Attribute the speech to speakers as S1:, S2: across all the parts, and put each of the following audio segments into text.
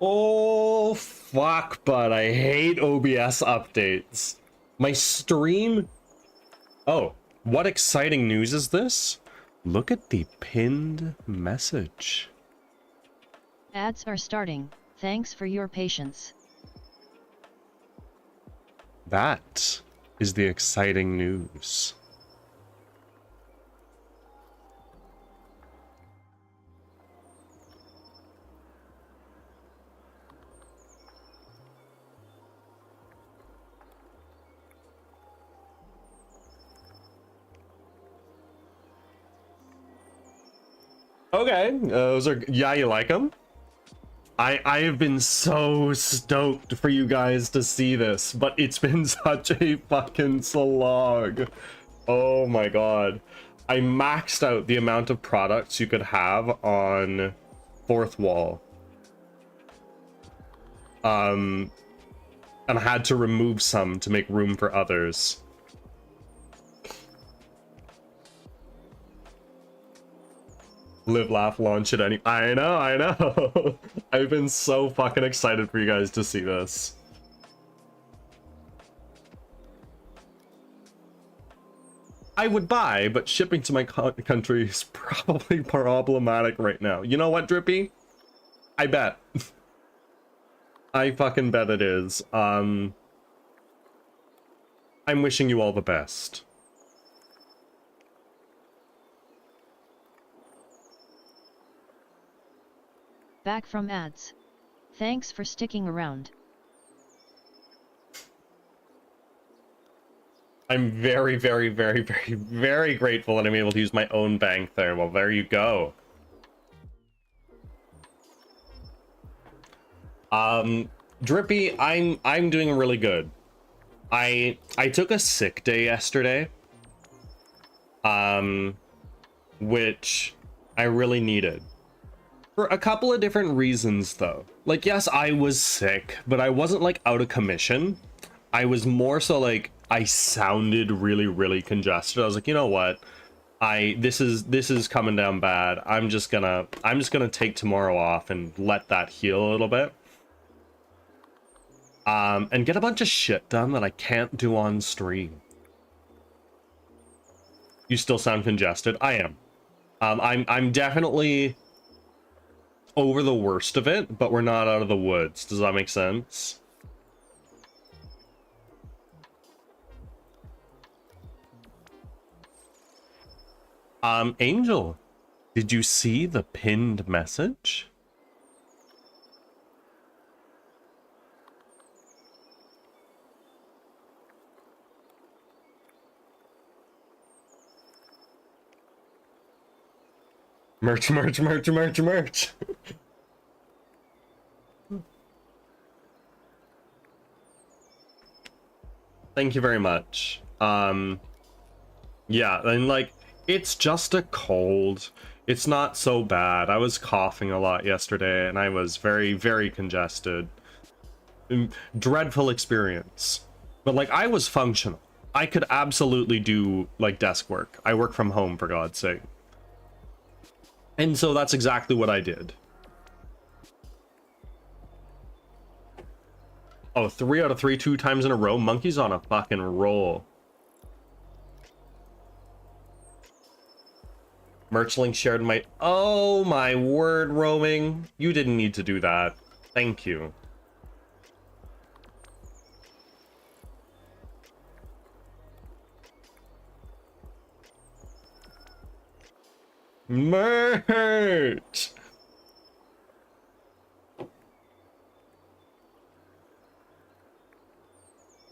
S1: Oh, fuck, but I hate OBS updates. My stream... Oh, what exciting news is this? Look at the pinned message.
S2: Ads are starting. Thanks for your patience.
S1: That is the exciting news. Okay, those are, yeah, you like them? I have been so stoked for you guys to see this, but it's been such a fucking slog. Oh my god. I maxed out the amount of products you could have on Fourth Wall. And I had to remove some to make room for others. Live, laugh, launch it any... I know. I've been so fucking excited for you guys to see this. I would buy, but shipping to my country is probably problematic right now. You know what, Drippy? I bet. I fucking bet it is. I'm wishing you all the best.
S2: Back from ads. Thanks for sticking around.
S1: I'm very, very, very, very, very grateful that I'm able to use my own bank there. Well, there you go. Drippy, I'm doing really good. I took a sick day yesterday. Which I really needed. For a couple of different reasons, though. Like, yes, I was sick, but I wasn't, like, out of commission. I was more so, like, I sounded really, really congested. I was like, you know what? This is coming down bad. I'm just gonna take tomorrow off and let that heal a little bit. And get a bunch of shit done that I can't do on stream. You still sound congested? I am. I'm definitely over the worst of it, but we're not out of the woods. Does that make sense? Angel, did you see the pinned message? Merch. Thank you very much. Yeah, and like, it's just a cold. It's not so bad. I was coughing a lot yesterday and I was very, very congested. Dreadful experience. But like, I was functional. I could absolutely do like desk work. I work from home, for God's sake. And so that's exactly what I did. Oh, 3 out of 3, 2 times in a row. Monkey's on a fucking roll. Merch link shared my... Oh my word, roaming. You didn't need to do that. Thank you. Merch!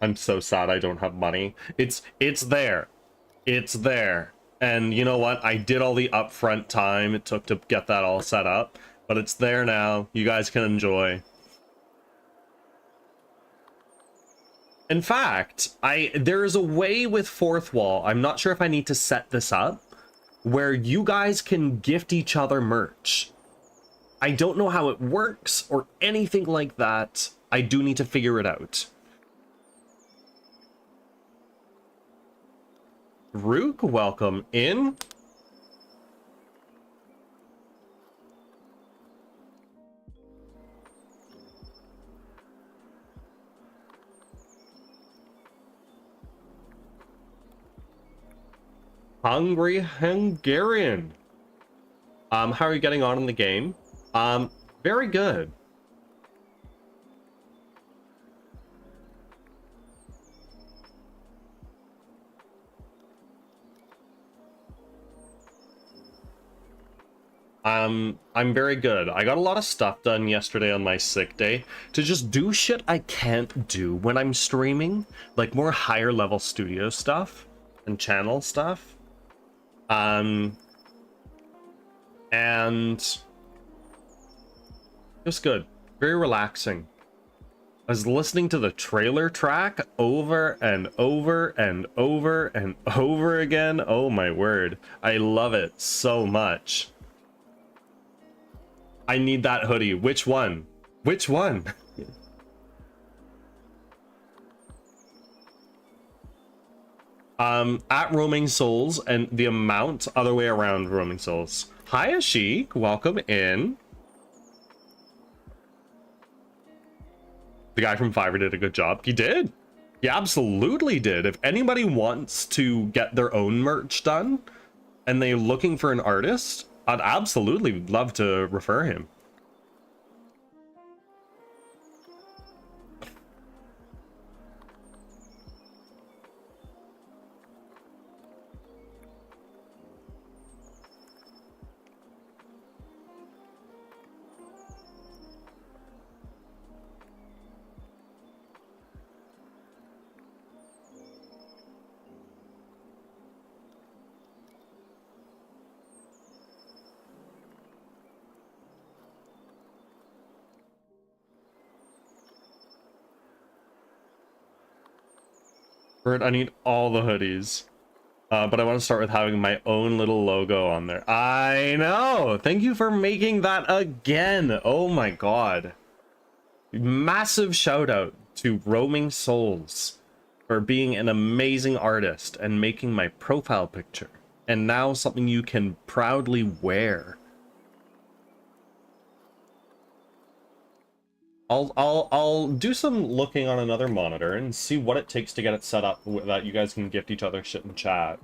S1: I'm so sad I don't have money. It's there. It's there. And you know what? I did all the upfront time it took to get that all set up, but it's there now. You guys can enjoy. In fact, there is a way with Fourth Wall, I'm not sure if I need to set this up, where you guys can gift each other merch. I don't know how it works or anything like that. I do need to figure it out. Rook, welcome in. Hungry Hungarian. How are you getting on in the game? Very good. I'm very good. I got a lot of stuff done yesterday on my sick day to just do shit I can't do when I'm streaming, like more higher level studio stuff and channel stuff. And it was good. Very relaxing. I was listening to the trailer track over and over and over and over again. Oh my word. I love it so much. I need that hoodie. Which one? Which one? At Roaming Souls, and the amount other way around Roaming Souls. Hi Ashik, welcome in. The guy from Fiverr did a good job. He did. He absolutely did. If anybody wants to get their own merch done and they're looking for an artist, I'd absolutely love to refer him. Bert, I need all the hoodies. But I want to start with having my own little logo on there. I know! Thank you for making that again! Oh my god. Massive shout out to Roaming Souls for being an amazing artist and making my profile picture. And now something you can proudly wear. I'll do some looking on another monitor and see what it takes to get it set up that you guys can gift each other shit in chat.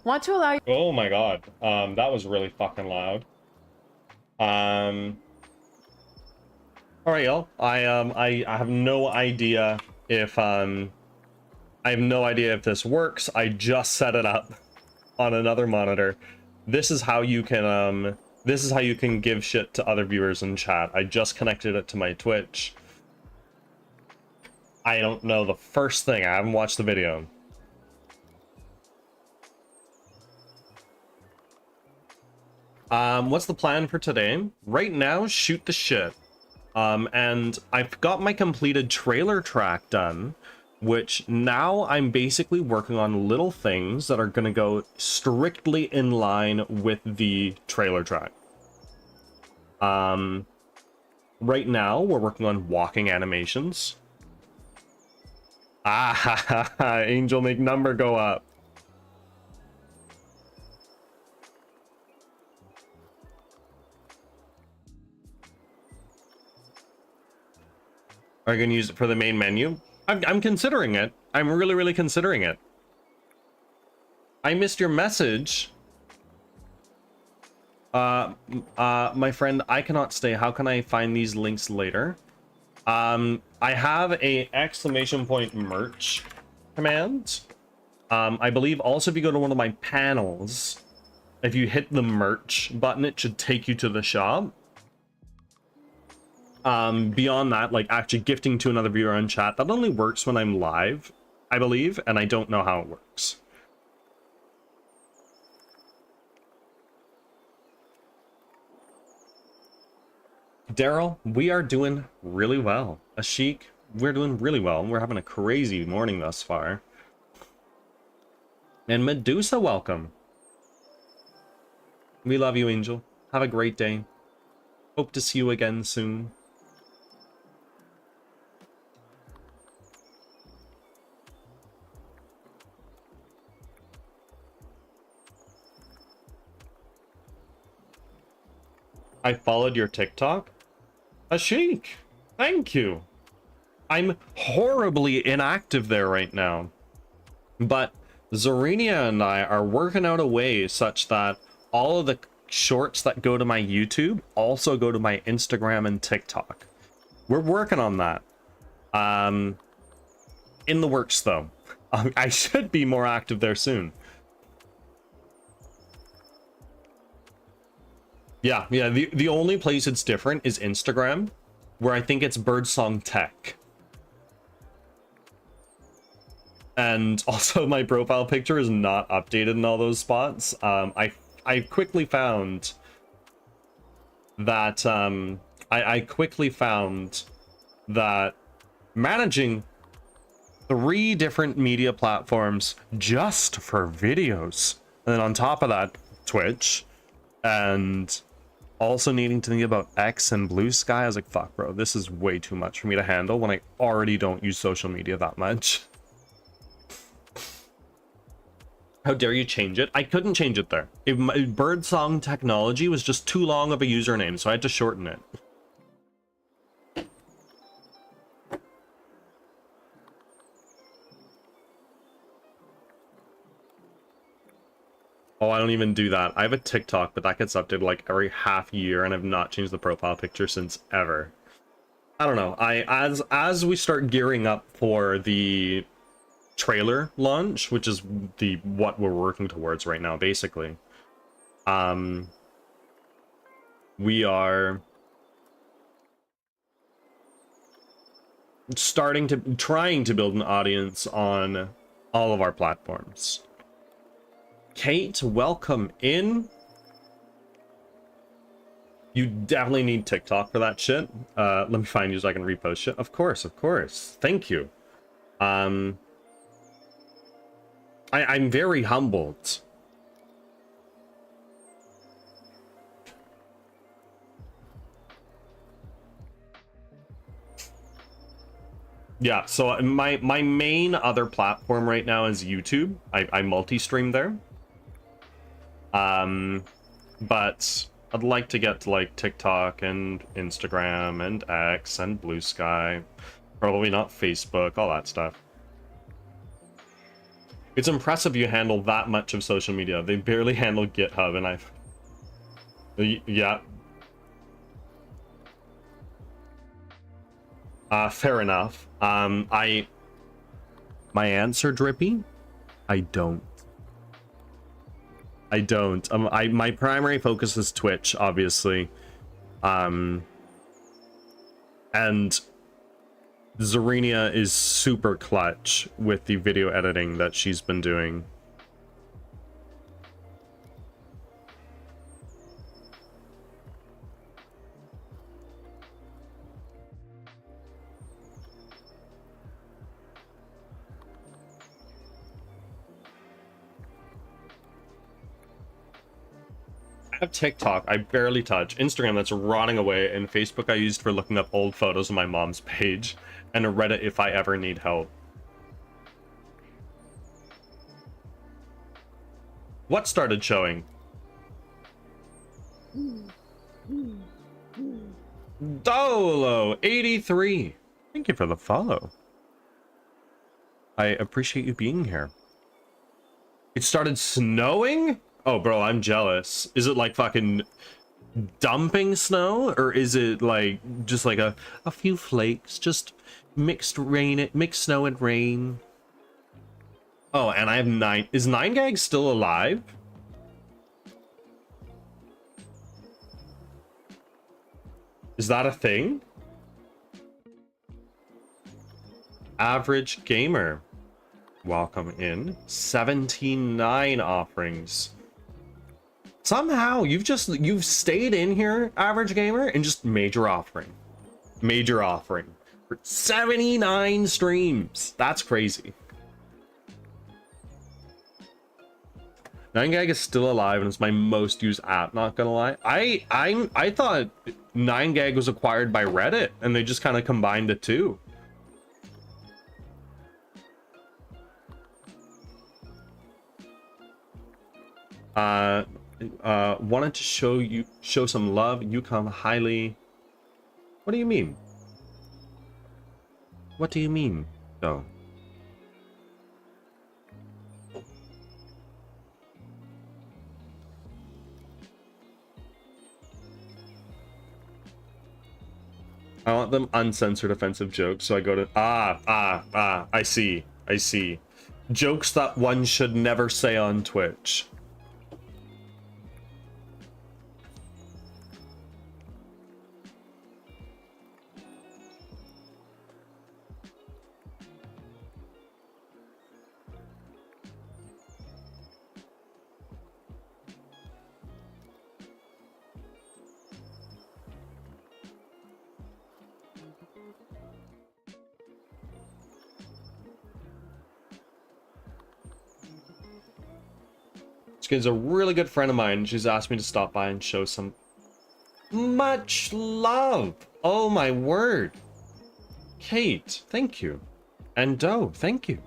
S3: Want to allow you.
S1: Oh my god, that was really fucking loud. All right, y'all. I have no idea if this works. I just set it up on another monitor. This is how you can give shit to other viewers in chat. I just connected it to my Twitch. I don't know the first thing. I haven't watched the video. What's the plan for today? Right now, shoot the shit. And I've got my completed trailer track done, which now I'm basically working on little things that are gonna go strictly in line with the trailer track. Right now, we're working on walking animations. Ah, ha, ha, ha, Angel make number go up. Are you gonna use it for the main menu? I'm considering it. I'm really, really considering it. I missed your message. My friend, I cannot stay. How can I find these links later? I have a exclamation point merch command. I believe also if you go to one of my panels, if you hit the merch button, it should take you to the shop. Beyond that, like actually gifting to another viewer on chat, that only works when I'm live, I believe, and I don't know how it works. Daryl, we are doing really well. Ashik, we're doing really well. We're having a crazy morning thus far. And Medusa, welcome. We love you, Angel. Have a great day. Hope to see you again soon. I followed your TikTok. Ashik, thank you. I'm horribly inactive there right now. But Zarinia and I are working out a way such that all of the shorts that go to my YouTube also go to my Instagram and TikTok. We're working on that. In the works though. I should be more active there soon. Yeah, the only place it's different is Instagram, where I think it's Birdsong Tech. And also my profile picture is not updated in all those spots. I quickly found that I quickly found that managing 3 different media platforms just for videos, and then on top of that, Twitch, and also needing to think about X and Blue Sky. I was like, fuck, bro, this is way too much for me to handle when I already don't use social media that much. How dare you change it? I couldn't change it there. Birdsong Technology was just too long of a username, so I had to shorten it. Oh, I don't even do that. I have a TikTok, but that gets updated like every half year, and I've not changed the profile picture since ever. I don't know. As we start gearing up for the trailer launch, which is what we're working towards right now, basically. We are trying to build an audience on all of our platforms. Kate, welcome in. You definitely need TikTok for that shit. Let me find you so I can repost shit. Of course, of course. Thank you. I'm very humbled. Yeah, so my main other platform right now is YouTube. I multi-stream there. But I'd like to get to like TikTok and Instagram and X and Blue Sky. Probably not Facebook, all that stuff. It's impressive you handle that much of social media. They barely handle GitHub, and yeah. Fair enough. My answer, Drippy? I don't. My primary focus is Twitch, obviously. And Zarinia is super clutch with the video editing that she's been doing. I have TikTok, I barely touch. Instagram, that's rotting away. And Facebook I used for looking up old photos on my mom's page. And a Reddit if I ever need help. What started showing? Dolo 83. Thank you for the follow. I appreciate you being here. It started snowing? Oh, bro, I'm jealous. Is it like fucking dumping snow? Or is it like just like a few flakes? Just mixed snow and rain? Oh, and I have 9. Is 9gag still alive? Is that a thing? Average gamer. Welcome in. 79 offerings. Somehow you've stayed in here, average gamer, and just major offering. Major offering. For 79 streams. That's crazy. 9gag is still alive and it's my most used app, not gonna lie. I thought 9gag was acquired by Reddit and they just kind of combined the two. Wanted to show some love. You come highly. What do you mean? What do you mean, though? I want them uncensored offensive jokes, so I go to I see. Jokes that one should never say on Twitch. This kid's a really good friend of mine. She's asked me to stop by and show some much love. Oh my word. Kate, thank you. And Doe, thank you.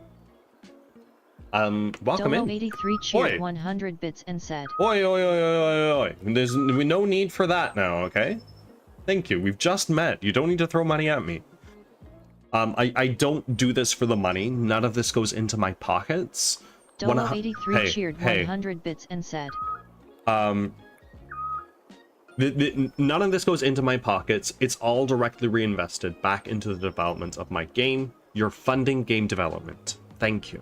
S1: Welcome in.
S2: 83 cheered
S1: Oi.
S2: 100 bits and said,
S1: Oi, oi, oi, oi, oi, oi. There's no need for that now, okay? Thank you. We've just met. You don't need to throw money at me. I don't do this for the money. None of this goes into my pockets.
S2: Dolo83 cheered 100 bits and said,
S1: none of this goes into my pockets. It's all directly reinvested back into the development of my game. You're funding game development. Thank you.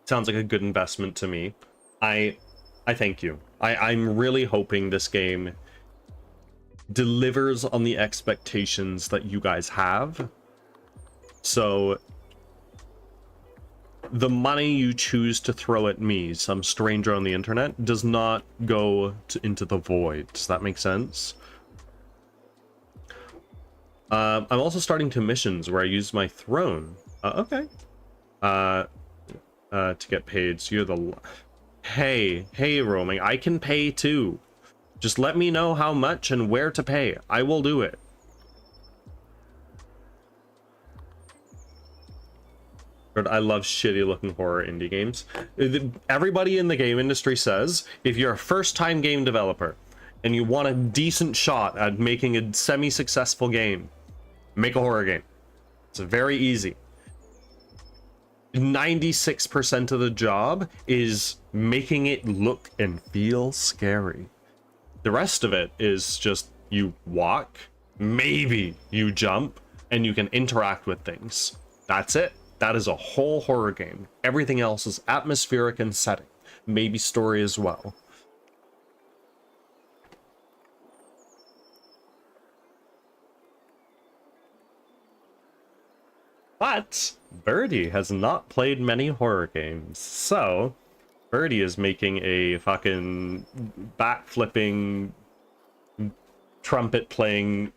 S1: Sounds like a good investment to me. I thank you. I'm really hoping this game delivers on the expectations that you guys have. So the money you choose to throw at me, some stranger on the internet, does not go into the void. Does that make sense? I'm also starting to missions where I use my throne. Okay. To get paid. So you're the... Hey, roaming. I can pay too. Just let me know how much and where to pay. I will do it. But I love shitty looking horror indie games. Everybody in the game industry says, if you're a first-time game developer and you want a decent shot at making a semi-successful game, make a horror game. It's very easy. 96% of the job is making it look and feel scary. The rest of it is just you walk, maybe you jump, and you can interact with things. That's it. That is a whole horror game. Everything else is atmospheric and setting. Maybe story as well. But Birdie has not played many horror games, so Birdie is making a fucking backflipping, trumpet playing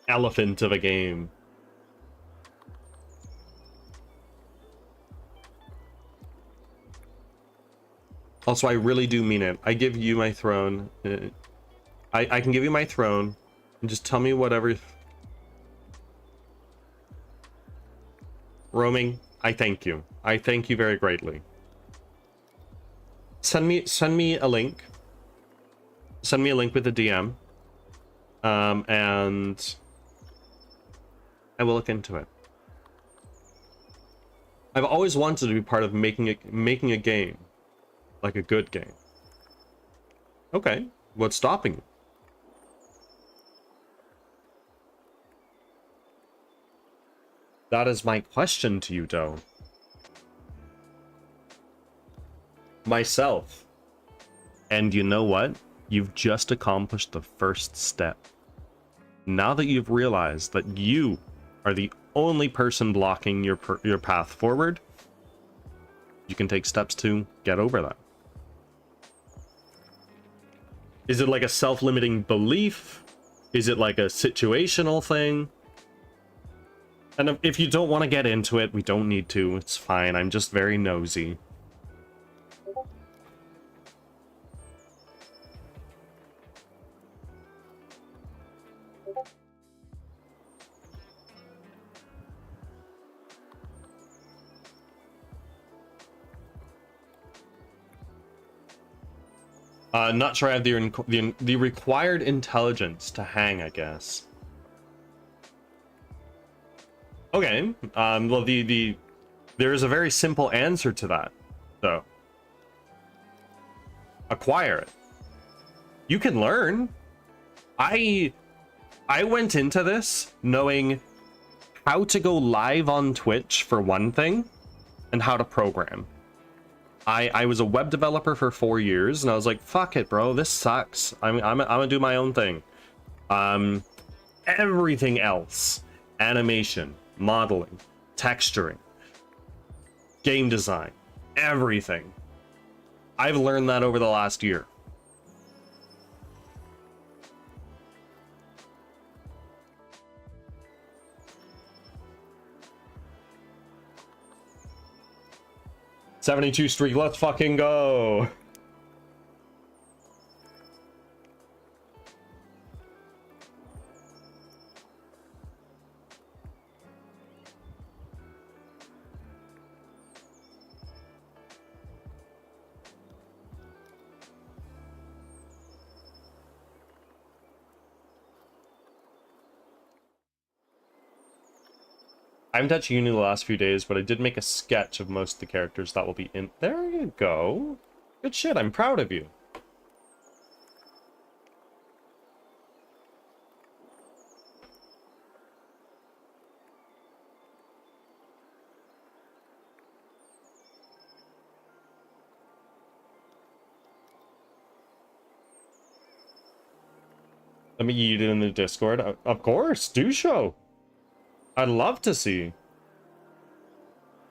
S1: elephant of a game. Also, I really do mean it. I give you my throne. I can give you my throne. And just tell me whatever. Roaming, I thank you. I thank you very greatly. Send me a link. Send me a link with the DM. And I will look into it. I've always wanted to be part of making a game. Like a good game. Okay, what's stopping you? That is my question to you, Doe. Myself. And you know what? You've just accomplished the first step. Now that you've realized that you are the only person blocking your path forward, you can take steps to get over that. Is it like a self-limiting belief? Is it like a situational thing? And if you don't want to get into it, we don't need to. It's fine. I'm just very nosy. Not sure I have the required intelligence to hang, I guess. Okay. Well, there is a very simple answer to that, though. Acquire it. You can learn. I went into this knowing how to go live on Twitch for one thing, and how to program. I was a web developer for 4 years, and I was like, fuck it, bro, this sucks. I'm gonna do my own thing. Everything else, animation, modeling, texturing, game design, everything. I've learned that over the last year. '72 streak, let's fucking go. I haven't touched Uni the last few days, but I did make a sketch of most of the characters that will be in. There you go. Good shit, I'm proud of you. Let me eat it in the Discord. Of course, do show. I'd love to see.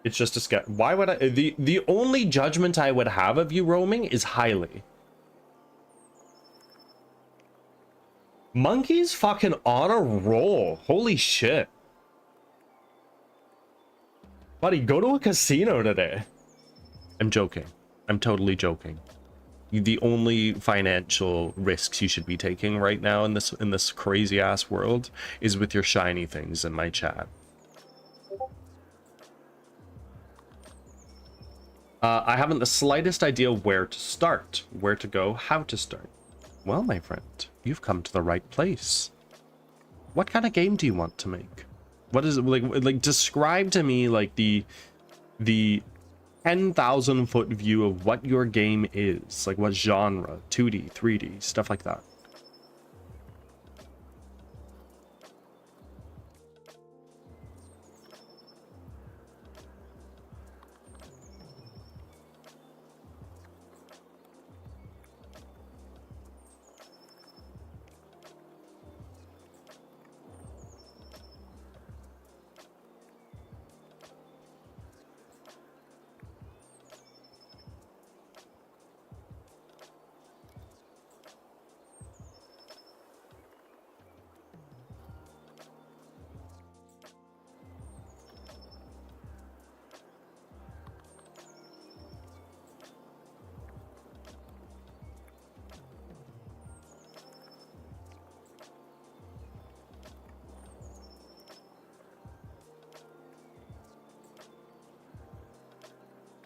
S1: It's just a sketch. Why would I? The only judgment I would have of you roaming is highly. Monkey's fucking on a roll. Holy shit. Buddy, go to a casino today. I'm joking. I'm totally joking. The only financial risks you should be taking right now in this crazy ass world is with your shiny things in my chat. I haven't the slightest idea where to start, where to go, how to start. Well, my friend, you've come to the right place. What kind of game do you want to make? What is it like describe to me like the 10,000 foot view of what your game is, like what genre, 2D, 3D, stuff like that.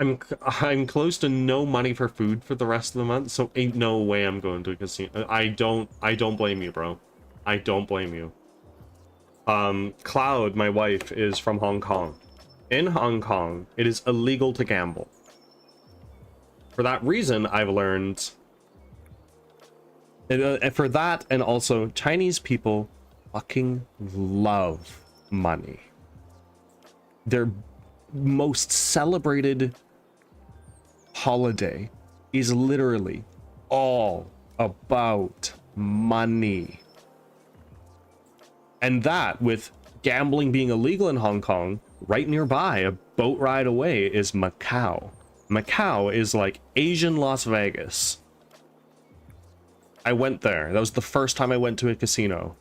S1: I'm close to no money for food for the rest of the month, so ain't no way I'm going to a casino. I don't blame you, bro. I don't blame you. Cloud, my wife, is from Hong Kong. In Hong Kong, it is illegal to gamble. For that reason, I've learned. And for that, and also Chinese people fucking love money. Their most celebrated holiday is literally all about money. And that, with gambling being illegal in Hong Kong, right nearby, a boat ride away, is Macau. Macau is like Asian Las Vegas. I went there. That was the first time I went to a casino.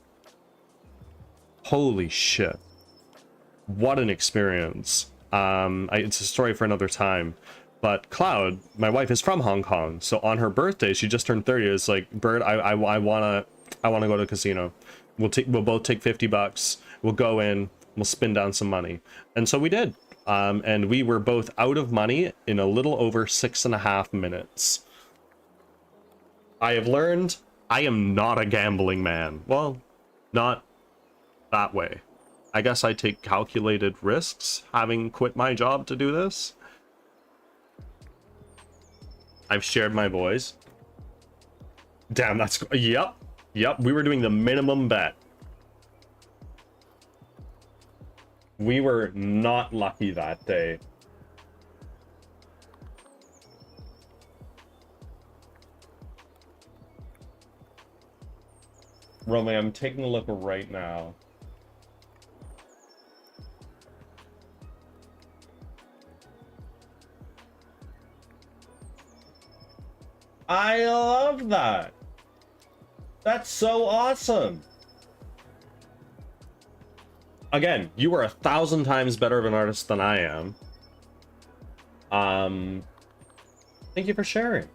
S1: Holy shit. What an experience. It's a story for another time. But Cloud, my wife, is from Hong Kong. So on her birthday, she just turned 30. It's like, Bird, I wanna go to a casino. We'll both take $50. We'll go in, we'll spin down some money. And so we did. And we were both out of money in a little over 6.5 minutes. I have learned I am not a gambling man. Well, not that way. I guess I take calculated risks, having quit my job to do this. I've shared my boys. Damn, that's... Yep, we were doing the minimum bet. We were not lucky that day. Romeo, I'm taking a look right now. I love that. That's so awesome. Again, you are 1,000 times better of an artist than I am. Thank you for sharing.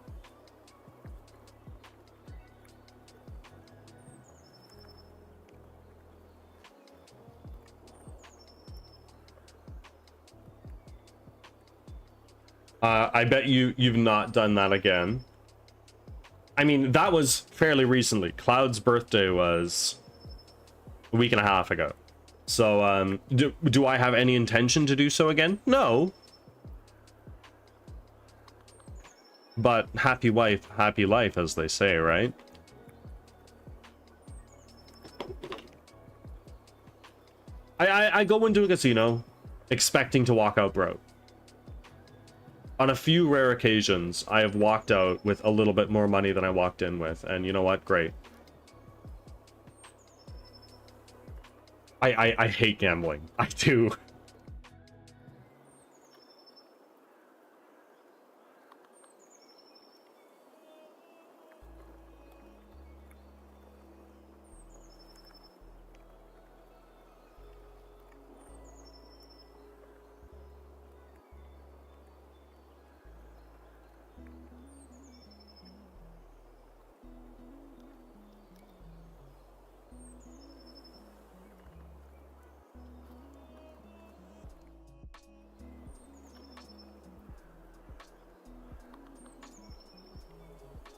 S1: I bet you've not done that again. I mean, that was fairly recently. Cloud's birthday was a week and a half ago. So, do I have any intention to do so again? No. But happy wife, happy life, as they say, right? I go into a casino expecting to walk out broke. On a few rare occasions, I have walked out with a little bit more money than I walked in with, and you know what? Great. I hate gambling. I do.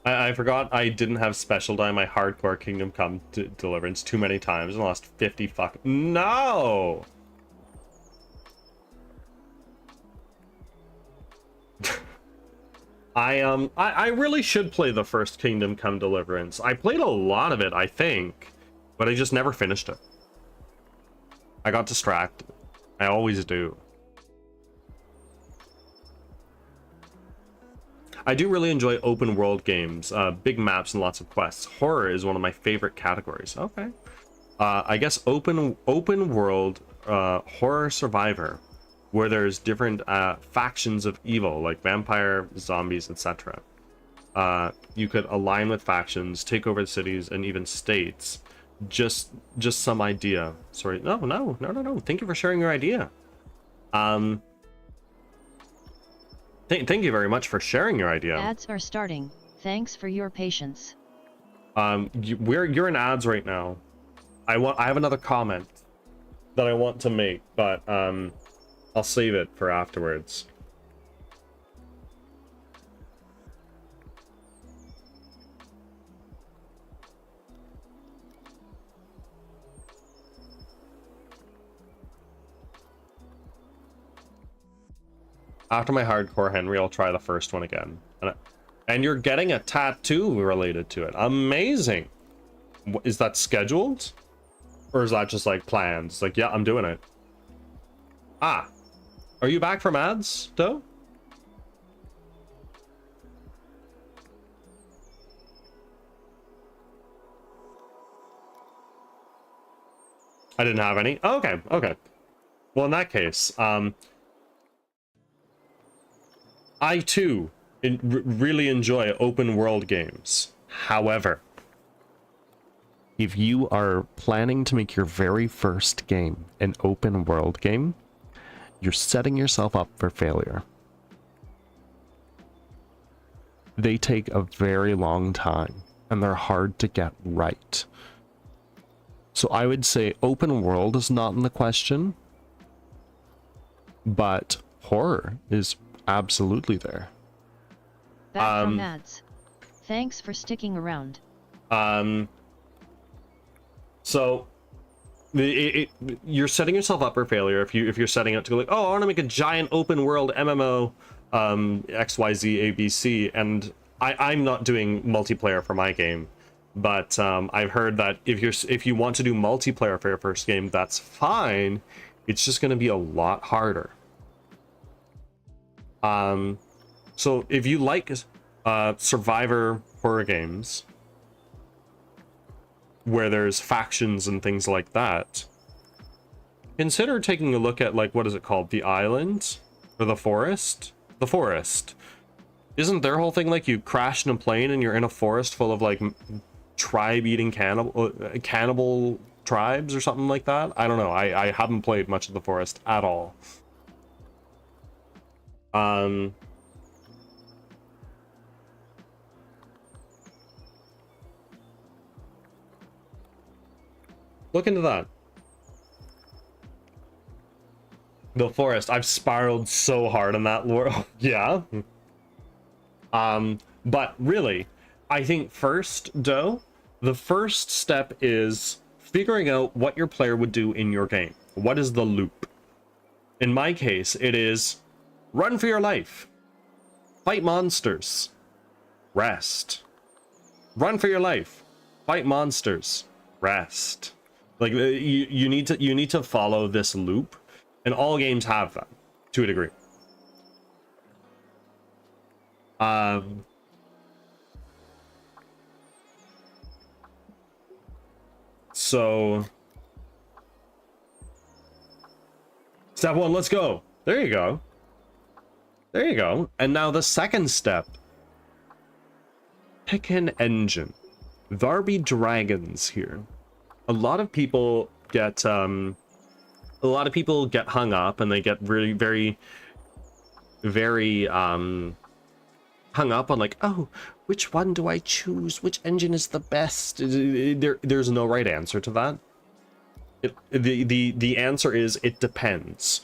S1: I forgot I didn't have special die my hardcore Kingdom Come Deliverance too many times and lost 50 fuck. No! I really should play the first Kingdom Come Deliverance. I played a lot of it, I think, but I just never finished it. I got distracted. I always do. I do really enjoy open world games, big maps and lots of quests. Horror is one of my favorite categories. Okay. I guess open world horror survivor, where there's different factions of evil, like vampire, zombies, etc. You could align with factions, take over cities and even states. Just some idea. Sorry. No. Thank you for sharing your idea. Thank you very much for sharing your idea.
S2: Ads are starting. Thanks for your patience.
S1: You're in ads right now. I have another comment that I want to make, but I'll save it for afterwards. After my hardcore Henry, I'll try the first one again. And you're getting a tattoo related to it. Amazing. Is that scheduled? Or is that just like plans? Like, yeah, I'm doing it. Ah. Are you back from ads, Doe? I didn't have any. Oh, okay, okay. Well, in that case, I too really enjoy open world games. However, if you are planning to make your very first game an open world game, you're setting yourself up for failure. They take a very long time and they're hard to get right. So I would say open world is not in the question, but horror is absolutely there.
S2: Back from ads. Thanks for sticking around.
S1: So you're setting yourself up for failure if you're setting out to go like, oh, I want to make a giant open world MMO, XYZ ABC, and I'm not doing multiplayer for my game, but I've heard that if you want to do multiplayer for your first game, that's fine. It's just going to be a lot harder. So if you like survivor horror games where there's factions and things like that, consider taking a look at, like, what is it called? The Island? Or the Forest? The Forest. Isn't their whole thing like you crash in a plane and you're in a forest full of like tribe-eating cannibal tribes or something like that? I don't know. I haven't played much of the Forest at all. Look into that. The Forest. I've spiraled so hard in that lore. Yeah. But really, I think first, Doe, the first step is figuring out what your player would do in your game. What is the loop? In my case, it is run for your life, fight monsters, rest, run for your life, fight monsters, rest. Like, you need to follow this loop, and all games have that to a degree. So step one, let's go. There you go. There you go. And now the second step, pick an engine. There be dragons here. A lot of people get hung up, and they get really very hung up on like, oh, which one do I choose? Which engine is the best? There's no right answer to that. The answer is it depends.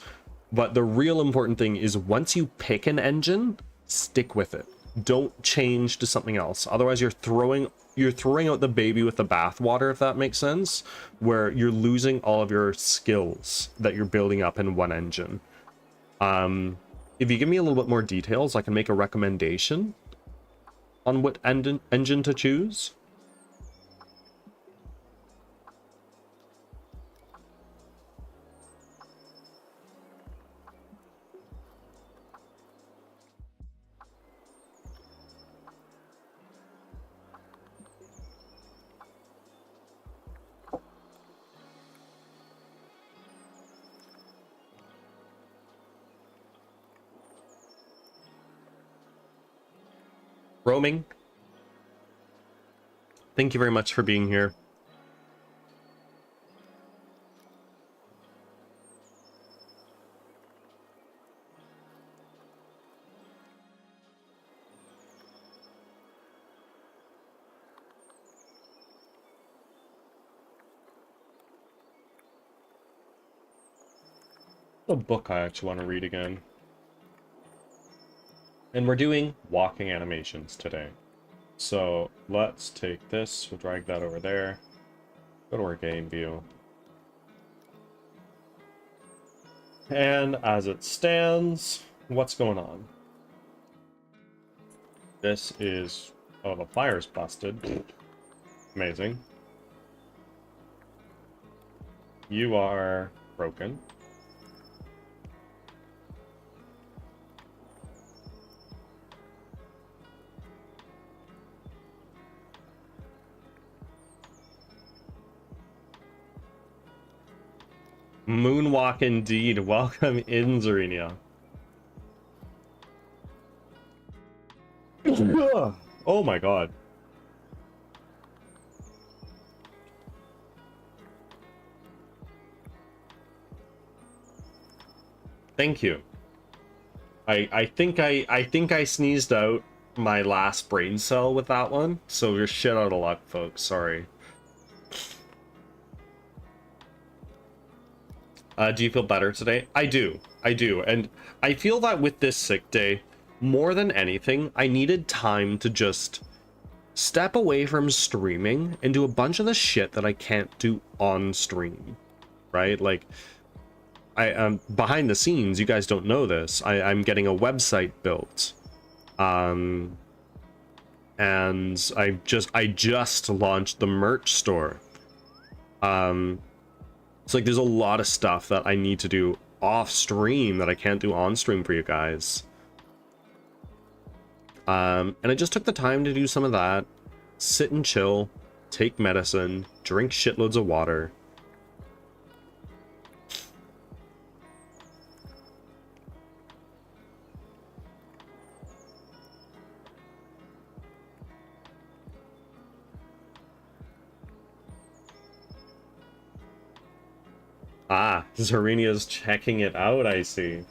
S1: But the real important thing is once you pick an engine, stick with it. Don't change to something else. Otherwise, you're throwing out the baby with the bathwater, if that makes sense, where you're losing all of your skills that you're building up in one engine. If you give me a little bit more details, I can make a recommendation on what engine to choose. Roaming, thank you very much for being here. The book I actually want to read again. And we're doing walking animations today. So let's take this, we'll drag that over there, go to our game view. And as it stands, What's going on? This is... Oh, the fire's busted. Amazing. You are broken. Moonwalk indeed. Welcome in, Zarinia. Oh my god. Thank you. I think I sneezed out my last brain cell with that one, so you're shit out of luck, folks. Sorry. Do you feel better today? I do. I do. And I feel that with this sick day, more than anything, I needed time to just step away from streaming and do a bunch of the shit that I can't do on stream, right? Like, I am behind the scenes, you guys don't know this, I'm getting a website built. And I just launched the merch store. It's like there's a lot of stuff that I need to do off stream that I can't do on stream for you guys. And I just took the time to do some of that, sit and chill, take medicine, drink shitloads of water. Ah, Zarinia's checking it out, I see.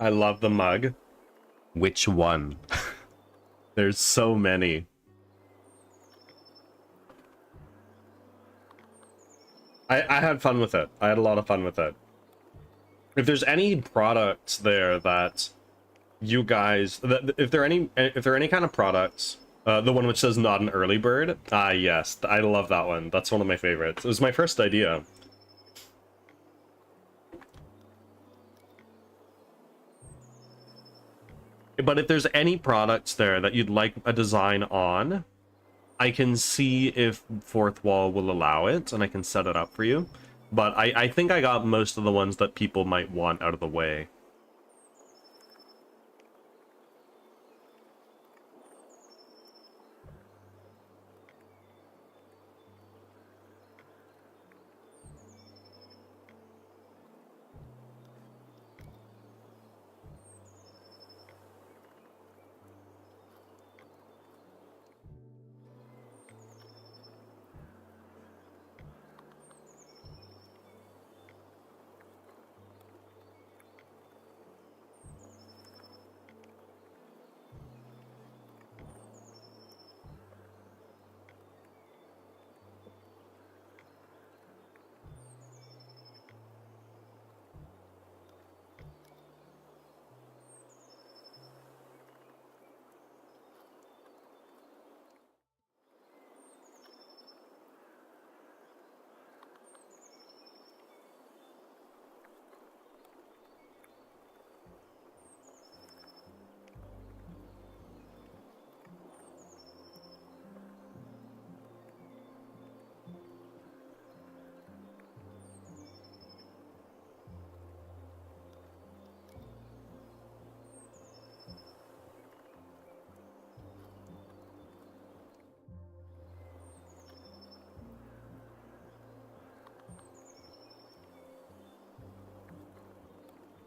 S1: I love the mug. Which one? There's so many. I had fun with it. I had a lot of fun with it. If there's any products there that you guys, if there are any kind of products, the one which says not an early bird, yes, I love that one. That's one of my favorites. It was my first idea. But if there's any products there that you'd like a design on, I can see if Fourth Wall will allow it, and I can set it up for you. But I think I got most of the ones that people might want out of the way.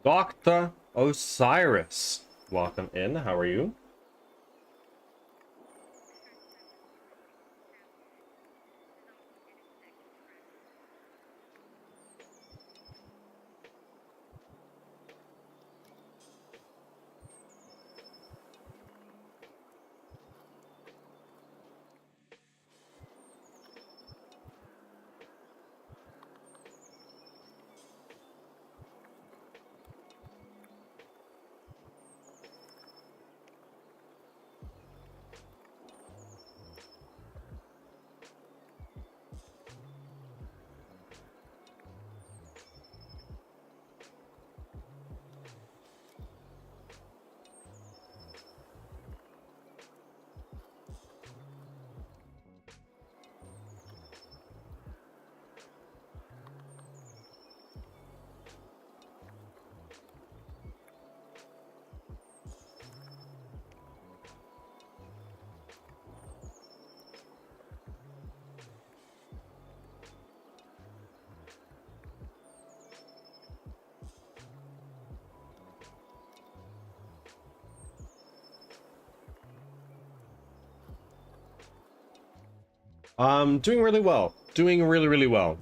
S1: Dr. Osiris. Welcome in. How are you? Doing really well. Doing really, really well.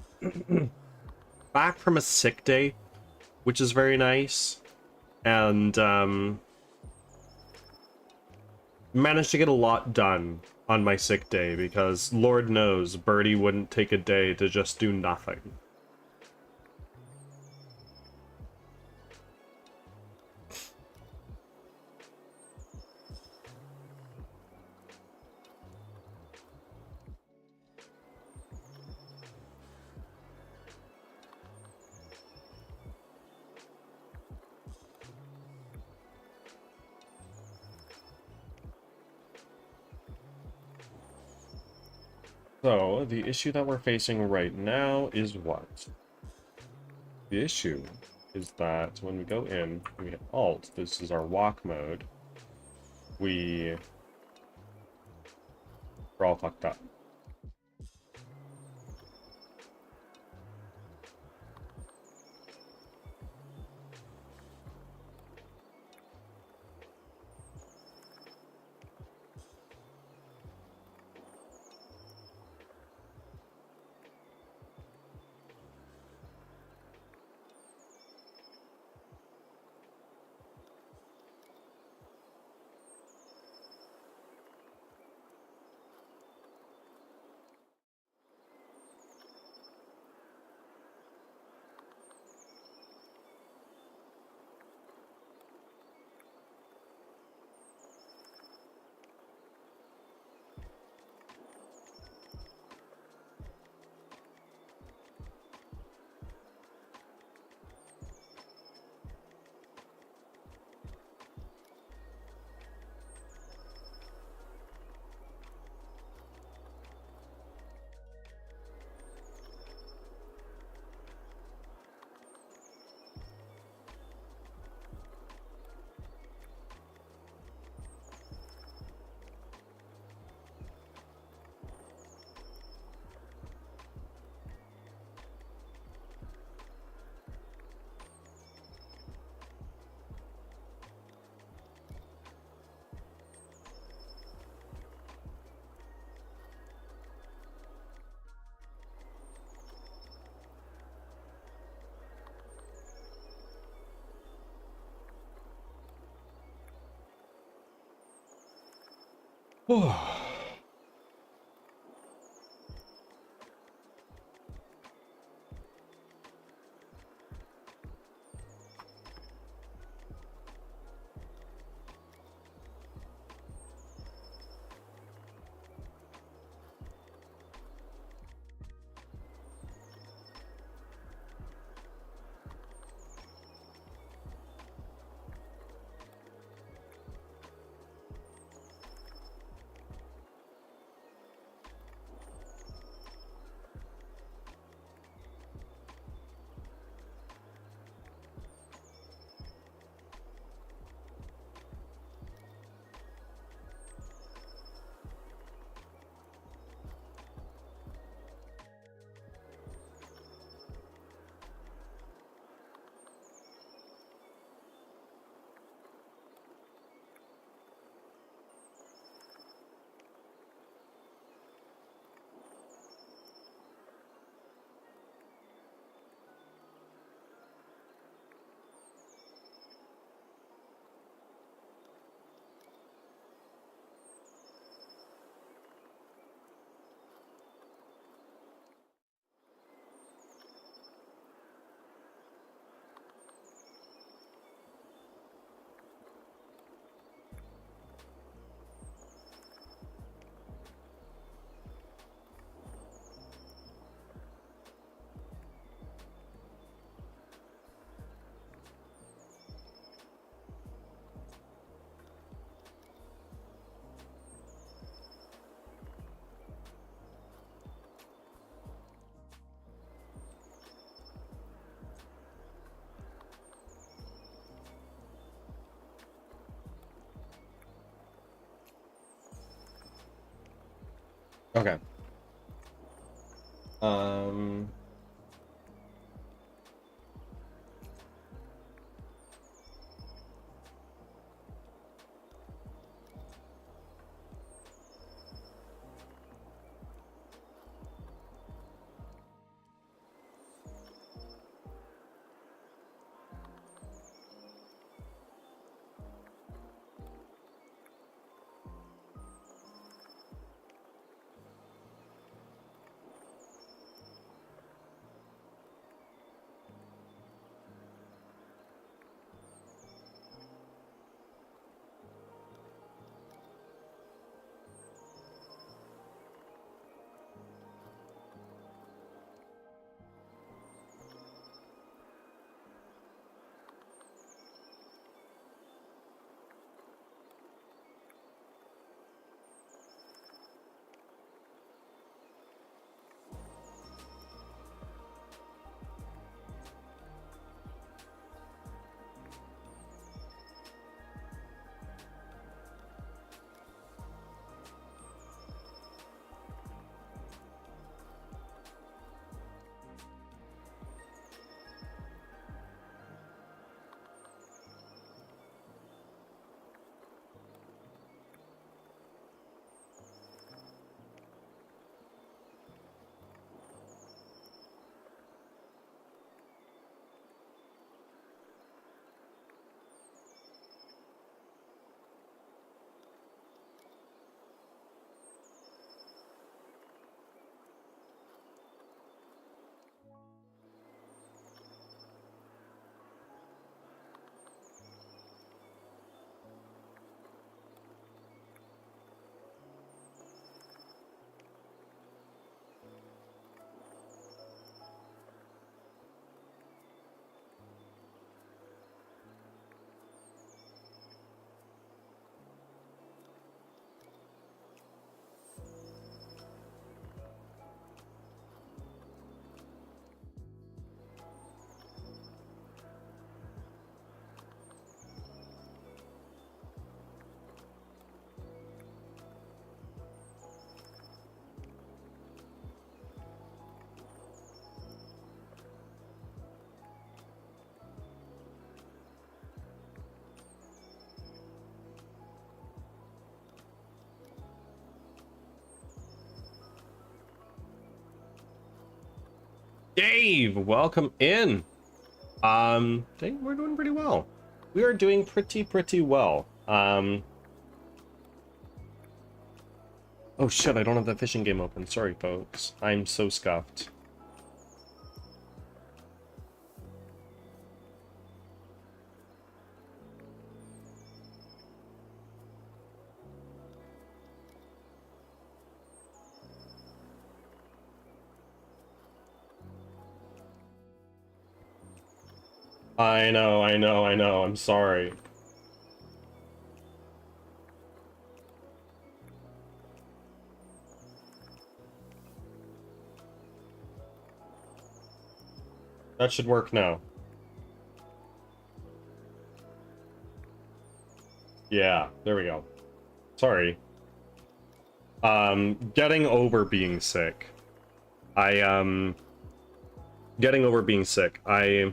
S1: Back from a sick day, which is very nice. And, managed to get a lot done on my sick day because Lord knows Birdie wouldn't take a day to just do nothing. So, the issue that we're facing right now is what? The issue is that when we go in, we hit Alt, this is our walk mode, we're all fucked up. Okay. Um... Dave, welcome in. Dave, we're doing pretty well. We are doing pretty well. Oh shit, I don't have that fishing game open. Sorry, folks. I'm so scuffed. I know. I'm sorry. That should work now. Yeah, there we go. Sorry. Getting over being sick. Getting over being sick. I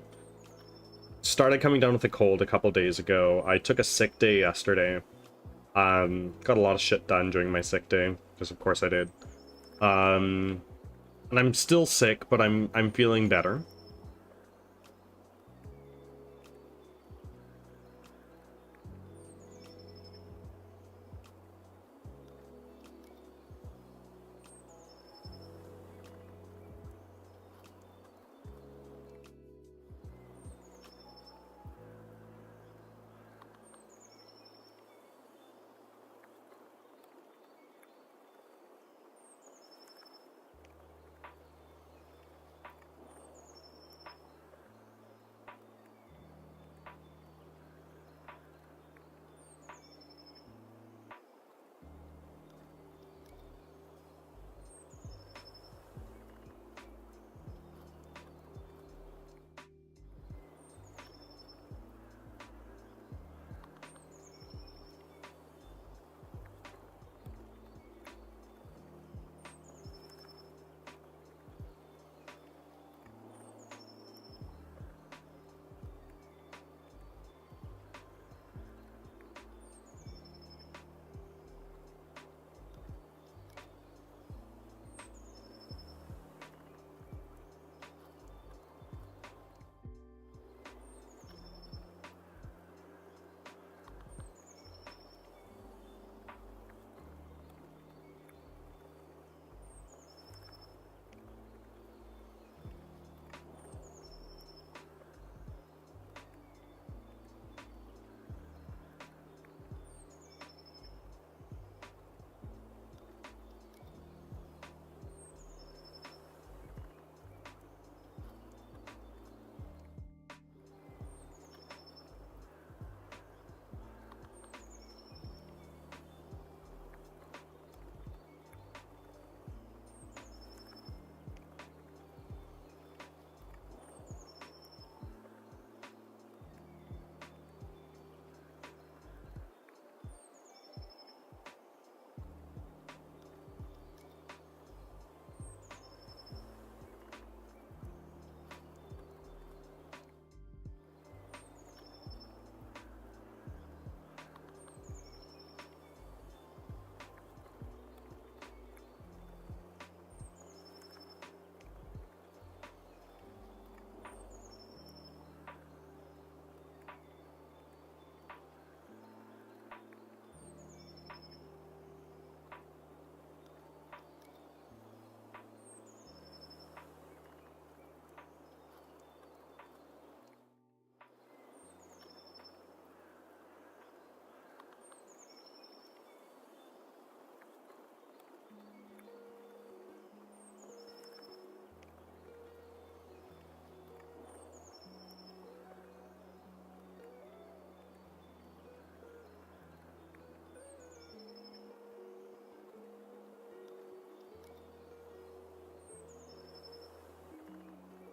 S1: started coming down with a cold a couple days ago. I took a sick day yesterday. Got a lot of shit done during my sick day, because of course I did. And I'm still sick, but I'm feeling better.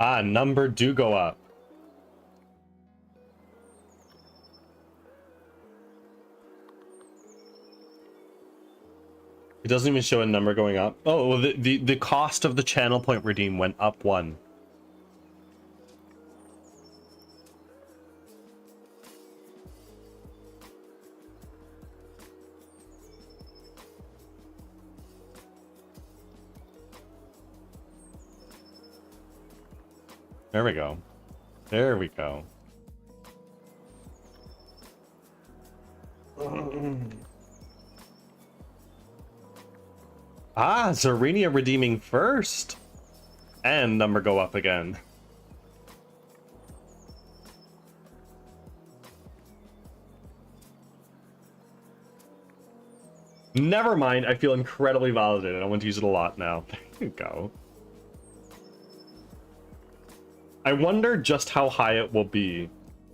S1: Ah, number do go up. It doesn't even show a number going up. Oh, well, the cost of the channel point redeem went up 1. There we go. There we go. Ah, Zarenia redeeming first. And number go up again. Never mind, I feel incredibly validated. I want to use it a lot now. There you go. I wonder just how high it will be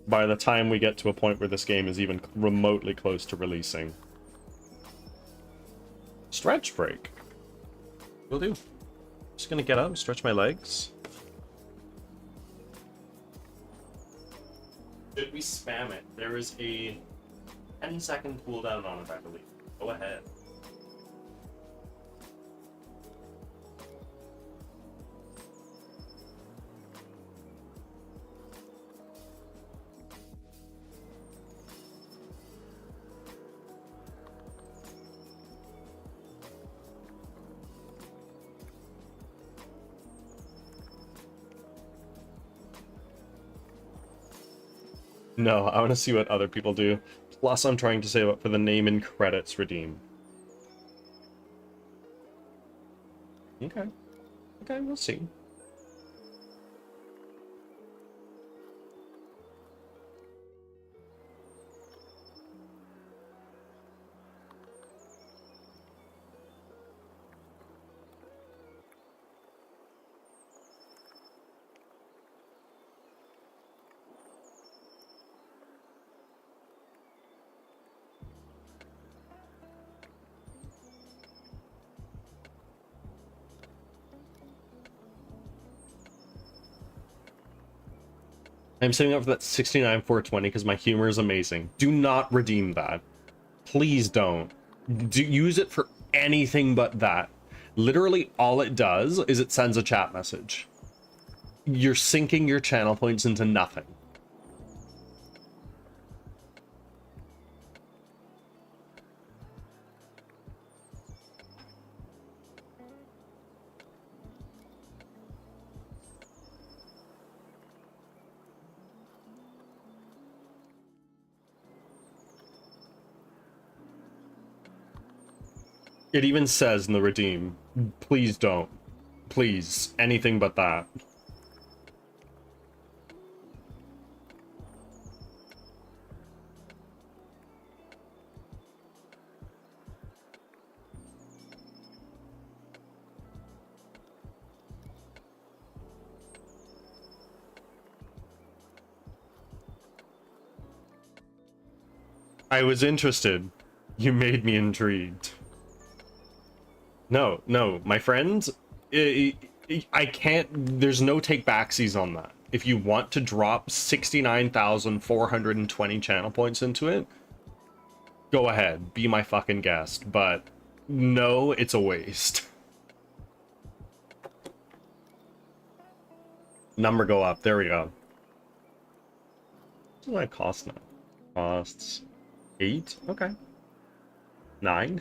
S1: by the time we get to a point where this game is even remotely close to releasing. Stretch break. Will do. Just gonna get up, stretch my legs. Should we spam it? There is a 10-second cooldown on it, I believe. Go ahead. No, I want to see what other people do. Plus, I'm trying to save up for the name and credits redeem. Okay. Okay, we'll see. I'm saving up for that 69,420 because my humor is amazing. Do not redeem that. Please don't. Use it for anything but that. Literally all it does is it sends a chat message. You're sinking your channel points into nothing. It even says in the redeem, please don't. Please, anything but that. I was interested. You made me intrigued. No, my friends, I can't, there's no take backsies on that. If you want to drop 69,420 channel points into it, go ahead, be my fucking guest, but no, it's a waste. Number go up, there we go. What does that cost now? Costs 8? Okay. 9?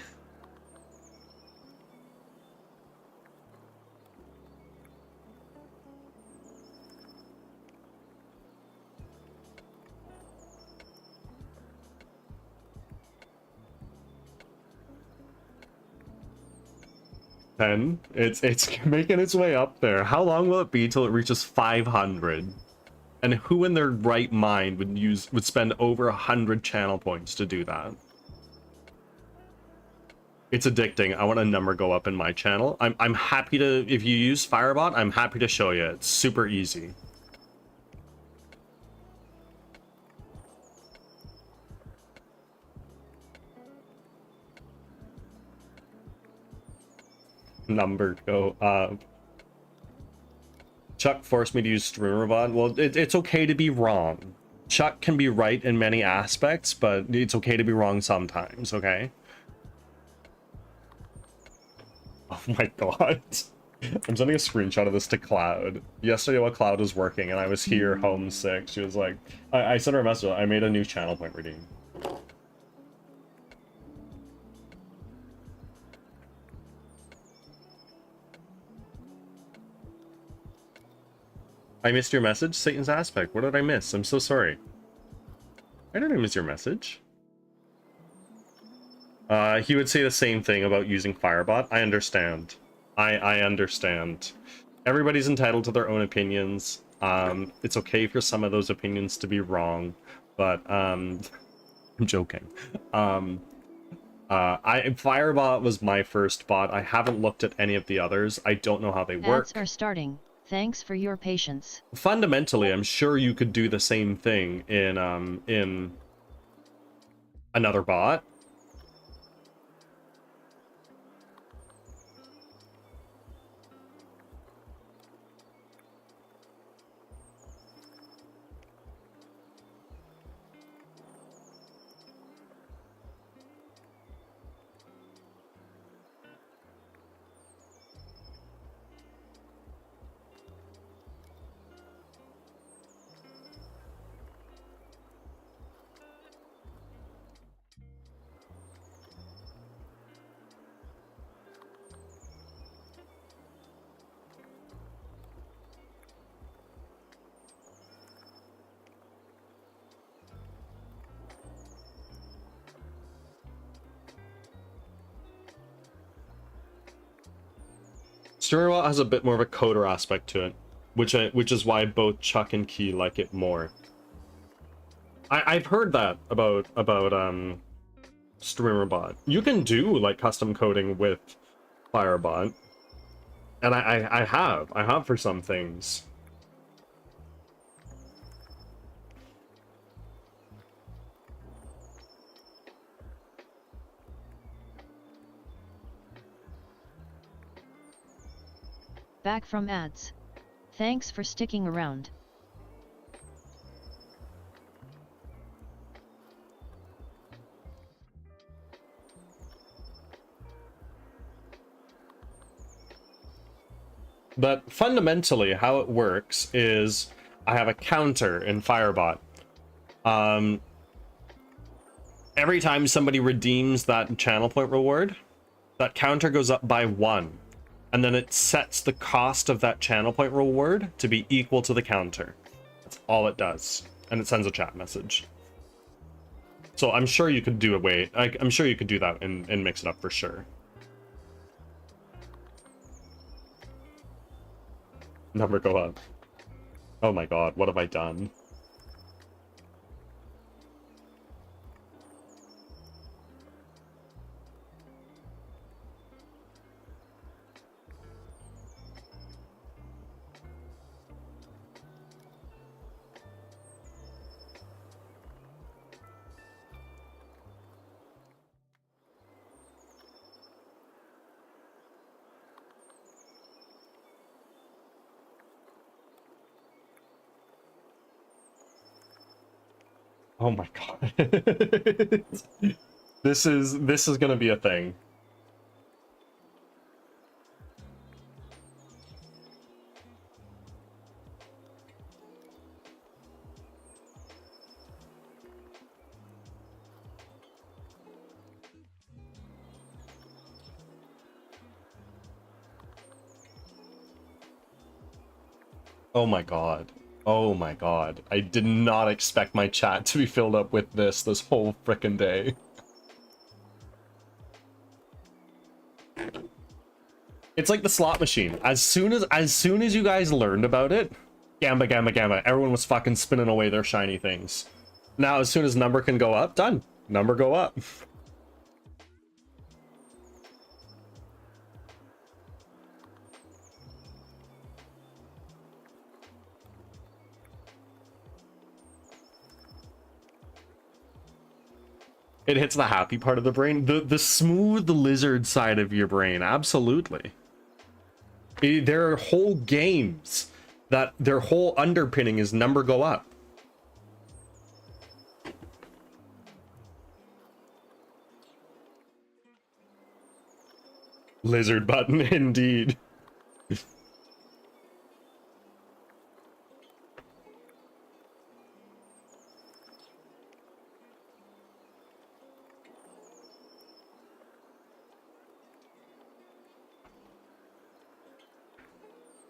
S1: It's making its way up there. How long will it be till it reaches 500? And who in their right mind would spend over 100 channel points to do that? It's addicting. I want a number go up in my channel. I'm happy to, if you use Firebot, I'm happy to show you. It's super easy. Number go up. Chuck forced me to use StreamerBot. Well, it's okay to be wrong. Chuck can be right in many aspects, but it's okay to be wrong sometimes, okay? Oh my god. I'm sending a screenshot of this to Cloud. Yesterday while Cloud was working and I was here homesick, she was like, I sent her a message, I made a new channel point redeem. I missed your message, Satan's Aspect. What did I miss? I'm so sorry. Why did I miss your message? He would say the same thing about using Firebot. I understand. I understand. Everybody's entitled to their own opinions. It's okay for some of those opinions to be wrong, but I'm joking. Firebot was my first bot. I haven't looked at any of the others. I don't know how they work.
S2: Ads are starting. Thanks for your patience.
S1: Fundamentally, I'm sure you could do the same thing in another bot. StreamerBot has a bit more of a coder aspect to it, which is why both Chuck and Key like it more. I've heard that about StreamerBot. You can do like custom coding with Firebot, and I have for some things.
S2: Back from ads. Thanks for sticking around.
S1: But fundamentally, how it works is I have a counter in Firebot. Every time somebody redeems that channel point reward, that counter goes up by 1. And then it sets the cost of that channel point reward to be equal to the counter. That's all it does. And it sends a chat message. So I'm sure you could do I'm sure you could do that and mix it up for sure. Number go up. Oh my god, what have I done? Oh my god. This is gonna be a thing. Oh my god. Oh my god. I did not expect my chat to be filled up with this whole frickin' day. It's like the slot machine. As soon as you guys learned about it, gamma, gamma, gamma, everyone was fucking spinning away their shiny things. Now, as soon as number can go up, done. Number go up. It hits the happy part of the brain. The smooth lizard side of your brain, absolutely. There are whole games that their whole underpinning is number go up. Lizard button, indeed.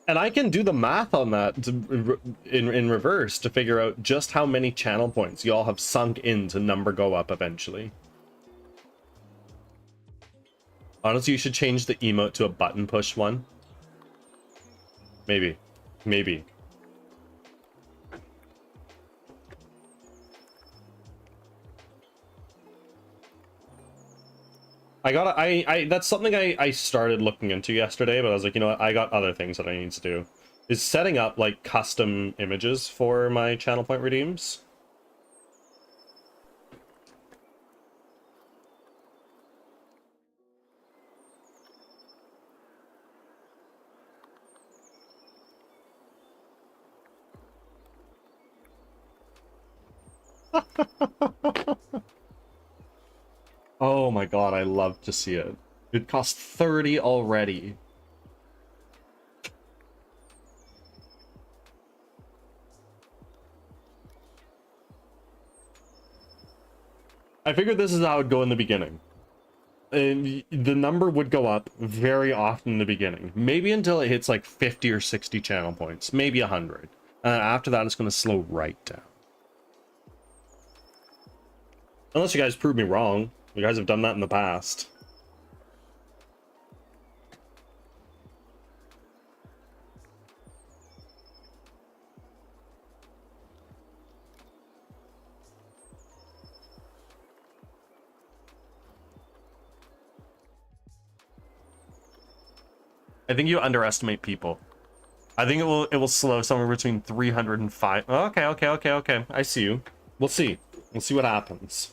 S1: And I can do the math on that in reverse to figure out just how many channel points y'all have sunk into number go up eventually. Honestly, you should change the emote to a button push one. Maybe. Maybe. That's something I started looking into yesterday, but I was like, you know what, I got other things that I need to do. Is setting up like custom images for my channel point redeems. Oh my god, I love to see it. It cost 30 already. I figured this is how it would go in the beginning. And the number would go up very often in the beginning. Maybe until it hits like 50 or 60 channel points. Maybe 100. And after that, it's going to slow right down. Unless you guys prove me wrong. You guys have done that in the past. I think you underestimate people. I think it will slow somewhere between 300 and 5. Okay. I see you. We'll see. We'll see what happens.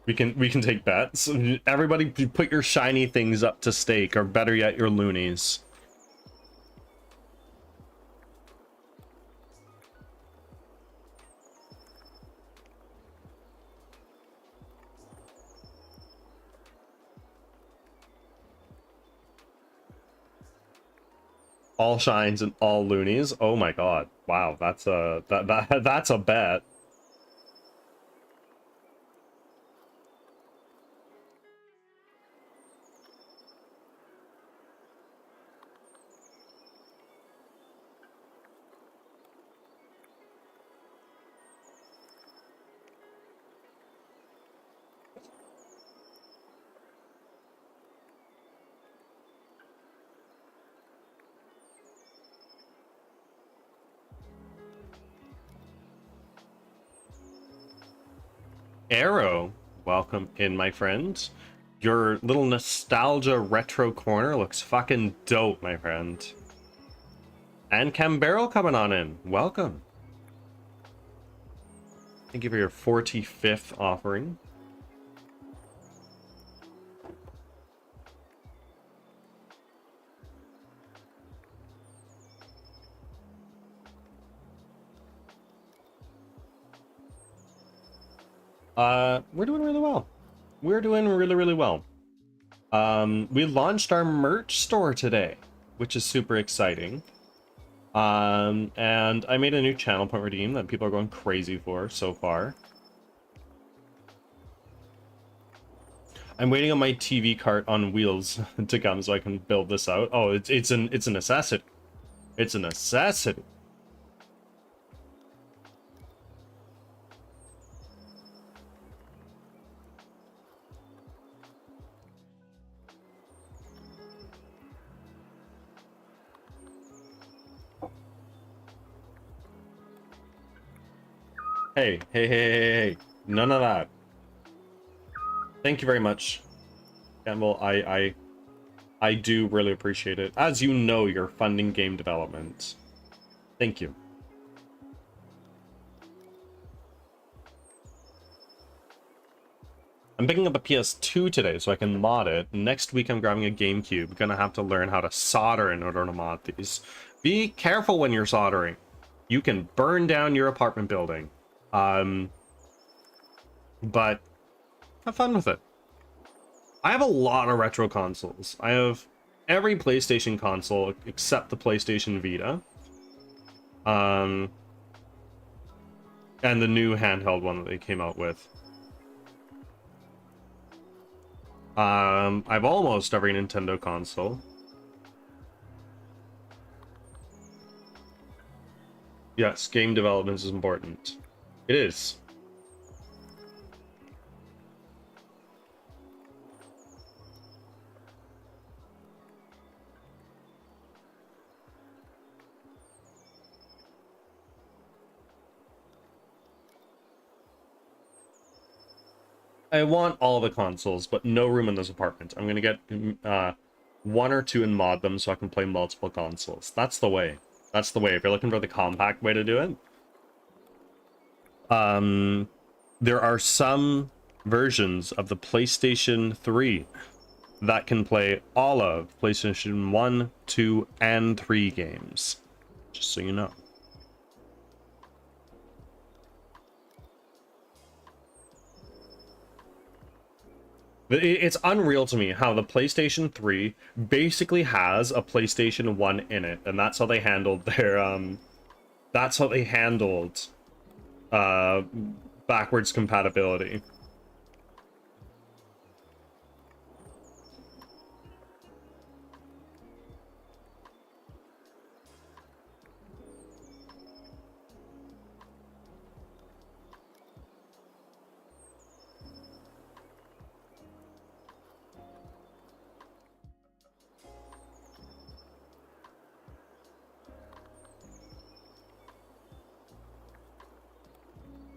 S1: We can take bets. Everybody put your shiny things up to stake, or better yet, your loonies. All shines and all loonies. Oh my god. Wow, that's a that's a bet. Arrow, welcome in, my friend. Your little nostalgia retro corner looks fucking dope, my friend. And Cambarrel coming on in. Welcome. Thank you for your 45th offering. We're doing really well. We're doing really well. We launched our merch store today, which is super exciting. And I made a new channel point redeem that people are going crazy for so far. I'm waiting on my TV cart on wheels to come so I can build this out. Oh, it's a necessity. It's a necessity. Hey. None of that. Thank you very much. Campbell, I I do really appreciate it. As you know, you're funding game development. Thank you. I'm picking up a PS2 today so I can mod it. Next week I'm grabbing a GameCube. Gonna have to learn how to solder in order to mod these. Be careful when you're soldering. You can burn down your apartment building. But have fun with it. I have a lot of retro consoles. I have every PlayStation console except the PlayStation Vita. And the new handheld one that they came out with. I've almost every Nintendo console. Yes, game development is important. It is. I want all the consoles, but no room in this apartment. I'm gonna get one or two and mod them so I can play multiple consoles. That's the way. That's the way. If you're looking for the compact way to do it. There are some versions of the PlayStation 3 that can play all of PlayStation 1, 2, and 3 games. Just so you know. It's unreal to me how the PlayStation 3 basically has a PlayStation 1 in it, and that's how they handled their that's how they handled backwards compatibility.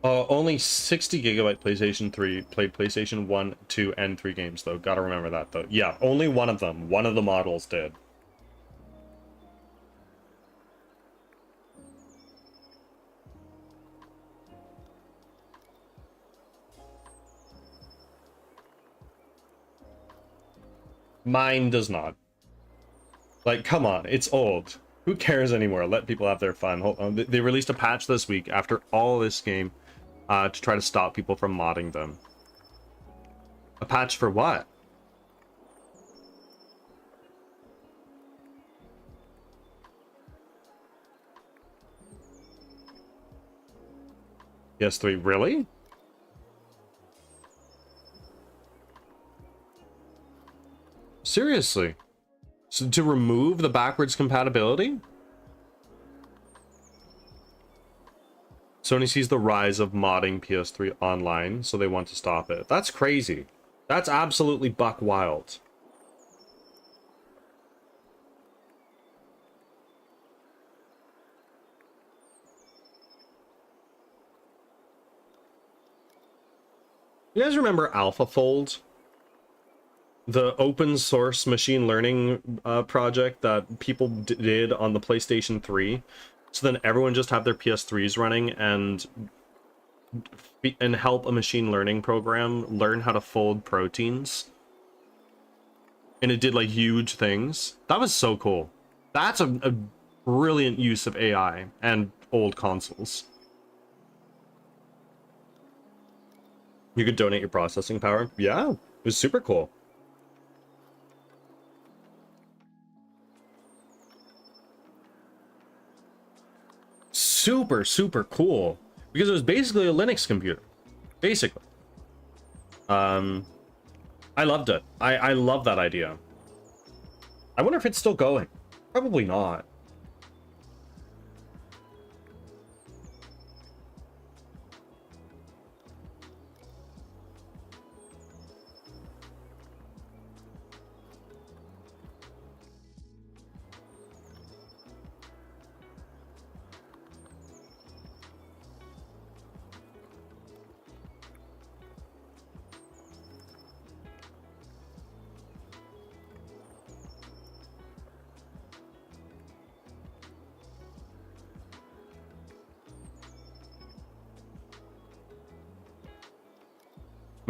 S1: Only 60 gigabyte PlayStation 3 played PlayStation 1, 2, and 3 games, though. Gotta remember that, though. Yeah, only one of them. One of the models did. Mine does not. Like, come on, it's old. Who cares anymore? Let people have their fun. Hold on. They released a patch this week after all this game to try to stop people from modding them. A patch for what? PS3, really? Seriously? So to remove the backwards compatibility? Sony sees the rise of modding PS3 online, so they want to stop it. That's crazy. That's absolutely buck wild. You guys remember AlphaFold? The open source machine learning project that people did on the PlayStation 3, so then everyone just have their PS3s running and help a machine learning program learn how to fold proteins, and it did like huge things. That was so cool. That's a brilliant use of AI and old consoles. You could donate your processing power. Yeah, it was super cool. Super cool, because it was basically a Linux computer, basically. I loved it. I love that idea. I wonder if it's still going. Probably not.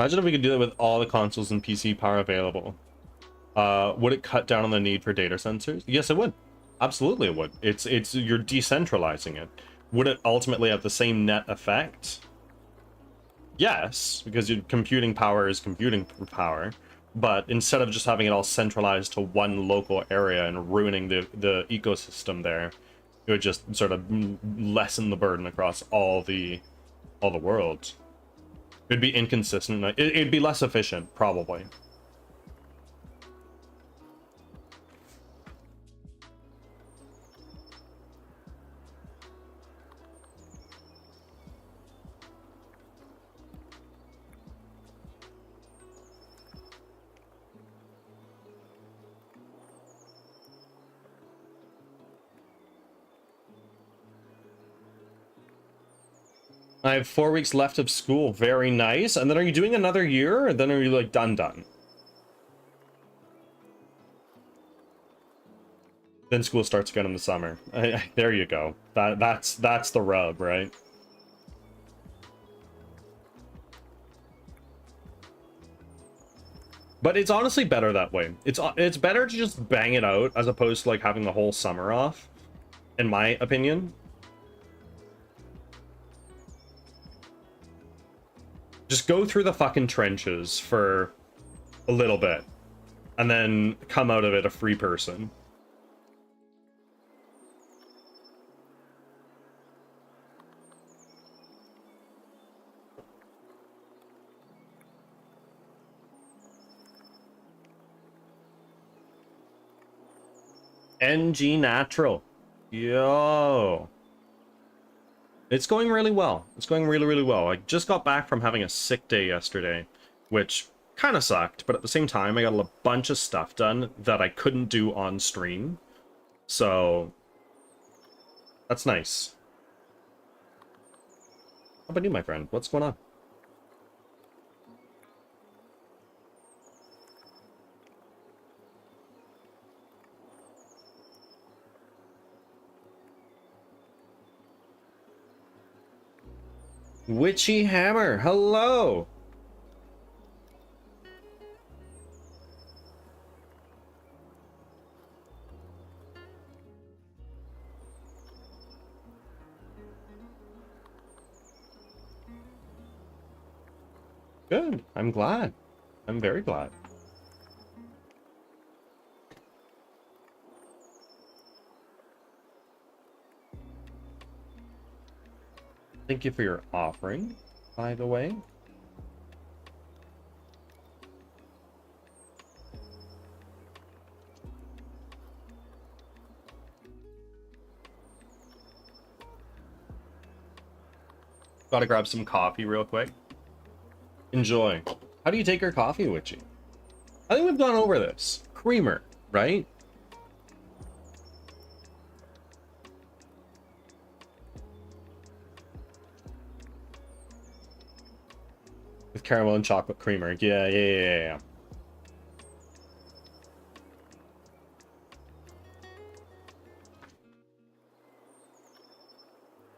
S1: Imagine if we could do that with all the consoles and PC power available. Would it cut down on the need for data sensors? Yes, it would. Absolutely, it would. It's you're decentralizing it. Would it ultimately have the same net effect? Yes, because your computing power is computing power. But instead of just having it all centralized to one local area and ruining the ecosystem there, it would just sort of lessen the burden across all the world. It'd be inconsistent. It'd be less efficient, probably. I have 4 weeks left of school. Very nice. And then are you doing another year? Or then are you like done? Then school starts again in the summer. There you go. That's the rub, right? But it's honestly better that way. It's better to just bang it out as opposed to like having the whole summer off, in my opinion. Just go through the fucking trenches for a little bit, and then come out of it a free person. NG Natural. Yo. It's going really well. It's going really, really well. I just got back from having a sick day yesterday, which kind of sucked, but at the same time, I got a bunch of stuff done that I couldn't do on stream. So, that's nice. How about you, my friend? What's going on? Witchy Hammer, hello! Good, I'm glad. I'm very glad. Thank you for your offering, by the way. Gotta grab some coffee real quick. Enjoy. How do you take your coffee, Witchy? I think we've gone over this. Creamer, right? With caramel and chocolate creamer. Yeah.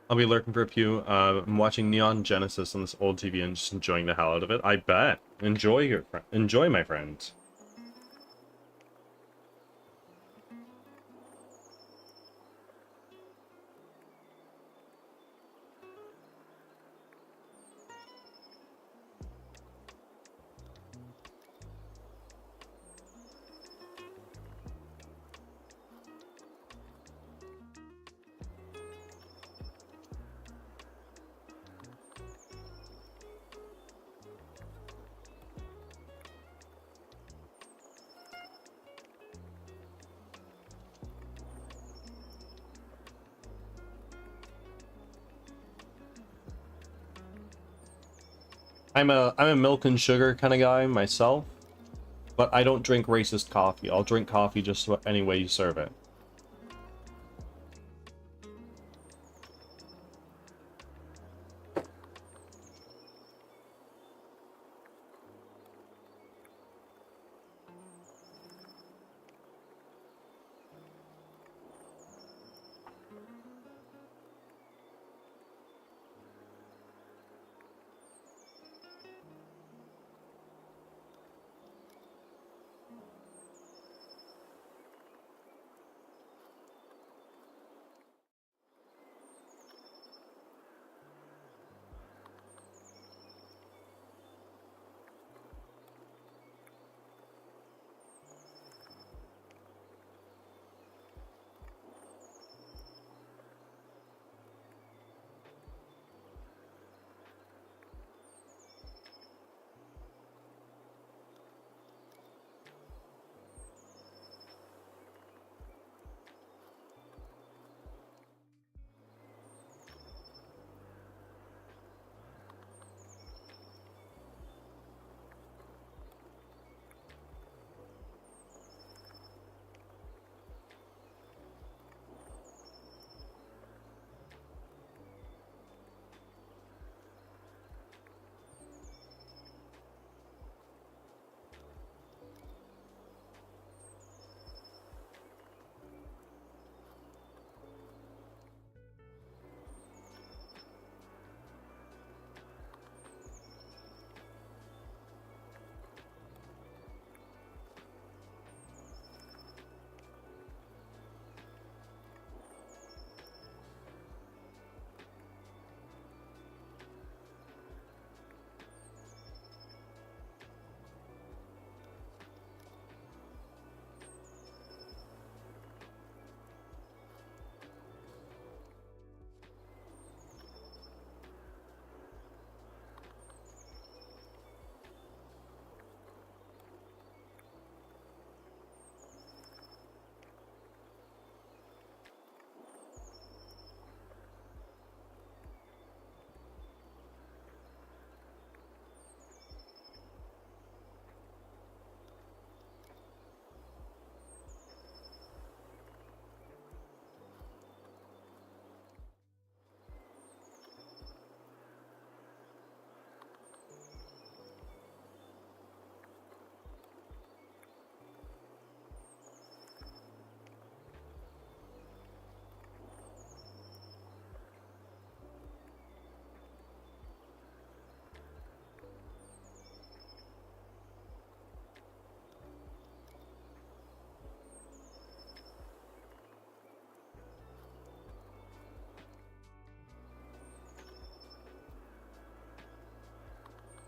S1: I'll be lurking for a few. I'm watching Neon Genesis on this old TV and just enjoying the hell out of it. I bet. Enjoy, my friend. I'm a milk and sugar kind of guy myself, but I don't drink racist coffee. I'll drink coffee just any way you serve it.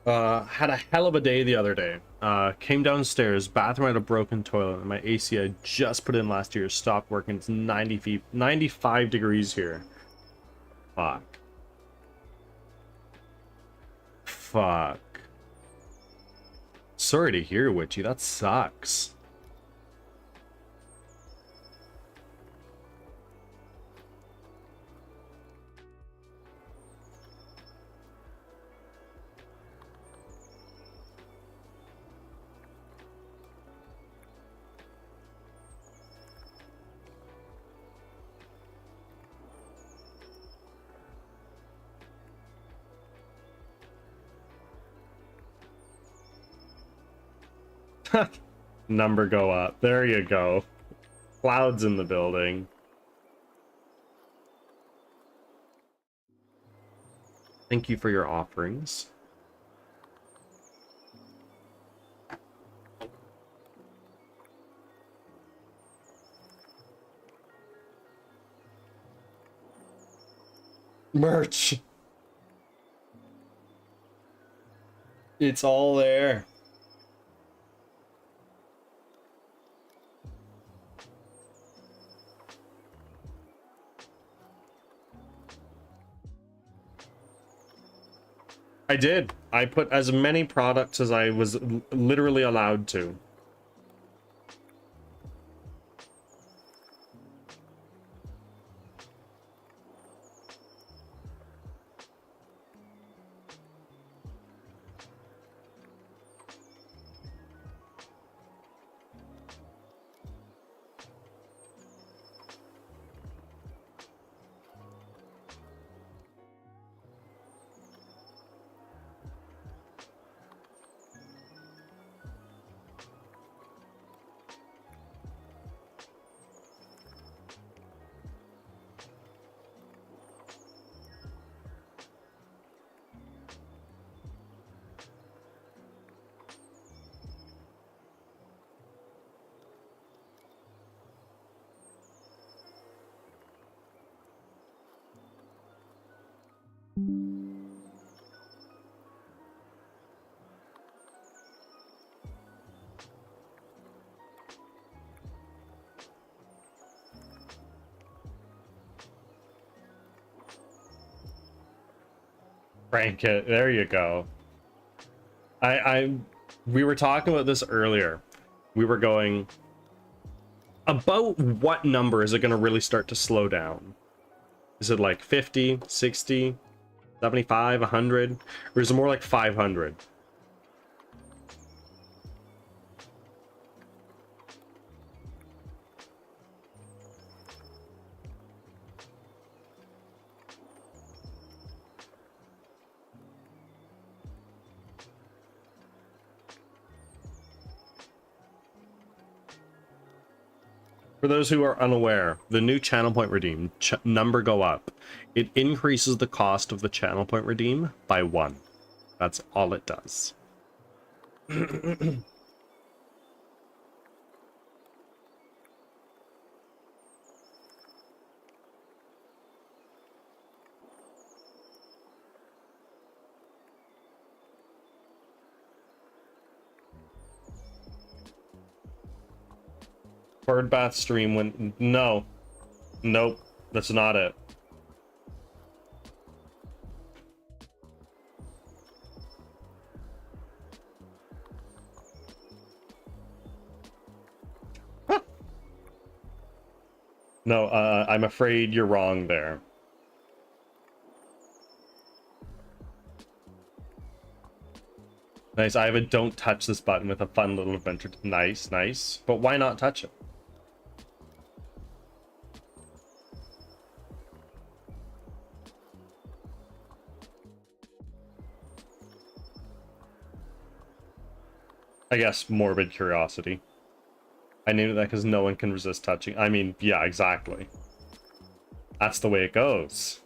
S1: Had a hell of a day the other day. Came downstairs, bathroom had a broken toilet, and my AC I just put in last year stopped working. It's 95 degrees here. Fuck. Fuck. Sorry to hear, Witchy. That sucks. Number go up. There you go. Clouds in the building. Thank you for your offerings. Merch. It's all there. I did. I put as many products as I was literally allowed to. Crank it. There you go. We were talking about this earlier. We were going about what number is it going to really start to slow down? Is it like 50, 60, 75, 100? Or is it more like 500? For those who are unaware, the new channel point redeem number go up. It increases the cost of the channel point redeem by 1. That's all it does. Bird bath stream went no. Nope, that's not it. Huh. No, I'm afraid you're wrong there. Nice, I have a don't touch this button with a fun little adventure. Nice, nice. But why not touch it? I guess morbid curiosity. I named it that because no one can resist touching. I mean, yeah, exactly. That's the way it goes.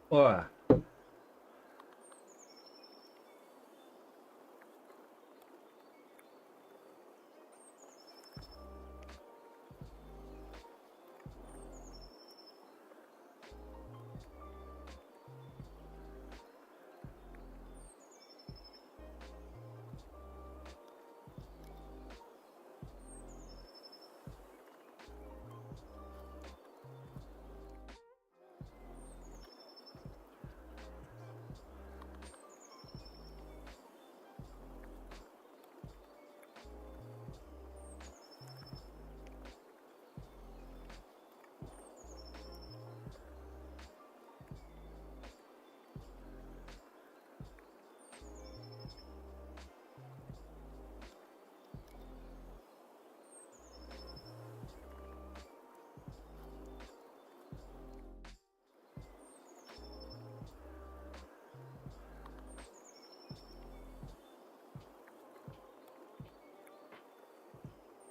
S1: Ugh.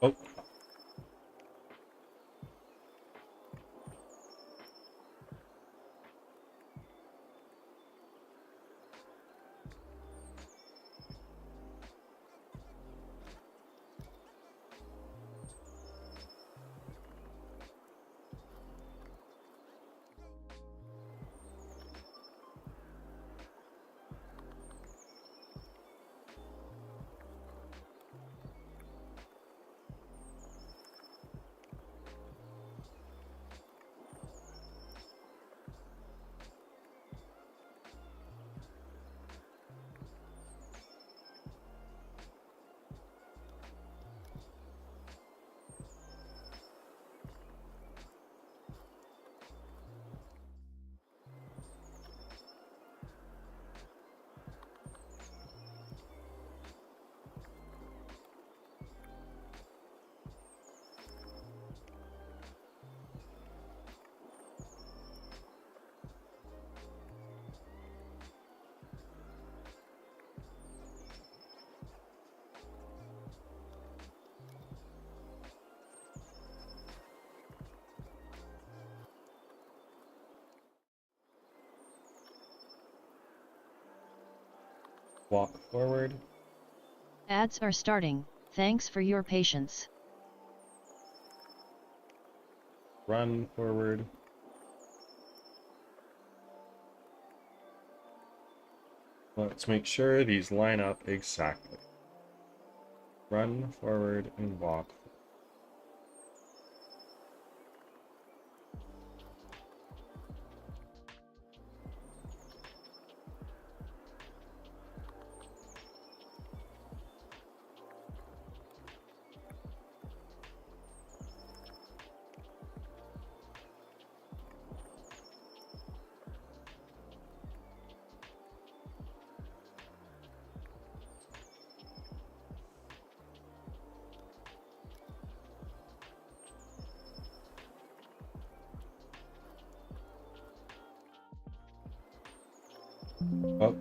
S1: Oh. Walk forward.
S2: Ads are starting. Thanks for your patience.
S1: Run forward. Let's make sure these line up exactly. Run forward and walk. Oh.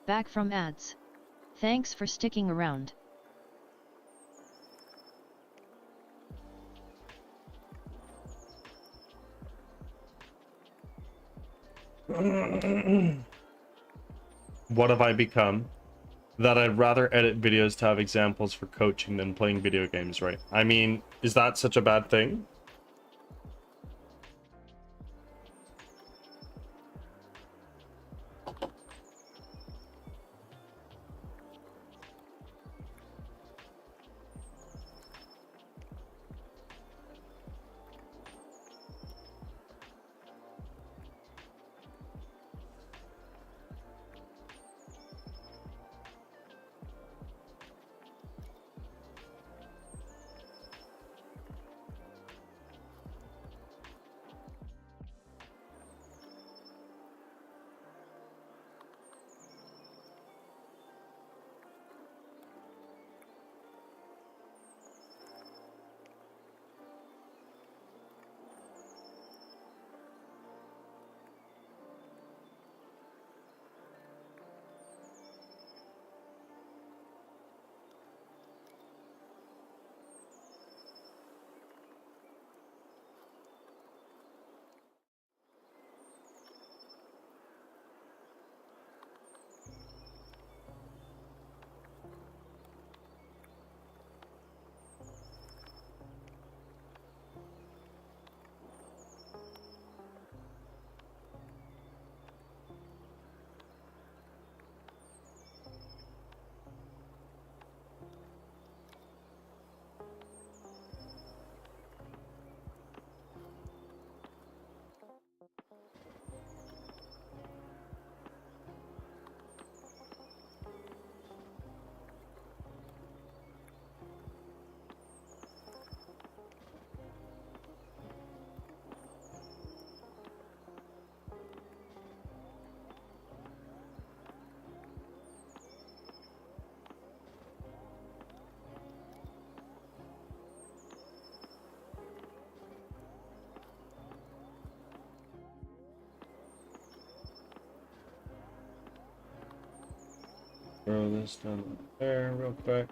S2: Back from ads. Thanks for sticking around.
S1: What have I become? That I'd rather edit videos to have examples for coaching than playing video games, right? I mean, is that such a bad thing? throw this down there real quick.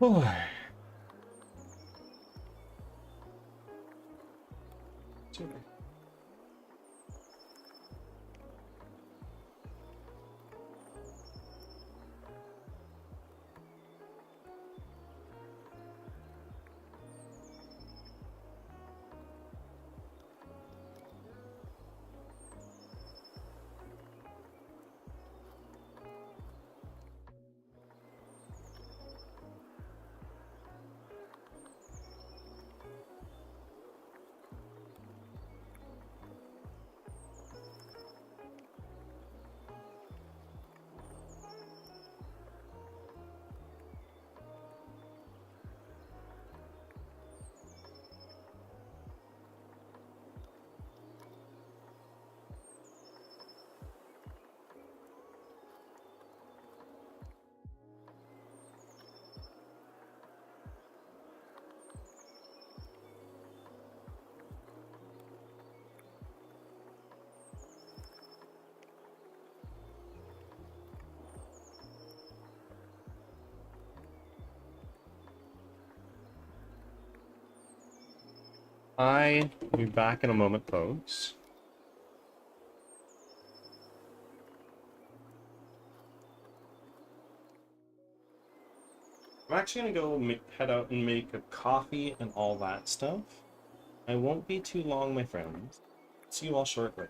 S1: Oh. I'll be back in a moment, folks. I'm actually gonna go head out and make a coffee and all that stuff. I won't be too long, my friends. See you all shortly.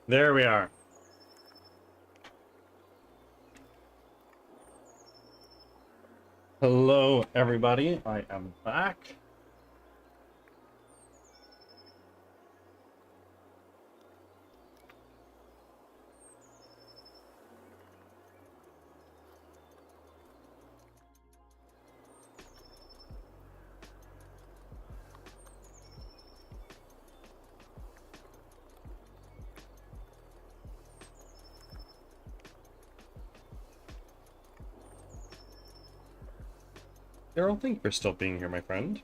S1: There we are. Hello, everybody. I am back. Daryl, thank you for still being here, my friend.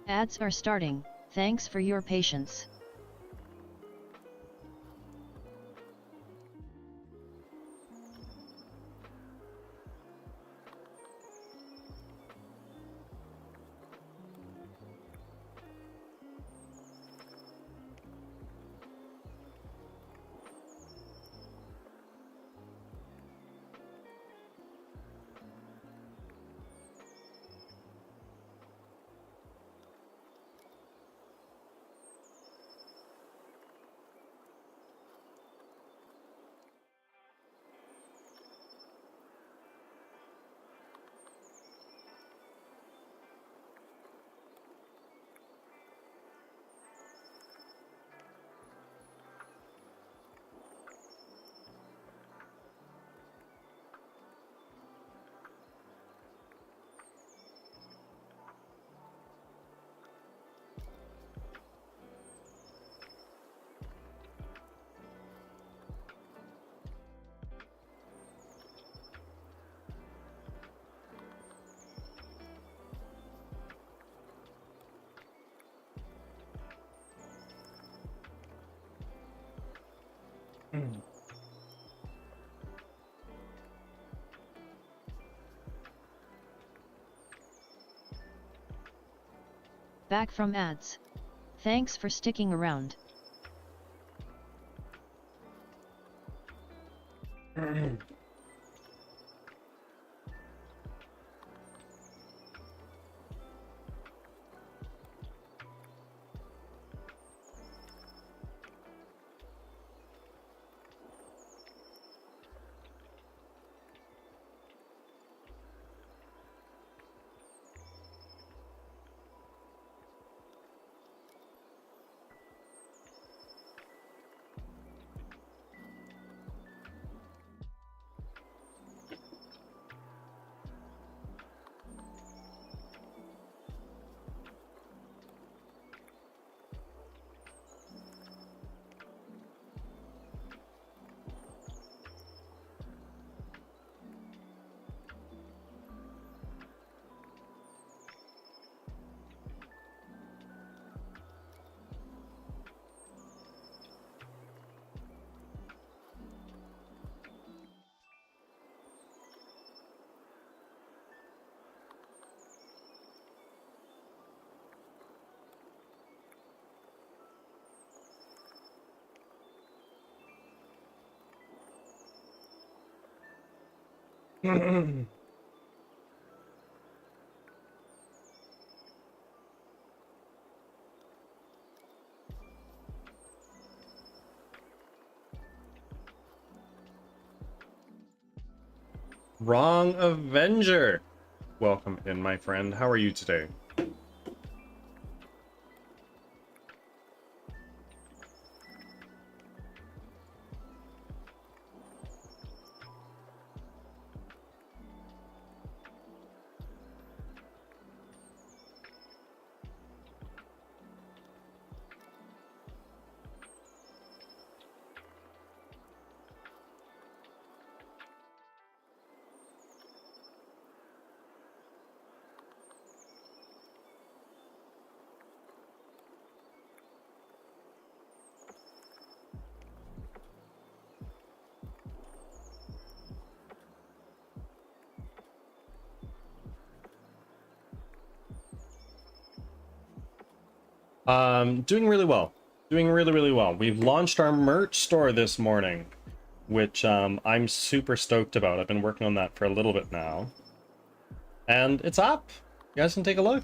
S2: Ads are starting, thanks for your patience. Back from ads. Thanks for sticking around.
S1: Wrong Avenger. Welcome in, my friend. How are you today? Doing really well. Doing really well. We've launched our merch store this morning, which I'm super stoked about. I've been working on that for a little bit now. And it's up. You guys can take a look.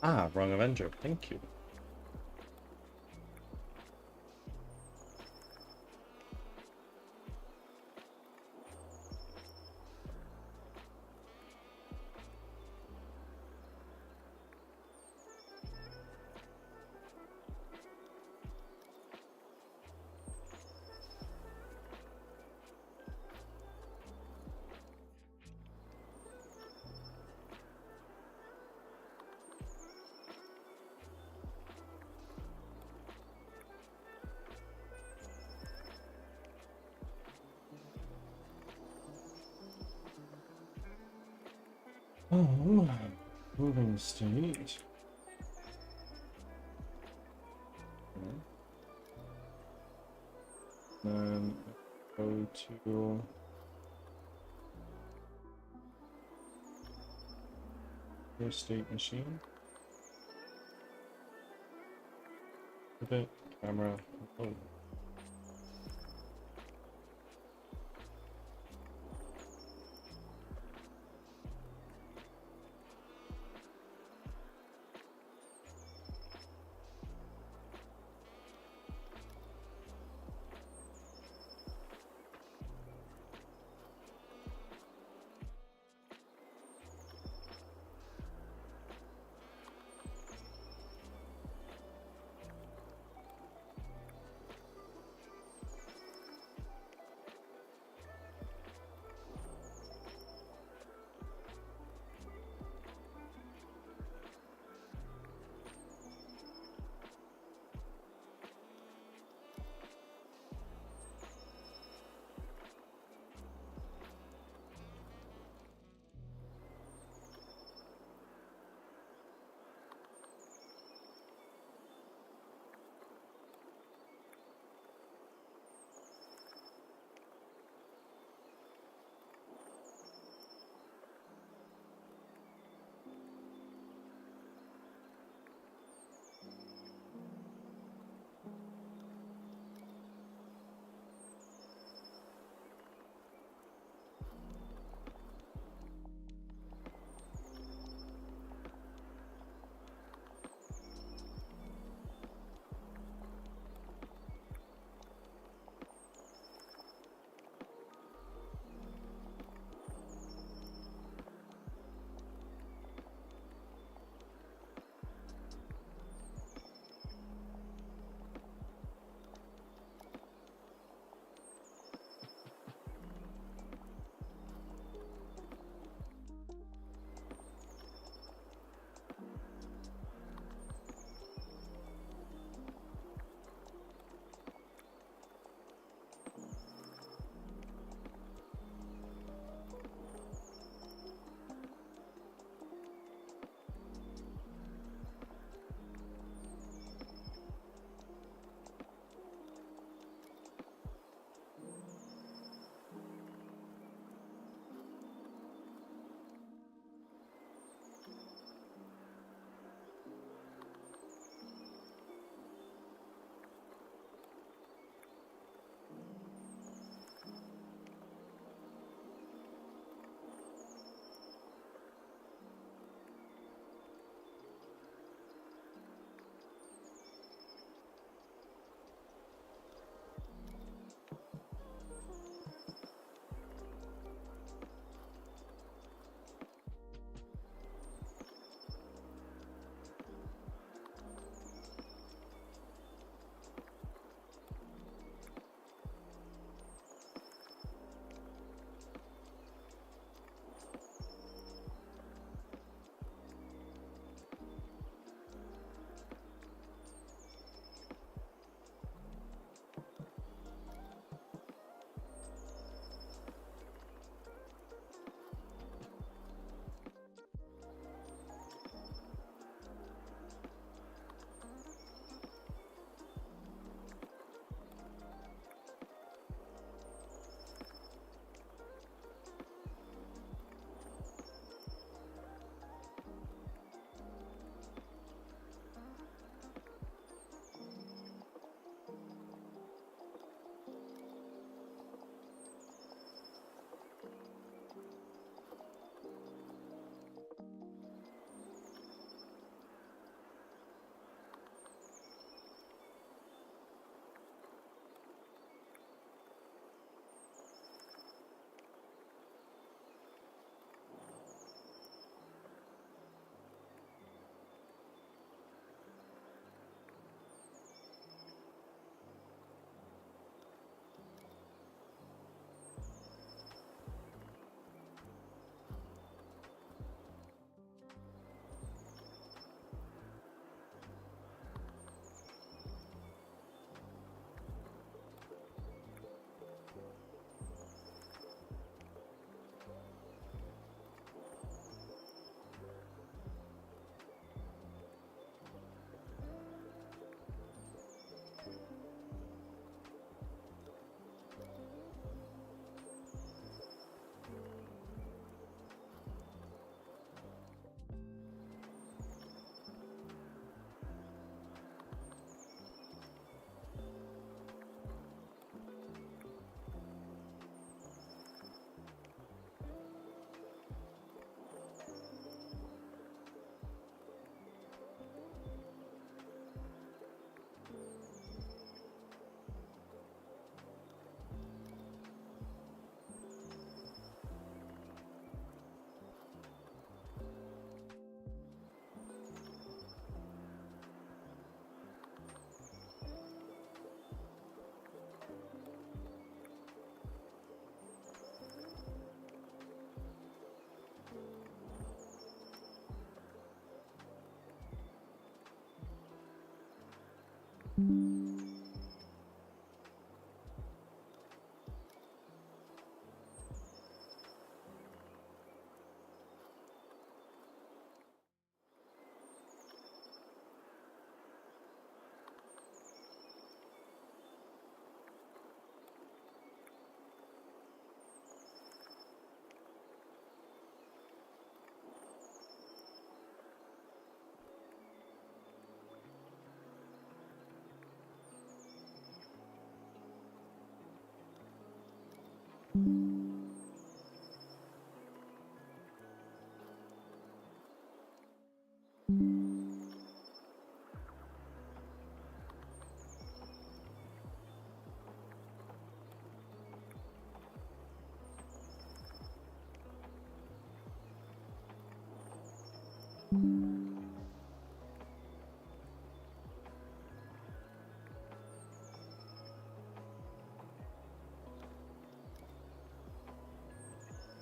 S1: Ah, wrong Avenger. Thank you. Oh, moving state. Okay. Then go to your state machine. Pivot, camera, load.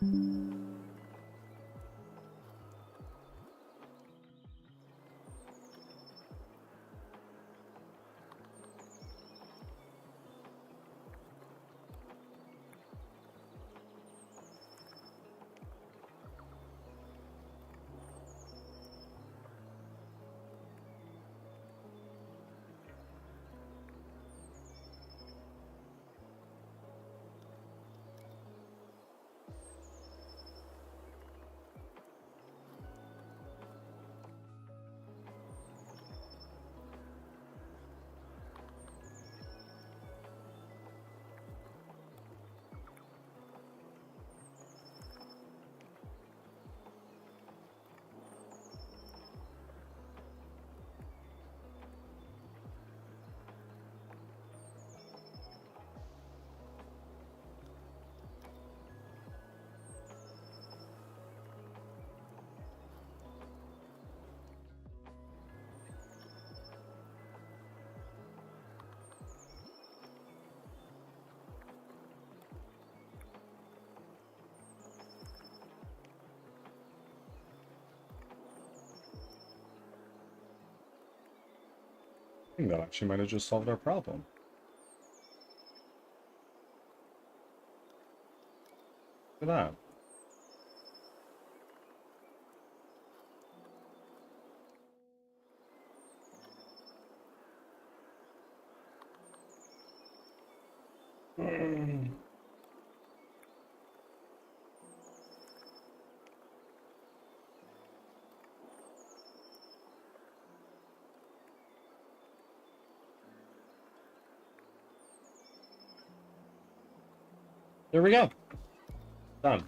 S1: I think that actually might have just solved our problem. Look at that. There we go. Done.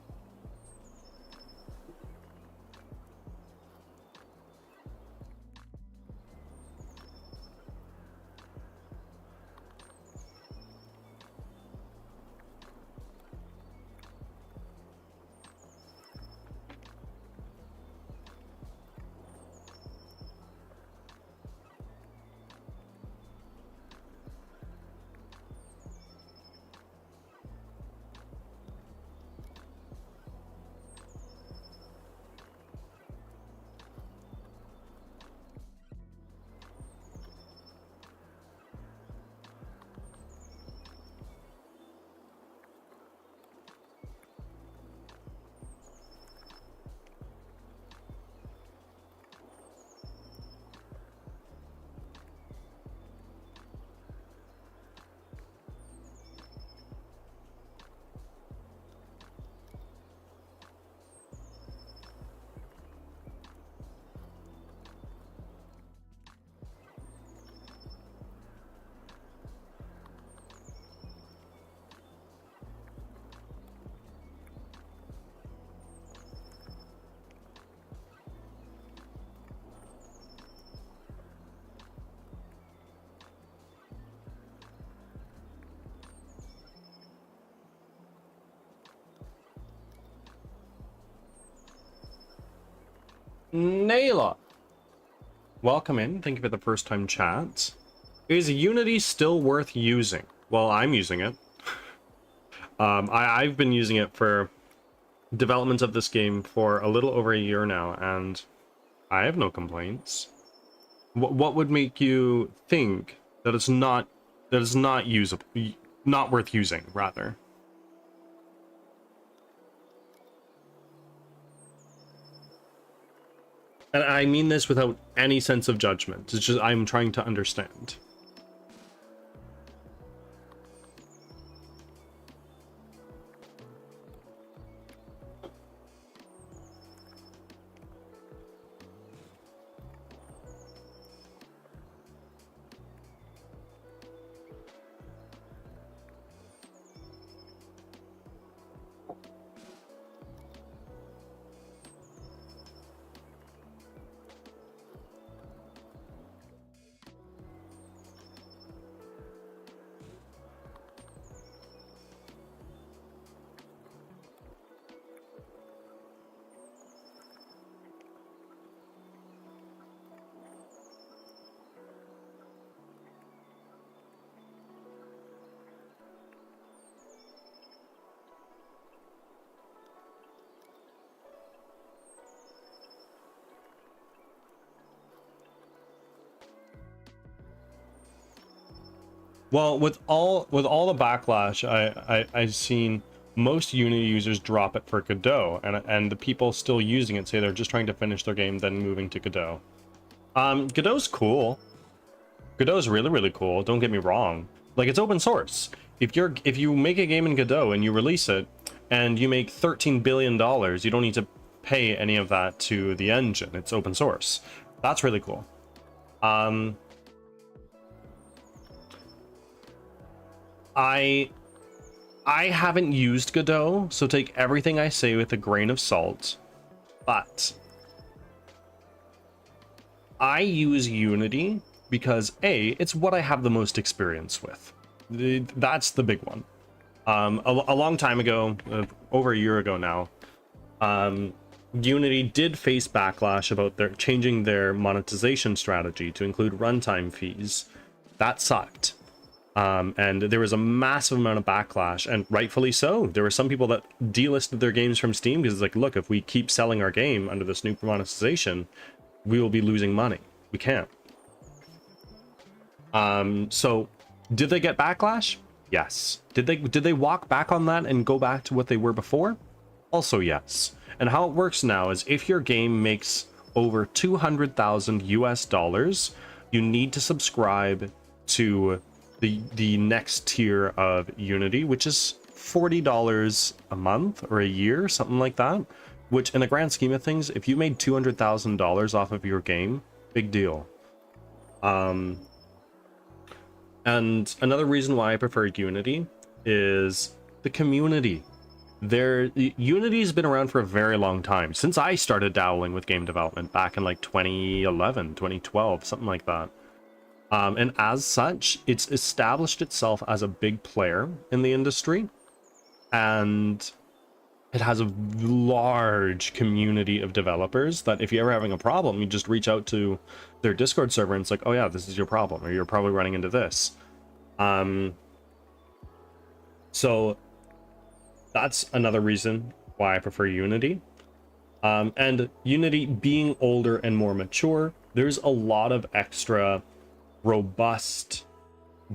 S1: Nayla, welcome in. Thank you for the first time chat. Is Unity still worth using? Well, I'm using it. I've been using it for development of this game for a little over a year now, and I have no complaints. What would make you think that it's not usable, not worth using, rather? And I mean this without any sense of judgment. It's just I'm trying to understand. Well, with all the backlash, I've seen most Unity users drop it for Godot, and the people still using it say they're just trying to finish their game, then moving to Godot. Godot's cool. Godot's really, really cool. Don't get me wrong. Like, it's open source. If you make a game in Godot and you release it, and you make $13 billion, you don't need to pay any of that to the engine. It's open source. That's really cool. I haven't used Godot, so take everything I say with a grain of salt, but I use Unity because A, it's what I have the most experience with. That's the big one. A long time ago, over a year ago now, Unity did face backlash about changing their monetization strategy to include runtime fees. That sucked. And there was a massive amount of backlash, and rightfully so. There were some people that delisted their games from Steam because it's like, look, if we keep selling our game under this new monetization, we will be losing money. We can't. So did they get backlash? Yes. Did they walk back on that and go back to what they were before? Also yes. And how it works now is if your game makes over 200,000 US dollars, you need to subscribe to the next tier of Unity, which is $40 a month or a year, something like that. Which, in the grand scheme of things, if you made $200,000 off of your game, big deal. And another reason why I prefer Unity is the community. Unity's been around for a very long time, since I started dabbling with game development back in like 2011, 2012, something like that. And as such, it's established itself as a big player in the industry, and it has a large community of developers that if you're ever having a problem, you just reach out to their Discord server and it's like, oh yeah, this is your problem, or you're probably running into this. So that's another reason why I prefer Unity. And Unity being older and more mature, there's a lot of extra robust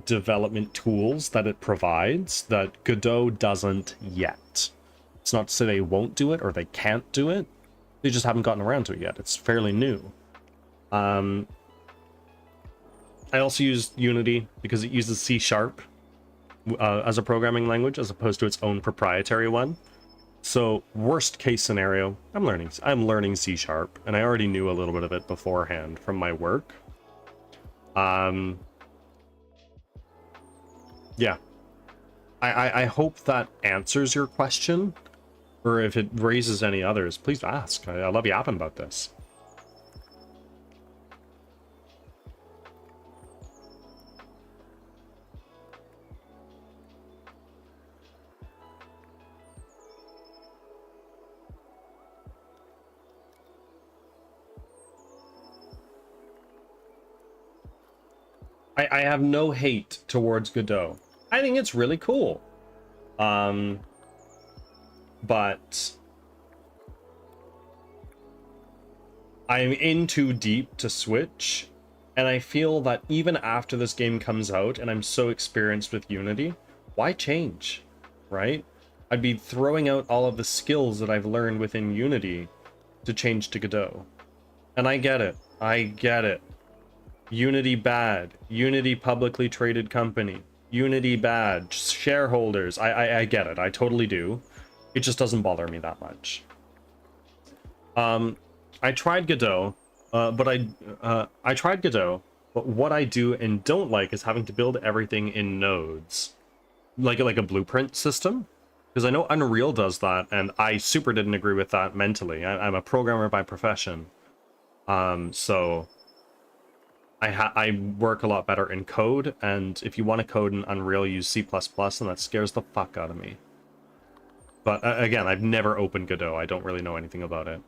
S1: development tools that it provides that Godot doesn't yet. It's not to say they won't do it or they can't do it. They just haven't gotten around to it yet. It's fairly new. I also use Unity because it uses C# as a programming language as opposed to its own proprietary one. So worst case scenario, I'm learning C#, and I already knew a little bit of it beforehand from my work. Yeah. I hope that answers your question, or if it raises any others, please ask. I love yapping about this. I have no hate towards Godot. I think it's really cool. But I'm in too deep to switch, and I feel that even after this game comes out and I'm so experienced with Unity, why change, right? I'd be throwing out all of the skills that I've learned within Unity to change to Godot. And I get it. I get it. Unity bad. Unity publicly traded company. Unity bad. Shareholders. I get it. I totally do. It just doesn't bother me that much. I tried Godot, but what I do and don't like is having to build everything in nodes, like a blueprint system. Because I know Unreal does that, and I super didn't agree with that mentally. I'm a programmer by profession, so I work a lot better in code. And if you want to code in Unreal, use C++, and that scares the fuck out of me. But again, I've never opened Godot. I don't really know anything about it.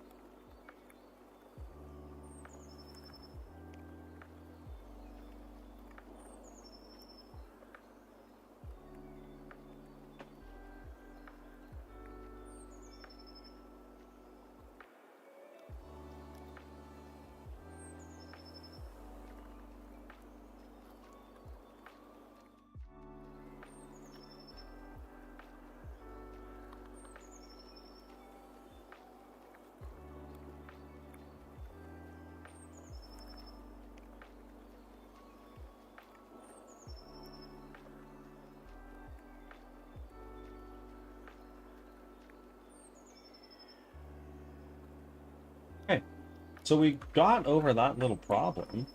S1: So we got over that little problem.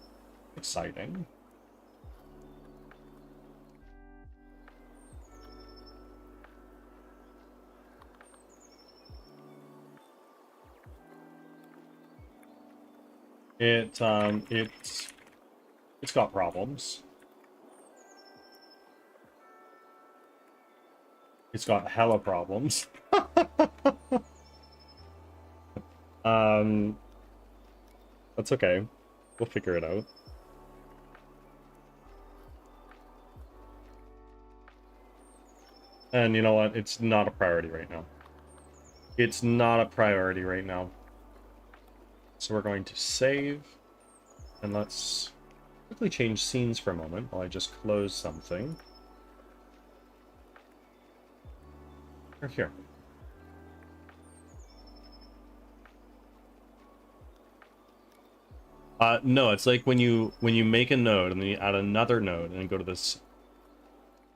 S1: Exciting. It's got problems. It's got hella problems. That's okay. We'll figure it out. And you know what? It's not a priority right now. It's not a priority right now. So we're going to save. And let's quickly change scenes for a moment while I just close something. Or here. No, it's like when you make a node and then you add another node and then go to this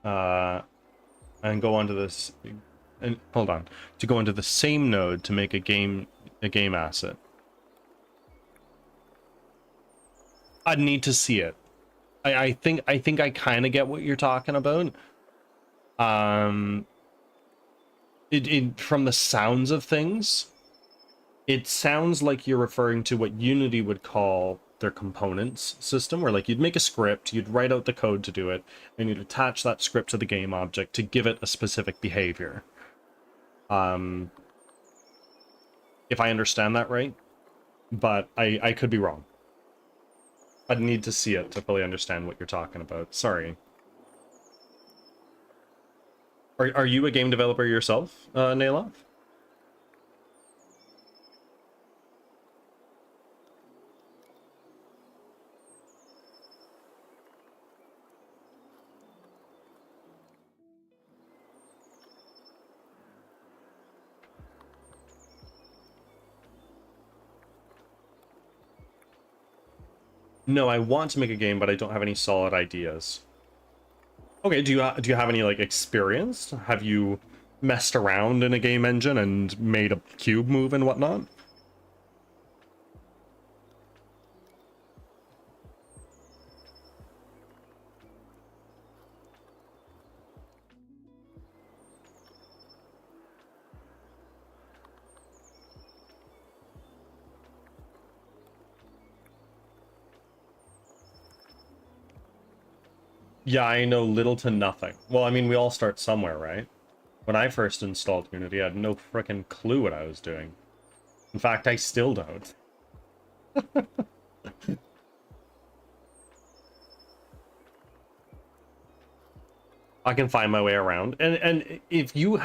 S1: and go onto this and hold on. To go into the same node to make a game asset. I'd need to see it. I think I kind of get what you're talking about. It from the sounds of things, it sounds like you're referring to what Unity would call their components system, where like you'd make a script, you'd write out the code to do it, and you'd attach that script to the game object to give it a specific behavior. If I understand that right, but I could be wrong. I'd need to see it to fully understand what you're talking about. Sorry. Are you a game developer yourself, Nailov? No, I want to make a game, but I don't have any solid ideas. Okay, do you have any like experience? Have you messed around in a game engine and made a cube move and whatnot? Yeah, I know little to nothing. Well, I mean, we all start somewhere, right? When I first installed Unity, I had no frickin' clue what I was doing. In fact, I still don't. I can find my way around. And if you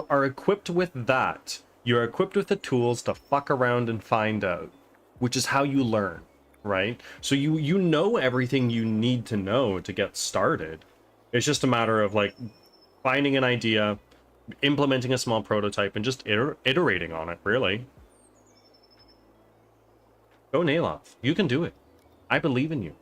S1: are equipped with that, you're equipped with the tools to fuck around and find out, which is how you learn, right? So you know everything you need to know to get started. It's just a matter of like finding an idea, implementing a small prototype, and just iterating on it, really. Go Nailov. You can do it. I believe in you.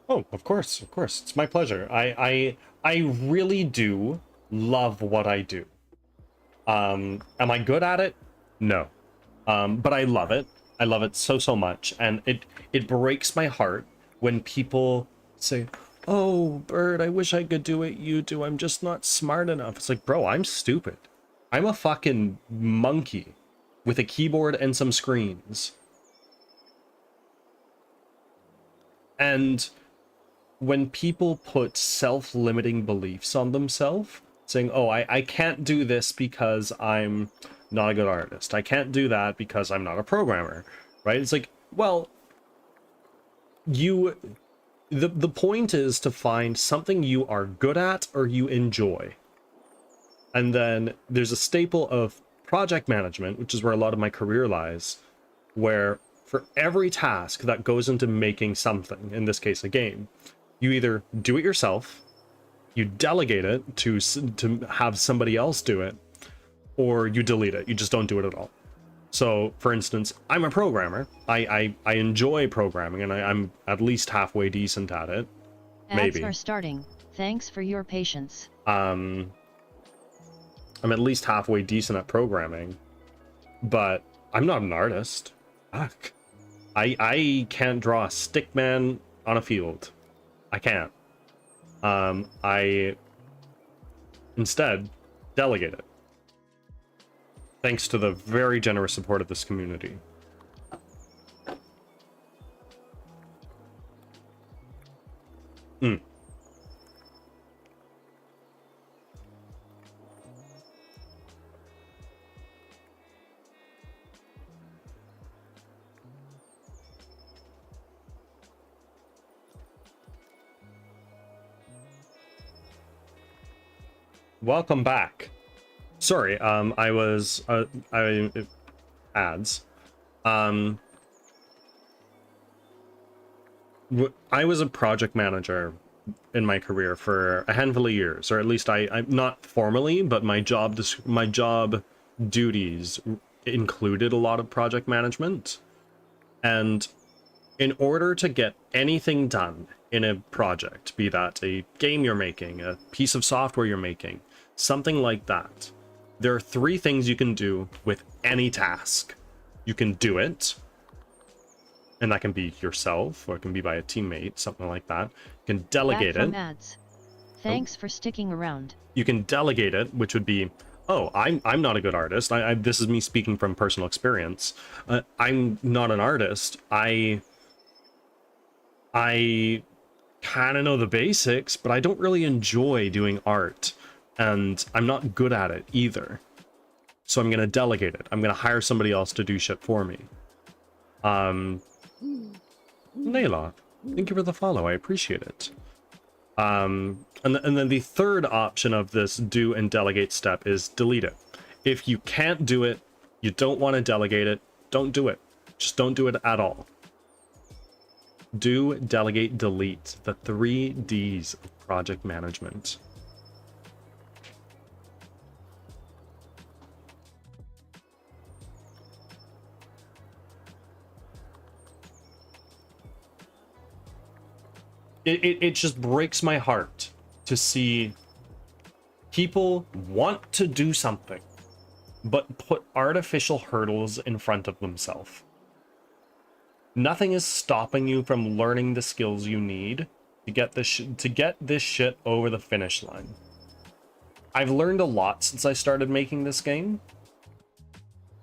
S1: Oh, of course, of course. It's my pleasure. I really do love what I do. Am I good at it? No. But I love it. I love it so much, and it breaks my heart when people say, "Oh, Bird, I wish I could do what you do. I'm just not smart enough." It's like, bro, I'm stupid. I'm a fucking monkey with a keyboard and some screens. And when people put self-limiting beliefs on themselves, saying, "Oh, I can't do this because I'm not a good artist. I can't do that because I'm not a programmer," right? It's like, well, the point is to find something you are good at or you enjoy. And then there's a staple of project management, which is where a lot of my career lies, where for every task that goes into making something, in this case a game, you either do it yourself, you delegate it to have somebody else do it, or you delete it. You just don't do it at all. So, for instance, I'm a programmer. I enjoy programming, and I'm at least halfway decent at it.
S2: Ads
S1: Maybe.
S2: are starting. Thanks for your patience.
S1: I'm at least halfway decent at programming, but I'm not an artist. Fuck. I can't draw a stick man on a field. I can't. I instead delegate it. Thanks to the very generous support of this community. Welcome back. Sorry, I was ads. I was a project manager in my career for a handful of years, or at least I'm not formally, but my job duties included a lot of project management. And in order to get anything done in a project, be that a game you're making, a piece of software you're making, something like that, there are three things you can do with any task. You can do it, and that can be yourself, or it can be by a teammate, something like that. You can delegate
S2: Back from
S1: it.
S2: ads. Thanks for sticking around.
S1: You can delegate it, which would be, oh, I'm not a good artist. This is me speaking from personal experience. I'm not an artist. I kind of know the basics, but I don't really enjoy doing art, and I'm not good at it either. So I'm gonna delegate it. I'm gonna hire somebody else to do shit for me. Nayla, thank you for the follow. I appreciate it. And then the third option of this do and delegate step is delete it. If you can't do it, you don't want to delegate it, don't do it. Just don't do it at all. Do, delegate, delete. The 3 Ds of project management. It just breaks my heart to see people want to do something, but put artificial hurdles in front of themselves. Nothing is stopping you from learning the skills you need to get this shit over the finish line. I've learned a lot since I started making this game.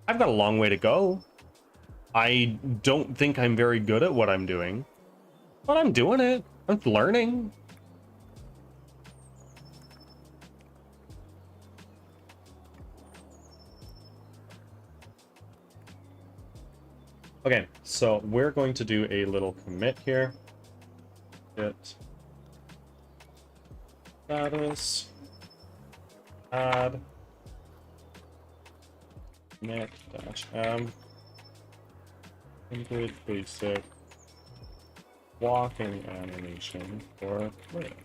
S1: I've got a long way to go. I don't think I'm very good at what I'm doing, but I'm doing it. I'm learning. Okay, so we're going to do a little commit here. Git status add commit -m include basic walking animation for Rick.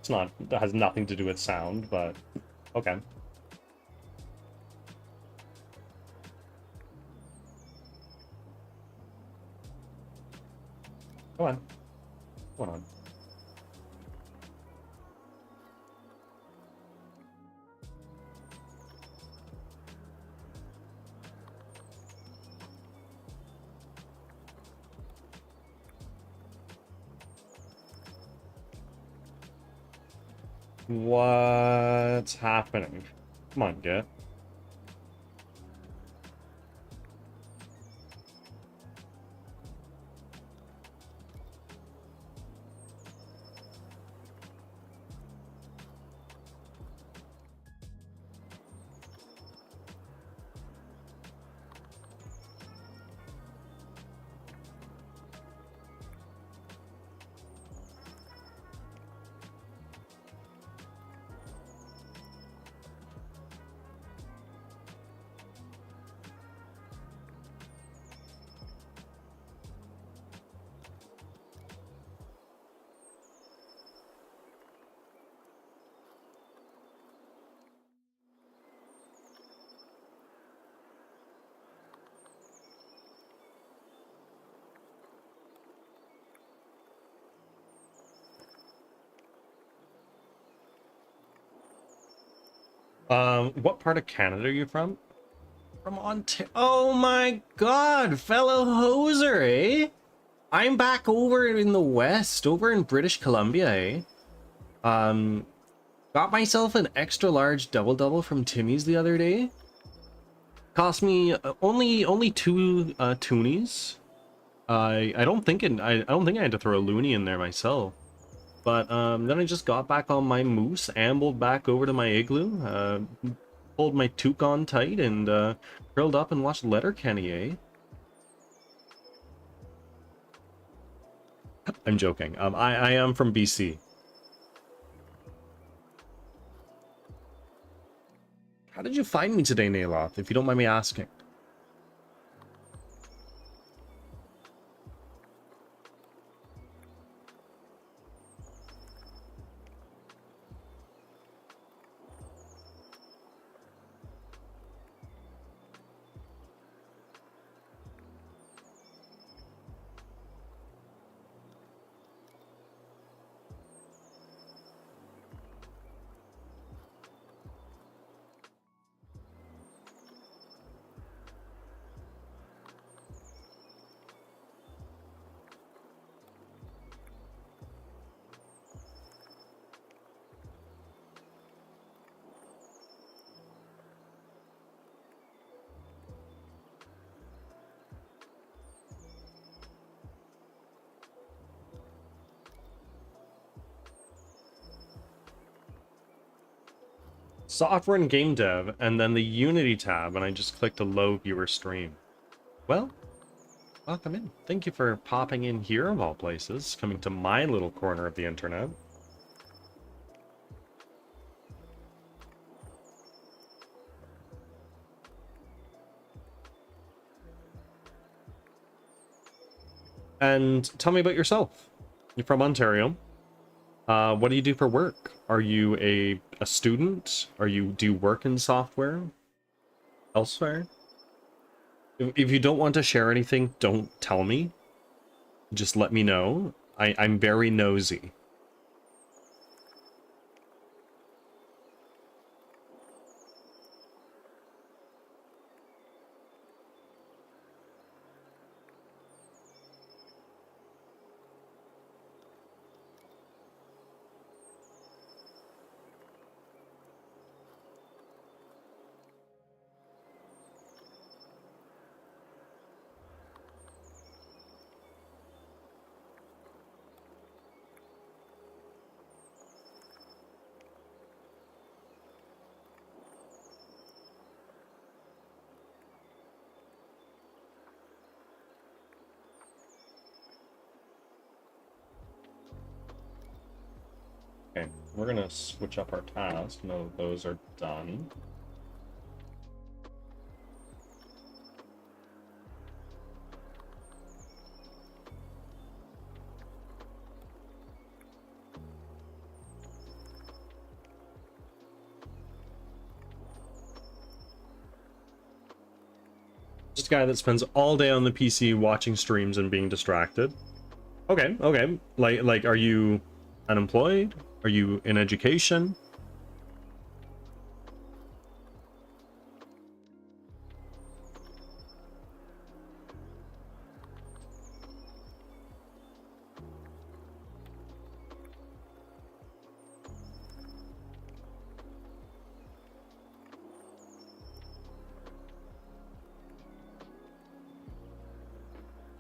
S1: It's not, that has nothing to do with sound, but okay. Go on. Go on. What's happening? Come on, Git. What part of Canada are you from? From Ontario. Oh my god, fellow hoser, eh? I'm back over in the West, over in British Columbia, eh? Got myself an extra large double from Timmy's the other day. Cost me only two toonies. I don't think I don't think I had to throw a loony in there myself. But then I just got back on my moose, ambled back over to my igloo, pulled my toque on tight, and curled up and watched Letterkenny, eh? I'm joking. I am from BC. How did you find me today, Naloth, if you don't mind me asking? Software and game dev, and then the Unity tab, and I just clicked allow viewer stream. Well, welcome in. Thank you for popping in here of all places, coming to my little corner of the internet. And tell me about yourself. You're from Ontario. What do you do for work? Are you a student? Do you work in software elsewhere? If you don't want to share anything, don't tell me. Just let me know. I'm very nosy. Okay, we're gonna switch up our tasks. No, those are done. Just a guy that spends all day on the PC watching streams and being distracted. Okay, okay. Like, are you unemployed? Are you in education?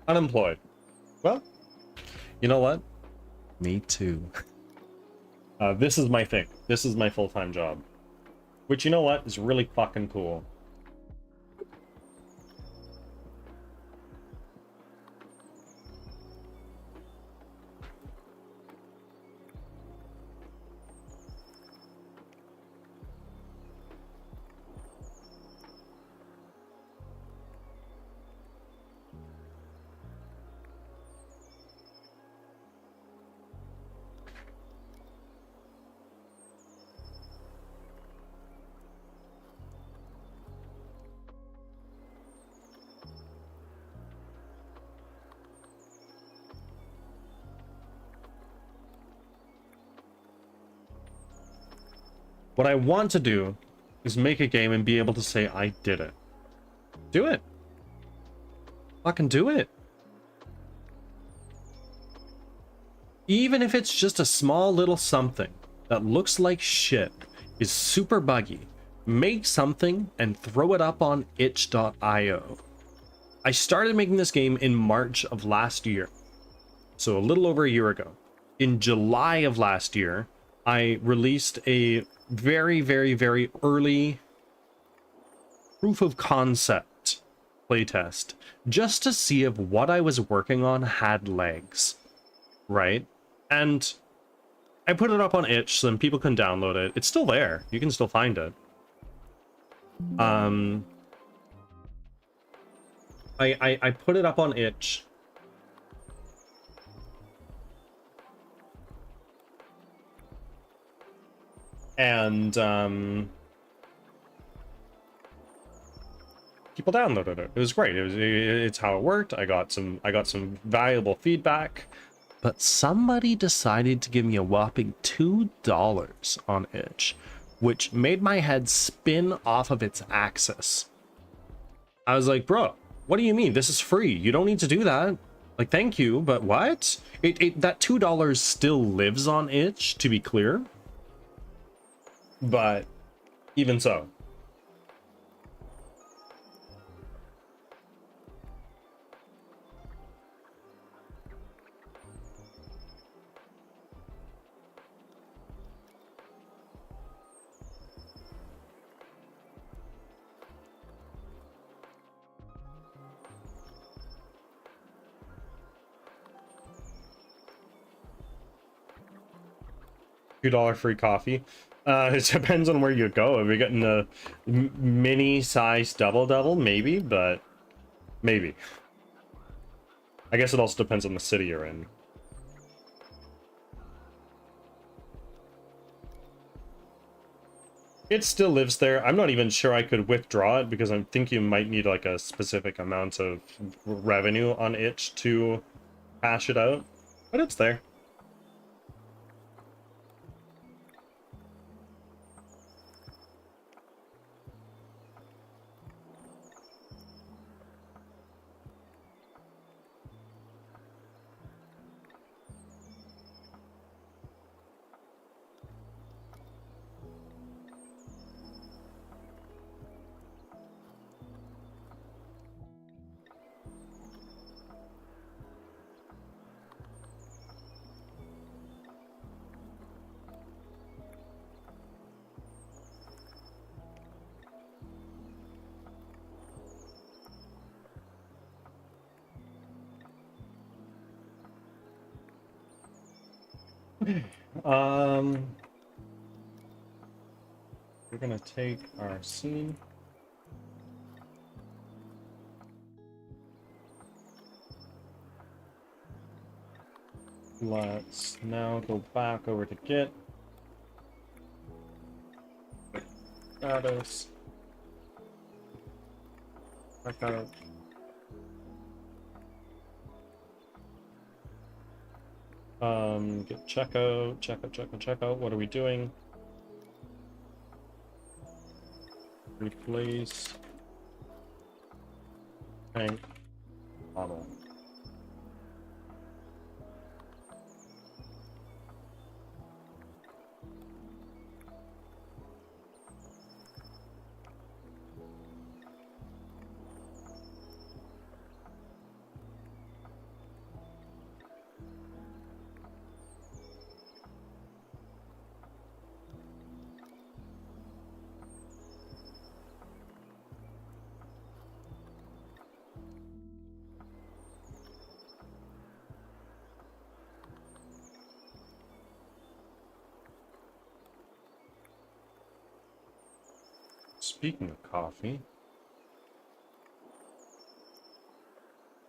S1: Unemployed. Well, you know what? Me too. This is my thing. This is my full-time job. Which, you know what, is really fucking cool. What I want to do is make a game and be able to say, I did it. Do it. Fucking do it. Even if it's just a small little something that looks like shit, is super buggy, make something and throw it up on itch.io. I started making this game in March of last year, so a little over a year ago. In July of last year, I released a very, very, very early proof of concept playtest just to see if what I was working on had legs, right? And I put it up on itch so then people can download it. It's still there. You can still find it. I put it up on itch. And people downloaded it. It was great. It's how it worked. I got some valuable feedback. But somebody decided to give me a whopping $2 on itch, which made my head spin off of its axis. I was like, bro, what do you mean? This is free. You don't need to do that. Like, thank you, but what? That $2 still lives on itch, to be clear. But even so. $2 free coffee. It depends on where you go. If you're getting a mini size double, maybe, but maybe. I guess it also depends on the city you're in. It still lives there. I'm not even sure I could withdraw it because I think you might need like a specific amount of revenue on itch to hash it out, but it's there. We're gonna take our scene. Let's now go back over to Git. Status. Back out. Git checkout. What are we doing? Replace tank model. Speaking of coffee,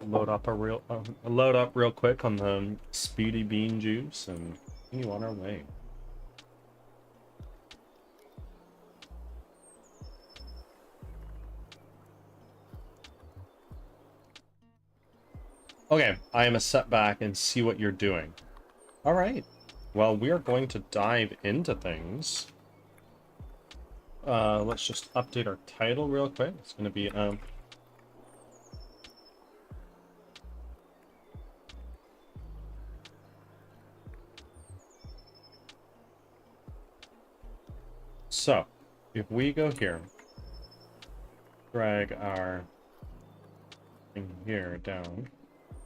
S1: load up real quick on the speedy bean juice and continue on our way. Okay, I am a setback and see what you're doing. All right. Well, we are going to dive into things. Let's just update our title real quick. It's gonna be so if we go here, drag our thing here down,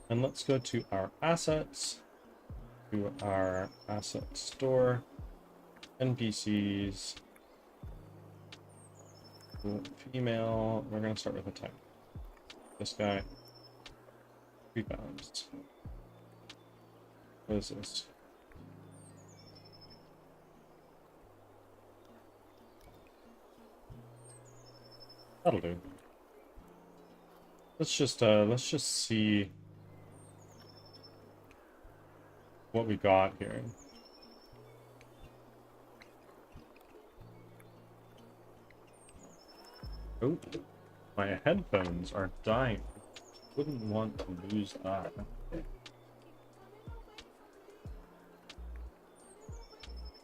S1: and let's go to our assets, to our asset store, NPCs, female. We're gonna start with a type. This guy, 3 pounds. What is this? That'll do. Let's just see what we got here. Oh, my headphones are dying. Wouldn't want to lose that.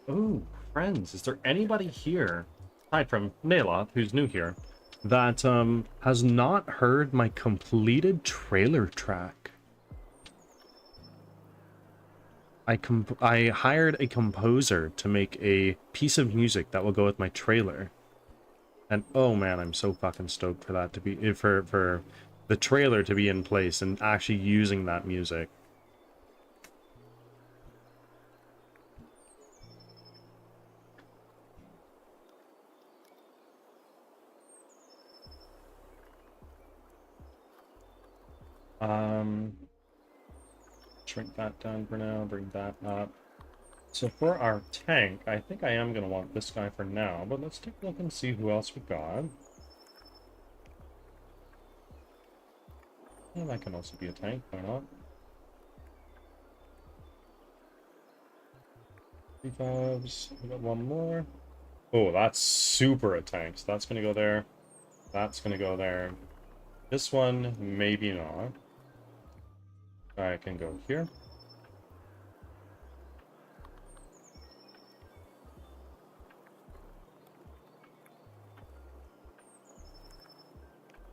S1: Oh, friends, is there anybody here, aside from Nayloth, who's new here, that has not heard my completed trailer track? I hired a composer to make a piece of music that will go with my trailer. And oh man, I'm so fucking stoked for that to be for the trailer to be in place and actually using that music. Shrink that down for now, bring that up. So for our tank, I think I am gonna want this guy for now, but let's take a look and see who else we got. Yeah, that can also be a tank, why not? Prefabs, we got one more. Oh, that's super a tank, so that's gonna go there. That's gonna go there. This one, maybe not. I can go here.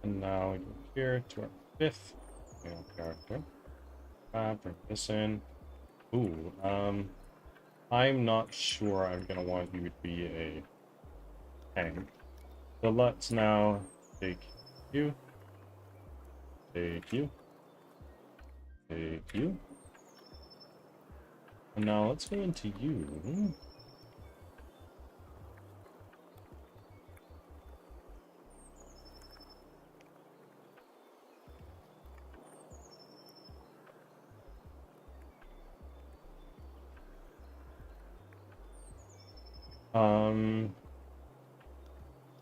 S1: And now we go here to our 5th male character. Bring this in. Ooh, I'm not sure I'm gonna want you to be a tank. So let's now take you. Take you. Take you. And now let's go into you.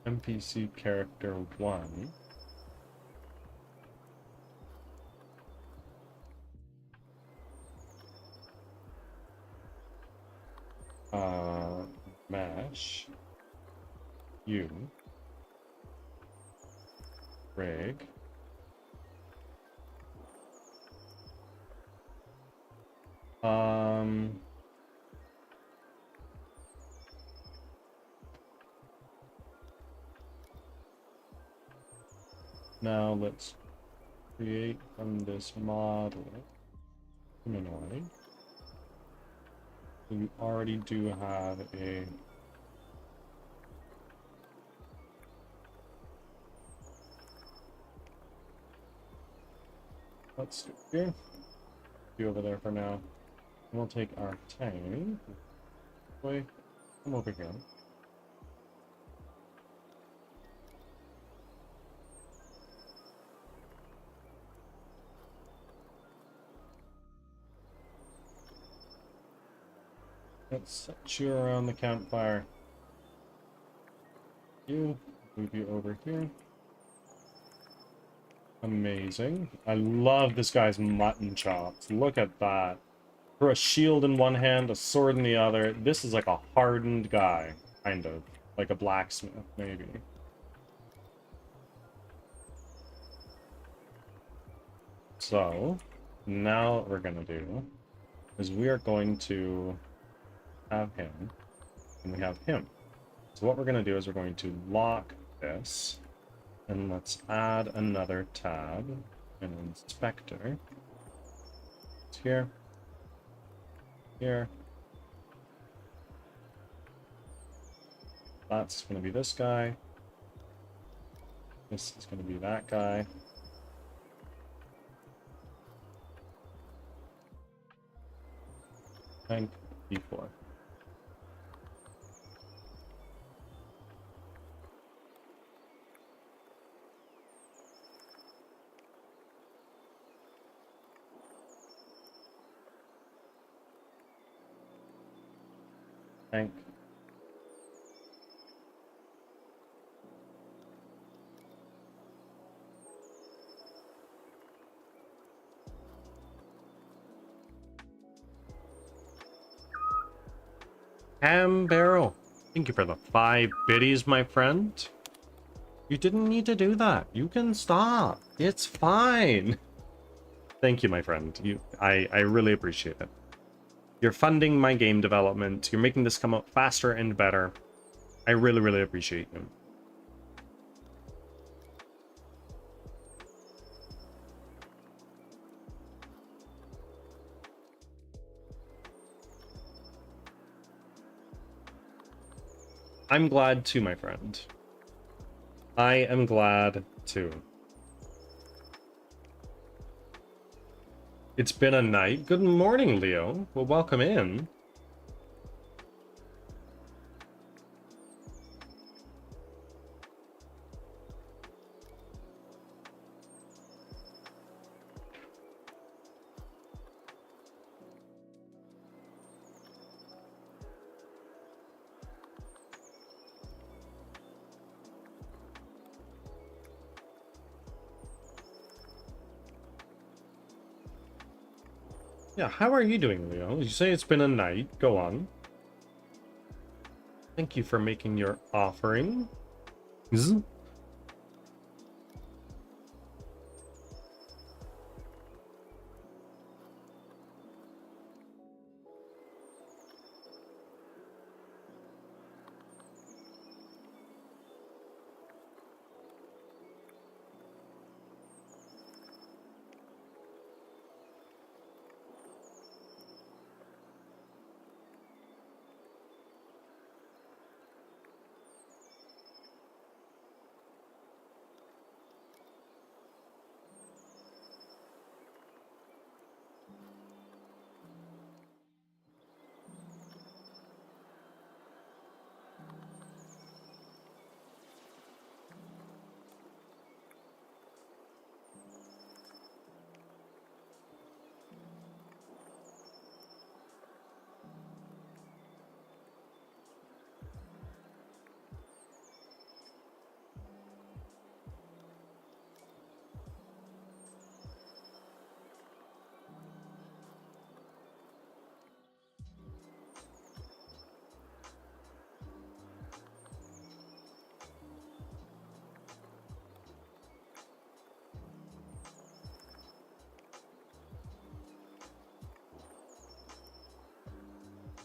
S1: NPC character 1. Mash. You. Rig. Now let's create from this model humanoid. We already do have a let's do here. Be over there for now. And we'll take our tank. Wait, come over here. Let's set you around the campfire. You, move you over here. Amazing. I love this guy's mutton chops. Look at that. For a shield in one hand, a sword in the other. This is like a hardened guy, kind of. Like a blacksmith, maybe. So, now what we're gonna do is we are going to have him, and we have him. So what we're going to do is we're going to lock this, and let's add another tab, an inspector. It's here, here. That's going to be this guy. This is going to be that guy. And P4. Tank. Ham Barrel. Thank you for the 5 biddies, my friend. You didn't need to do that. You can stop. It's fine. Thank you, my friend. I really appreciate it. You're funding my game development. You're making this come out faster and better. I really, really appreciate you. I'm glad too, my friend. I am glad too. It's been a night. Good morning, Leo. Well, welcome in. Yeah, how are you doing, Leo? You say it's been a night. Go on. Thank you for making your offering.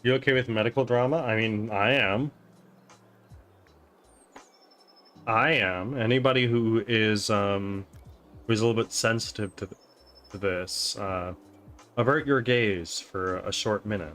S1: You okay with medical drama? I mean, I am. I am. Anybody who is a little bit sensitive to this, avert your gaze for a short minute.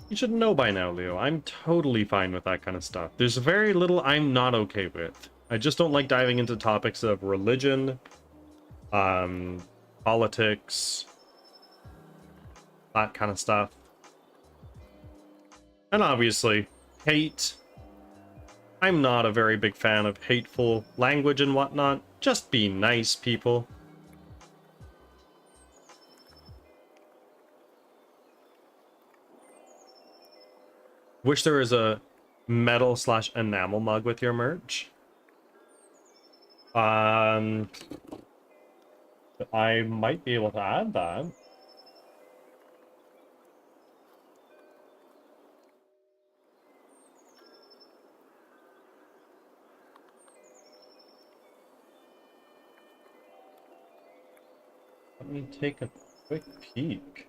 S1: You should know by now, Leo. I'm totally fine with that kind of stuff. There's very little I'm not okay with. I just don't like diving into topics of religion, politics, that kind of stuff. And obviously, hate. I'm not a very big fan of hateful language and whatnot. Just be nice, people. Wish there was a metal / enamel mug with your merch. I might be able to add that. Let me take a quick peek.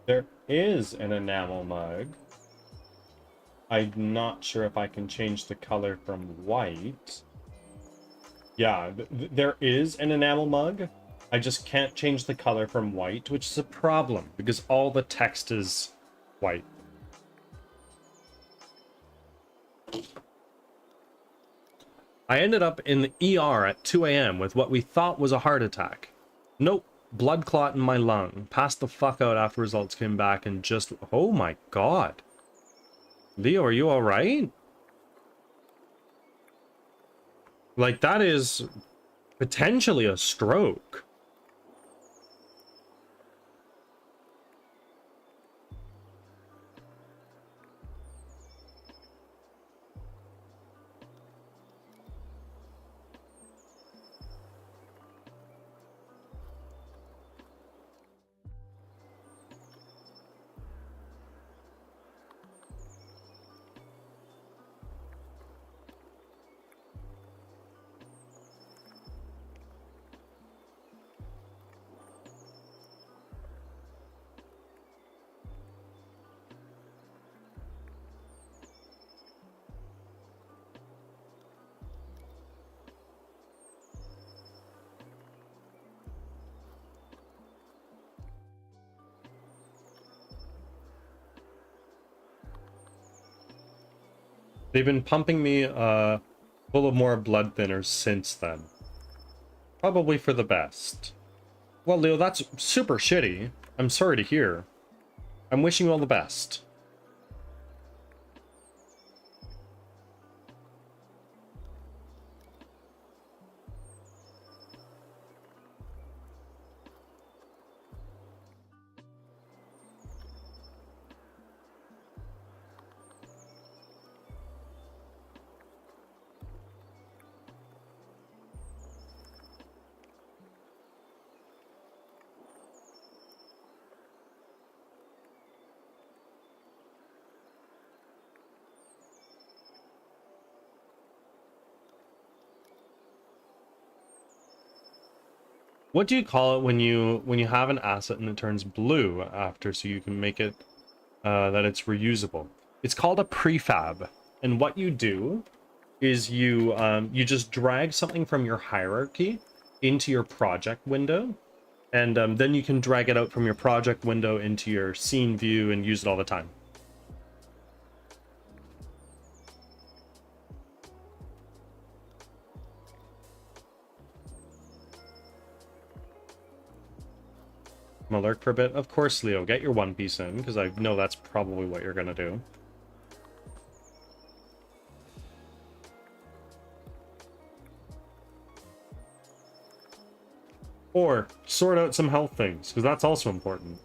S1: There is an enamel mug. I'm not sure if I can change the color from white. Yeah, there is an enamel mug. I just can't change the color from white, which is a problem because all the text is white. I ended up in the ER at 2 a.m. with what we thought was a heart attack. Nope, blood clot in my lung. Passed the fuck out after results came back and just... Oh my god. Leo, are you alright? Like, that is potentially a stroke. They've been pumping me full of more blood thinners since then. Probably for the best. Well, Leo, that's super shitty. I'm sorry to hear. I'm wishing you all the best. What do you call it when you have an asset and it turns blue after, so you can make it that it's reusable? It's called a prefab. And what you do is you just drag something from your hierarchy into your project window, and then you can drag it out from your project window into your scene view and use it all the time. I'm gonna lurk for a bit. Of course, Leo, get your One Piece in, because I know that's probably what you're gonna do. Or sort out some health things, because that's also important.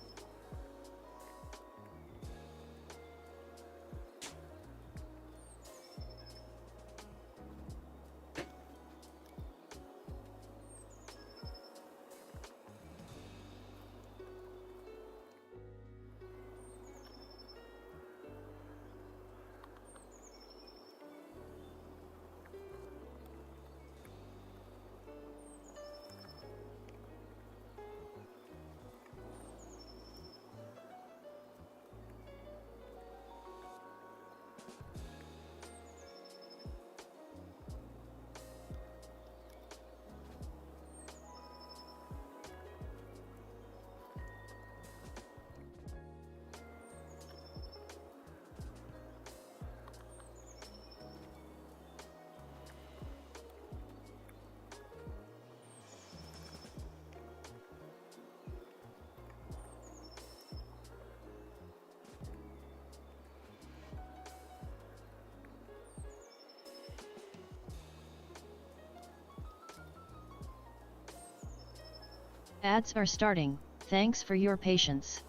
S2: Ads are starting, thanks for your patience.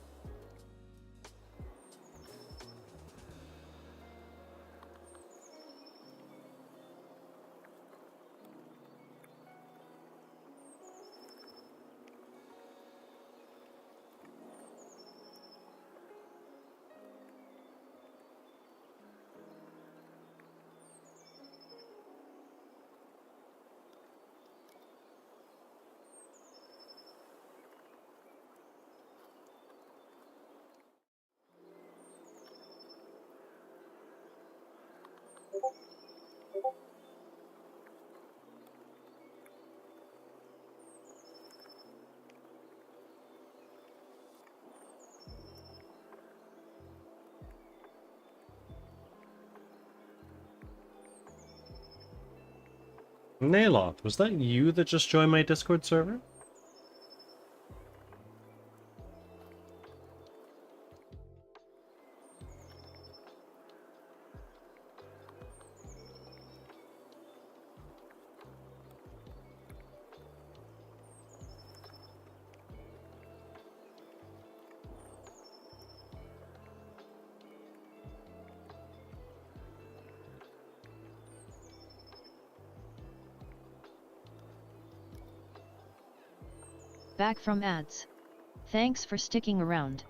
S1: Nayloth, was that you that just joined my Discord server?
S2: Back from ads. Thanks for sticking around.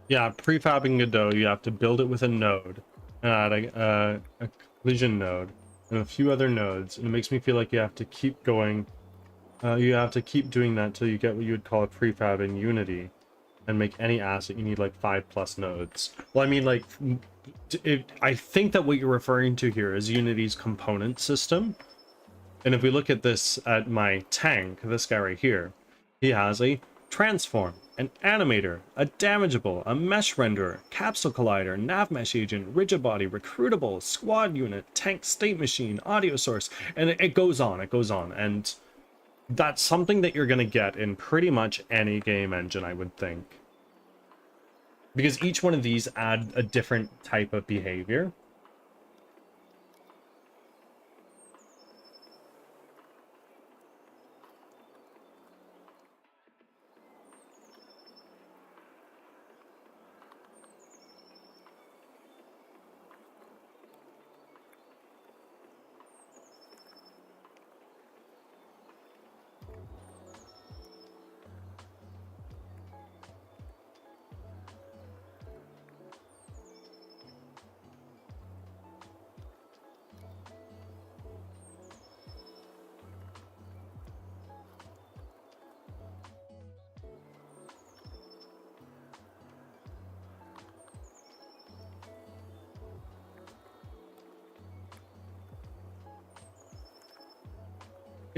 S2: Yeah, prefabbing Godot, you have to build it with a node, and add a collision node, and a few other nodes, and it makes me feel like you have to keep going. You have to keep doing that till you get what you would call a prefab in Unity, and make any asset you need like 5+ nodes. Well, I mean, like, I think that what you're referring to here is Unity's component system. And if we look at this, at my tank, this guy right here, he has a transform, an animator, a damageable, a mesh renderer, capsule collider, nav mesh agent, rigid body, recruitable, squad unit, tank state machine, audio source, and it goes on, it goes on. And that's something that you're going to get in pretty much any game engine, I would think. Because each one of these add a different type of behavior.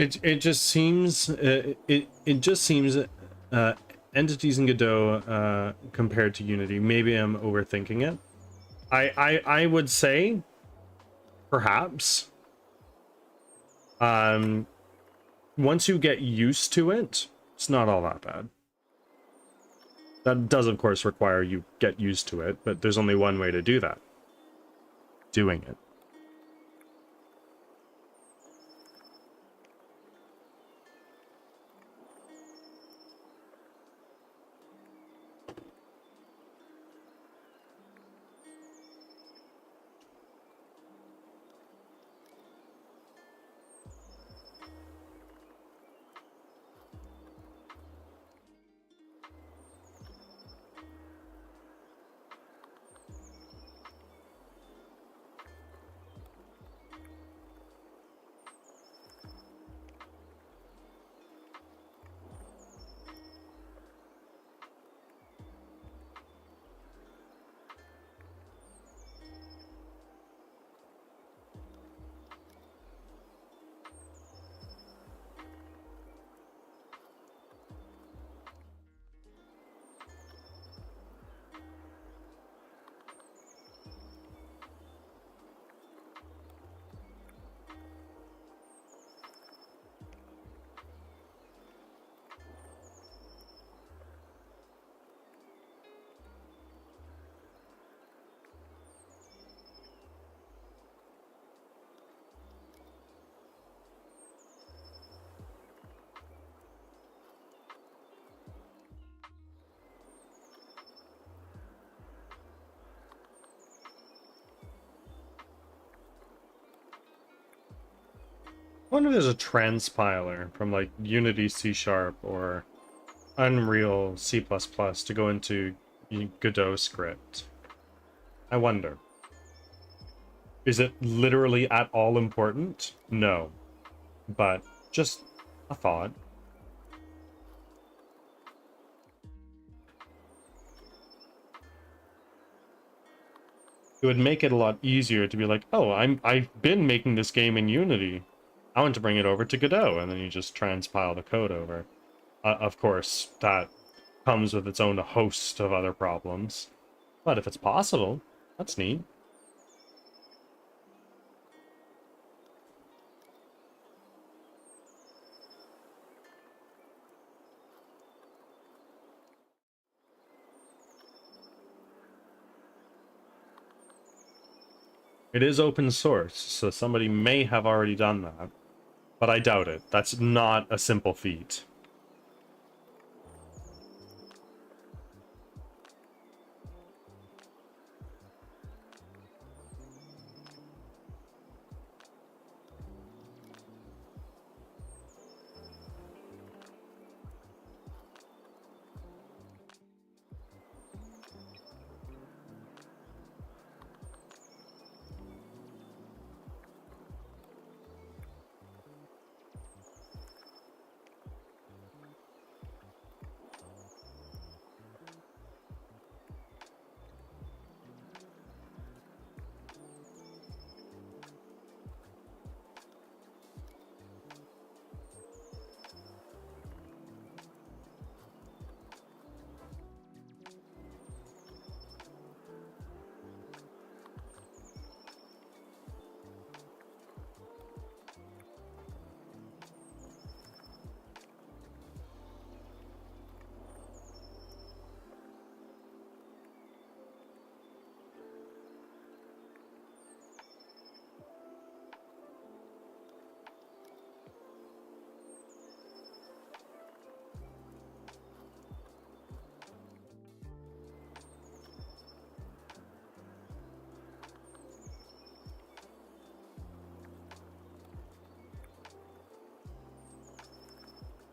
S2: It just seems it just seems entities in Godot compared to Unity. Maybe I'm overthinking it. I would say perhaps once you get used to it, it's not all that bad. That does of course require you get used to it, but there's only one way to do that. Doing it. wonder if there's a transpiler from like Unity C# or Unreal C++ to go into Godot script. I wonder. Is it literally at all important? No. But just a thought. It would make it a lot easier to be like, oh, I've been making this game in Unity. I want to bring it over to Godot, and then you just transpile the code over. Of course, that comes with its own host of other problems. But if it's possible, that's neat. It is open source, so somebody may have already done that. But I doubt it. That's not a simple feat.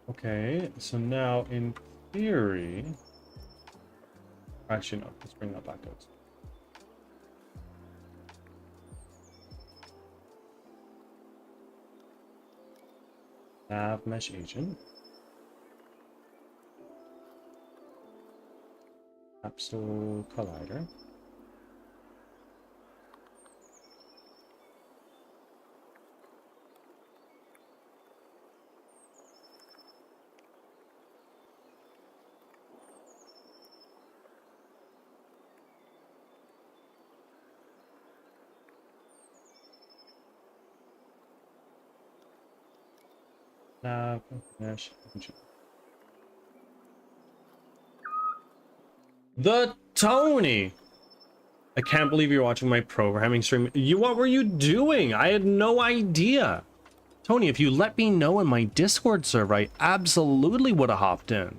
S2: Okay, so now in theory... Actually, no, let's bring that back out. Nav mesh agent. Capsule collider. Nav mesh agent. The Tony! I can't believe you're watching my programming stream. What were you doing? I had no idea. Tony, if you let me know in my Discord server, I absolutely would have hopped in.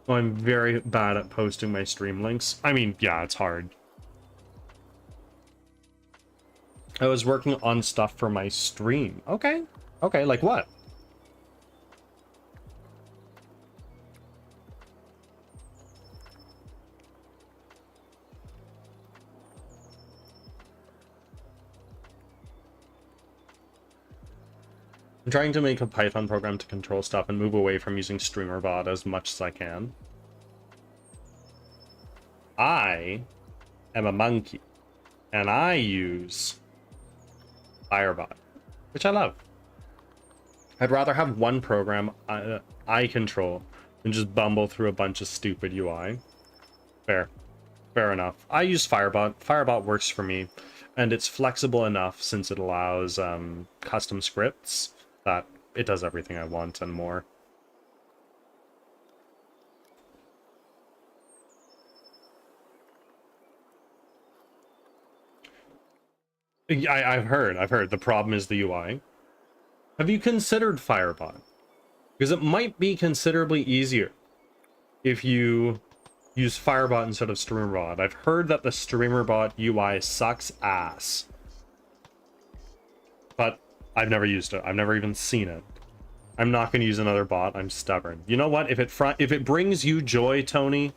S2: Oh, I'm very bad at posting my stream links. I mean, yeah, it's hard. I was working on stuff for my stream. Okay. Okay, like what? I'm trying to make a Python program to control stuff and move away from using StreamerBot as much as I can. I am a monkey, and I use Firebot, which I love. I'd rather have one program I control than just bumble through a bunch of stupid UI. Fair. Fair enough. I use Firebot. Firebot works for me, and it's flexible enough since it allows custom scripts that it does everything I want and more. I've heard the problem is the UI. Have you considered Firebot? Because it might be considerably easier if you use Firebot instead of StreamerBot. I've heard that the StreamerBot UI sucks ass. But I've never used it. I've never even seen it. I'm not going to use another bot. I'm stubborn. You know what? If it brings you joy, Tony,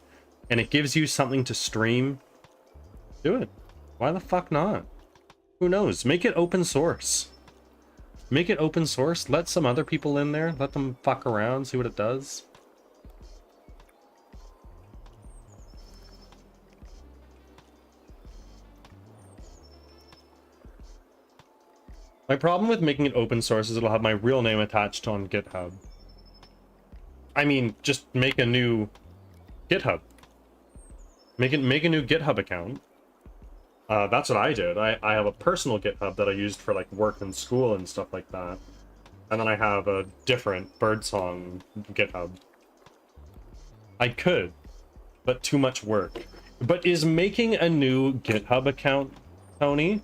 S2: and it gives you something to stream, do it. Why the fuck not? Who knows? Make it open source. Make it open source. Let some other people in there. Let them fuck around. See what it does. My problem with making it open source is it'll have my real name attached on GitHub. I mean, just make a new GitHub. Make a new GitHub account. That's what I did. I have a personal GitHub that I used for like work and school and stuff like that. And then I have a different Birdsong GitHub. I could, but too much work. But is making a new GitHub account, Tony,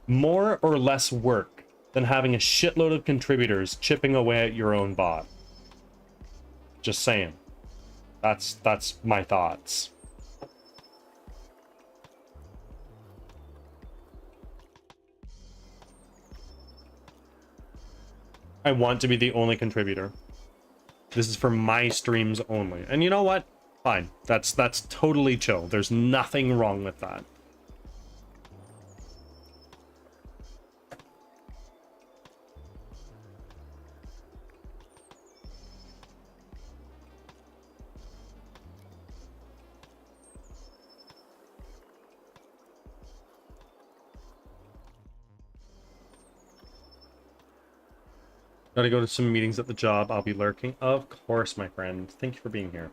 S2: more or less work than having a shitload of contributors chipping away at your own bot? Just saying. That's my thoughts. I want to be the only contributor. This is for my streams only. And you know what? Fine. That's totally chill. There's nothing wrong with that. Gotta go to some meetings at the job. I'll be lurking. Of course, my friend. Thank you for being here.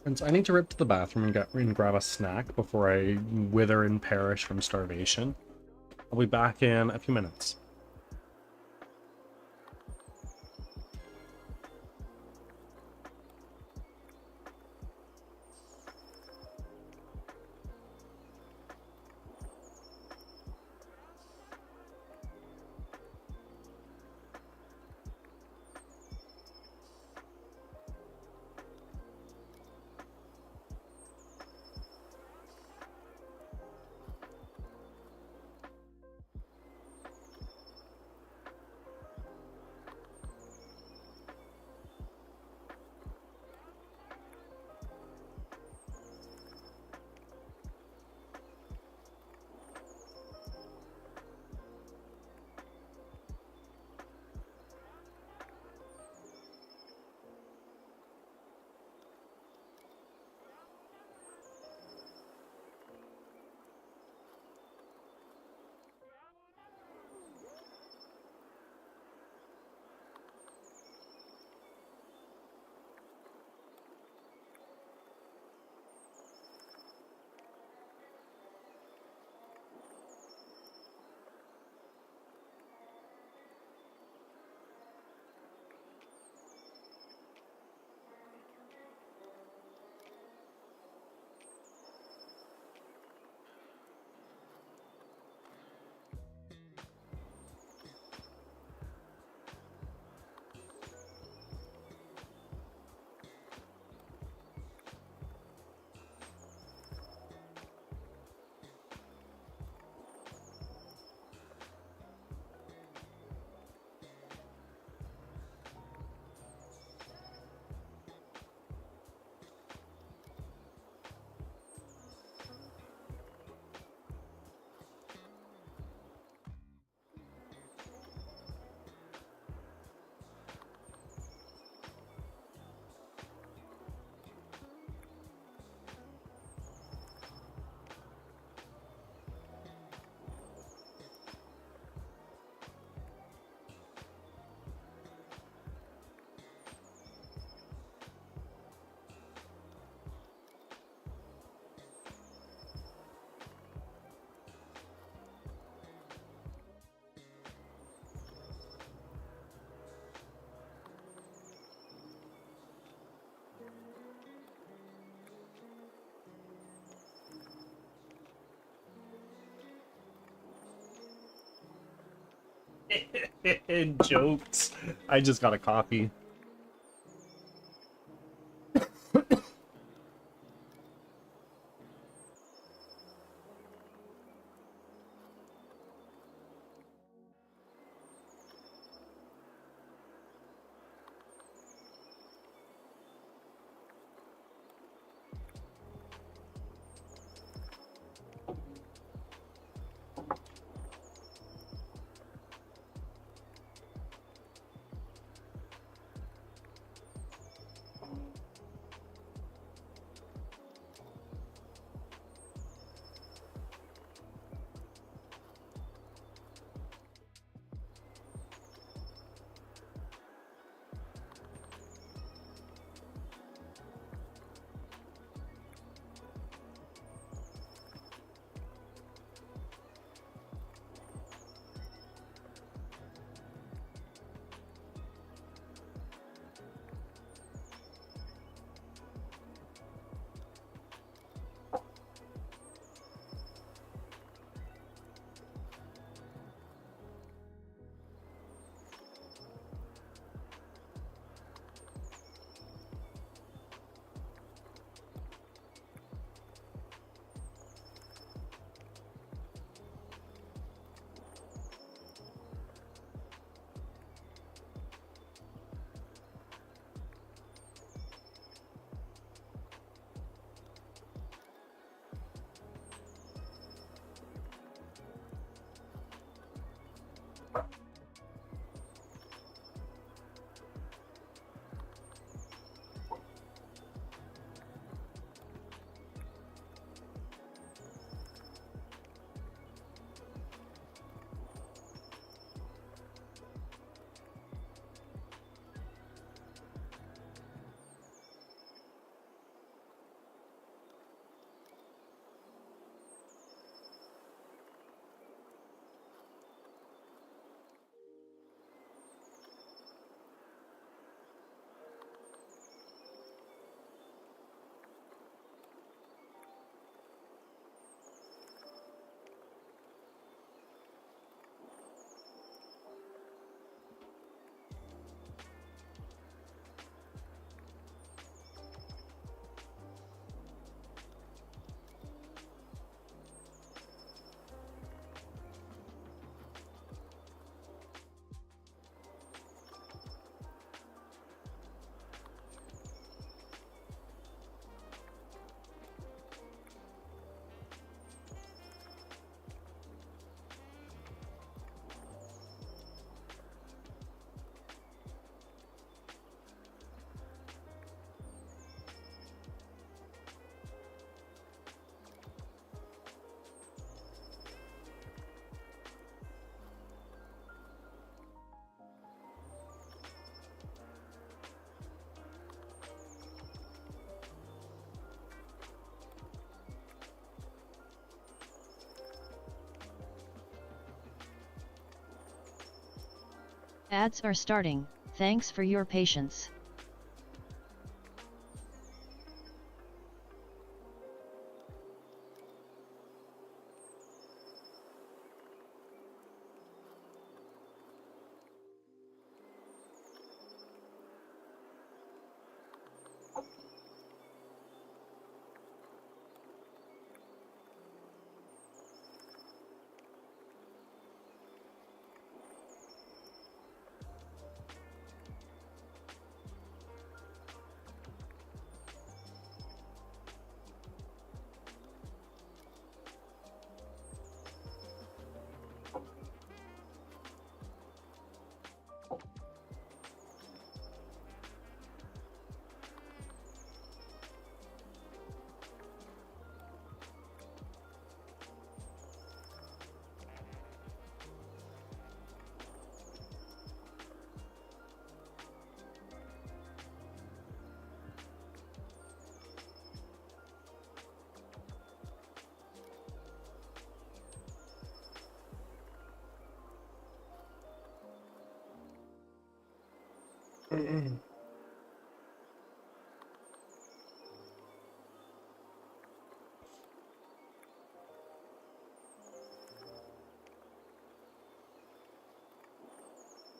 S2: And so I need to rip to the bathroom and grab a snack before I wither and perish from starvation. I'll be back in a few minutes. Jokes. I just got a coffee.
S4: Ads are starting, thanks for your patience.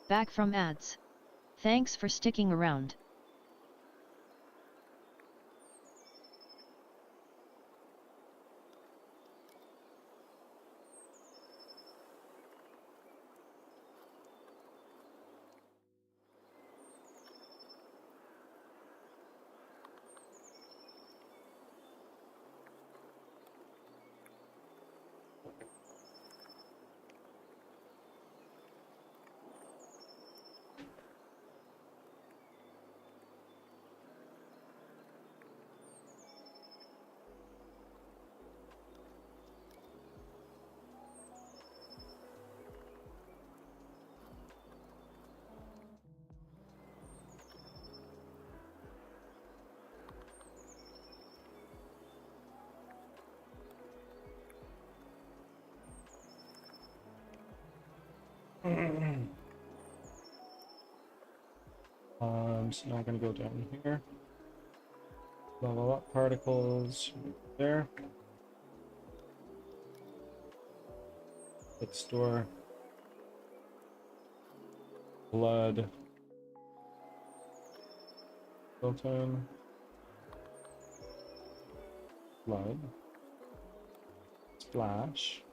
S4: Back from ads. Thanks for sticking around.
S2: So now I'm gonna go down here. Level up particles there. Click store. Blood. Built in. Blood. Splash.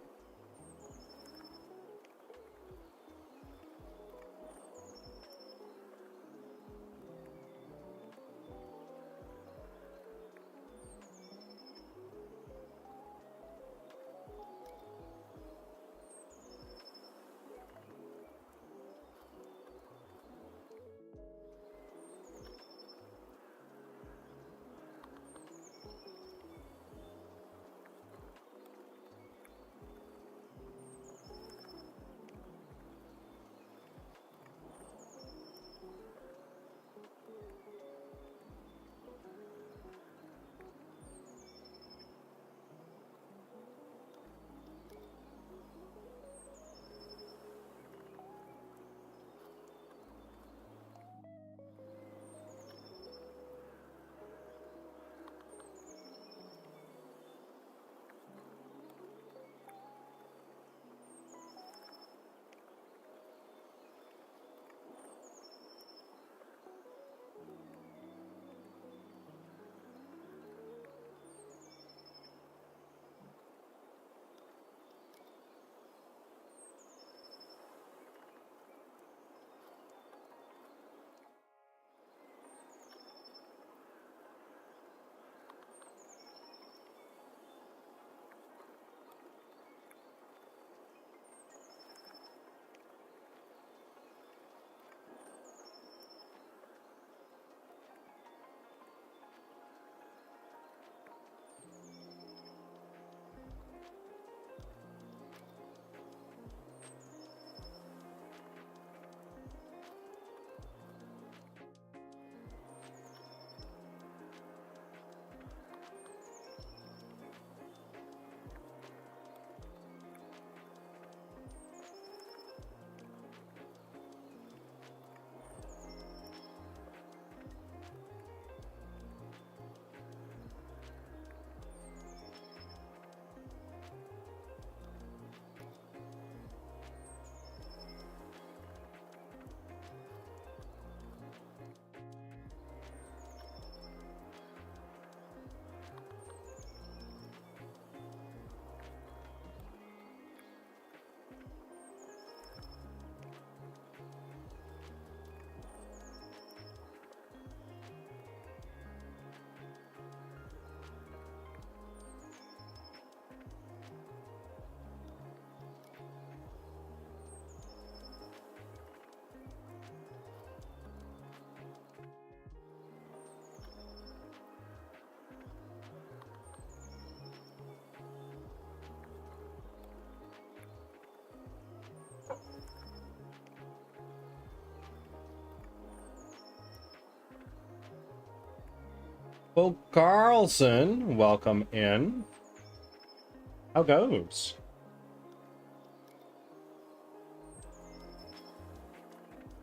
S2: Well, Carlson, welcome in. How goes?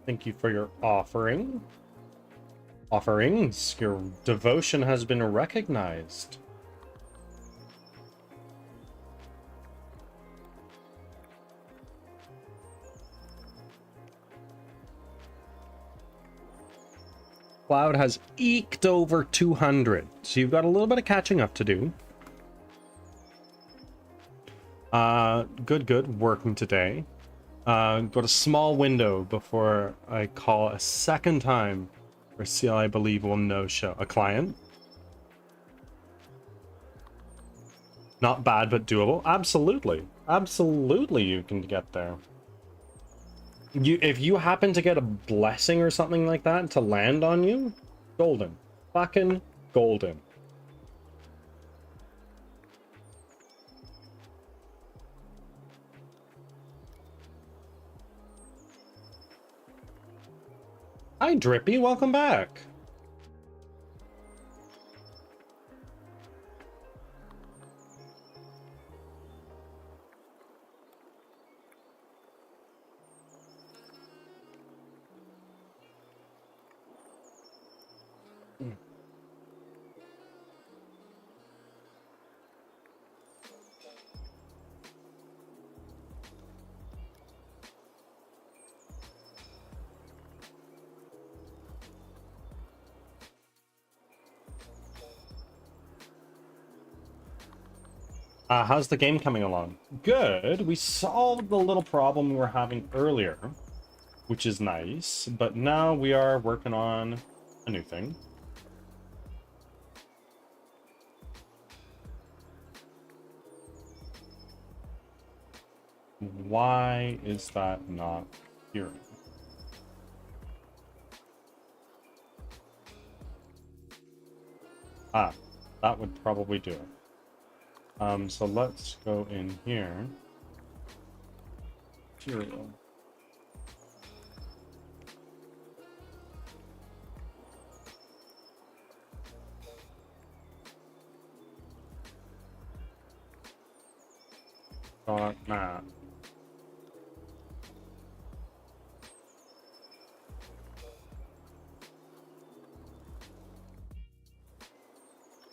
S2: Thank you for your offering. Offerings. Your devotion has been recognized. Cloud has eked over 200, so you've got a little bit of catching up to do. Good. Working today. Got a small window before I call a second time for CL, I believe, will no-show. A client. Not bad, but doable. Absolutely. Absolutely you can get there. If you happen to get a blessing or something like that to land on you, golden. Fucking golden. Hi, Drippy. Welcome back. How's the game coming along? Good. We solved the little problem we were having earlier, which is nice, but now we are working on a new thing. Why is that not here? Ah, that would probably do it. So let's go in here. Material. Map.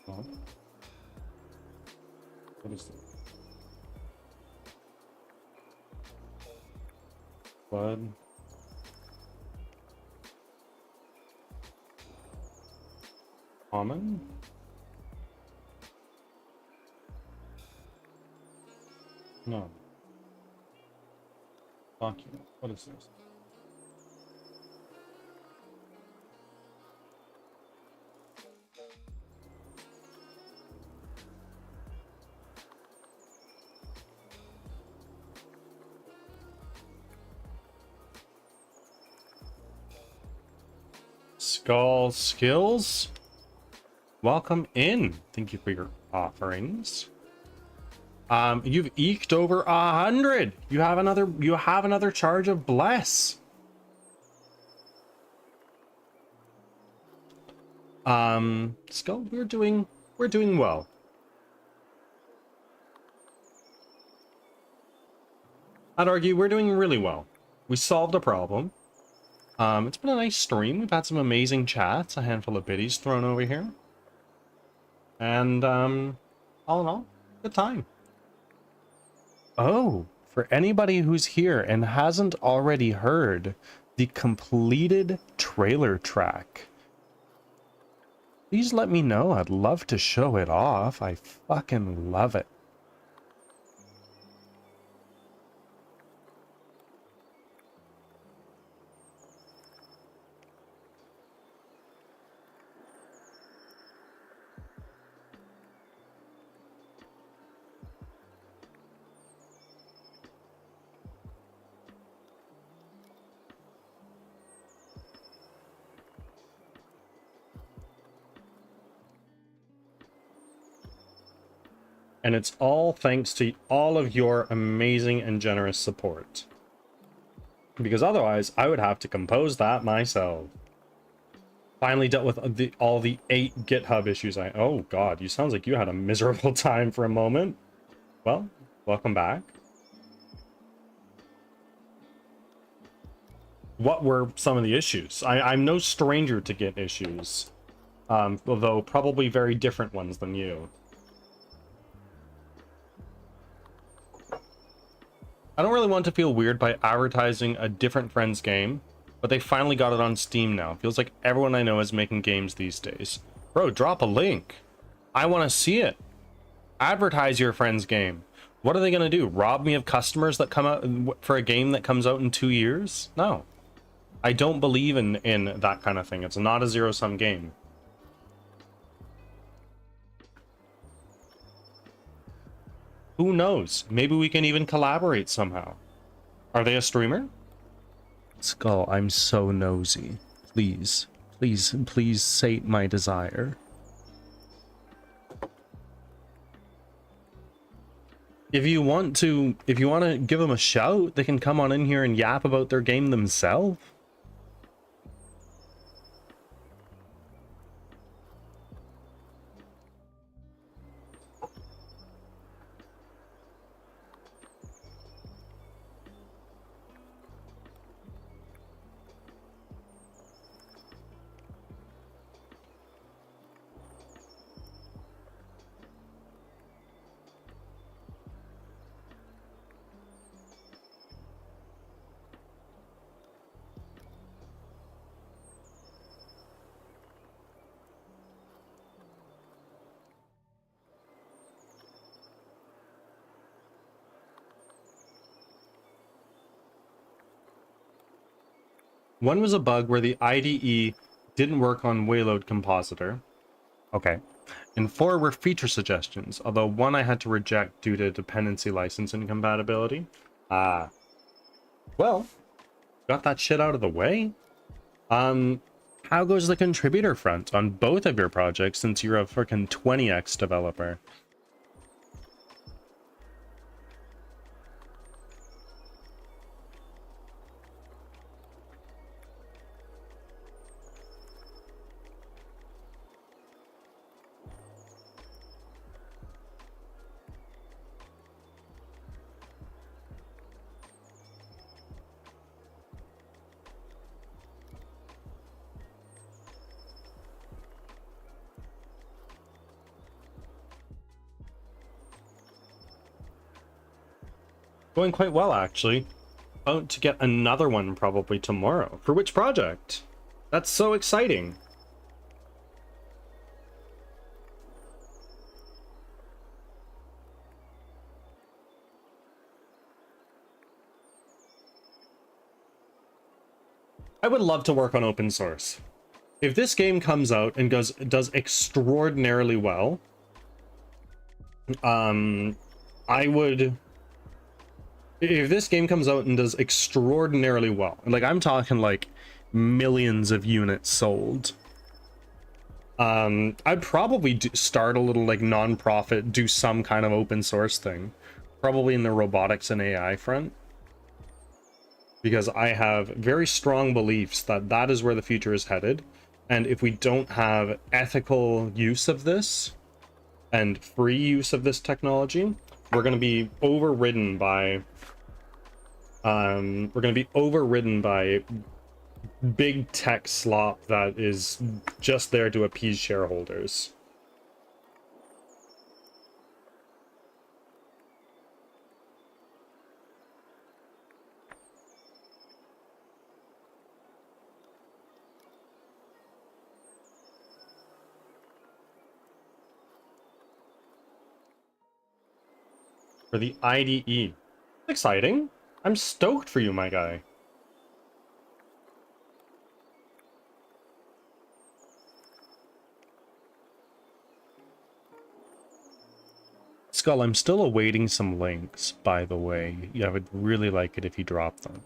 S2: Oh. What is this? Blood. Common? No. Document. What is this? Skull skills. Welcome in. Thank you for your offerings. You've eked over 100. You have another charge of bless. Skull, we're doing well. I'd argue we're doing really well. We solved a problem. It's been a nice stream. We've had some amazing chats, a handful of biddies thrown over here. And, all in all, good time. Oh, for anybody who's here and hasn't already heard the completed trailer track, please let me know. I'd love to show it off. I fucking love it. And it's all thanks to all of your amazing and generous support. Because otherwise, I would have to compose that myself. Finally dealt with all the 8 GitHub issues. Oh god, you sounds like you had a miserable time for a moment. Well, welcome back. What were some of the issues? I'm no stranger to Git issues, although probably very different ones than you. I don't really want to feel weird by advertising a different friend's game, but they finally got it on Steam now. Feels like everyone I know is making games these days. Bro, drop a link. I want to see it. Advertise your friend's game. What are they going to do? Rob me of customers that come out for a game that comes out in 2 years? No. I don't believe in that kind of thing. It's not a zero-sum game. Who knows? Maybe we can even collaborate somehow. Are they a streamer? Skull, I'm so nosy. Please, please, please sate my desire. If you want to give them a shout, they can come on in here and yap about their game themselves. One was a bug where the IDE didn't work on Wayload Compositor. Okay. And 4 were feature suggestions, although 1 I had to reject due to dependency license incompatibility. Ah. Well, got that shit out of the way. How goes the contributor front on both of your projects since you're a freaking 20x developer? Going quite well, actually. About to get another one probably tomorrow. For which project? That's so exciting. I would love to work on open source. If this game comes out and does extraordinarily well, I would... If this game comes out and does extraordinarily well, like I'm talking like millions of units sold, I'd probably start a little like non-profit, do some kind of open source thing, probably in the robotics and AI front, because I have very strong beliefs that that is where the future is headed. And if we don't have ethical use of this and free use of this technology, we're going to be overridden by big tech slop that is just there to appease shareholders. For the IDE. Exciting. I'm stoked for you, my guy. Skull, I'm still awaiting some links, by the way. Yeah, I would really like it if you drop them.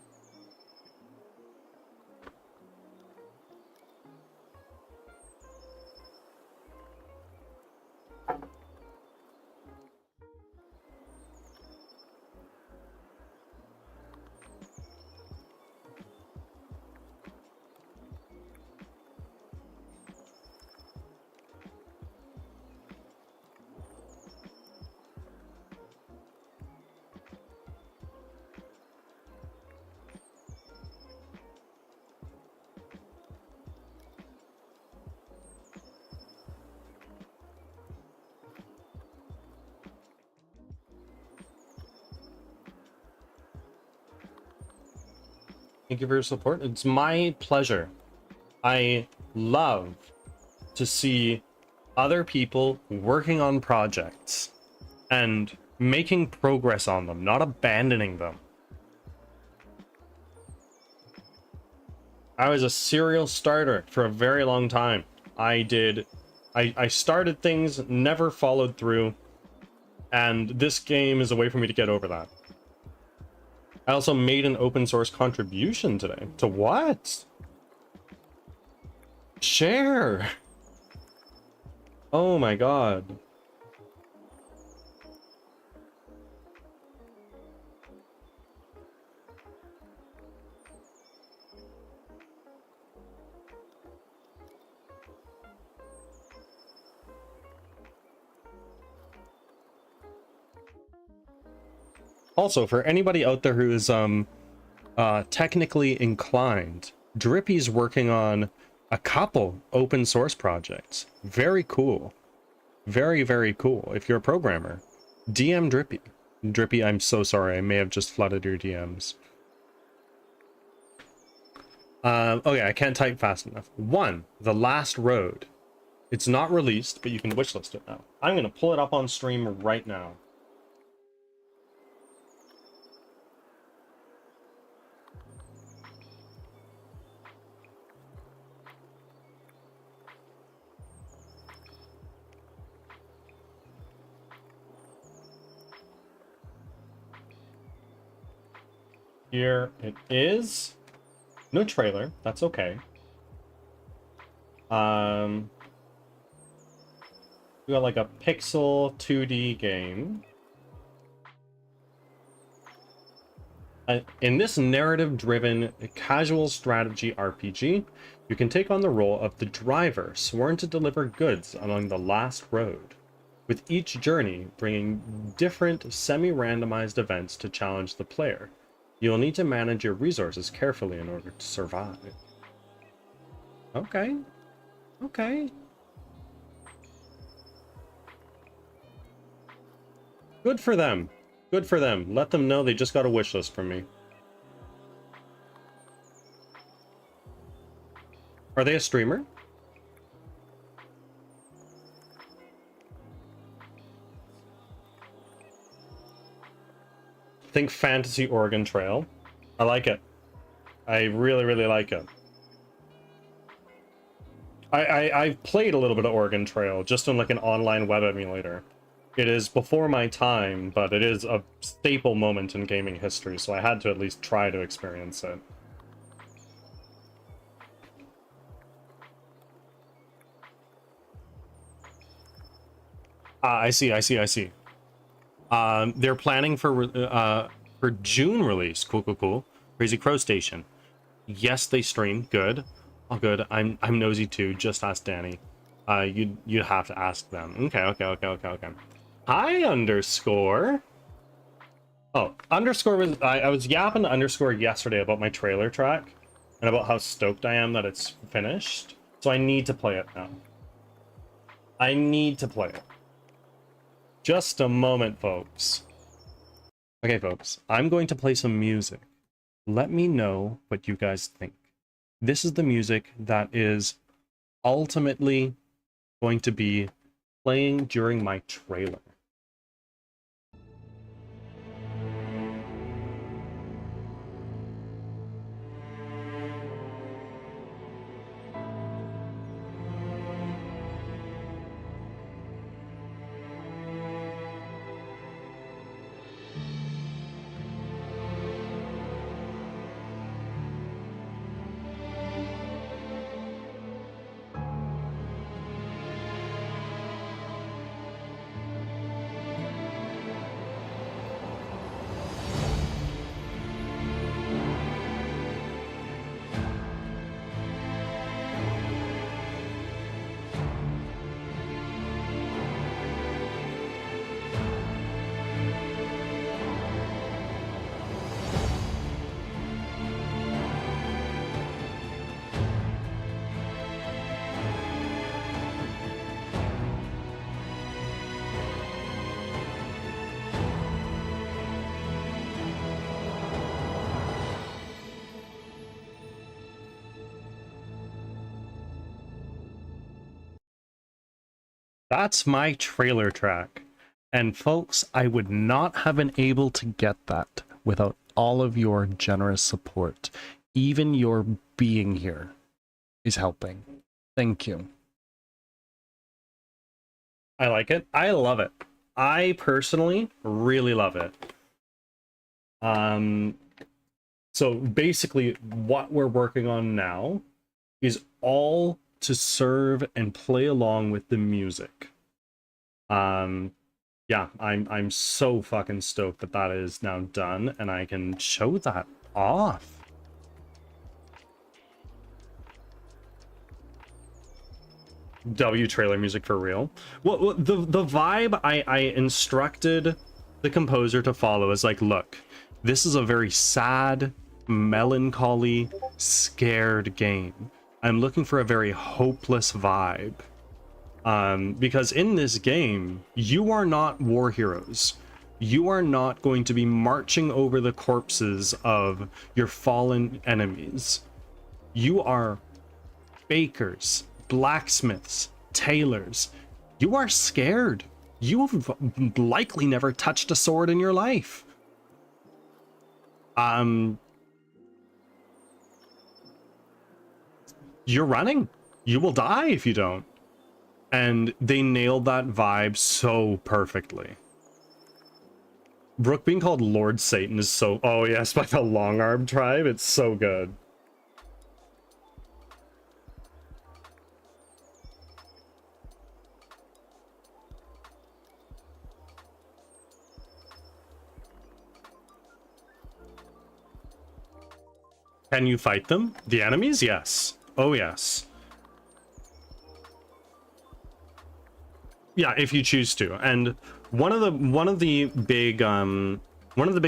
S1: Thank you for your support. It's my pleasure. I love to see other people working on projects and making progress on them, not abandoning them. I was a serial starter for a very long time. I started things, never followed through, and this game is a way for me to get over that. I also made an open source contribution today. To what? Share! Oh my god. Also, for anybody out there who is technically inclined, Drippy's working on a couple open source projects. Very cool. Very, very cool. If you're a programmer, DM Drippy. Drippy, I'm so sorry. I may have just flooded your DMs. Okay, I can't type fast enough. 1, The Last Road. It's not released, but you can wishlist it now. I'm going to pull it up on stream right now. Here it is. No trailer. That's okay. We got like a pixel 2D game. In this narrative-driven casual strategy RPG, you can take on the role of the driver sworn to deliver goods along the last road, with each journey bringing different semi-randomized events to challenge the player. You'll need to manage your resources carefully in order to survive. Okay. Okay. Good for them. Good for them. Let them know they just got a wish list from me. Are they a streamer? Think Fantasy Oregon Trail. I like it. I really, really like it. I've played a little bit of Oregon Trail, just on like an online web emulator. It is before my time, but it is a staple moment in gaming history, so I had to at least try to experience it. I see. They're planning for June release. Cool. Crazy Crow Station. Yes, they stream. Good. Oh, good. I'm nosy too. Just ask Danny. You'd have to ask them. Okay. Hi, underscore. Oh, underscore was I was yapping to underscore yesterday about my trailer track and about how stoked I am that it's finished. So I need to play it now. I need to play it. Just a moment, folks. Okay, folks, I'm going to play some music. Let me know what you guys think. This is the music that is ultimately going to be playing during my trailer. That's my trailer track. And folks, I would not have been able to get that without all of your generous support. Even your being here is helping. Thank you. I like it. I love it. I personally really love it. So basically what we're working on now is all to serve and play along with the music. Yeah, I'm so fucking stoked that that is now done and I can show that off. W trailer music for real. Well, the vibe I instructed the composer to follow is like, look, this is a very sad, melancholy, scared game. I'm looking for a very hopeless vibe. Because in this game, you are not war heroes. You are not going to be marching over the corpses of your fallen enemies. You are bakers, blacksmiths, tailors. You are scared. You have likely never touched a sword in your life. You're running. You will die if you don't. And they nailed that vibe so perfectly. Brooke being called Lord Satan is so... Oh yes, by the Long Arm tribe. It's so good. Can you fight them? The enemies? Yes. Oh yes. Yeah, if you choose to. And one of the big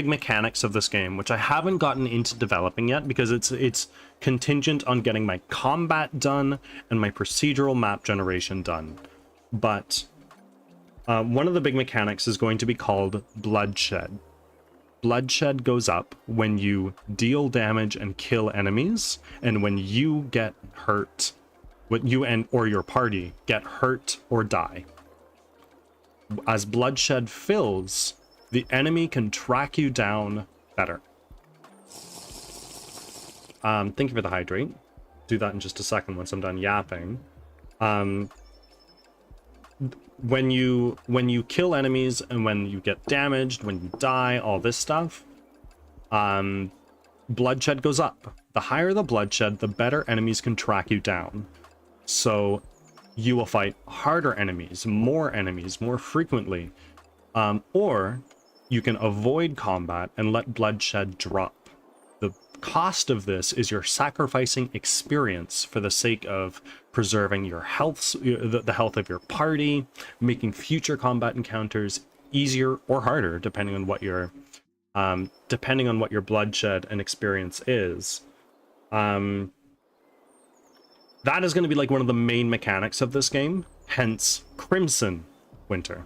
S1: mechanics of this game, which I haven't gotten into developing yet because it's contingent on getting my combat done and my procedural map generation done. But one of the big mechanics is going to be called bloodshed. Bloodshed goes up when you deal damage and kill enemies, and when you get hurt, when you or your party get hurt or die. As bloodshed fills, the enemy can track you down better. Thank you for the hydrate. Do that in just a second once I'm done yapping. When you kill enemies and when you get damaged, when you die, all this stuff, bloodshed goes up. The higher the bloodshed, the better enemies can track you down. So you will fight harder enemies more frequently, or you can avoid combat and let bloodshed drop. The cost of this is you're sacrificing experience for the sake of preserving your health, the health of your party, making future combat encounters easier or harder depending on what your bloodshed and experience is. That is going to be like one of the main mechanics of this game, hence Crimson Winter.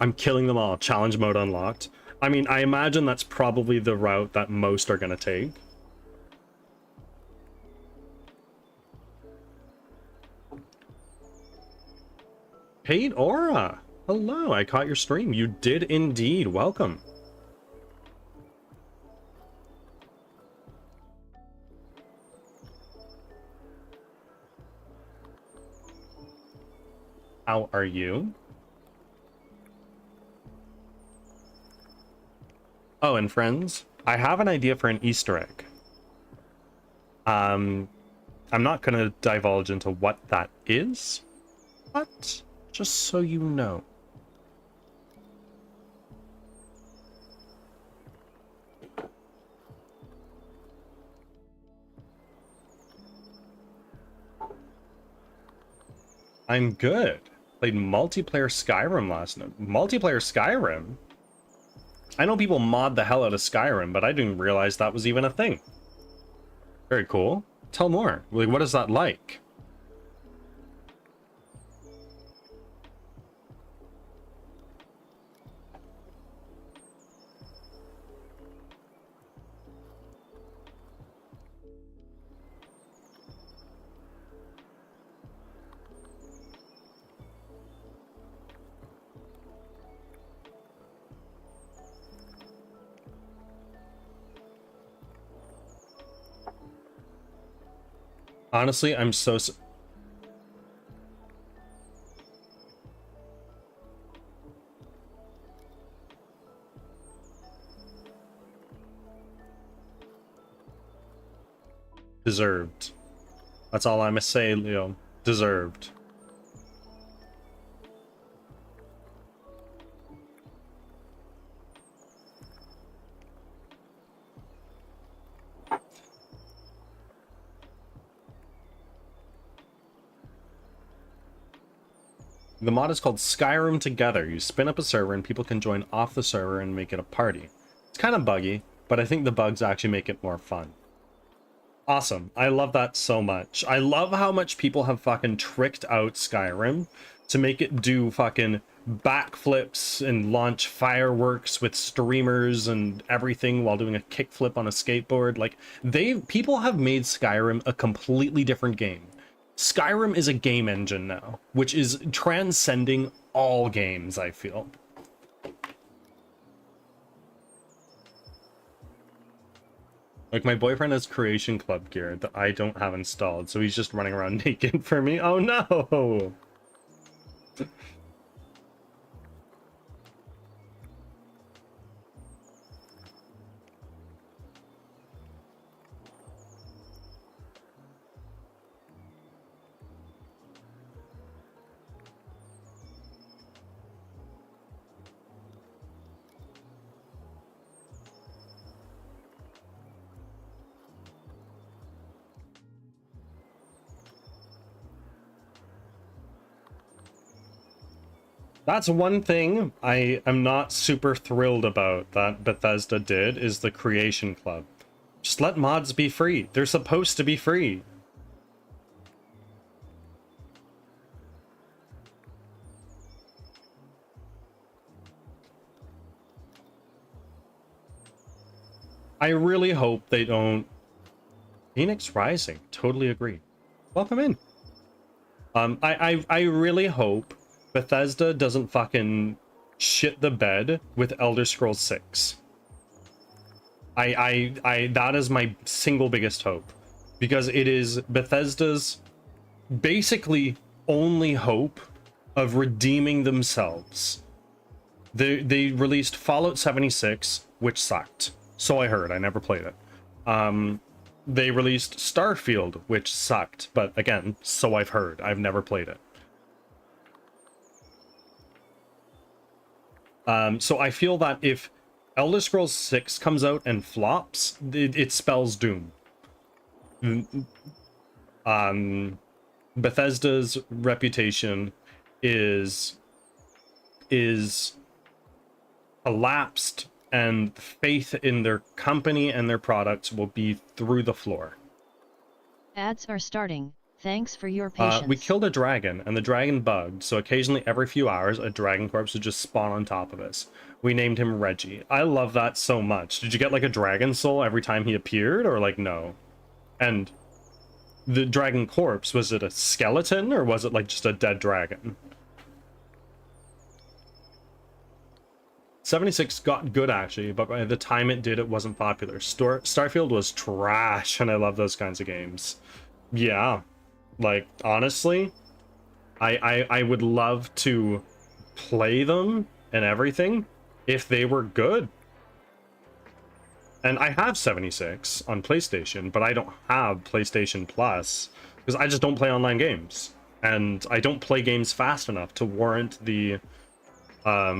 S1: I'm killing them all. Challenge mode unlocked. I mean, I imagine that's probably the route that most are going to take. Paid Aura! Hello, I caught your stream. You did indeed. Welcome. How are you? Oh, and friends, I have an idea for an Easter egg. I'm not gonna divulge into what that is, but just so you know. I'm good. Played multiplayer Skyrim last night. Multiplayer Skyrim? I know people mod the hell out of Skyrim, but I didn't realize that was even a thing. Very cool. Tell more. Like, what is that like? Honestly, I'm so deserved. That's all I'm gonna say, Leo. Deserved. The mod is called Skyrim Together. You spin up a server and people can join off the server and make it a party. It's kind of buggy, but I think the bugs actually make it more fun. Awesome. I love that so much. I love how much people have fucking tricked out Skyrim to make it do fucking backflips and launch fireworks with streamers and everything while doing a kickflip on a skateboard. Like, people have made Skyrim a completely different game. Skyrim is a game engine now, which is transcending all games, I feel. Like, my boyfriend has Creation Club gear that I don't have installed, so he's just running around naked for me. Oh no! That's one thing I am not super thrilled about that Bethesda did, is the Creation Club. Just let mods be free. They're supposed to be free. I really hope they don't... Phoenix Rising, totally agree. Welcome in. I really hope Bethesda doesn't fucking shit the bed with Elder Scrolls 6. That is my single biggest hope, because it is Bethesda's basically only hope of redeeming themselves. They released Fallout 76, which sucked. So I heard. I never played it. They released Starfield, which sucked, but again, so I've heard. I've never played it. So I feel that if Elder Scrolls 6 comes out and flops, it spells doom. Bethesda's reputation is collapsed, and faith in their company and their products will be through the floor.
S4: Ads are starting. Thanks for your patience.
S1: We killed a dragon, and the dragon bugged, so occasionally every few hours a dragon corpse would just spawn on top of us. We named him Reggie. I love that so much. Did you get like a dragon soul every time he appeared, or like no? And the dragon corpse, was it a skeleton, or was it like just a dead dragon? 76 got good actually, but by the time it did, it wasn't popular. Starfield was trash, and I love those kinds of games. Yeah, like honestly, I would love to play them and everything if they were good. And I have 76 on PlayStation, but I don't have PlayStation Plus because I just don't play online games, and I don't play games fast enough to warrant the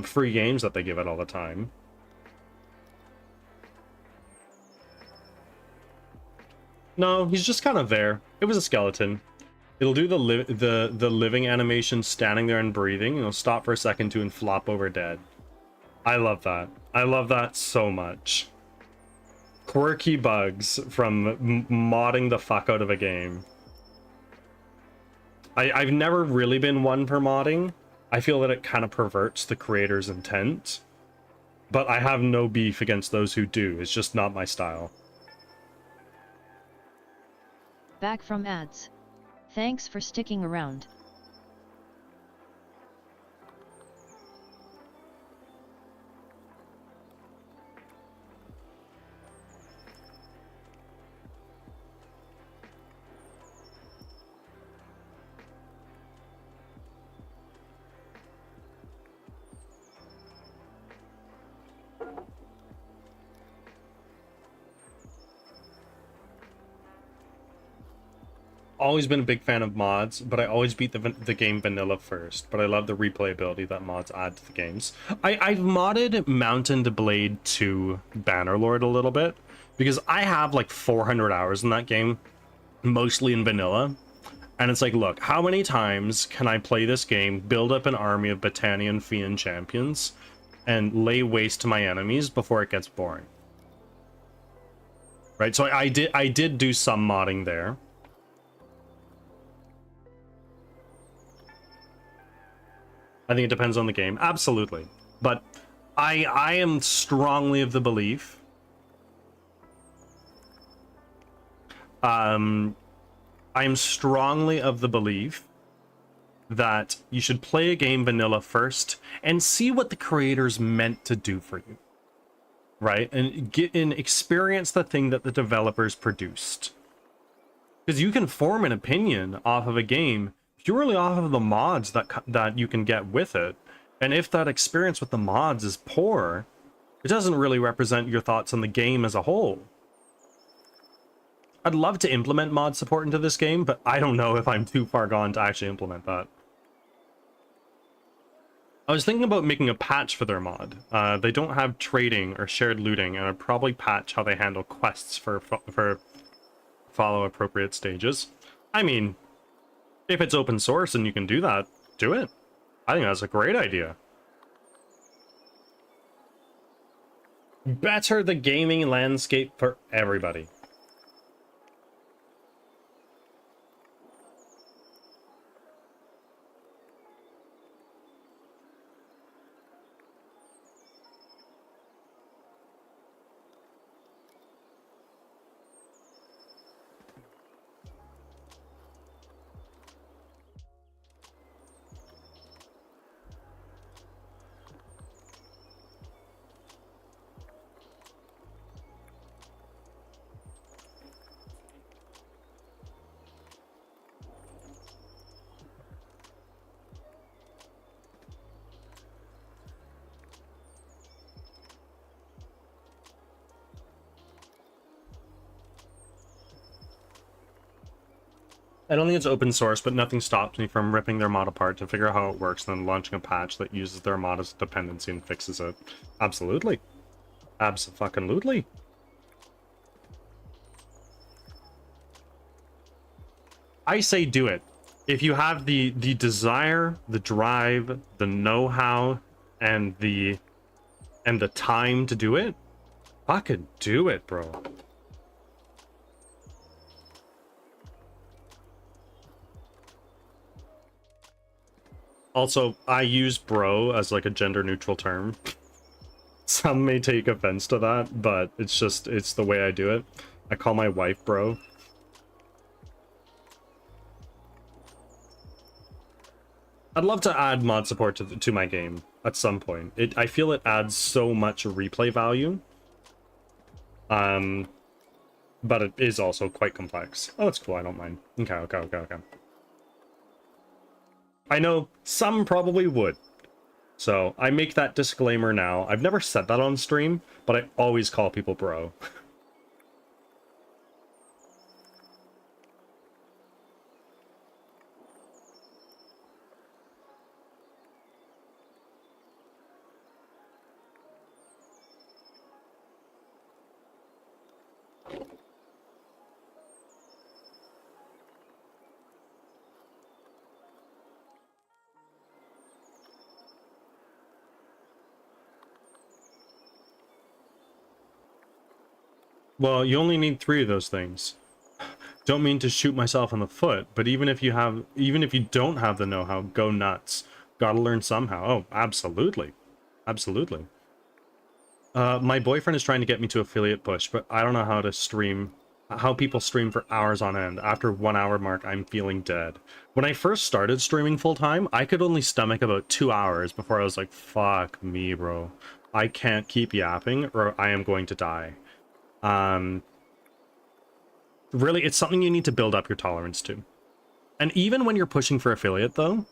S1: free games that they give it all the time. No, he's just kind of there. It was a skeleton. It'll do the living animation, standing there and breathing. It'll stop for a second to and flop over dead. I love that. I love that so much. Quirky bugs from modding the fuck out of a game. I've never really been one for modding. I feel that it kind of perverts the creator's intent, but I have no beef against those who do. It's just not my style.
S4: Back from ads. Thanks for sticking around.
S2: always been a big fan of mods, but I always beat the game vanilla first. But I love the replayability that mods add to the games. I've modded Mountain Blade 2 Bannerlord a little bit because I have like 400 hours in that game, mostly in vanilla. And it's like, look, how many times can I play this game, build up an army of Battanian Fiend champions, and lay waste to my enemies before it gets boring? Right, so I did do some modding there. I think it depends on the game, absolutely. But I am strongly of the belief I am strongly of the belief that you should play a game vanilla first and see what the creators meant to do for you, right? And get and experience the thing that the developers produced. Because you can form an opinion off of a game purely off of the mods that you can get with it. And if that experience with the mods is poor, it doesn't really represent your thoughts on the game as a whole. I'd love to implement mod support into this game, but I don't know if I'm too far gone to actually implement that. I was thinking about making a patch for their mod. They don't have trading or shared looting, and I'd probably patch how they handle quests for follow appropriate stages. I mean, if it's open source and you can do that, do it. I think that's a great idea. Better the gaming landscape for everybody. I don't think it's open source, but nothing stops me from ripping their mod apart to figure out how it works and then launching a patch that uses their mod as a dependency and fixes it. Absolutely. Abso-fucking-lutely. I say do it. If you have the desire, the drive, the know-how, and the time to do it, fucking do it, bro. Also, I use bro as like a gender neutral term. Some may take offense to that, but it's the way I do it. I call my wife bro. I'd love to add mod support to my game at some point. I feel it adds so much replay value. But it is also quite complex. Oh, that's cool, I don't mind. Okay. I know some probably would. So I make that disclaimer now. I've never said that on stream, but I always call people bro. Well, you only need 3 of those things. Don't mean to shoot myself in the foot, but even if you don't have the know-how, go nuts. Gotta learn somehow. Oh, absolutely. Absolutely. My boyfriend is trying to get me to affiliate push, but I don't know how to stream, how people stream for hours on end. After 1 hour mark, I'm feeling dead. When I first started streaming full-time, I could only stomach about 2 hours before I was like, fuck me, bro. I can't keep yapping or I am going to die. Really, it's something you need to build up your tolerance to. And even when you're pushing for affiliate, though,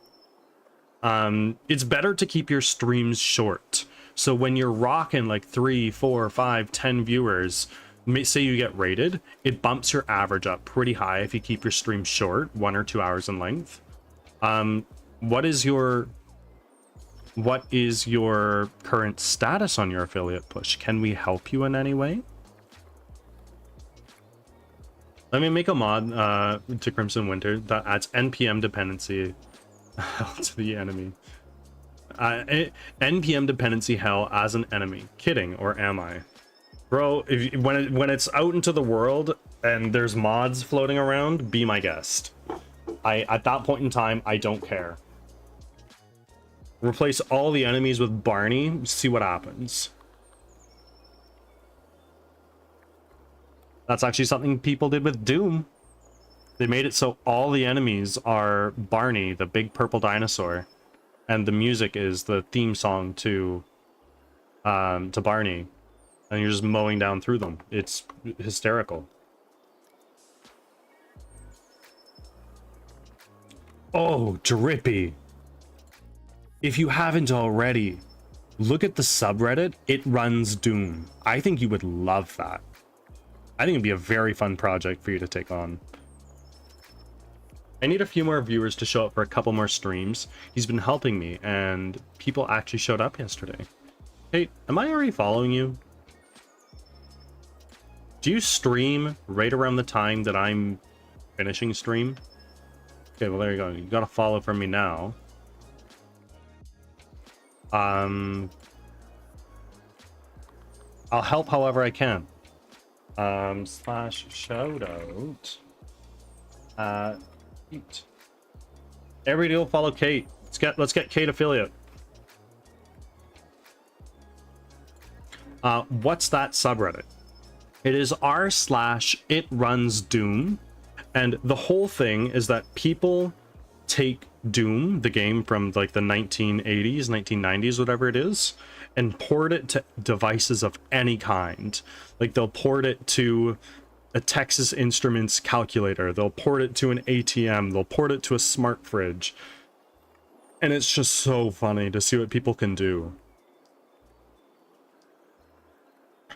S2: it's better to keep your streams short. So when you're rocking like 3, 4, 5, 10 viewers, say you get rated, it bumps your average up pretty high if you keep your stream short, 1 or 2 hours in length. What is your current status on your affiliate push? Can we help you in any way? Let me make a mod to Crimson Winter that adds NPM dependency to the enemy. NPM dependency hell as an enemy. Kidding, or am I? Bro, when it's out into the world and there's mods floating around, be my guest. At that point in time, I don't care. Replace all the enemies with Barney, see what happens. That's actually something people did with Doom. They made it so all the enemies are Barney, the big purple dinosaur, and the music is the theme song to Barney, and you're just mowing down through them. It's hysterical. Oh, Drippy. If you haven't already, look at the subreddit. It runs Doom. I think you would love that. I think it'd be a very fun project for you to take on. I need a few more viewers to show up for a couple more streams. He's been helping me, and people actually showed up yesterday. Hey, am I already following you? Do you stream right around the time that I'm finishing stream? Okay, well, there you go. You got a follow from me now. I'll help however I can. Slash shoutout. Kate. Everybody will follow Kate. Let's get Kate affiliate. What's that subreddit? It is r/itrunsdoom, and the whole thing is that people take Doom, the game from like the 1980s, 1990s, whatever it is, and port it to devices of any kind. Like they'll port it to a Texas Instruments calculator, they'll port it to an ATM, they'll port it to a smart fridge. And it's just so funny to see what people can do.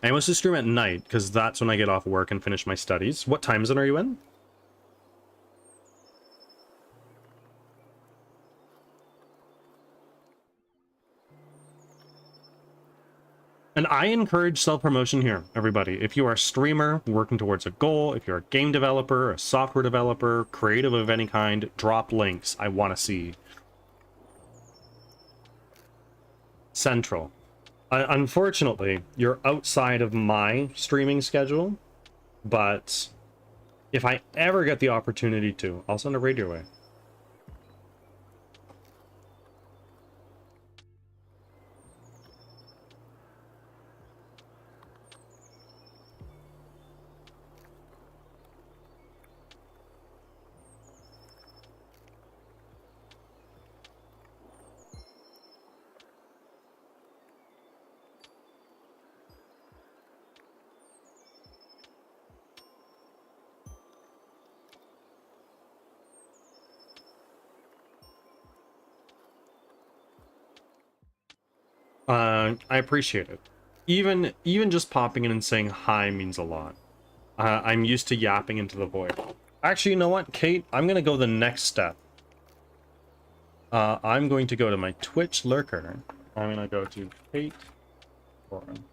S2: I mostly stream at night because that's when I get off work and finish my studies. What time zone are you in? And I encourage self-promotion here, everybody. If you are a streamer working towards a goal, if you're a game developer, a software developer, creative of any kind, drop links. I want to see. Central. Unfortunately, you're outside of my streaming schedule, but if I ever get the opportunity to, I'll send a raid your way. I appreciate it. Even just popping in and saying hi means a lot. I'm used to yapping into the void. Actually, you know what, Kate? I'm gonna go the next step. I'm going to go to my Twitch lurker. I'm gonna go to Kate Forum.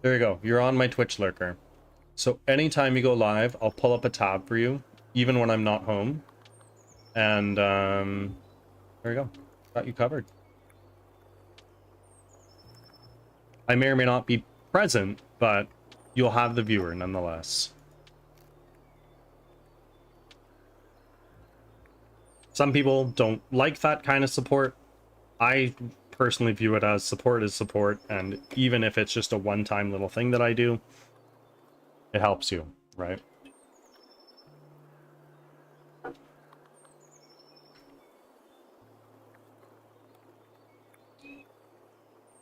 S2: There you go. You're on my Twitch lurker. So anytime you go live, I'll pull up a tab for you, even when I'm not home. And there you go. Got you covered. I may or may not be present, but you'll have the viewer nonetheless. Some people don't like that kind of support. I personally view it as support is support, and even if it's just a one-time little thing that I do, it helps you, right?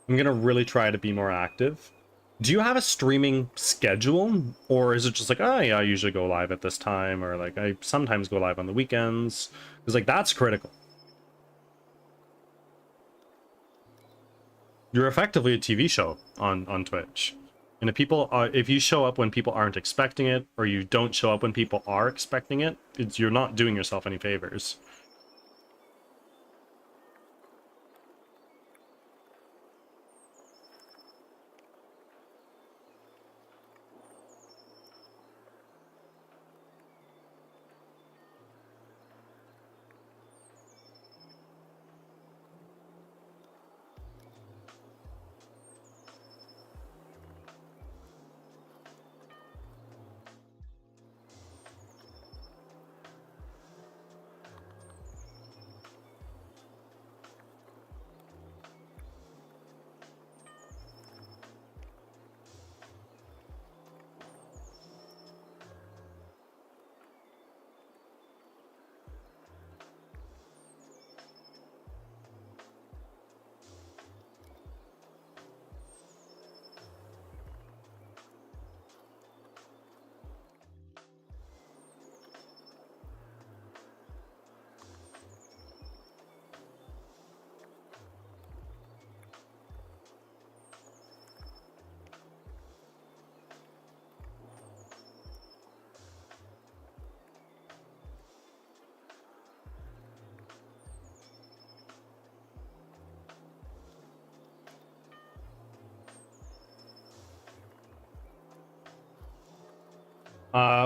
S2: I'm gonna really try to be more active. Do you have a streaming schedule, or is it just like, oh yeah, I usually go live at this time, or like I sometimes go live on the weekends?
S1: Because like that's critical. You're effectively a TV show on Twitch. And if you show up when people aren't expecting it, or you don't show up when people are expecting it, you're not doing yourself any favors.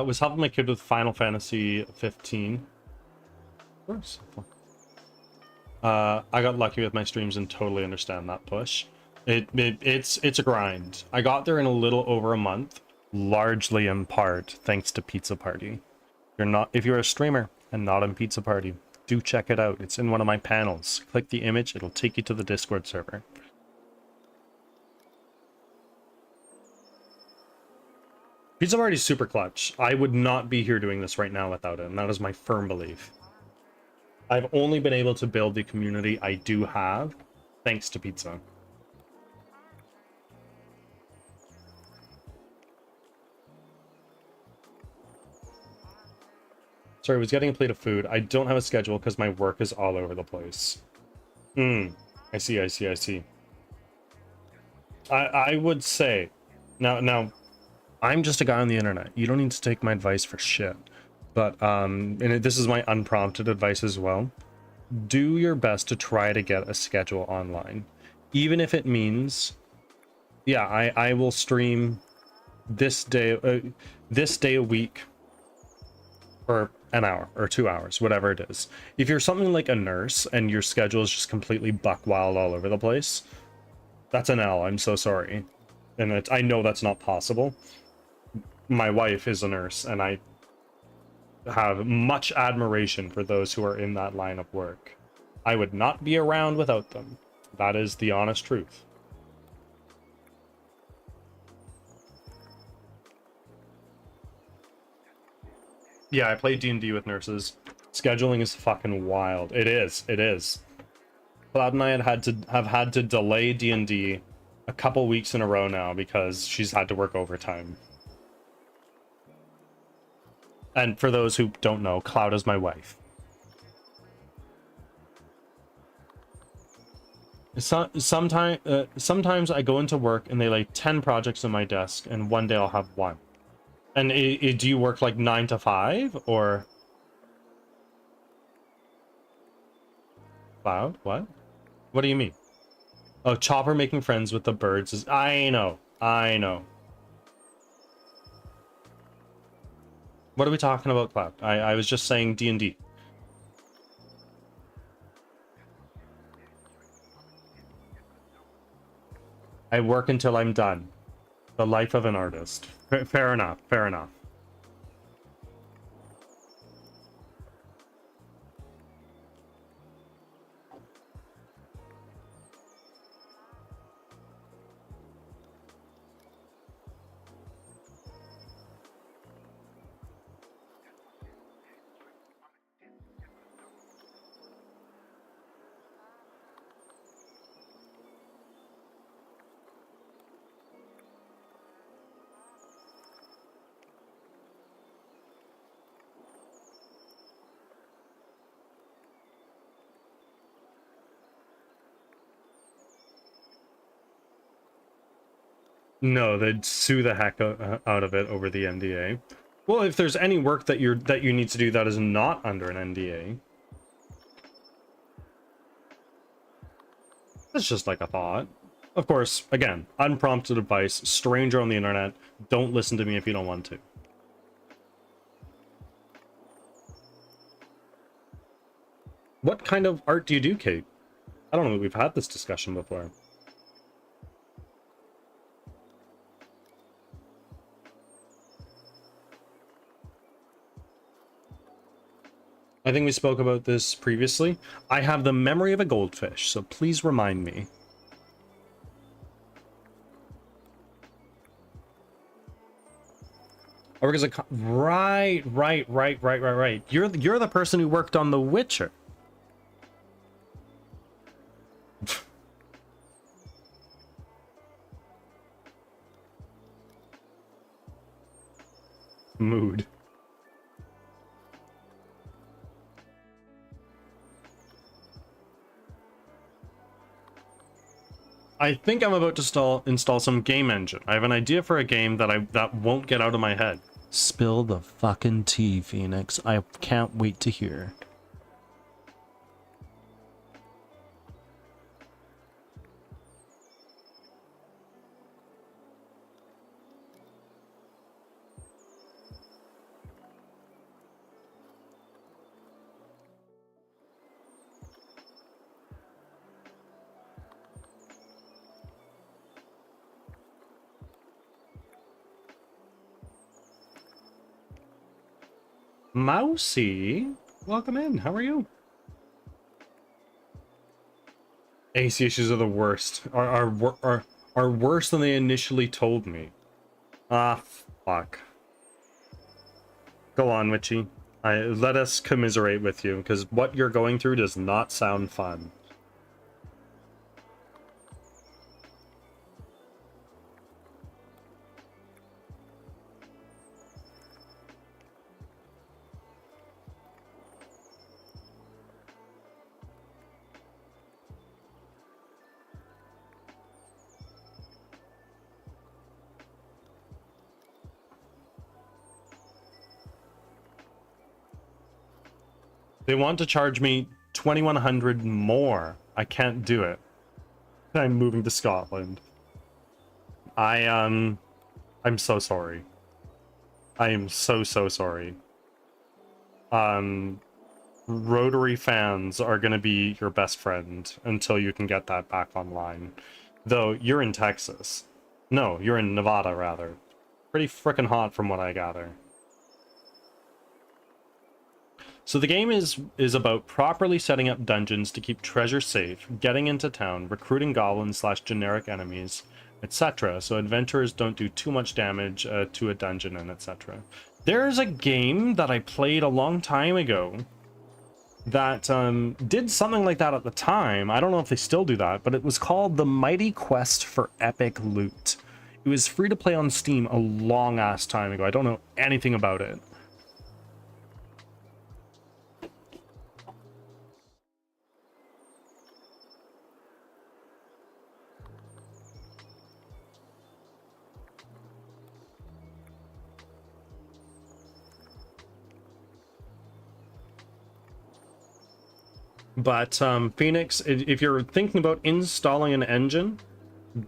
S1: Was helping my kid with Final Fantasy 15. Of course. I got lucky with my streams and totally understand that push. It's a grind. I got there in a little over a month, largely in part thanks to Pizza Party. If you're a streamer and not on Pizza Party, do check it out. It's in one of my panels. Click the image, it'll take you to the Discord server. Pizza Party's super clutch. I would not be here doing this right now without it, and that is my firm belief. I've only been able to build the community I do have thanks to pizza. Sorry, I was getting a plate of food. I don't have a schedule because my work is all over the place. I see. I would say, now, I'm just a guy on the internet. You don't need to take my advice for shit. But, this is my unprompted advice as well. Do your best to try to get a schedule online. Even if it means, yeah, I will stream this day a week for an hour or 2 hours, whatever it is. If you're something like a nurse and your schedule is just completely buck wild all over the place, that's an L. I'm so sorry. And I know that's not possible. My wife is a nurse, and I have much admiration for those who are in that line of work. I would not be around without them. That is the honest truth. Yeah, I play D&D with nurses. Scheduling is fucking wild. It is. Cloud and I have had to delay D&D a couple weeks in a row now because she's had to work overtime. And for those who don't know, Cloud is my wife. Sometimes I go into work and they lay 10 projects on my desk, and one day I'll have one. And do you work like 9 to 5 or? Cloud? What? What do you mean? Oh, Chopper making friends with the birds is. I know. What are we talking about, Cloud? I was just saying D&D. I work until I'm done. The life of an artist. Fair enough.
S2: No, they'd sue the heck out of it over the NDA. Well, if there's any work that you need to do that is not under an NDA, that's just like a thought. Of course, again, unprompted advice, stranger on the internet, don't listen to me if you don't want to. What kind of art do you do, Kate? I don't know that we've had this discussion before. I think we spoke about this previously. I have the memory of a goldfish, so please remind me. I work as a right. You're the person who worked on The Witcher. Mood. I think I'm about to install some game engine. I have an idea for a game that won't get out of my head. Spill the fucking tea, Phoenix. I can't wait to hear. Mousy, welcome in. How are you? AC issues are the worst. Are worse than they initially told me. Ah, fuck. Go on, Witchy. Let us commiserate with you, because what you're going through does not sound fun. They want to charge me 2,100 more. I can't do it. I'm moving to Scotland. I'm so sorry. I am so sorry. Rotary fans are gonna be your best friend until you can get that back online. Though you're in Texas. No, you're in Nevada rather. Pretty freaking hot from what I gather. So the game is about properly setting up dungeons to keep treasure safe, getting into town, recruiting goblins / generic enemies, etc. So adventurers don't do too much damage to a dungeon and etc. There's a game that I played a long time ago that did something like that at the time. I don't know if they still do that, but it was called The Mighty Quest for Epic Loot. It was free to play on Steam a long ass time ago. I don't know anything about it. But Phoenix, if you're thinking about installing an engine,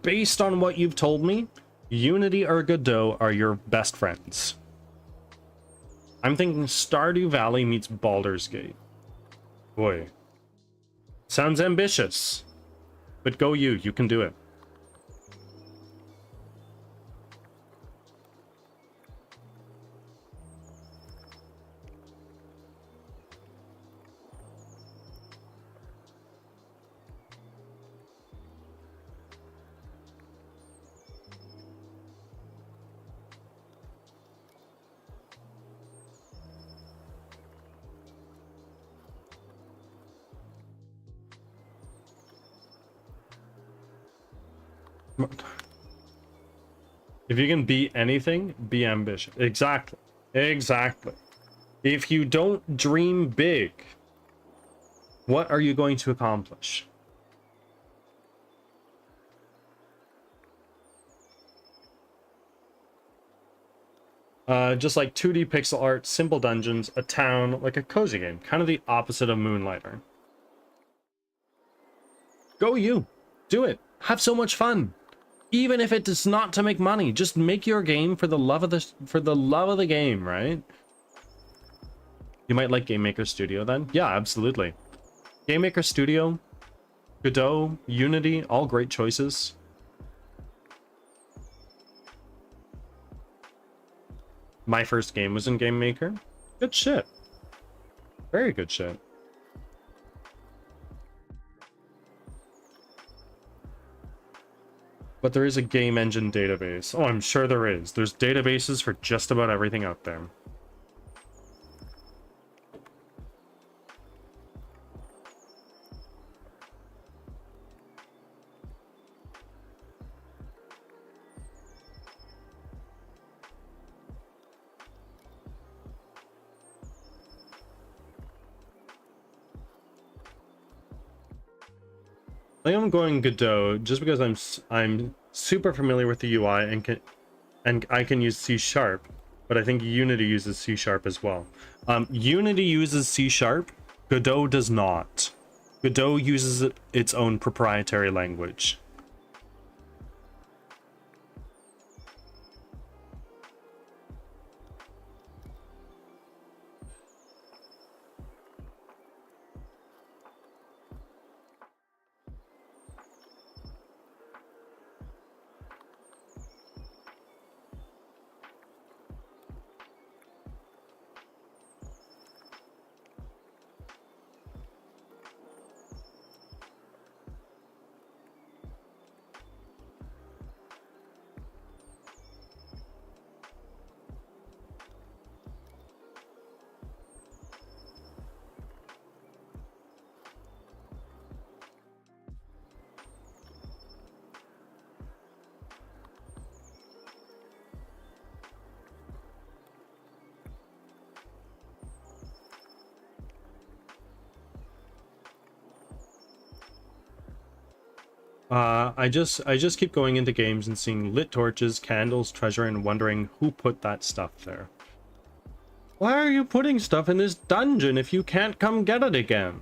S2: based on what you've told me, Unity or Godot are your best friends. I'm thinking Stardew Valley meets Baldur's Gate. Boy. Sounds ambitious. But go you can do it. If you can be anything, be ambitious. Exactly. Exactly. If you don't dream big, what are you going to accomplish? Just like 2D pixel art, simple dungeons, a town, like a cozy game. Kind of the opposite of Moonlighter. Go you! Do it! Have so much fun! Even if it is not to make money, just make your game for the love of the game, right? You might like Game Maker Studio then? Yeah, absolutely. Game Maker Studio, Godot, Unity, all great choices. My first game was in Game Maker. Good shit. Very good shit. But there is a game engine database. Oh, I'm sure there is. There's databases for just about everything out there. I think I'm going Godot just because I'm super familiar with the UI and I can use C#, but I think Unity uses C# as well. Unity uses C#, Godot does not. Godot uses its own proprietary language. I just keep going into games and seeing lit torches, candles, treasure, and wondering who put that stuff there. Why are you putting stuff in this dungeon if you can't come get it again?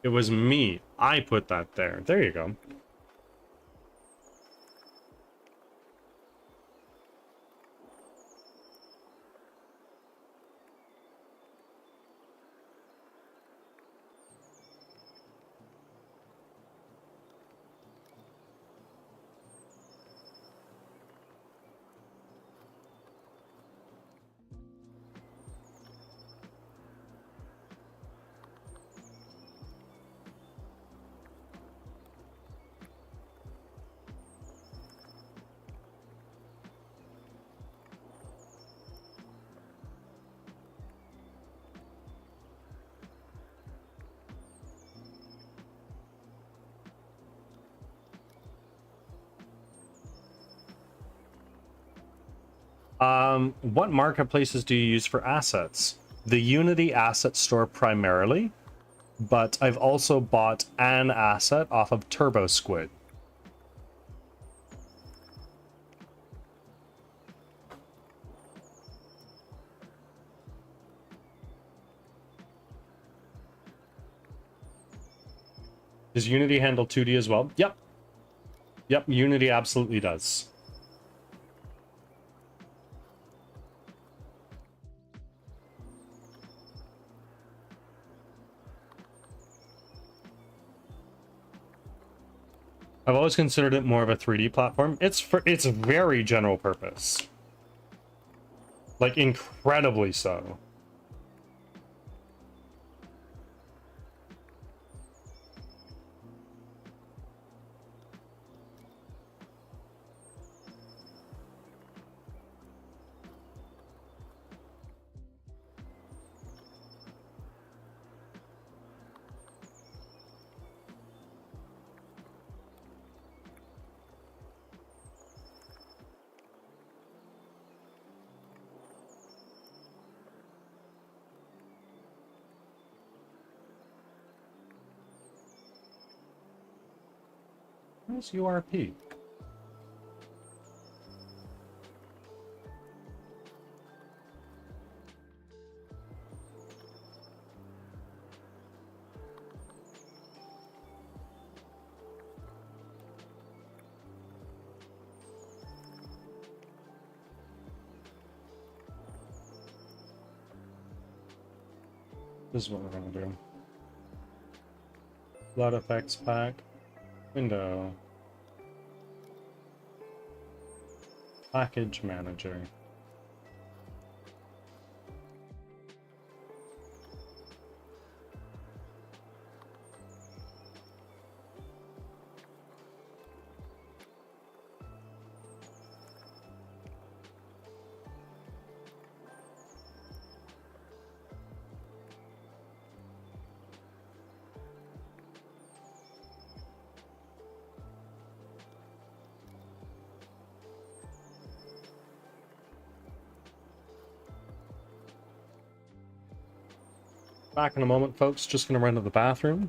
S2: It was me. I put that there. There you go. What marketplaces do you use for assets? The Unity asset store primarily, but I've also bought an asset off of Turbo Squid. Does Unity handle 2D as well? Yep. Yep, Unity absolutely does. I've always considered it more of a 3D platform. It's very general purpose. Like incredibly so. Where's URP? This is what we're gonna do. Blood effects pack. Window. Package manager. Back in a moment, folks. Just gonna run to the bathroom.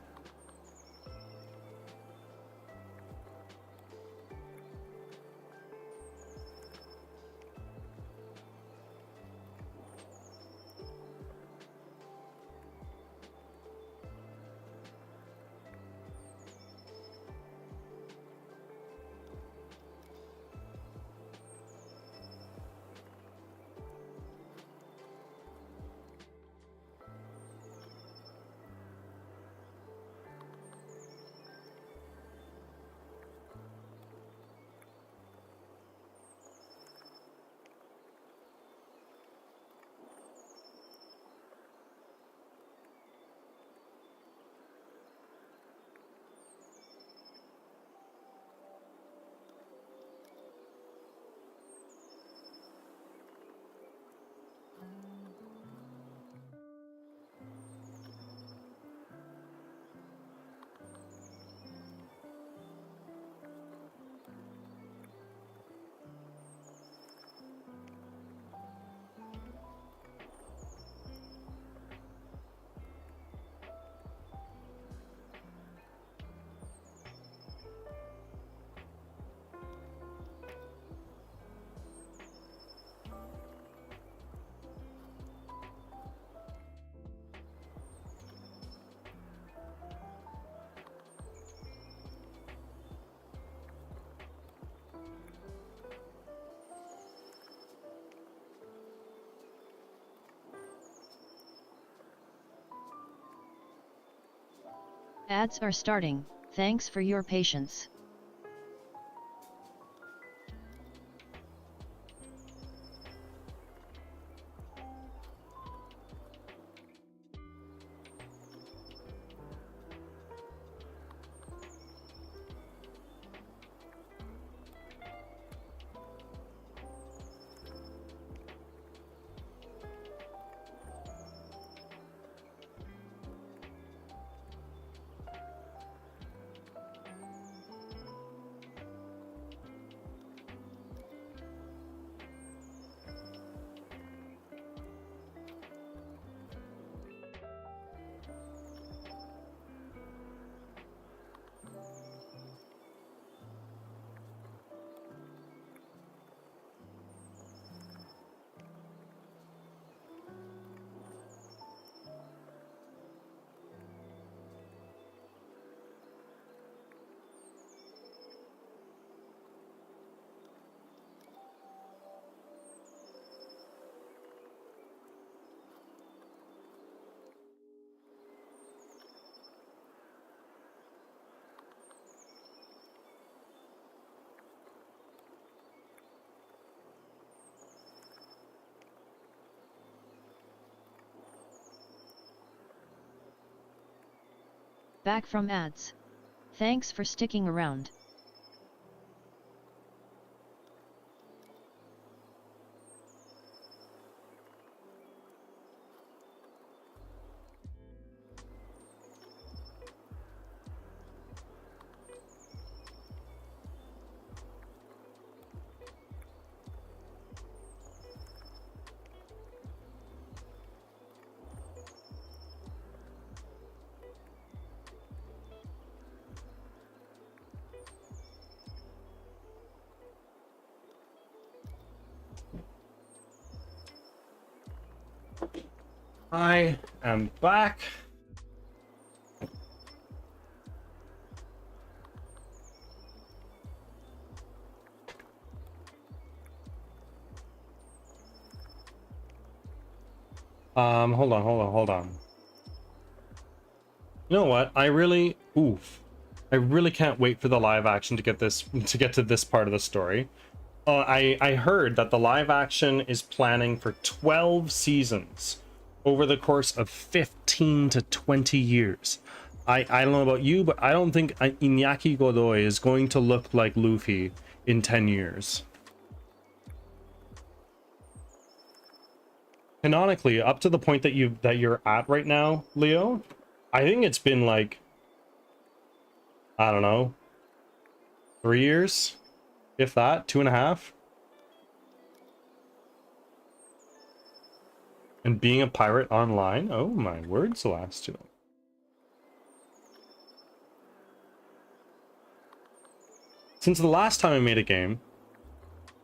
S4: Ads are starting. Thanks for your patience. Back from ads. Thanks for sticking around.
S2: I am back. Hold on. You know what? I really can't wait for the live action to get to this part of the story. I heard that the live action is planning for 12 seasons over the course of 15 to 20 years. I don't know about you, but I don't think Iñaki Godoy is going to look like Luffy in 10 years. Canonically, up to the point that you're at right now, Leo, I think it's been like, I don't know, 3 years, if that, 2.5. And being a pirate online, oh my word, Celestial. Since the last time I made a game,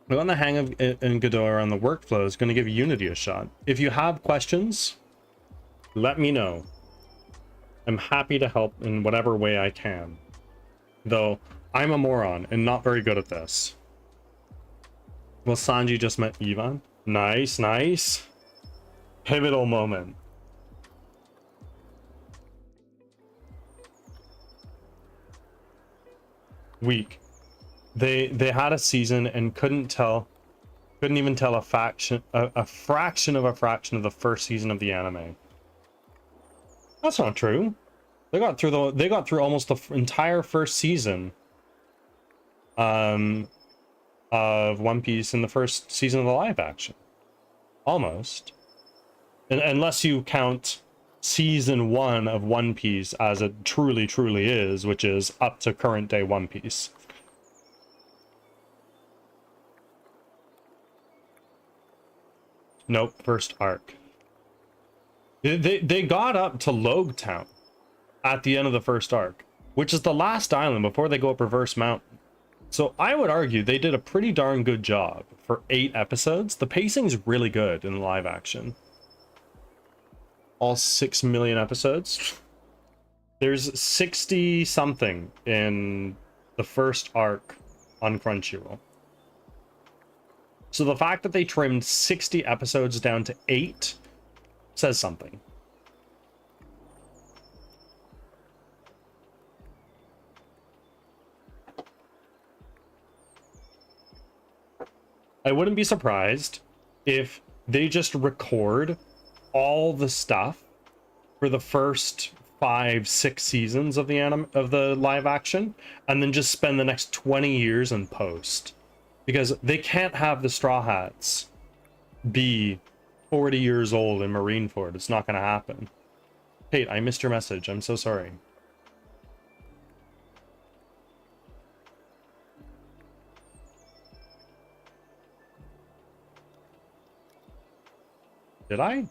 S2: I got the hang of in Godot on the workflow. Is going to give Unity a shot. If you have questions, let me know. I'm happy to help in whatever way I can. Though, I'm a moron and not very good at this. Well, Sanji just met Ivan. Nice, nice. Pivotal moment. Weak. They had a season and couldn't even tell a fraction of the first season of the anime. That's not true. They got through almost the entire first season of One Piece in the first season of the live action. Almost. Unless you count season 1 of One Piece as it truly is, which is up to current day One Piece. Nope, first arc. They got up to Logue Town at the end of the first arc, which is the last island before they go up Reverse Mountain. So I would argue they did a pretty darn good job for 8 episodes. The pacing's really good in live action. All 6 million episodes. There's 60 something in the first arc on Crunchyroll. So the fact that they trimmed 60 episodes down to 8 says something. I wouldn't be surprised if they just record all the stuff for the first 5-6 seasons of the live action and then just spend the next 20 years in post. Because they can't have the Straw Hats be 40 years old in Marineford. It's not going to happen. Kate, I missed your message. I'm so sorry. Did I?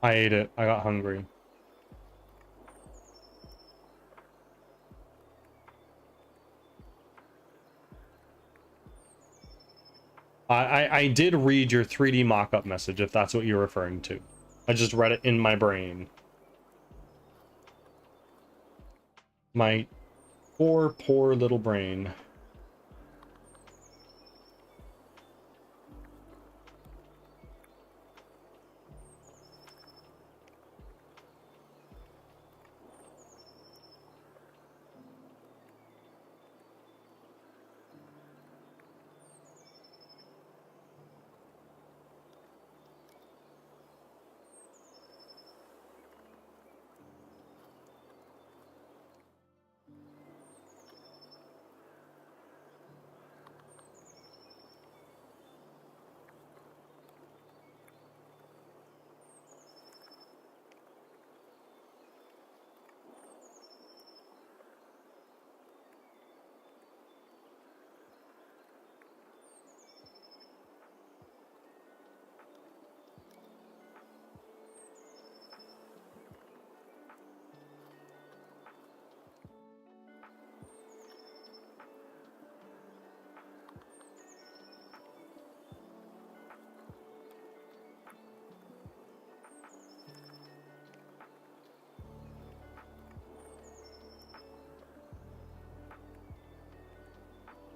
S2: I ate it. I got hungry. I did read your 3D mock-up message, if that's what you're referring to. I just read it in my brain. My poor little brain.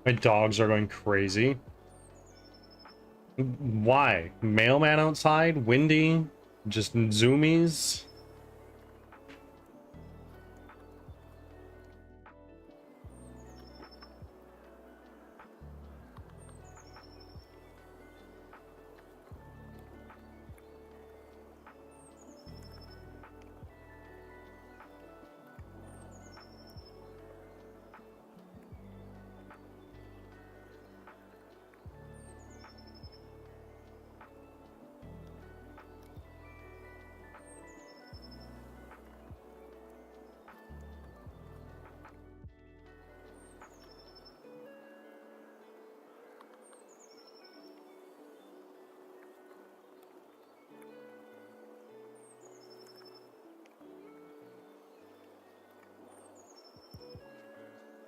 S2: My dogs are going crazy. Why? Mailman outside? Windy? Just zoomies?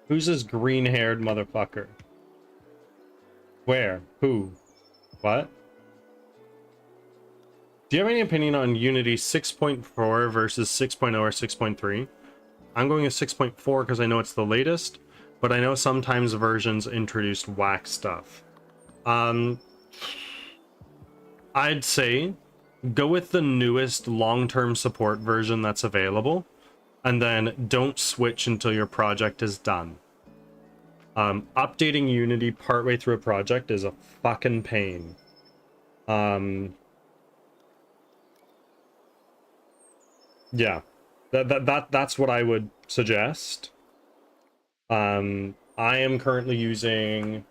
S2: Who's this green-haired motherfucker? Where? Who? What? Do you have any opinion on Unity 6.4 versus 6.0 or 6.3? I'm going with 6.4 because I know it's the latest, but I know sometimes versions introduced whack stuff. I'd say go with the newest long-term support version that's available, and then don't switch until your project is done. Updating Unity partway through a project is a fucking pain. Yeah, that's what I would suggest. I am currently using,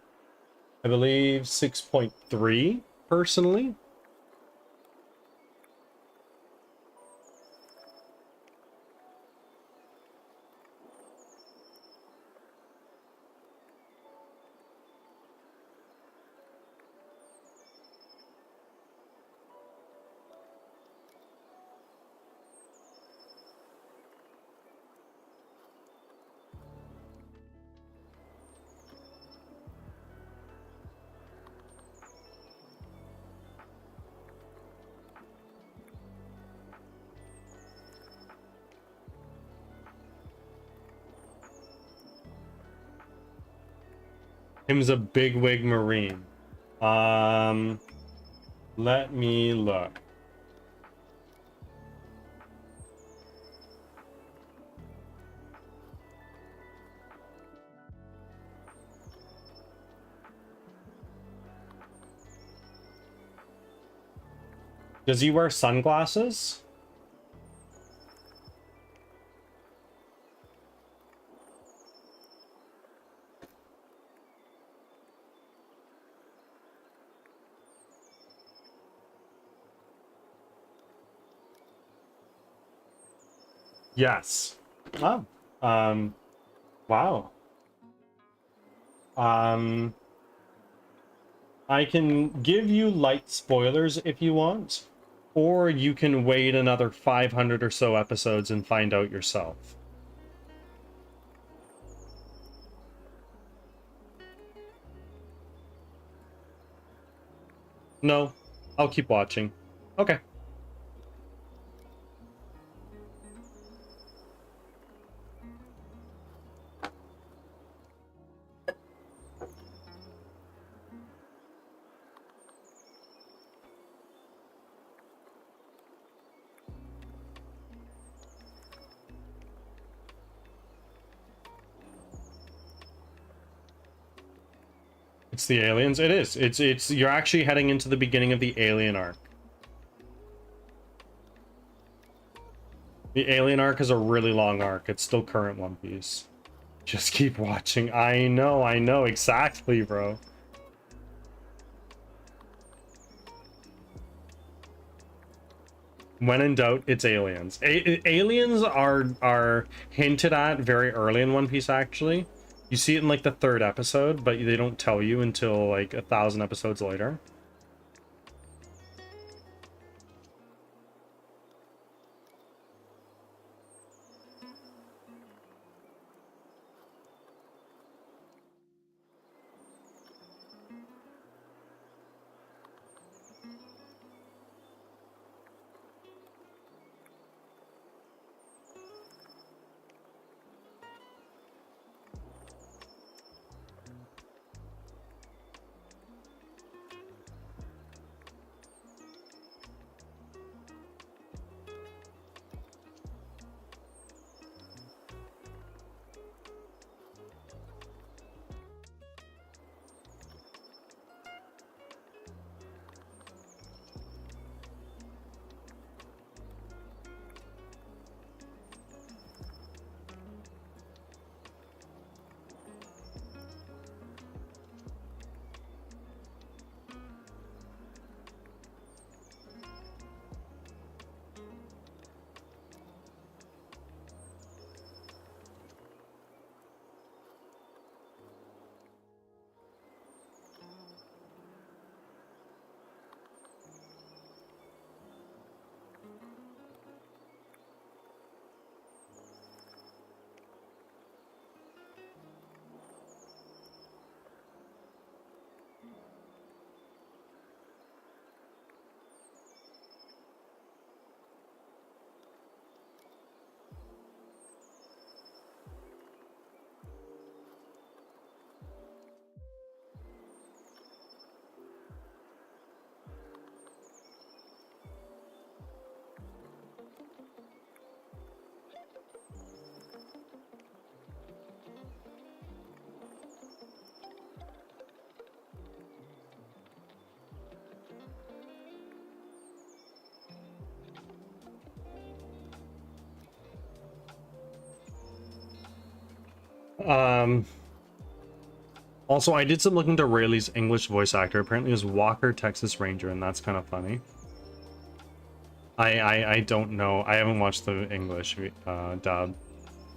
S2: I believe, 6.3 personally. Him's a bigwig Marine. Let me look. Does he wear sunglasses? Yes. Oh. Wow. I can give you light spoilers if you want, or you can wait another 500 or so episodes and find out yourself. No, I'll keep watching. Okay. It's the aliens. It is. It's you're actually heading into the beginning of the alien arc. The alien arc is a really long arc. It's still current One Piece. Just keep watching. I know exactly, bro. When in doubt, it's aliens. Aliens are hinted at very early in One Piece, actually. You see it in like the 3rd episode, but they don't tell you until like 1,000 episodes later. Um, Also, I did some looking to Rayleigh's English voice actor. Apparently, it was Walker, Texas Ranger, and that's kind of funny. I don't know. I haven't watched the English dub.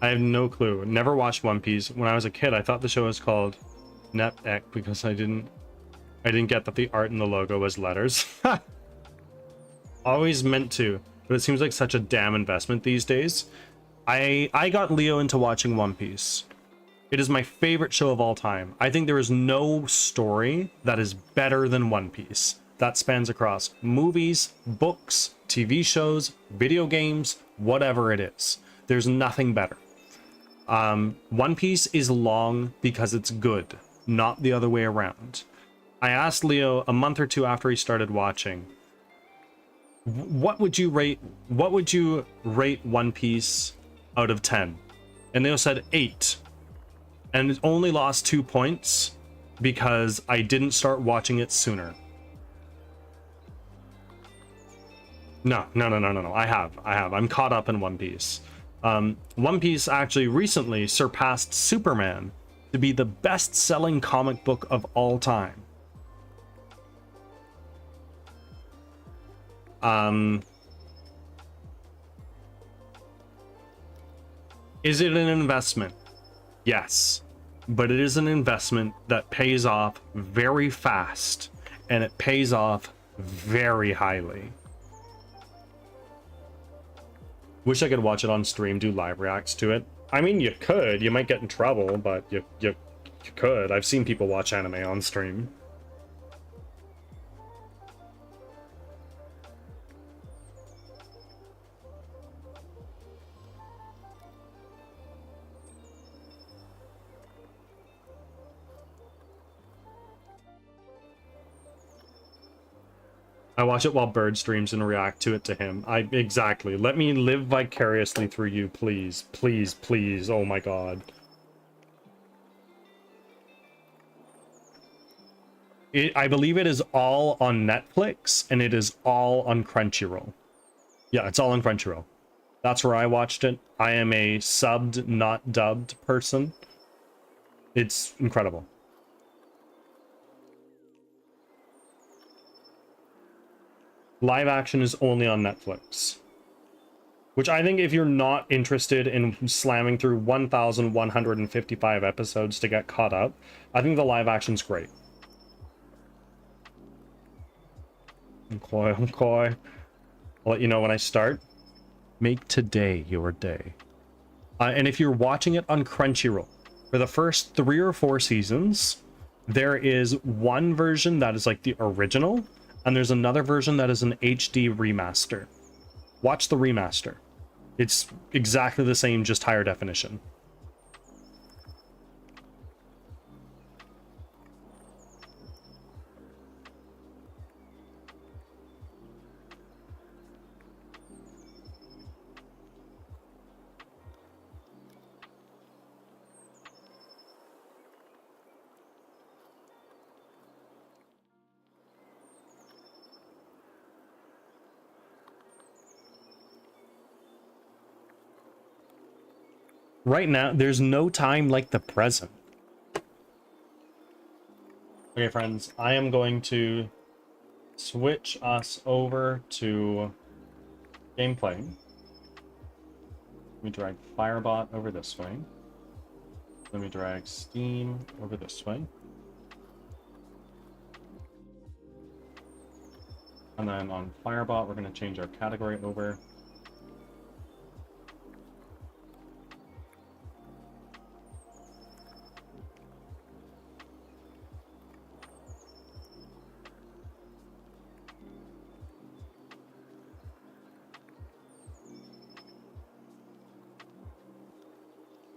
S2: I have no clue. Never watched One Piece. When I was a kid, I thought the show was called Net-Ek because I didn't get that the art in the logo was letters. Always meant to, but it seems like such a damn investment these days. I got Leo into watching One Piece. It is my favorite show of all time. I think there is no story that is better than One Piece. That spans across movies, books, TV shows, video games, whatever it is. There's nothing better. One Piece is long because it's good, not the other way around. I asked Leo a month or two after he started watching, what would you rate One Piece out of 10? And Leo said 8. And it only lost 2 points because I didn't start watching it sooner. No. I have. I'm caught up in One Piece. One Piece actually recently surpassed Superman to be the best-selling comic book of all time. Is it an investment? Yes, but it is an investment that pays off very fast, and it pays off very highly. Wish I could watch it on stream, do live reacts to it. I mean, you could. You might get in trouble, but you could. I've seen people watch anime on stream. I watch it while Bird streams and react to it to him. Exactly. Let me live vicariously through you, please. Please, please. Oh my god. I believe it is all on Netflix, and it is all on Crunchyroll. Yeah, it's all on Crunchyroll. That's where I watched it. I am a subbed, not dubbed person. It's incredible. Live action is only on Netflix. Which I think if you're not interested in slamming through 1,155 episodes to get caught up, I think the live action's great. I'm coy. I'll let you know when I start. Make today your day. And if you're watching it on Crunchyroll, for the first 3 or 4 seasons, there is one version that is like the original, and there's another version that is an HD remaster. Watch the remaster. It's exactly the same, just higher definition. Right now, there's no time like the present. Okay, friends, I am going to switch us over to gameplay. Let me drag Firebot over this way. Let me drag Steam over this way. And then on Firebot, we're going to change our category over.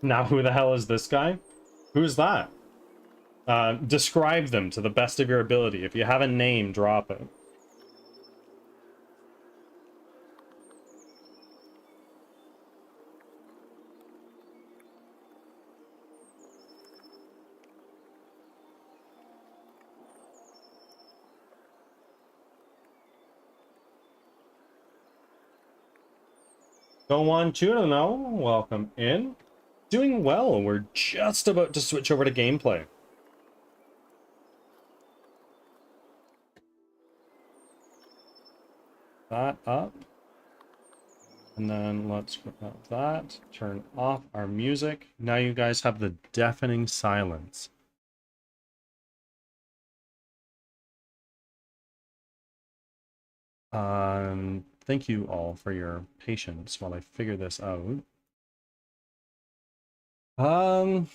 S2: Now, who the hell is this guy? Who's that? Describe them to the best of your ability. If you have a name, drop it. Don't want you to know. Welcome in.
S1: Doing well. We're just about to switch over to gameplay. That up. And then let's grab that. Turn off our music. Now you guys have the deafening silence. Thank you all for your patience while I figure this out. Boom.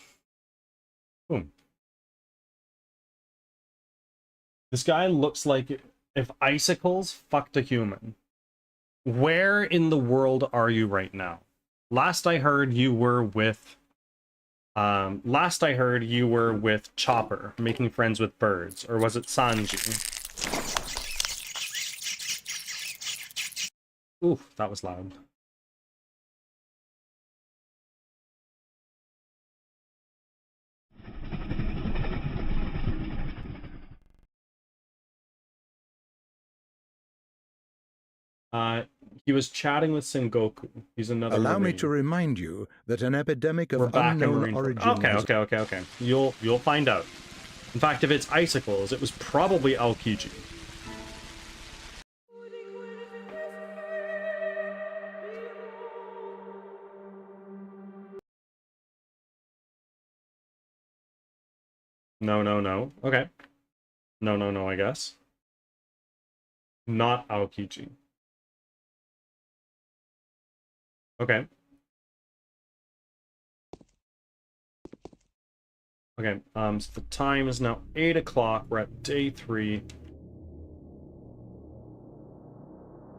S1: This guy looks like if icicles fucked a human. Where in the world are you right now? Last I heard you were with Chopper, making friends with birds, or was it Sanji? Oof, that was loud. He was chatting with Sengoku. He's another
S5: Allow me
S1: Marine.
S5: to remind you that an epidemic
S1: We're
S5: of
S1: back in
S5: unknown
S1: Marine.
S5: origin
S1: Okay,
S5: has...
S1: okay. You'll find out. In fact, if it's icicles, it was probably Aokiji. No. Okay. No, I guess. Not Aokiji. Okay. Okay, so the time is now 8 o'clock. We're at day 3.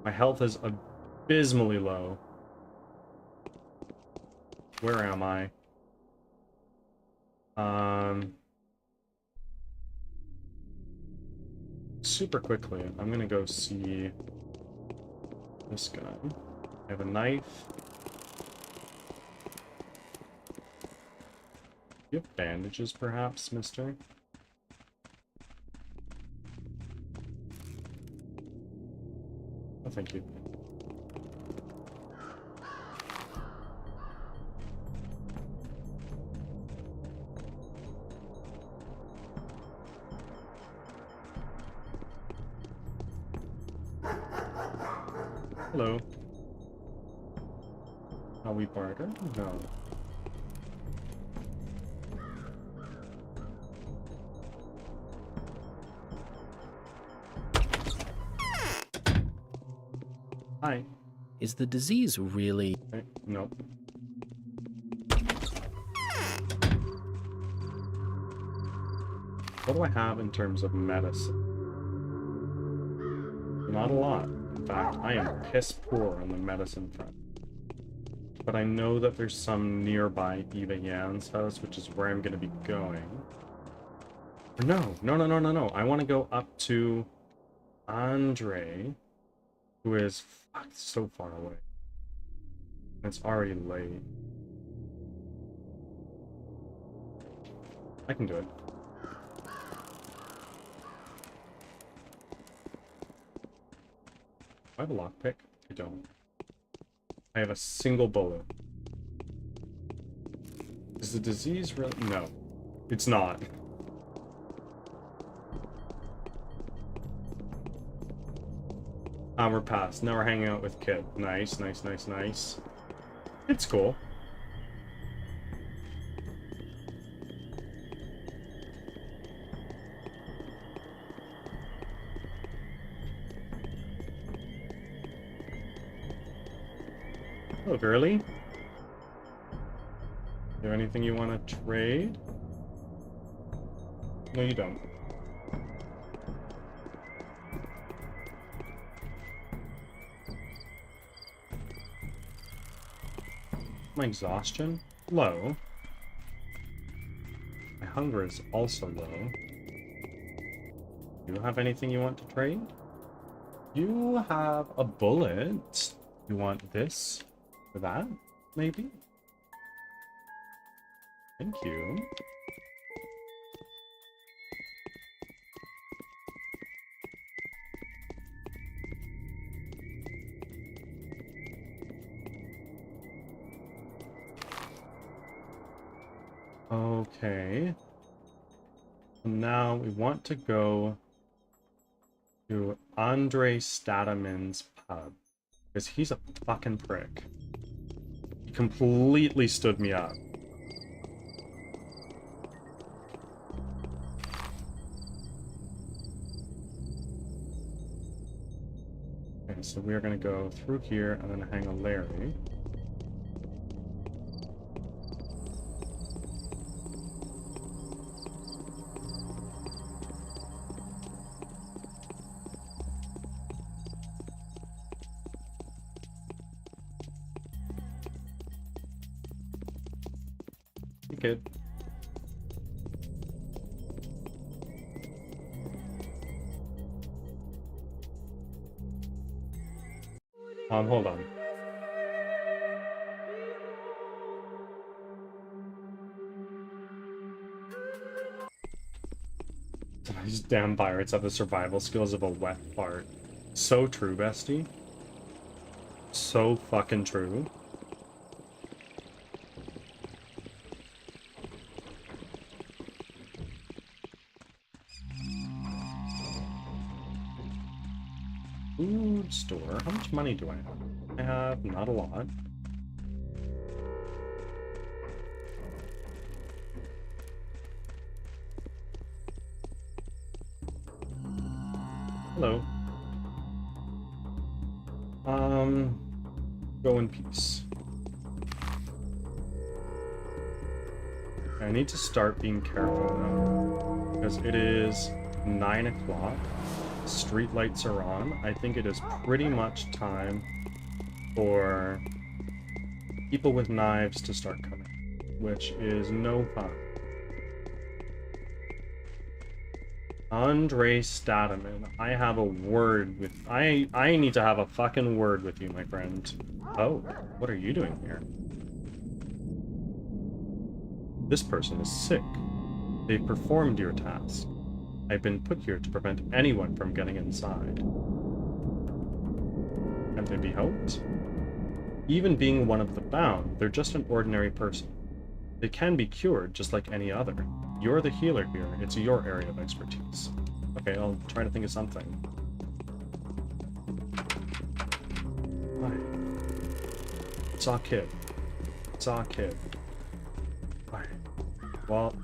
S1: My health is abysmally low. Where am I? Super quickly, I'm gonna go see this guy. I have a knife. You have bandages, perhaps, mister? Oh, thank you. Hello. Are we barter? No. Hi.
S6: Is the disease really...
S1: Okay, nope. What do I have in terms of medicine? Not a lot. In fact, I am piss poor on the medicine front. But I know that there's some nearby Eva Yan's house, which is where I'm going to be going. Or no. I want to go up to Andre, who is so far away. It's already late. I can do it. Do I have a lockpick? I don't. I have a single bullet. Is the disease really? No. It's not. We're past. Now we're hanging out with Kid. Nice. It's cool. Hello, girly. Is there anything you want to trade? No, you don't. My exhaustion? Low. My hunger is also low. Do you have anything you want to trade? You have a bullet. You want this? For that, maybe? Thank you.
S2: Okay. Now we want to go to Andre Stadaman's pub. Because he's a fucking prick. He completely stood me up. Okay, so we are going to go through here and then hang a Larry. Good. Hold on. These damn pirates have the survival skills of a wet fart. So true, bestie. So fucking true. Food store. How much money do I have? I have not a lot. Hello. Go in peace. I need to start being careful now, because it is 9 o'clock. Street lights are on. I think it is pretty much time for people with knives to start coming, which is no fun. Andre Stadaman, I have a word with... I need to have a fucking word with you, my friend. Oh, what are you doing here? This person is sick. They've performed your task. I've been put here to prevent anyone from getting inside. Can they be helped? Even being one of the bound, they're just an ordinary person. They can be cured just like any other. You're the healer here. It's your area of expertise. Okay, I'll try to think of something. Hi. Saw a kid. Saw a kid. Hi. Well,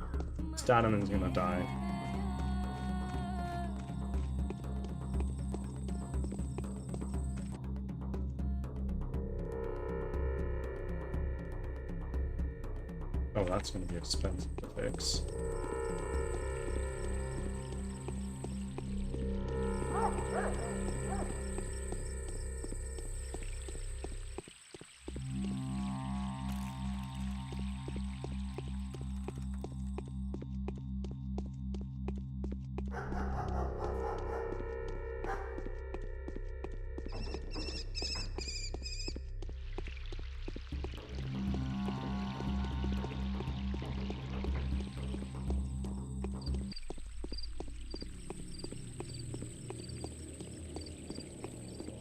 S2: Stadaman's gonna die. Oh, that's going to be expensive to fix.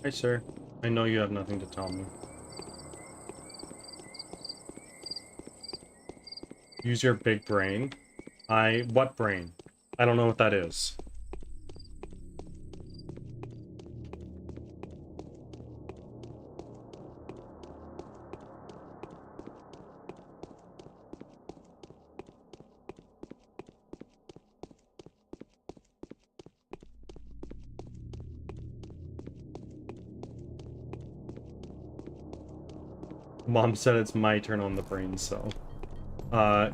S2: Hi, sir. I know you have nothing to tell me. Use your big brain. What brain? I don't know what that is. Mom said it's my turn on the brain cell.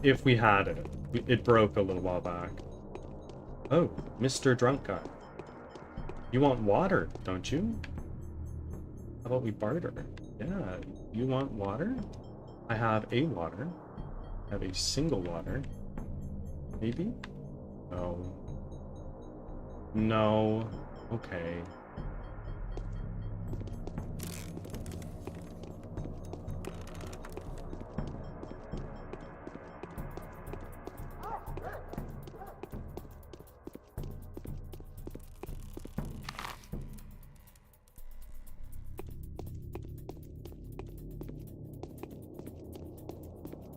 S2: If we had it. It broke a little while back. Oh, Mr. Drunk Guy. You want water, don't you? How about we barter? Yeah, you want water? I have a water. I have a single water. Maybe? No. No. Okay.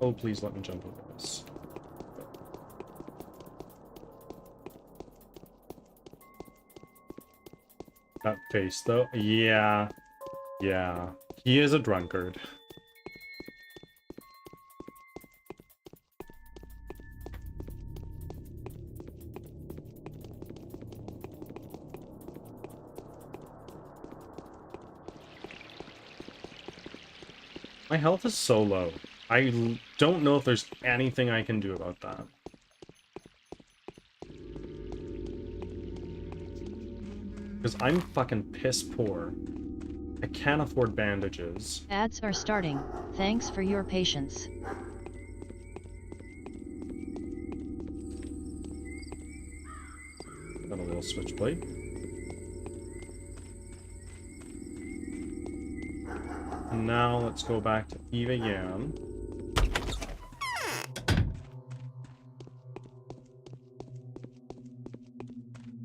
S2: Oh, please let me jump over this. That face, though. Yeah. Yeah. He is a drunkard. My health is so low. Don't know if there's anything I can do about that. Because I'm fucking piss poor. I can't afford bandages.
S4: Ads are starting. Thanks for your patience.
S2: Got a little switchblade. And now let's go back to Eva Yan.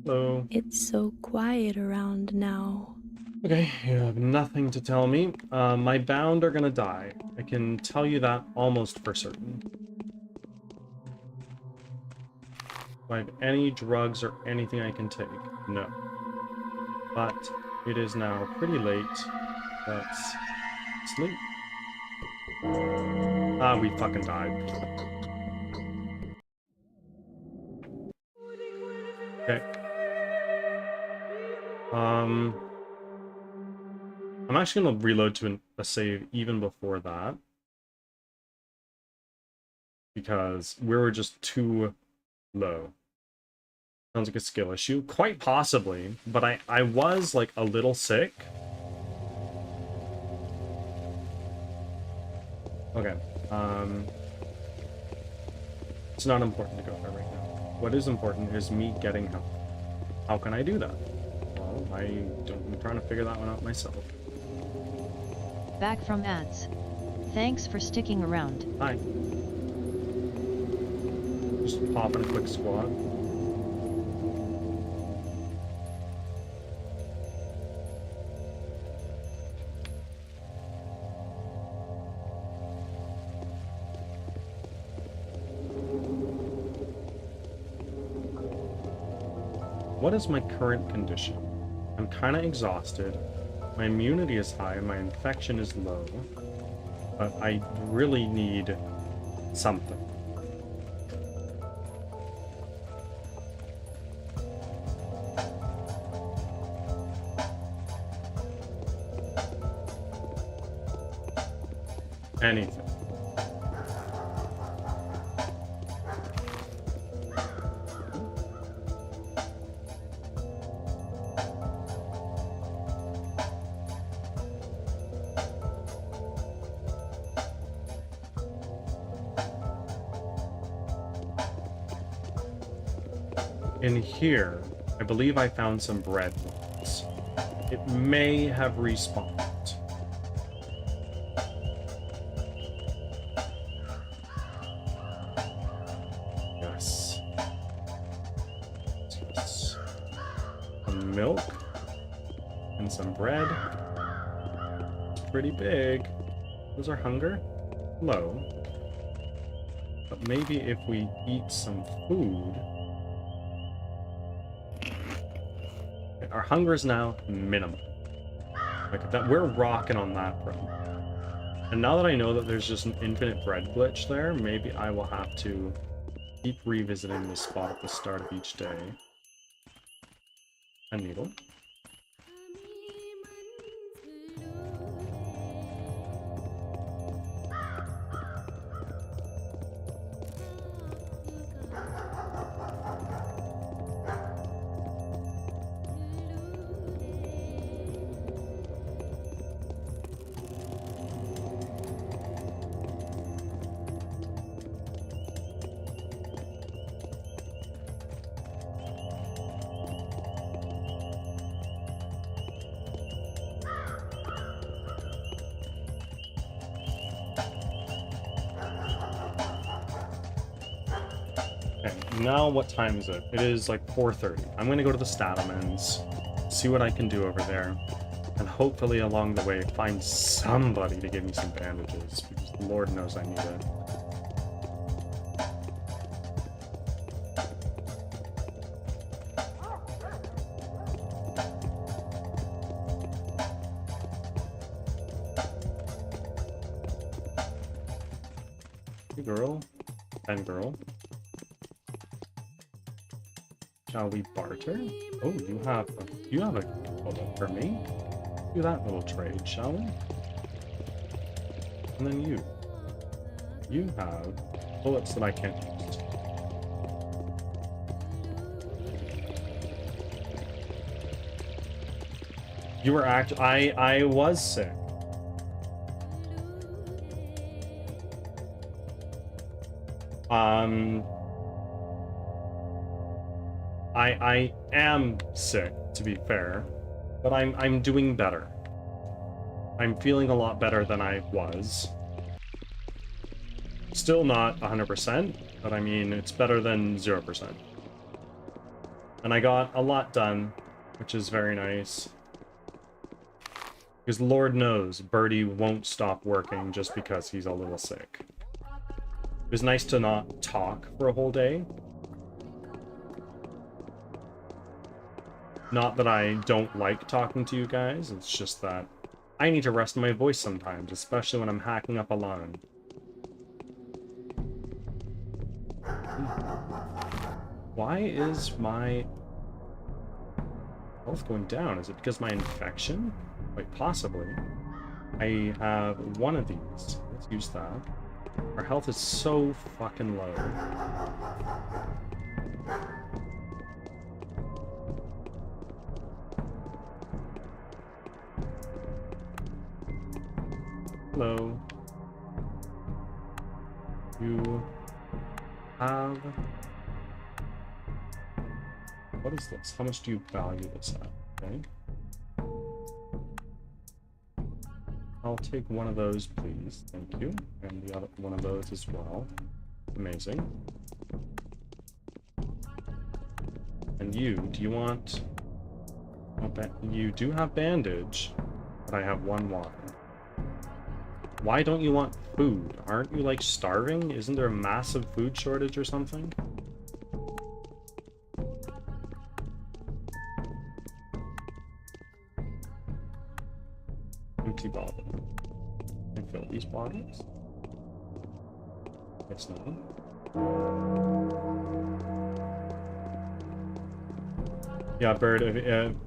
S2: Hello.
S7: It's so quiet around now.
S2: Okay, you have nothing to tell me. My bound are gonna die. I can tell you that almost for certain. Do I have any drugs or anything I can take? No. But it is now pretty late. Let's sleep. Ah, we fucking died. Okay. I'm actually gonna reload to a save even before that. Because we were just too low. Sounds like a skill issue. Quite possibly, but I was like a little sick. Okay. It's not important to go there right now. What is important is me getting help. How can I do that? Well, I'm trying to figure that one out myself.
S4: Back from ads. Thanks for sticking around.
S2: Hi. Just pop in a quick squat. What is my current condition? I'm kind of exhausted. My immunity is high, my infection is low. But I really need something. Anything. In here, I believe I found some bread ones. It may have respawned. Yes. Yes. Some milk and some bread. It's pretty big. Was our hunger low? But maybe if we eat some food. Our hunger is now minimum. Like that, we're rocking on that front. And now that I know that there's just an infinite bread glitch there, maybe I will have to keep revisiting this spot at the start of each day. A needle. Now what time is it? It is like 4:30. I'm gonna go to the Statamans, see what I can do over there, and hopefully along the way find somebody to give me some bandages, because Lord knows I need it. Hey girl. And girl. Shall we barter? Oh, you have a bullet for me. Do that little trade, shall we? And then you have bullets that I can't use. You were I was sick. I am sick, to be fair, but I'm doing better. I'm feeling a lot better than I was. Still not 100%, but I mean, it's better than 0%. And I got a lot done, which is very nice. Because Lord knows, Birdie won't stop working just because he's a little sick. It was nice to not talk for a whole day. Not that I don't like talking to you guys, it's just that I need to rest my voice sometimes, especially when I'm hacking up alone. Why is my health going down? Is it because of my infection? Quite possibly. I have one of these. Let's use that. Our health is so fucking low. Hello. You have... What is this? How much do you value this at? Okay. I'll take one of those, please. Thank you. And the other one of those as well. Amazing. And you, do you want... You do have bandage, but I have one water. Why don't you want food? Aren't you, like, starving? Isn't there a massive food shortage or something? Empty bottle. Can I fill these bottles? Guess not. Yeah, Bird,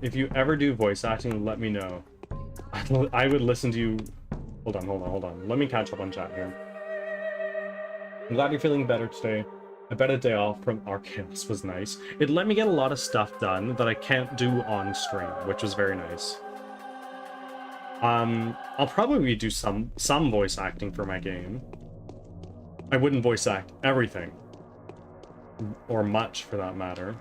S2: if you ever do voice acting, let me know. I would listen to you. Hold on. Let me catch up on chat here. I'm glad you're feeling better today. I bet a day off from Archaeos was nice. It let me get a lot of stuff done that I can't do on stream, which was very nice. I'll probably do some voice acting for my game. I wouldn't voice act everything. Or much, for that matter.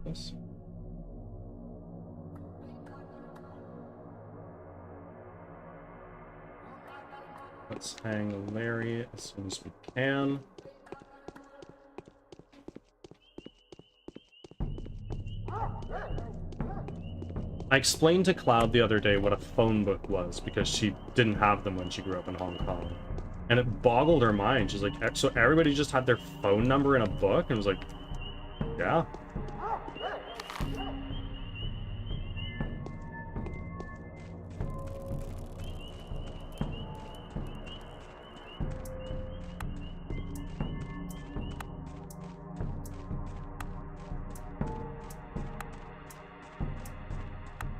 S2: Yes. Let's hang Larry as soon as we can. I explained to Cloud the other day what a phone book was because she didn't have them when she grew up in Hong Kong. And it boggled her mind. She's like, so everybody just had their phone number in a book? And I was like, yeah.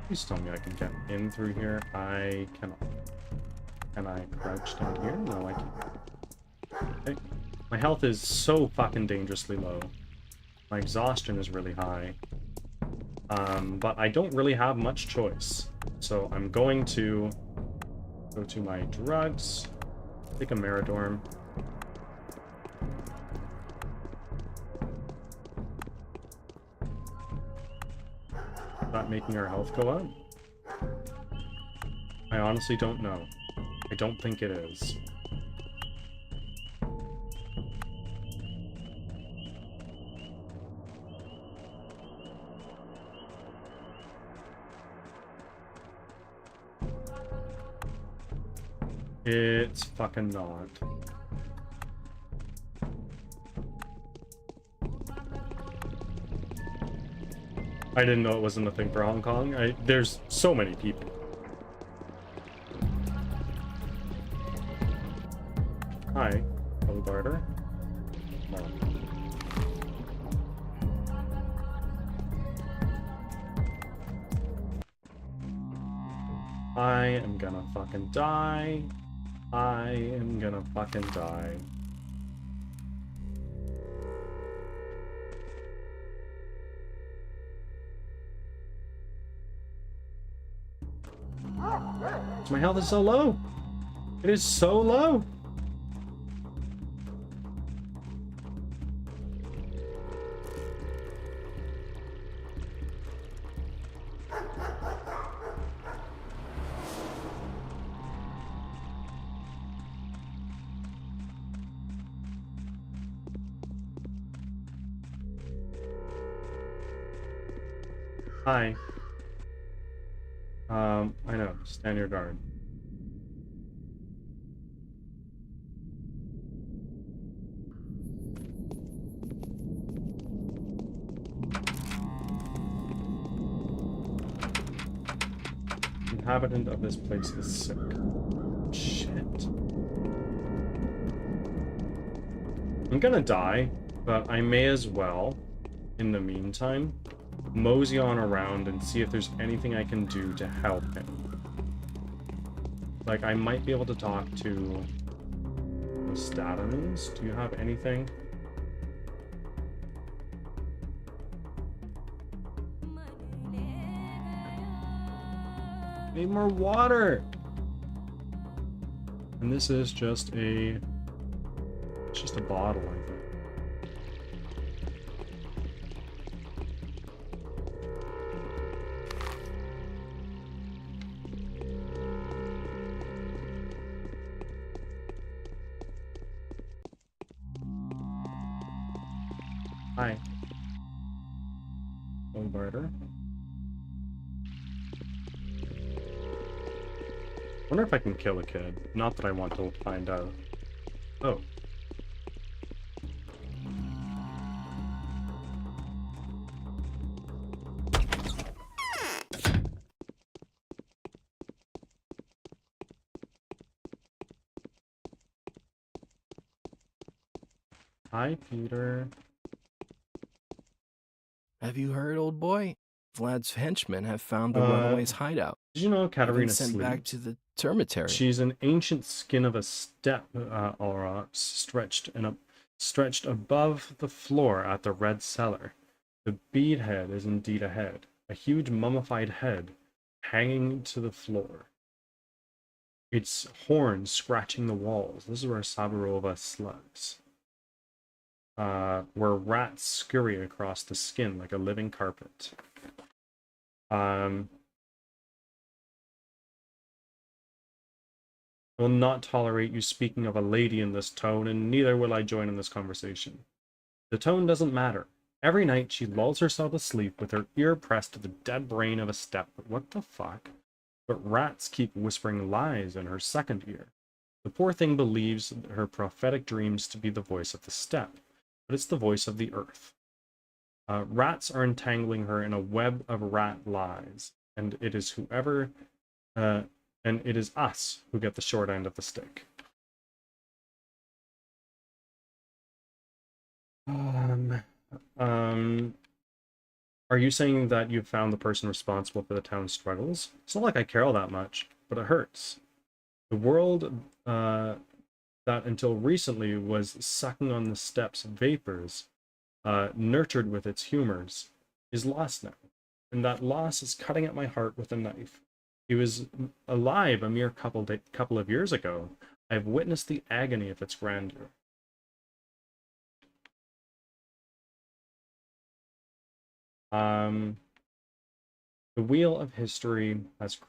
S2: Please tell me I can get in through here. I cannot. Can I crouch down here? No, I can't. Okay. My health is so fucking dangerously low. My exhaustion is really high. But I don't really have much choice. So I'm going to go to my drugs, take a Meridorm. Not making our health go up? I honestly don't know. I don't think it is. It's fucking not. I didn't know it wasn't a thing for Hong Kong. There's so many people. Hi, hello barter. No. I am gonna fucking die. I am gonna fucking die. My health is so low. It is so low. Hi. I know. Stand your guard. Inhabitant of this place is sick. Shit. I'm gonna die, but I may as well, in the meantime, mosey on around and see if there's anything I can do to help him. Like, I might be able to talk to the Statomans. Do you have anything? Need more water! And this is just a... It's just a bottle, I think. Hi. Barter. Wonder if I can kill a kid. Not that I want to find out. Oh. Hi, Peter.
S6: Have you heard, old boy? Vlad's henchmen have found the runaway's hideout.
S2: Did you know
S6: They've been
S2: Katerina
S6: sent
S2: sleeps?
S6: back to the termitary.
S2: She's an ancient skin of a steppe aura stretched above the floor at the red cellar. The bead head is indeed a head, a huge mummified head hanging to the floor. Its horns scratching the walls. This is where Saburova slugs. Where rats scurry across the skin like a living carpet. I will not tolerate you speaking of a lady in this tone, and neither will I join in this conversation. The tone doesn't matter. Every night she lulls herself asleep with her ear pressed to the dead brain of a steppe. But what the fuck? But rats keep whispering lies in her second ear. The poor thing believes her prophetic dreams to be the voice of the steppe, but it's the voice of the earth. Rats are entangling her in a web of rat lies, and it is and it is us who get the short end of the stick. Are you saying that you've found the person responsible for the town's struggles? It's not like I care all that much, but it hurts. The world that until recently was sucking on the steppe's vapors, nurtured with its humors, is lost now. And that loss is cutting at my heart with a knife. He was alive a mere couple of years ago. I have witnessed the agony of its grandeur. The wheel of history has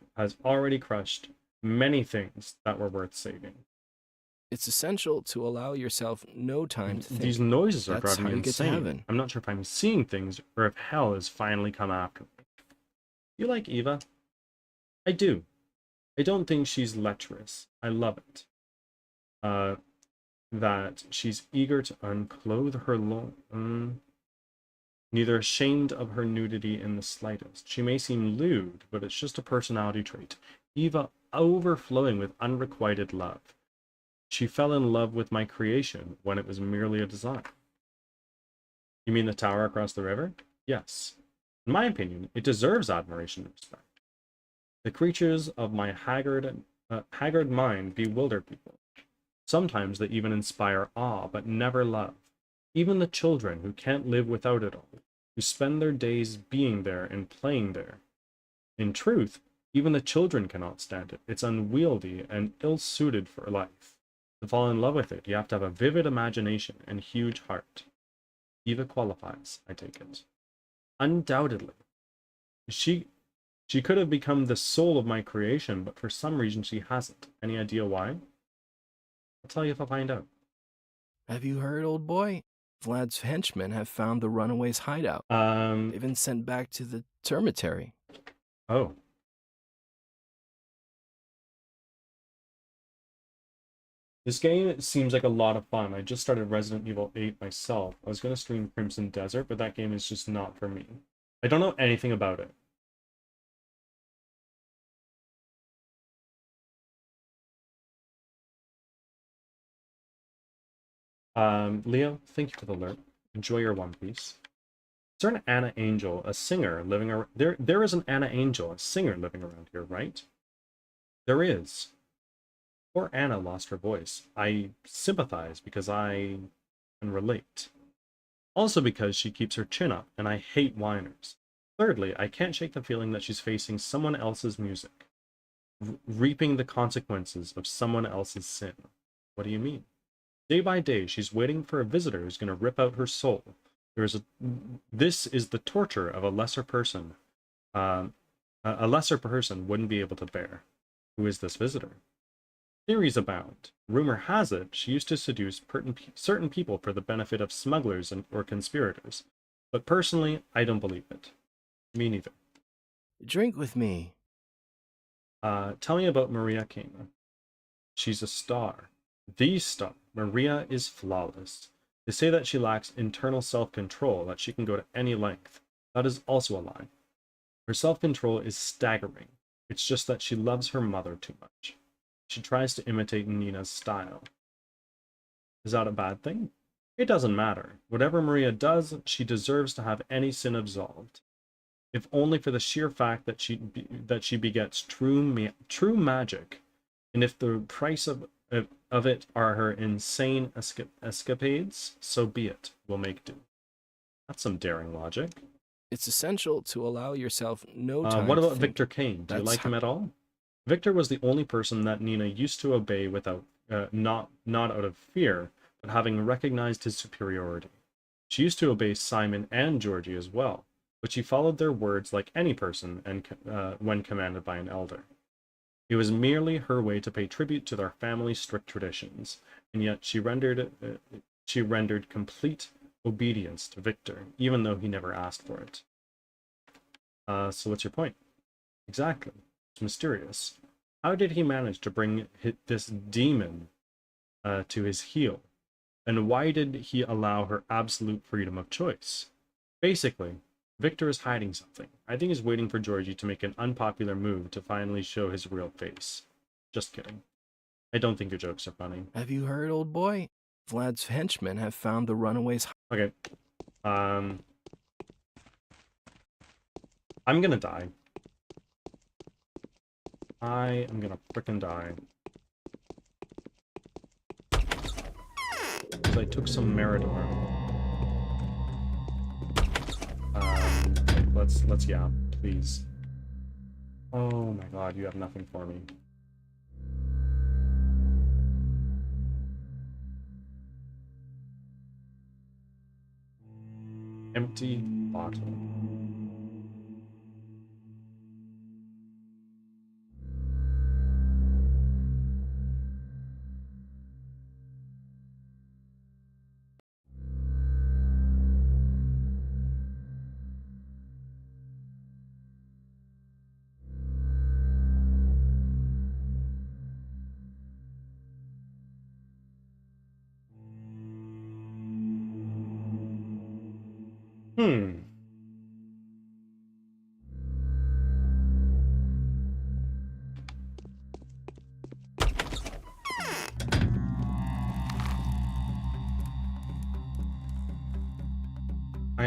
S2: already crushed many things that were worth saving.
S6: It's essential to allow yourself no time to think.
S2: These noises are
S6: That's
S2: driving
S6: how
S2: me
S6: you get to
S2: insane.
S6: heaven.
S2: I'm not sure if I'm seeing things or if hell has finally come after me. You like Eva? I do. I don't think she's lecherous. I love it. That she's eager to unclothe her neither ashamed of her nudity in the slightest. She may seem lewd, but it's just a personality trait. Eva overflowing with unrequited love. She fell in love with my creation when it was merely a design. You mean the tower across the river? Yes. In my opinion, it deserves admiration and respect. The creatures of my haggard mind bewilder people. Sometimes they even inspire awe, but never love. Even the children who can't live without it all, who spend their days being there and playing there. In truth, even the children cannot stand it. It's unwieldy and ill-suited for life. To fall in love with it, you have to have a vivid imagination and huge heart. Eva qualifies, I take it. Undoubtedly. She could have become the soul of my creation, but for some reason she hasn't. Any idea why? I'll tell you if I find out.
S6: Have you heard, old boy? Vlad's henchmen have found the runaway's hideout. They've been sent back to the termitary.
S2: Oh. This game seems like a lot of fun. I just started Resident Evil 8 myself. I was going to stream Crimson Desert, but that game is just not for me. I don't know anything about it. Leo, thank you for the alert. Enjoy your One Piece. Is there an Anna Angel, a singer, living around... There is an Anna Angel, a singer living around here, right? There is. Poor Anna lost her voice. I sympathize because I can relate. Also because she keeps her chin up, and I hate whiners. Thirdly, I can't shake the feeling that she's facing someone else's music. Reaping the consequences of someone else's sin. What do you mean? Day by day, she's waiting for a visitor who's going to rip out her soul. This is the torture of a lesser person. A lesser person wouldn't be able to bear. Who is this visitor? Theories abound. Rumor has it she used to seduce certain people for the benefit of smugglers or conspirators. But personally, I don't believe it. Me neither.
S6: Drink with me.
S2: Tell me about Maria King. She's a star. The star. Maria is flawless. They say that she lacks internal self-control, that she can go to any length. That is also a lie. Her self-control is staggering. It's just that she loves her mother too much. She tries to imitate Nina's style. Is that a bad thing? It doesn't matter. Whatever Maria does, she deserves to have any sin absolved. If only for the sheer fact that she begets true magic, and if the price of it are her insane escapades, so be it. We'll make do. That's some daring logic.
S6: It's essential to allow yourself no time
S2: what
S6: to
S2: about
S6: think.
S2: Victor Kane? Do you like him at all? Victor was the only person that Nina used to obey without, not out of fear, but having recognized his superiority. She used to obey Simon and Georgie as well, but she followed their words like any person and when commanded by an elder. It was merely her way to pay tribute to their family's strict traditions, and yet she rendered complete obedience to Victor, even though he never asked for it. So what's your point? Exactly. It's mysterious. How did he manage to bring this demon to his heel? And why did he allow her absolute freedom of choice? Basically, Victor is hiding something. I think he's waiting for Georgie to make an unpopular move to finally show his real face. Just kidding. I don't think your jokes are funny.
S6: Have you heard, old boy? Vlad's henchmen have found the runaway's...
S2: Okay. I'm gonna die. I am gonna frickin' die. Because I took some Meridor. Let's yeah, please. Oh my god, you have nothing for me. Empty bottle.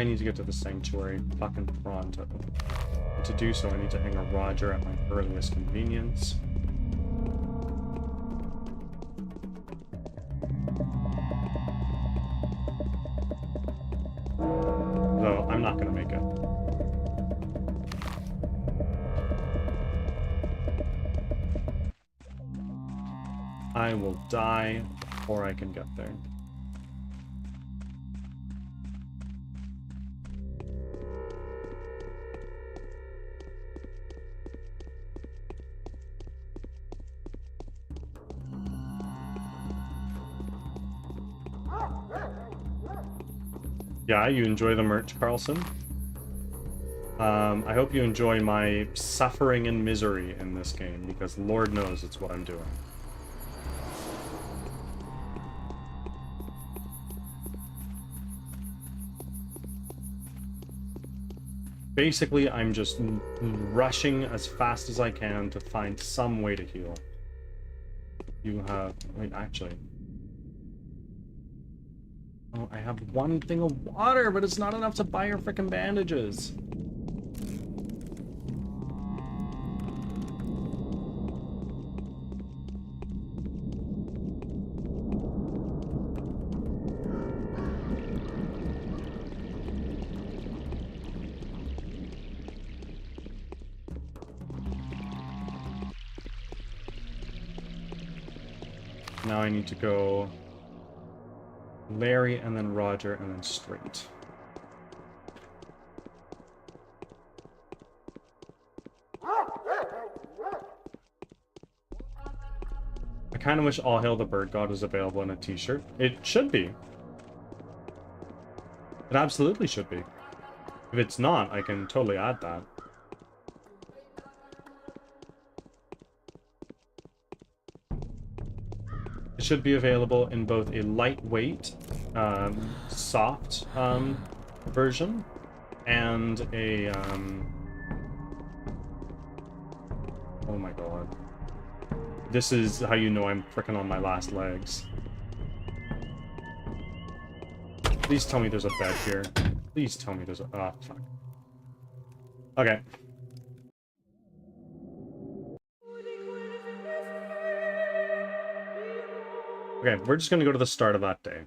S2: I need to get to the sanctuary fucking pronto. And to do so, I need to hang a Roger at my earliest convenience. Though, I'm not gonna make it. I will die before I can get there. Yeah, you enjoy the merch, Carlson. I hope you enjoy my suffering and misery in this game, because Lord knows it's what I'm doing. Basically, I'm just rushing as fast as I can to find some way to heal. You have... Wait, actually... Oh, I have one thing of water, but it's not enough to buy your frickin' bandages. Now I need to go Larry and then Roger and then straight. I kind of wish All Hail the Bird God was available in a t-shirt. It should be. It absolutely should be. If it's not, I can totally add that. It should be available in both a lightweight, soft version and a... Oh my god. This is how you know I'm frickin' on my last legs. Please tell me there's a bed here. Please tell me there's a... Oh, fuck. Okay. Okay, we're just gonna go to the start of that day.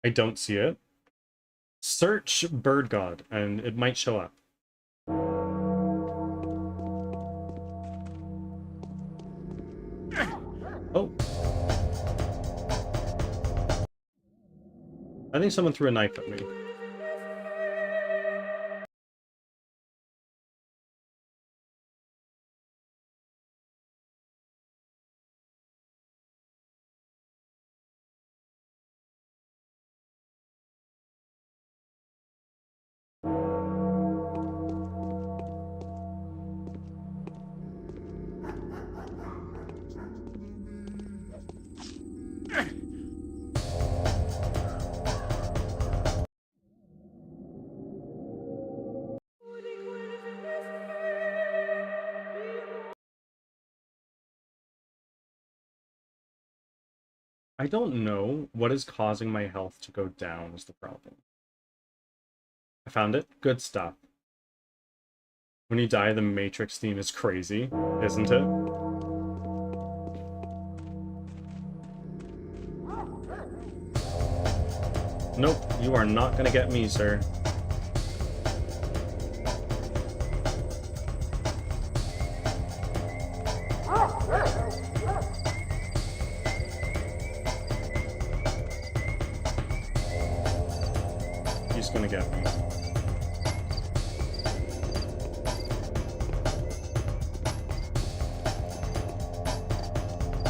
S2: I don't see it. Search Bird God, and it might show up. Oh. I think someone threw a knife at me. I don't know what is causing my health to go down is the problem. I found it. Good stuff. When you die, the Matrix theme is crazy, isn't it? Nope, you are not gonna get me, sir. He's gonna get me.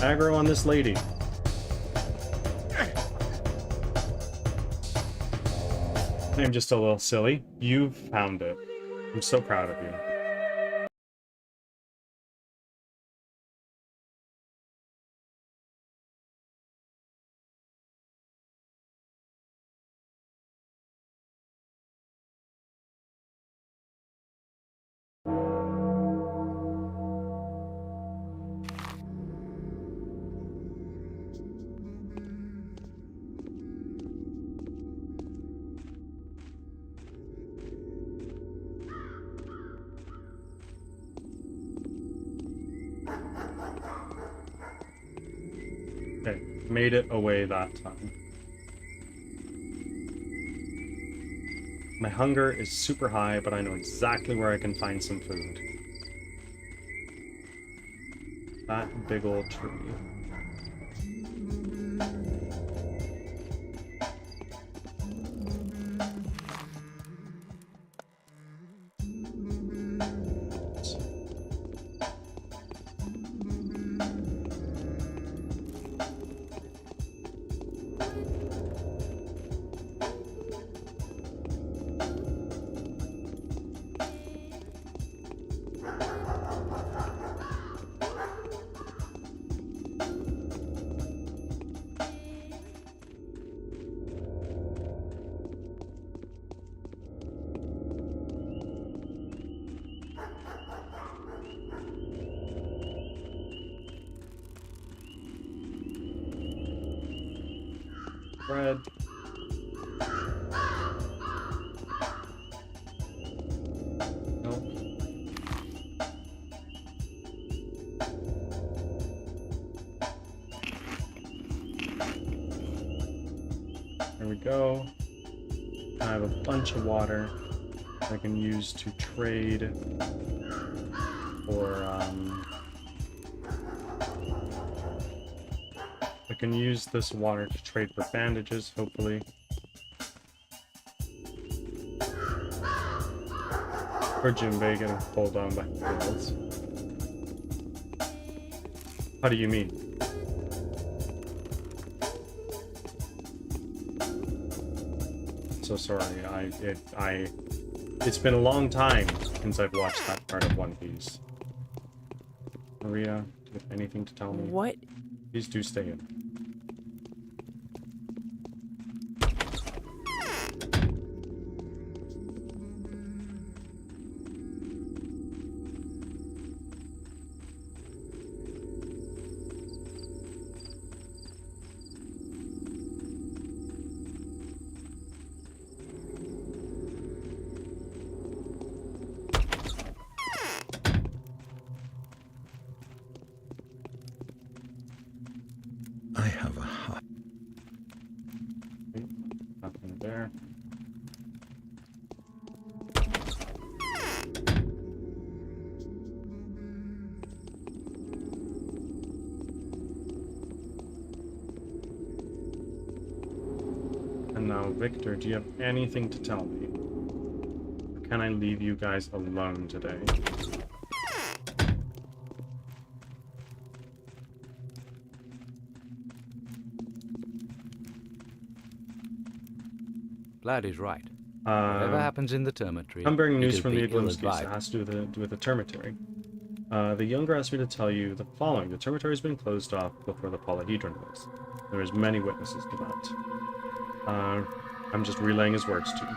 S2: Aggro on this lady. I'm just a little silly. You found it. I'm so proud of you. made it away that time. My hunger is super high, but I know exactly where I can find some food. That big old tree. Bread. Nope. There we go. I have a bunch of water I can use to trade for, I can use this water to trade for bandages, hopefully. Or Jinbei getting pulled on by wheels. How do you mean? So sorry, it's been a long time since I've watched that part of One Piece. Maria, do you have anything to tell me?
S3: What?
S2: Please do stay in.
S5: I have a hut.
S2: Nothing there. And now, Victor, do you have anything to tell me? Or can I leave you guys alone today?
S8: Vlad is right. Whatever happens in the termitory,
S2: I'm bearing news
S8: it'd
S2: from the
S8: be
S2: Iglimskis
S8: ill-advised.
S2: that has to do with the termitory. The younger asked me to tell you the following. The termitory has been closed off before the polyhedron was. There is many witnesses to that. I'm just relaying his words to you.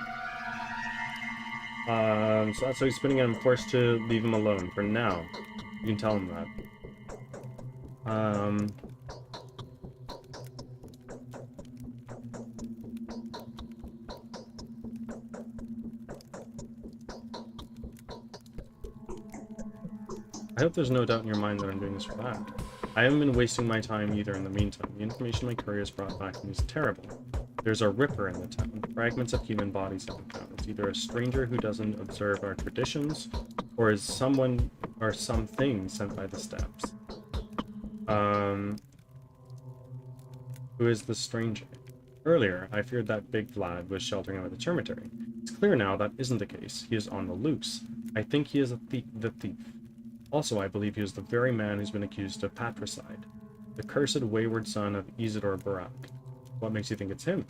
S2: So that's how he's spinning it. I'm forced to leave him alone for now. You can tell him that. I hope there's no doubt in your mind that I'm doing this for that. I haven't been wasting my time either in the meantime. The information my courier has brought back to me is terrible. There's a ripper in the town. Fragments of human bodies have been found. It's either a stranger who doesn't observe our traditions, or is someone or something sent by the steps. Who is the stranger? Earlier, I feared that Big Vlad was sheltering out of the termitory. It's clear now that isn't the case. He is on the loose. I think he is the thief. Also, I believe he is the very man who's been accused of patricide. The cursed wayward son of Isidore Barak. What makes you think it's him?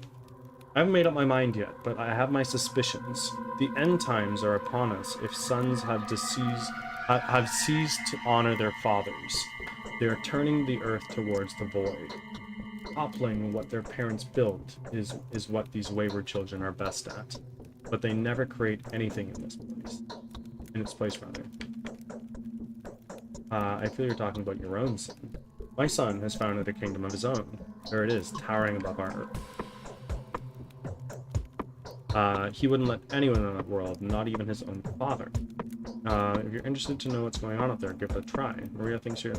S2: I haven't made up my mind yet, but I have my suspicions. The end times are upon us if sons have ceased to honor their fathers. They are turning the earth towards the void. Toppling what their parents built is what these wayward children are best at. But they never create anything in this place. In its place, rather. I feel you're talking about your own son. My son has founded a kingdom of his own. There it is, towering above our earth. He wouldn't let anyone in that world, not even his own father. If you're interested to know what's going on up there, give it a try. Maria thinks your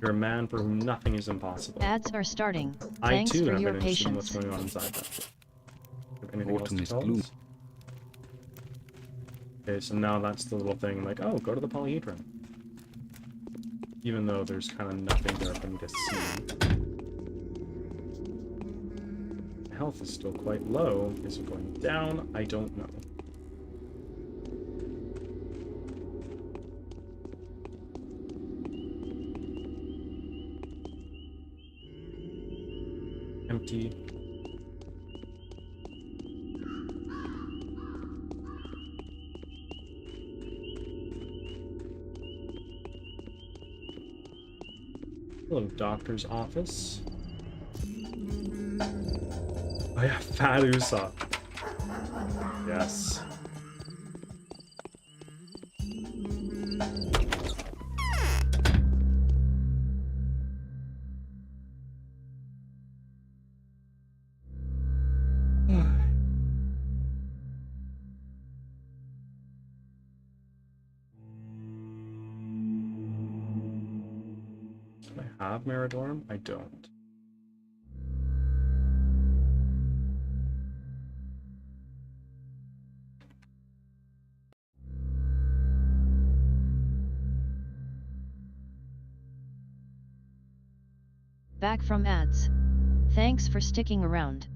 S2: You're a man for whom nothing is impossible.
S4: Ads are starting.
S2: I
S4: Thanks
S2: too
S4: for
S2: have
S4: your
S2: been interested in what's
S4: patience.
S2: going on inside that. Anything
S8: Autumn
S2: else
S8: is
S2: to tell
S8: gloom.
S2: us? Okay, so now that's the little thing like, oh, go to the polyhedron. Even though there's kind of nothing there for me to see. Health is still quite low. Is it going down? I don't know. Empty. Hello, doctor's office. Oh yeah, Fat Usopp. Yes. Do I have Meridorm? I don't.
S4: Back from ads. Thanks for sticking around.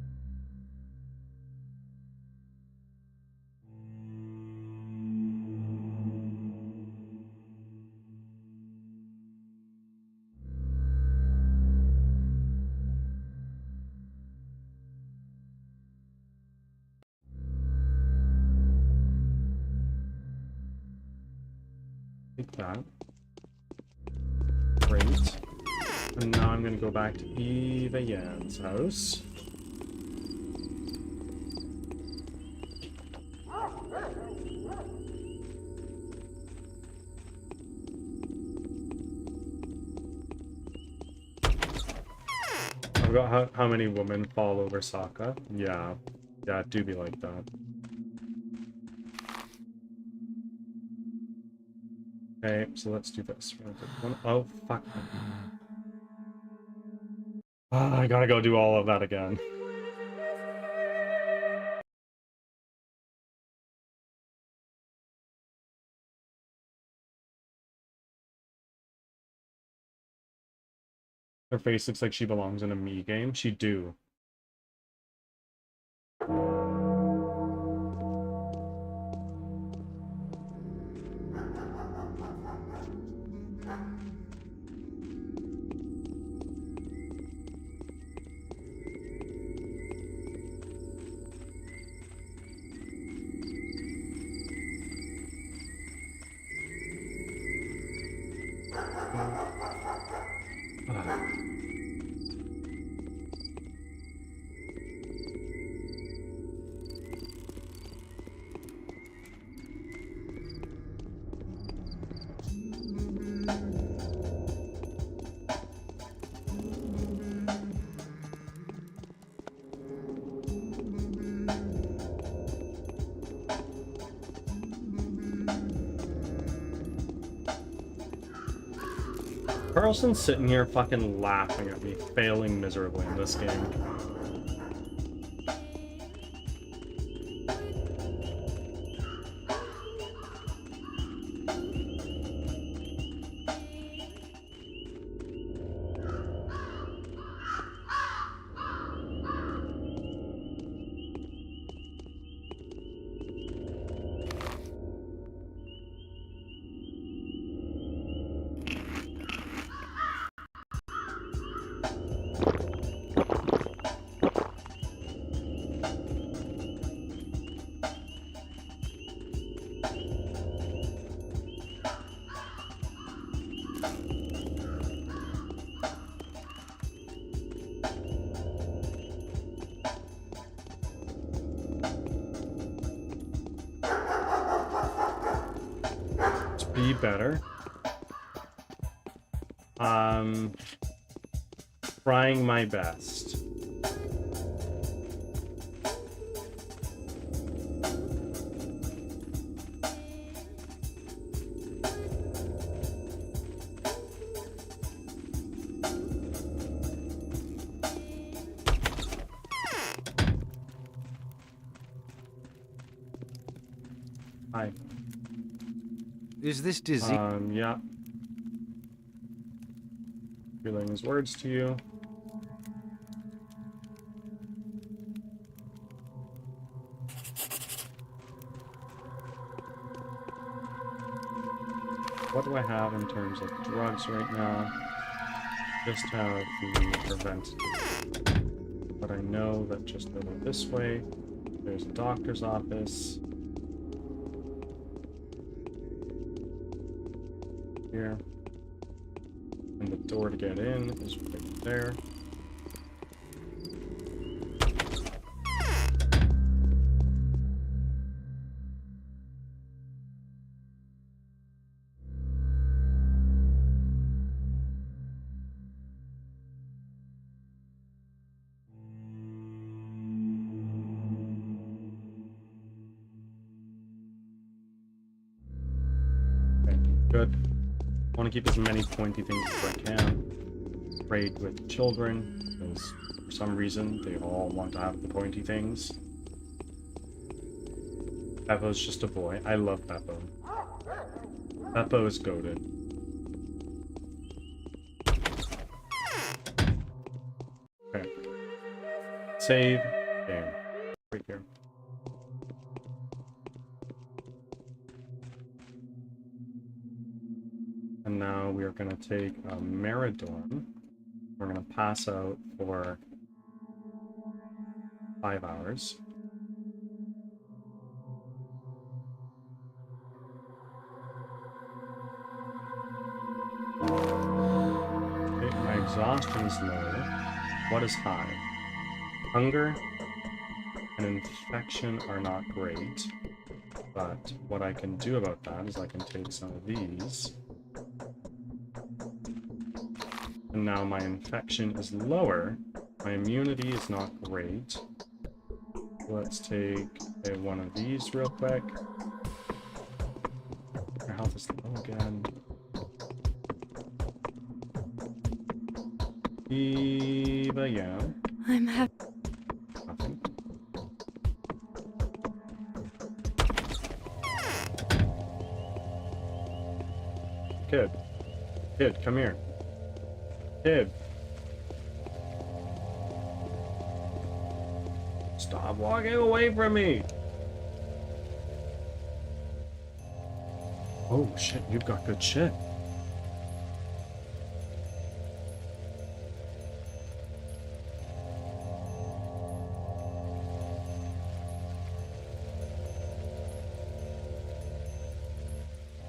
S2: Take that. Great. And now I'm gonna go back to Eva Yan's house. I've got how many women fall over Sokka? Yeah. Yeah, it do be like that. Okay, so let's do this. We're gonna take one. Oh, fuck. Ah, I gotta go do all of that again. Her face looks like she belongs in a me game. She do. Carlson's sitting here fucking laughing at me, failing miserably in this game. Be better. Trying my best. Hi.
S8: Is this dizzy?
S2: Yeah. Relaying his words to you. What do I have in terms of drugs right now? Just have the preventative. But I know that just over this way, there's a doctor's office. Here. And the door to get in is right there. Okay, good. I want to keep as many pointy things as I can. Trade with children, because for some reason they all want to have the pointy things. Beppo's just a boy. I love Beppo. Beppo is goated. Okay. Save. Game. Right here. And now we are going to take a Meridorm. We're going to pass out for 5 hours. Okay, my exhaustion is low. What is high? Hunger and infection are not great. But what I can do about that is I can take some of these. And now my infection is lower. My immunity is not great. Let's take one of these real quick. Our health is low again. Eva, yeah.
S7: I'm happy.
S2: Nothing. Kid. Kid, come here. Kid. Stop walking away from me. Oh shit, you've got good shit.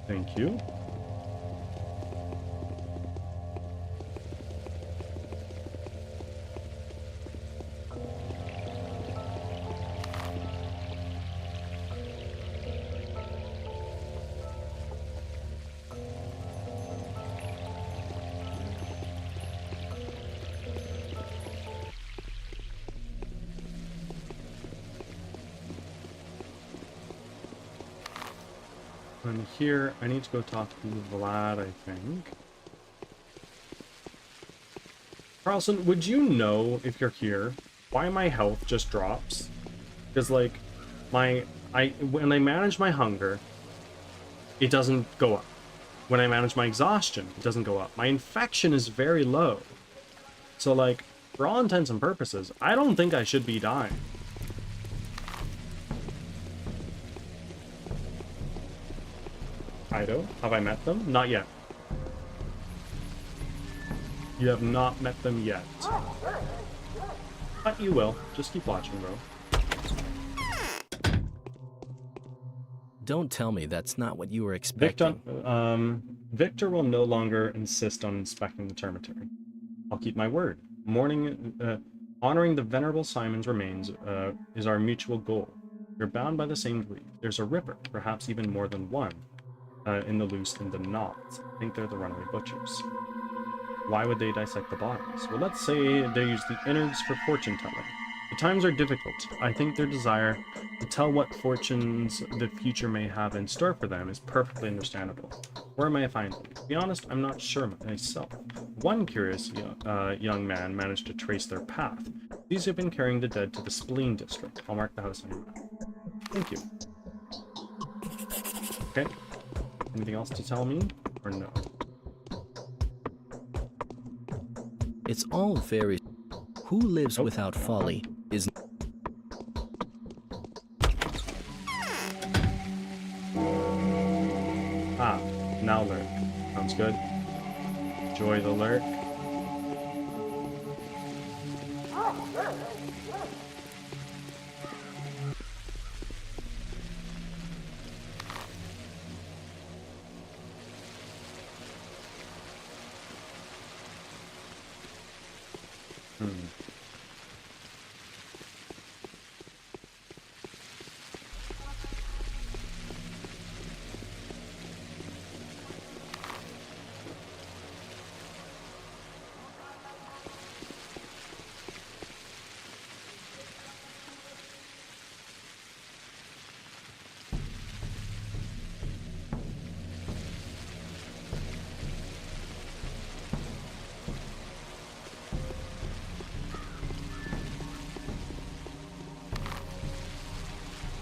S2: Thank you. And here, I need to go talk to Vlad, I think. Carlson, would you know, if you're here, why my health just drops? Because, like, when I manage my hunger, it doesn't go up. When I manage my exhaustion, it doesn't go up. My infection is very low. So, like, for all intents and purposes, I don't think I should be dying. Kaido, have I met them? Not yet. You have not met them yet. But you will. Just keep watching, bro.
S6: Don't tell me that's not what you were expecting.
S2: Victor will no longer insist on inspecting the termitary. I'll keep my word. Honoring the Venerable Simon's remains is our mutual goal. We're bound by the same belief. There's a Ripper, perhaps even more than one, in the loose and the knots. I think they're the runaway butchers. Why would they dissect the bodies? Well, let's say they use the innards for fortune telling. The times are difficult. I think their desire to tell what fortunes the future may have in store for them is perfectly understandable. Where may I find them? To be honest, I'm not sure myself. One curious young man managed to trace their path. These have been carrying the dead to the spleen district. I'll mark the house on your map. Thank you. Okay. Anything else to tell me? Or no?
S6: It's all very... Who lives without folly is...
S2: Ah, now lurk. Sounds good. Enjoy the lurk.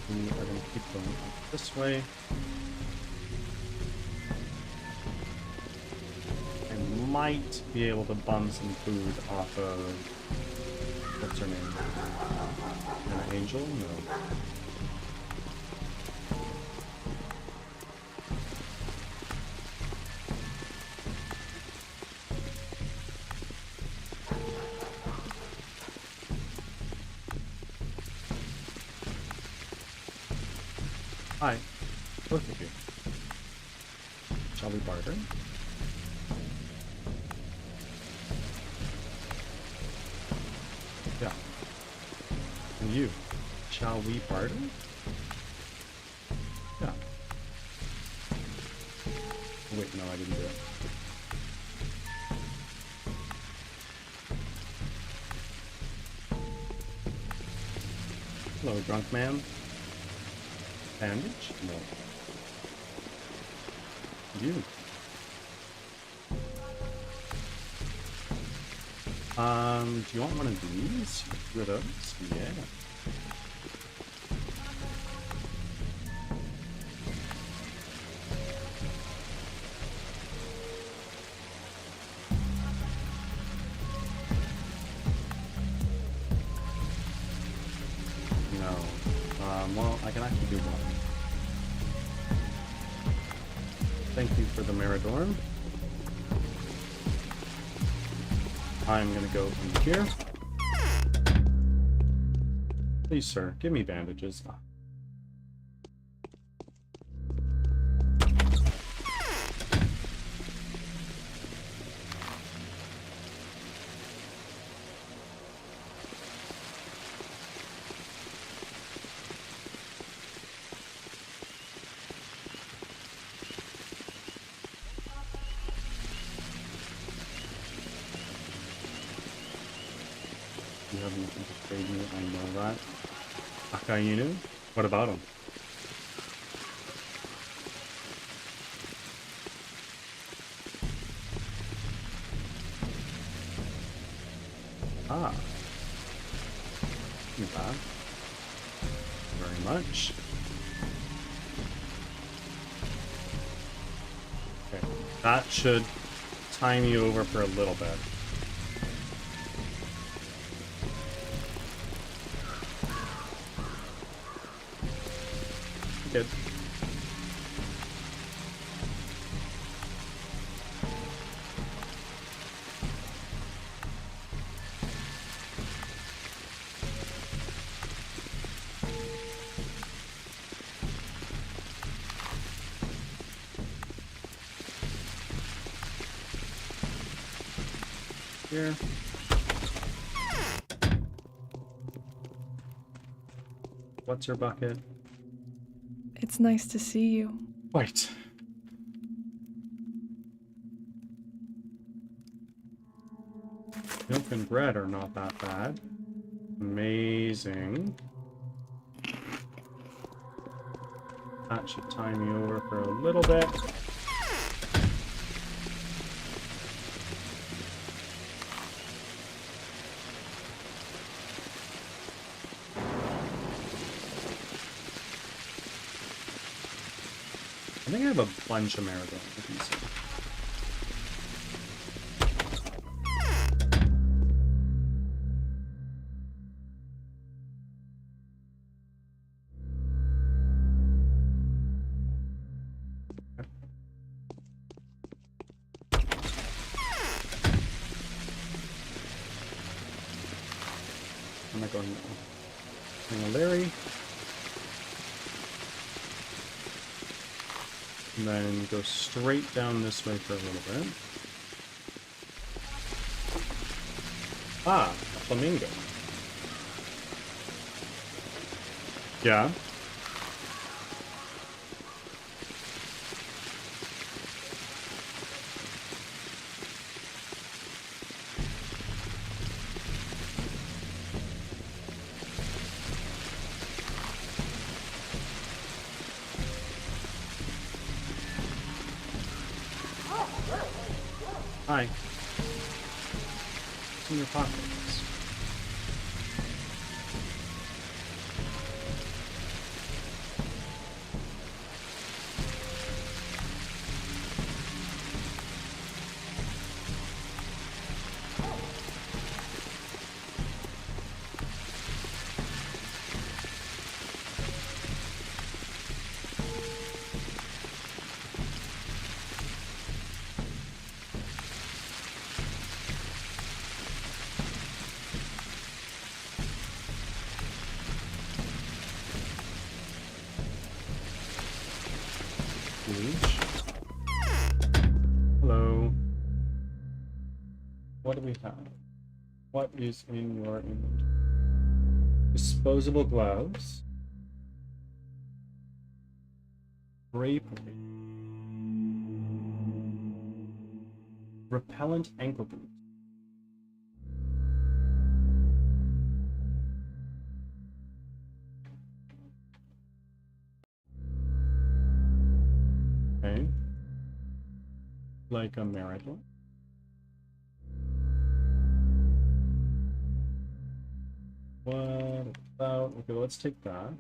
S2: We are going to keep going up this way. I might be able to bum some food off of... What's her name? An angel? No. Hi, both of you. Shall we barter? Yeah. And you, shall we barter? Yeah. Oh, wait, no, I didn't do it. Hello, drunk man. Bandage? No. You. Do you want one of these? Two of those? Yeah. No. Well, I can actually do one. Thank you for the Mirador. I'm gonna go in here. Please, sir, give me bandages. You have nothing to trade me, I know that. Akainu? What about him? Ah. Not bad. Very much. Okay. That should time you over for a little bit. Good. Here. What's your bucket?
S3: It's nice to see you.
S2: Wait. Milk and bread are not that bad. Amazing. That should time you over for a little bit. I think I have a bunch of marigold. Let me see. I'm not going now. Larry. And then go straight down this way for a little bit. Ah, a flamingo. Yeah. Hi. What's in your pockets? Hello. What do we have? What is in your inventory? Disposable gloves. Drapery. Repellent ankle boots. Okay. Like a miracle. What about... Okay, let's take that.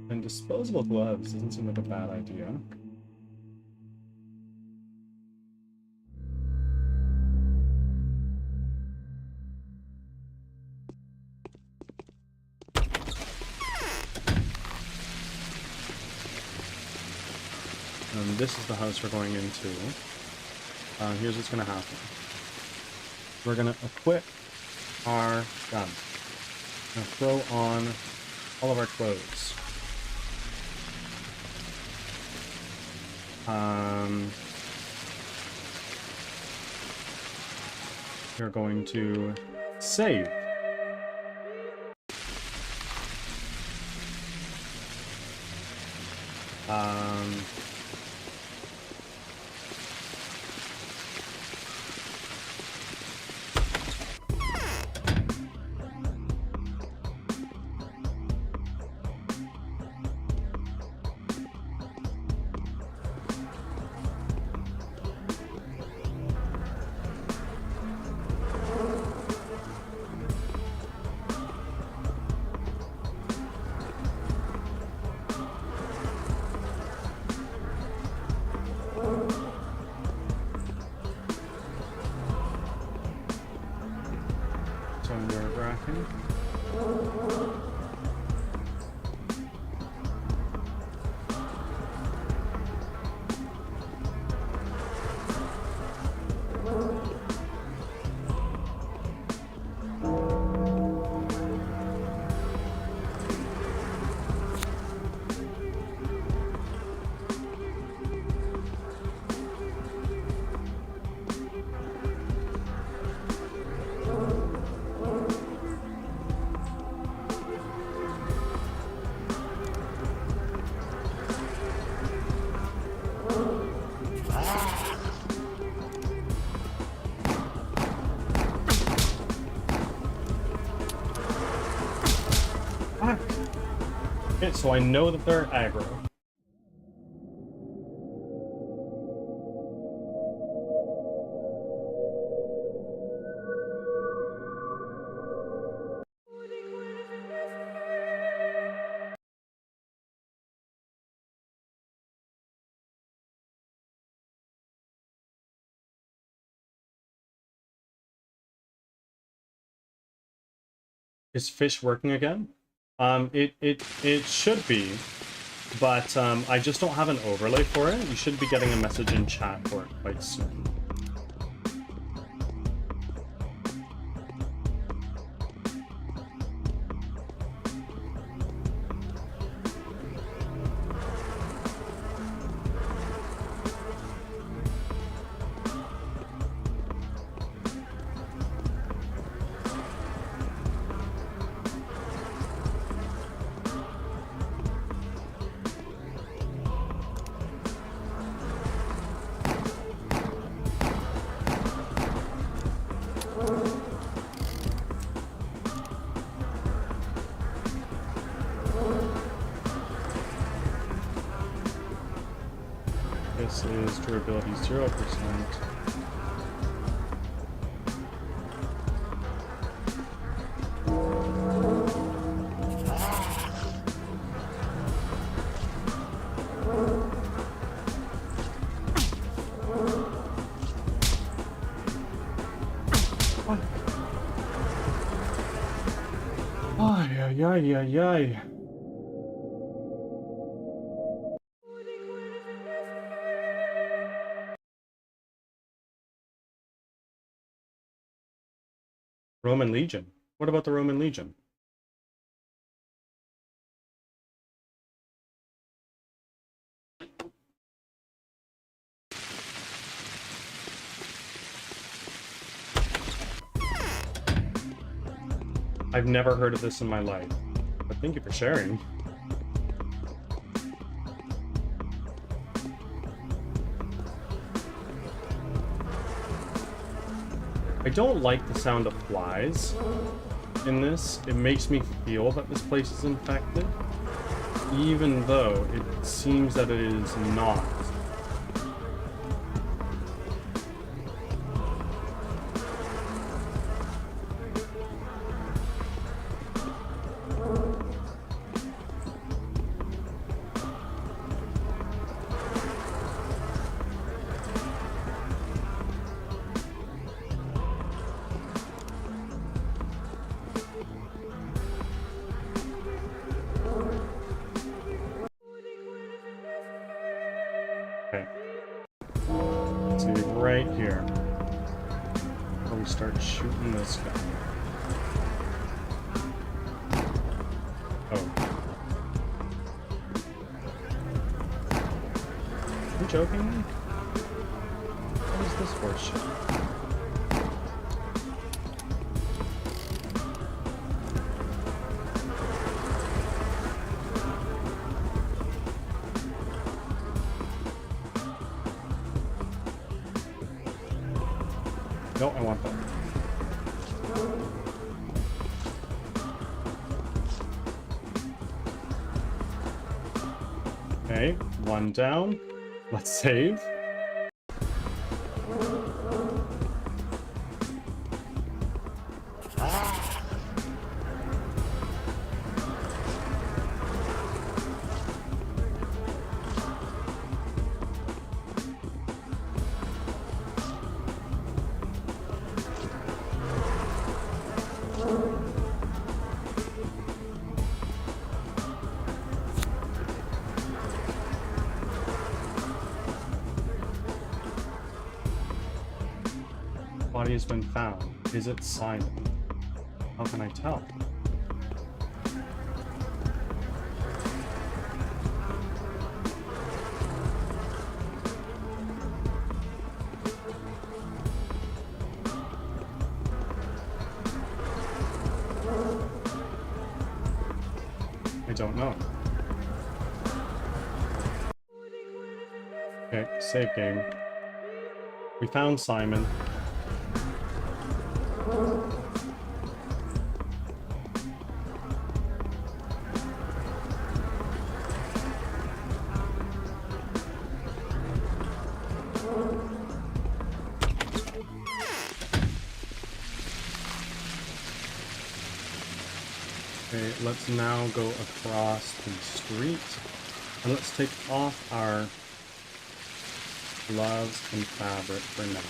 S2: And disposable gloves doesn't seem like a bad idea. This is the house we're going into. Here's what's going to happen. We're going to equip our gun. We're going to throw on all of our clothes. We're going to save. Okay, so I know that they're aggro. Is fish working again? It should be, but I just don't have an overlay for it. You should be getting a message in chat for it quite soon. This is durability 0%. Ay, ay, ay, ay, ay. Roman Legion. What about the Roman Legion? I've never heard of this in my life, but thank you for sharing. I don't like the sound of flies in this. It makes me feel that this place is infected, even though it seems that it is not. Okay. It's gonna be right here. Before we start shooting this guy. Oh. Are you joking me? What is this horse shit? No, I want that. Okay, one down. Let's save. Body has been found. Is it Simon? How can I tell? I don't know. Okay, save game. We found Simon. Okay, let's now go across the street, and let's take off our gloves and fabric for now.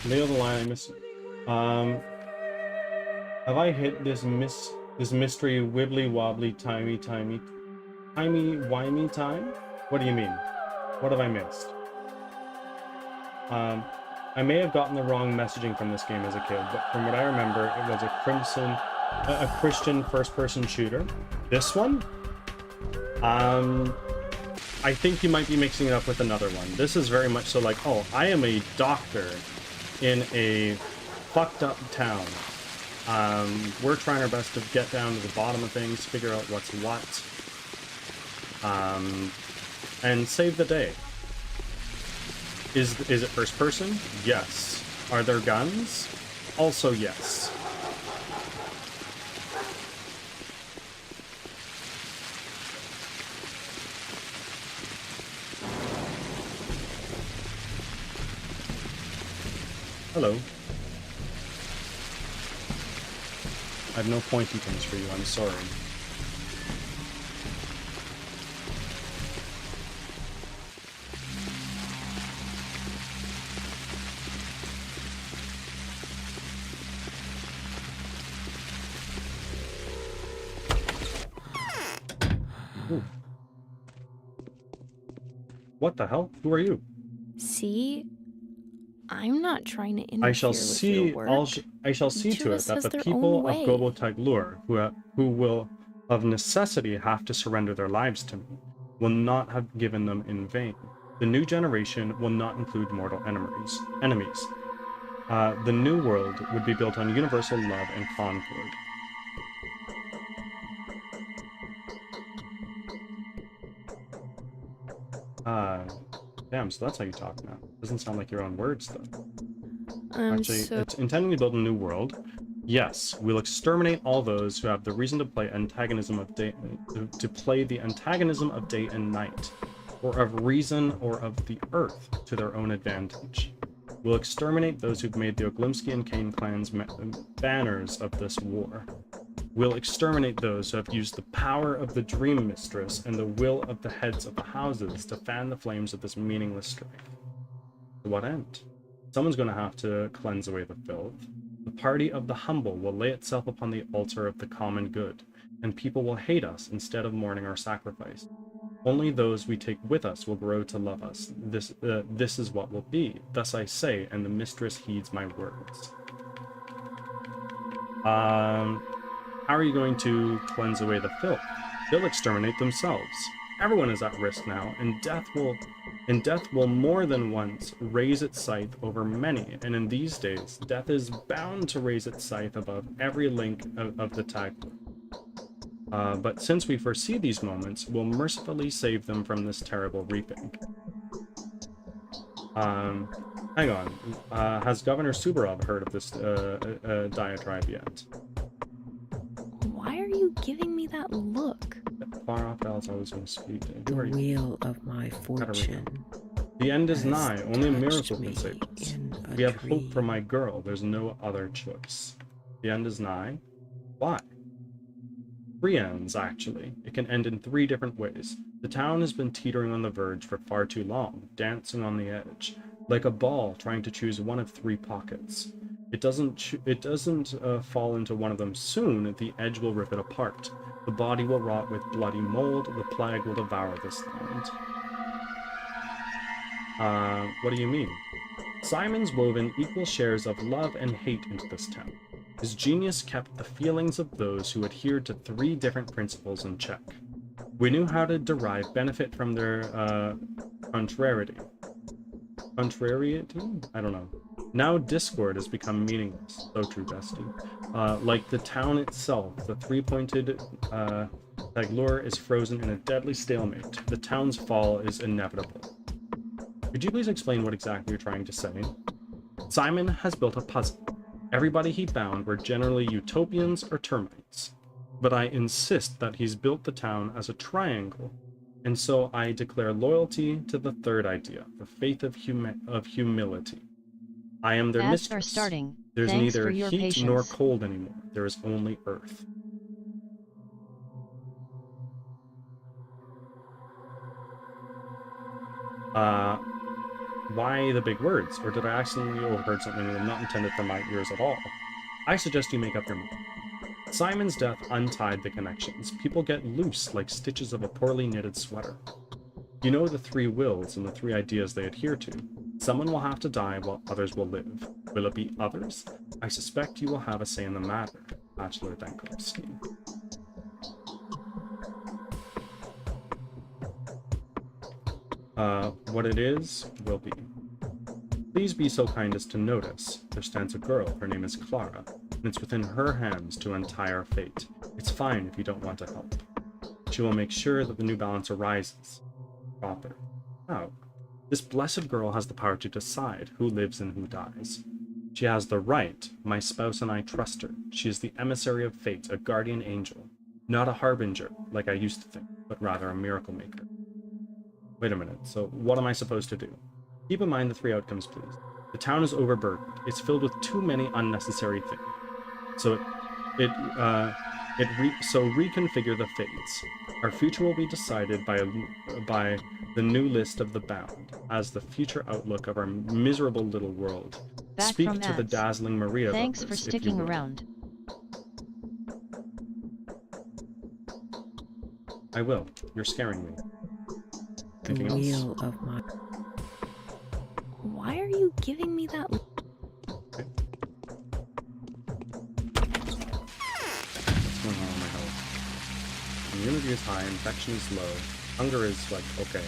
S2: Lay of the line I missed. Have I hit this mystery wibbly wobbly timey wimey time? What do you mean? What have I missed? I may have gotten the wrong messaging from this game as a kid, but from what I remember, it was a Christian first-person shooter. This one? I think you might be mixing it up with another one. This is very much so like, oh, I am a doctor in a fucked up town. We're trying our best to get down to the bottom of things, figure out what's what, and save the day. Is it first person? Yes. Are there guns? Also yes. Hello. I have no pointy things for you, I'm sorry. Ooh. What the hell? Who are you?
S7: See? I'm not trying to interfere
S2: I shall
S7: with
S2: see.
S7: your work.
S2: I shall see
S7: Each
S2: to
S7: of
S2: it
S7: us
S2: that
S7: has
S2: the
S7: their
S2: people
S7: own
S2: of
S7: way.
S2: Gobo Taglur, who will of necessity have to surrender their lives to me, will not have given them in vain. The new generation will not include mortal enemies. The new world would be built on universal love and concord. Damn, so that's how you talk now. Doesn't sound like your own words, though. Actually, it's intending to build a new world. Yes, we'll exterminate all those who have the reason to play the antagonism of day and night, or of reason or of the earth to their own advantage. We'll exterminate those who've made the Oglimsky and Kane clans banners of this war. We'll exterminate those who have used the power of the Dream Mistress and the will of the heads of the houses to fan the flames of this meaningless strife. To what end? Someone's going to have to cleanse away the filth. The party of the humble will lay itself upon the altar of the common good, and people will hate us instead of mourning our sacrifice. Only those we take with us will grow to love us. This is what will be. Thus I say, and the mistress heeds my words. How are you going to cleanse away the filth? They'll exterminate themselves. Everyone is at risk now, and death will more than once raise its scythe over many, and in these days, death is bound to raise its scythe above every link of the Taglur. But since we foresee these moments, we'll mercifully save them from this terrible reaping. Hang on. Has Governor Subarov heard of this diatribe yet?
S7: Why are you giving me that look?
S2: Far off else I was going to speak to.
S9: The wheel of my fortune.
S2: The end is nigh. Only a miracle
S9: touched
S2: can save
S9: me
S2: us.
S9: in a
S2: We have hope
S9: dream.
S2: for my girl. There's no other choice. The end is nigh. Why? 3 ends, actually. It can end in 3 different ways. The town has been teetering on the verge for far too long, dancing on the edge, like a ball trying to choose one of 3 pockets. It doesn't fall into one of them soon, the edge will rip it apart. The body will rot with bloody mold, the plague will devour this land. What do you mean? Simon's woven equal shares of love and hate into this town. His genius kept the feelings of those who adhered to 3 different principles in check. We knew how to derive benefit from their contrariety. Contrariety? I don't know. Now discord has become meaningless. So true, bestie. Like the town itself, the 3-pointed Taglur is frozen in a deadly stalemate. The town's fall is inevitable. Could you please explain what exactly you're trying to say? Simon has built a puzzle. Everybody he found were generally utopians or termites. But I insist that he's built the town as a triangle, and so I declare loyalty to the 3rd idea, the faith of humility. I am their
S4: Ads
S2: mistress.
S4: are starting.
S2: There's
S4: Thanks
S2: neither
S4: for your
S2: heat
S4: patience.
S2: nor cold anymore. There is only earth. Why the big words? Or did I accidentally overheard something not intended for my ears at all? I suggest you make up your mind. Simon's death untied the connections. People get loose like stitches of a poorly knitted sweater. You know the three wills and the three ideas they adhere to. Someone will have to die while others will live. Will it be others? I suspect you will have a say in the matter, Bachelor Dankovsky. What it is, will be. Please be so kind as to notice. There stands a girl, her name is Clara, and it's within her hands to untie our fate. It's fine if you don't want to help. She will make sure that the new balance arises. Proper. How? This blessed girl has the power to decide who lives and who dies. She has the right. My spouse and I trust her. She is the emissary of fate, a guardian angel. Not a harbinger, like I used to think, but rather a miracle maker. Wait a minute, so what am I supposed to do? Keep in mind the three outcomes, please. The town is overburdened. It's filled with too many unnecessary things. So reconfigure the fates. Our future will be decided by the new list of the bound, as the future outlook of our miserable little world.
S4: Back
S2: Speak
S4: from
S2: to the
S4: ads.
S2: dazzling Maria.
S4: Thanks
S2: about
S4: for
S2: this, if you
S4: sticking
S2: will.
S4: around.
S2: I will. You're scaring me.
S9: The
S2: Anything else?
S9: wheel of my.
S7: Why are you giving me that?
S2: What's going on with my health? Immunity is high, infection is low, hunger is like okay.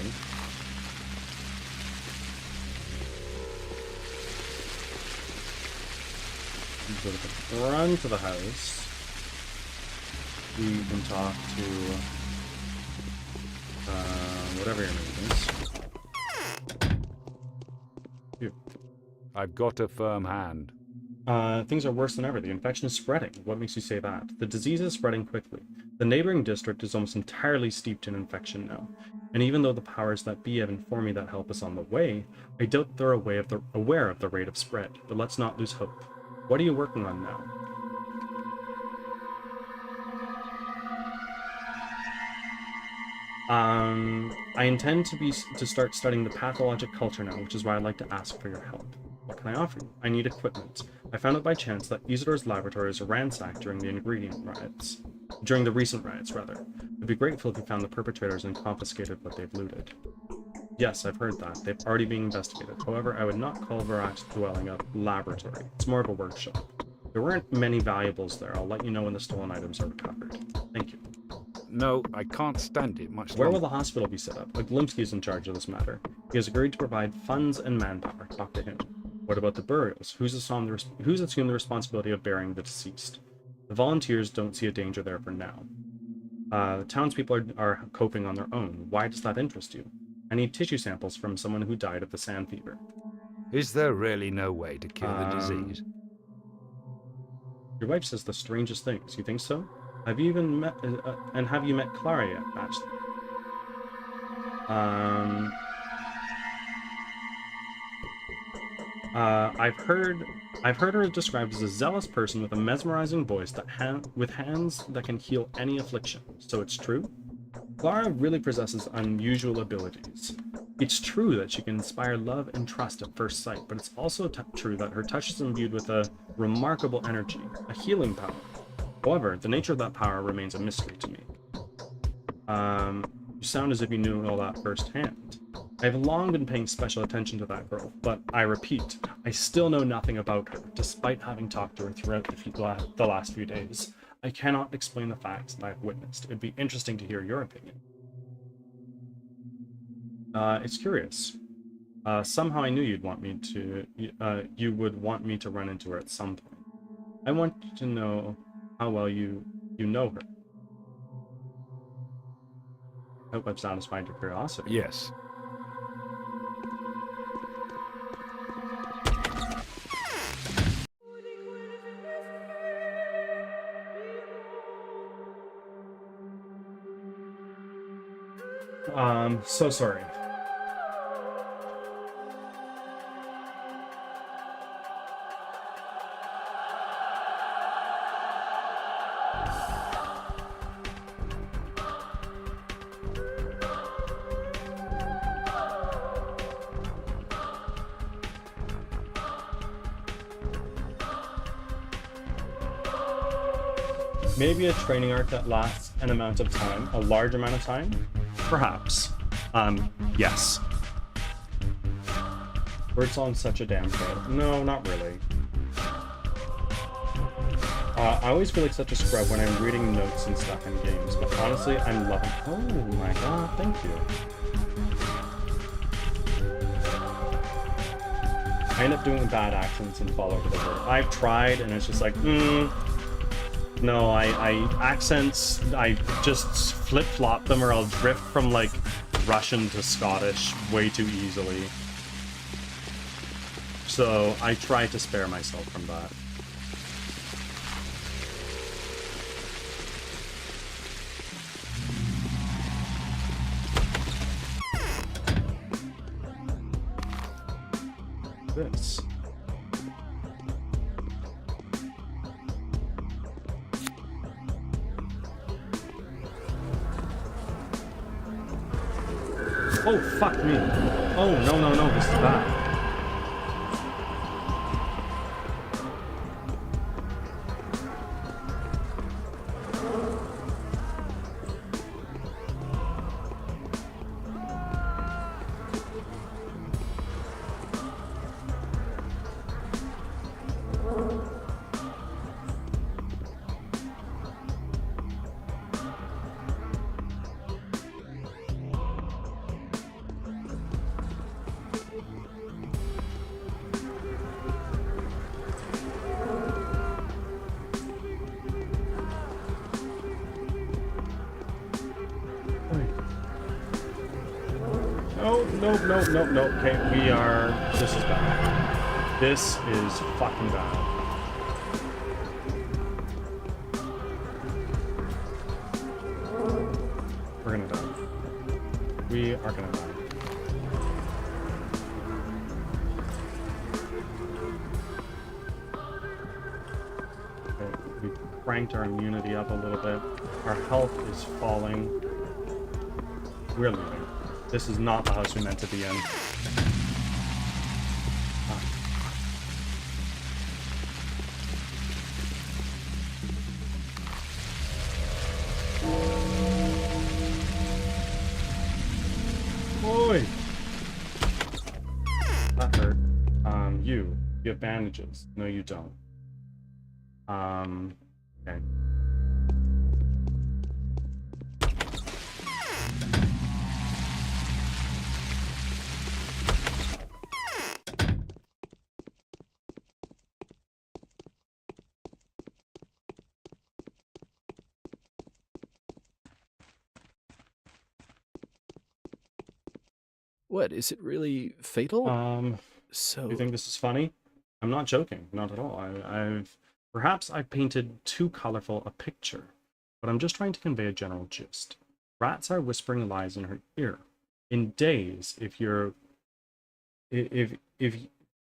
S2: Go to the front of the house. We can talk to whatever your name is. You.
S8: I've got a firm hand.
S2: Things are worse than ever. The infection is spreading. What makes you say that? The disease is spreading quickly. The neighboring district is almost entirely steeped in infection now. And even though the powers that be have informed me that help is on the way, I doubt they're aware of the rate of spread. But let's not lose hope. What are you working on now? I intend to start studying the pathologic culture now, which is why I'd like to ask for your help. What can I offer you? I need equipment. I found out by chance that Isidore's laboratories were ransacked during the recent riots, rather. I'd be grateful if you found the perpetrators and confiscated what they've looted. Yes, I've heard that. They've already been investigated. However, I would not call Varak's dwelling a laboratory. It's more of a workshop. There weren't many valuables there. I'll let you know when the stolen items are recovered. Thank you.
S8: No, I can't stand it much
S2: Where will
S8: longer.
S2: the hospital be set up? Oglimsky is in charge of this matter. He has agreed to provide funds and manpower. Talk to him. What about the burials? Who's assumed the responsibility of burying the deceased? The volunteers don't see a danger there for now. The townspeople are coping on their own. Why does that interest you? I need tissue samples from someone who died of the sand fever.
S8: Is there really no way to cure the disease?
S2: Your wife says the strangest things. You think so? Have you even met? And have you met Clara yet, Bachelor? I've heard her described as a zealous person with a mesmerizing voice with hands that can heal any affliction. So it's true? Clara really possesses unusual abilities. It's true that she can inspire love and trust at first sight, but it's also true that her touch is imbued with a remarkable energy, a healing power. However, the nature of that power remains a mystery to me. You sound as if you knew all that firsthand. I have long been paying special attention to that girl, but I repeat, I still know nothing about her, despite having talked to her throughout the last few days. I cannot explain the facts that I've witnessed. It'd be interesting to hear your opinion. It's curious. Somehow I knew you would want me to run into her at some point. I want to know how well you know her. I hope I've satisfied your curiosity.
S8: Yes.
S2: So sorry. Maybe a training arc that lasts an amount of time, a large amount of time? Perhaps. Yes. Birdsong's such a damn pro. No, not really. I always feel like such a scrub when I'm reading notes and stuff in games, but honestly, I'm loving. Oh my god, thank you. I end up doing bad accents and fall over the word. I've tried, and it's just like, no, accents, I just flip-flop them, or I'll drift from, like, Russian to Scottish way too easily. So I try to spare myself from that. This. Oh, fuck me. Oh, no, this is bad. No. Okay, this is bad. This is fucking bad. We're gonna die. We are gonna die. Okay, we cranked our immunity up a little bit. Our health is falling. We're leaving. This is not the house we meant to be in. Oi! That hurt. You have bandages. No, you don't. Okay.
S6: What, is it really fatal? So...
S2: You think this is funny? I'm not joking, not at all. Perhaps I've painted too colorful a picture, but I'm just trying to convey a general gist. Rats are whispering lies in her ear. In days, if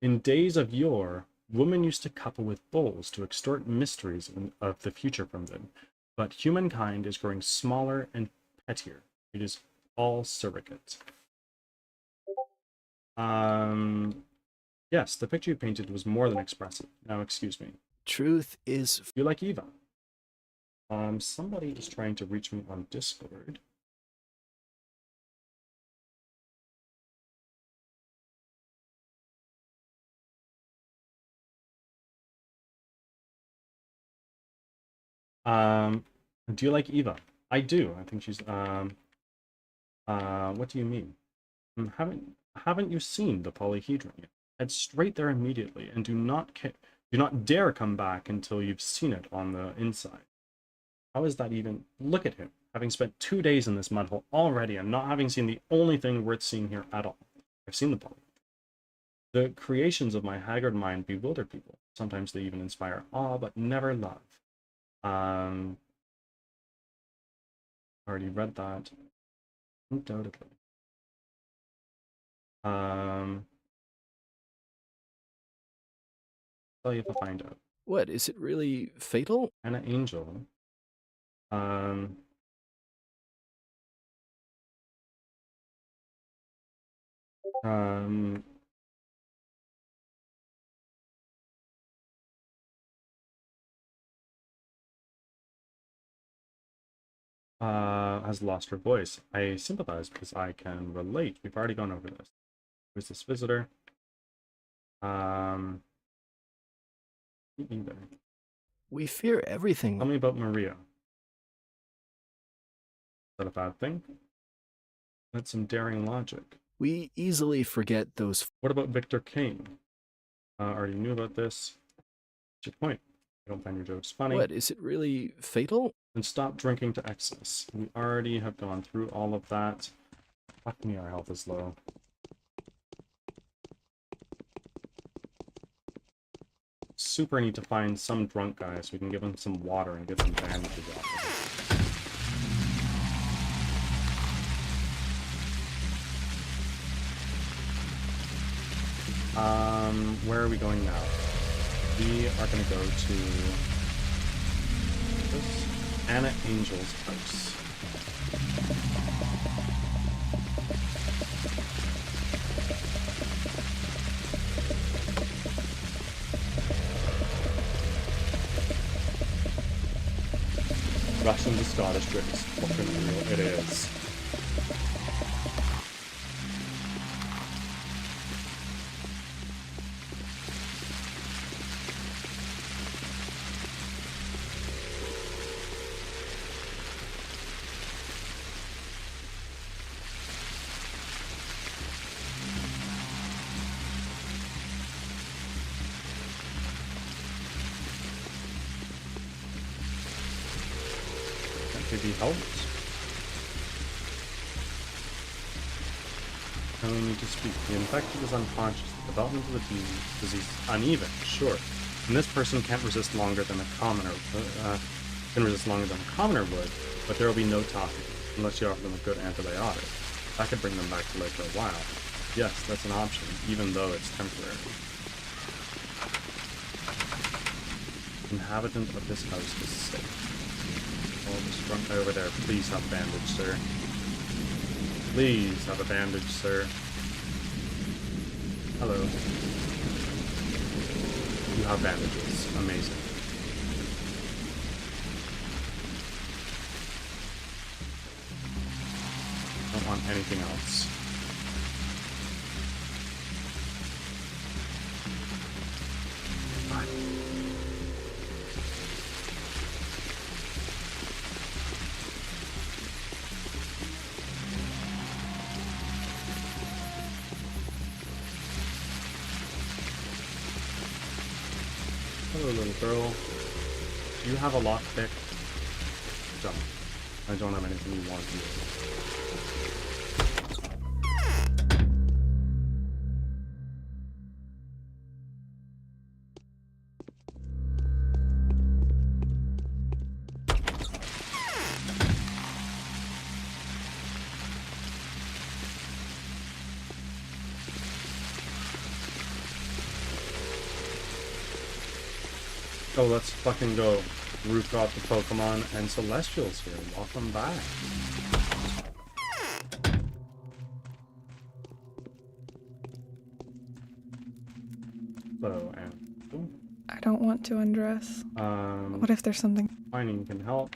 S2: in days of yore, women used to couple with bulls to extort mysteries of the future from them. But humankind is growing smaller and pettier. It is all surrogate. Yes, the picture you painted was more than expressive. Now, excuse me.
S6: Truth is...
S2: You like Eva? Somebody is trying to reach me on Discord. Do you like Eva? I do. I think she's, what do you mean? Haven't you seen the polyhedron yet? Head straight there immediately, and do not dare come back until you've seen it on the inside. How is that even? Look at him, having spent 2 days in this mudhole already, and not having seen the only thing worth seeing here at all. I've seen the polyhedron. The creations of my haggard mind bewilder people. Sometimes they even inspire awe, but never love. Already read that. Undoubtedly. Tell you if I find out.
S6: What, is it really fatal?
S2: Anna Angel. has lost her voice. I sympathize because I can relate. We've already gone over this. Who's this visitor? Either.
S6: We fear everything.
S2: Tell me about Maria. Is that a bad thing? That's some daring logic.
S6: We easily forget those.
S2: What about Victor Kane? Already knew about this. What's your point? I don't find your jokes funny.
S6: What, is it really fatal?
S2: And stop drinking to excess. We already have gone through all of that. Fuck me, our health is low. Super need to find some drunk guy so we can give him some water and get some bandages off of him. Where are we going now? We are going to go to this Anna Angel's house. Russian to Scottish drinks. Fucking real. It is. Be helped. And we need to speak. The infected is unconscious. The development of the disease is uneven, sure. And this person can't resist longer than a commoner would, but there will be no talking, unless you offer them a good antibiotic. That could bring them back to life for a while. Yes, that's an option, even though it's temporary. Inhabitant of this house is sick. Oh, this drunk guy over there, please have a bandage, sir. Please have a bandage, sir. Hello. You have bandages. Amazing. Don't want anything else. Hello, little girl. Do you have a lockpick? Don't. I don't have anything you want to do. Oh, let's fucking go. Rooftop the Pokemon and Celestials here. Welcome back. So, and
S3: I don't want to undress. What if there's something?
S2: Finding can help.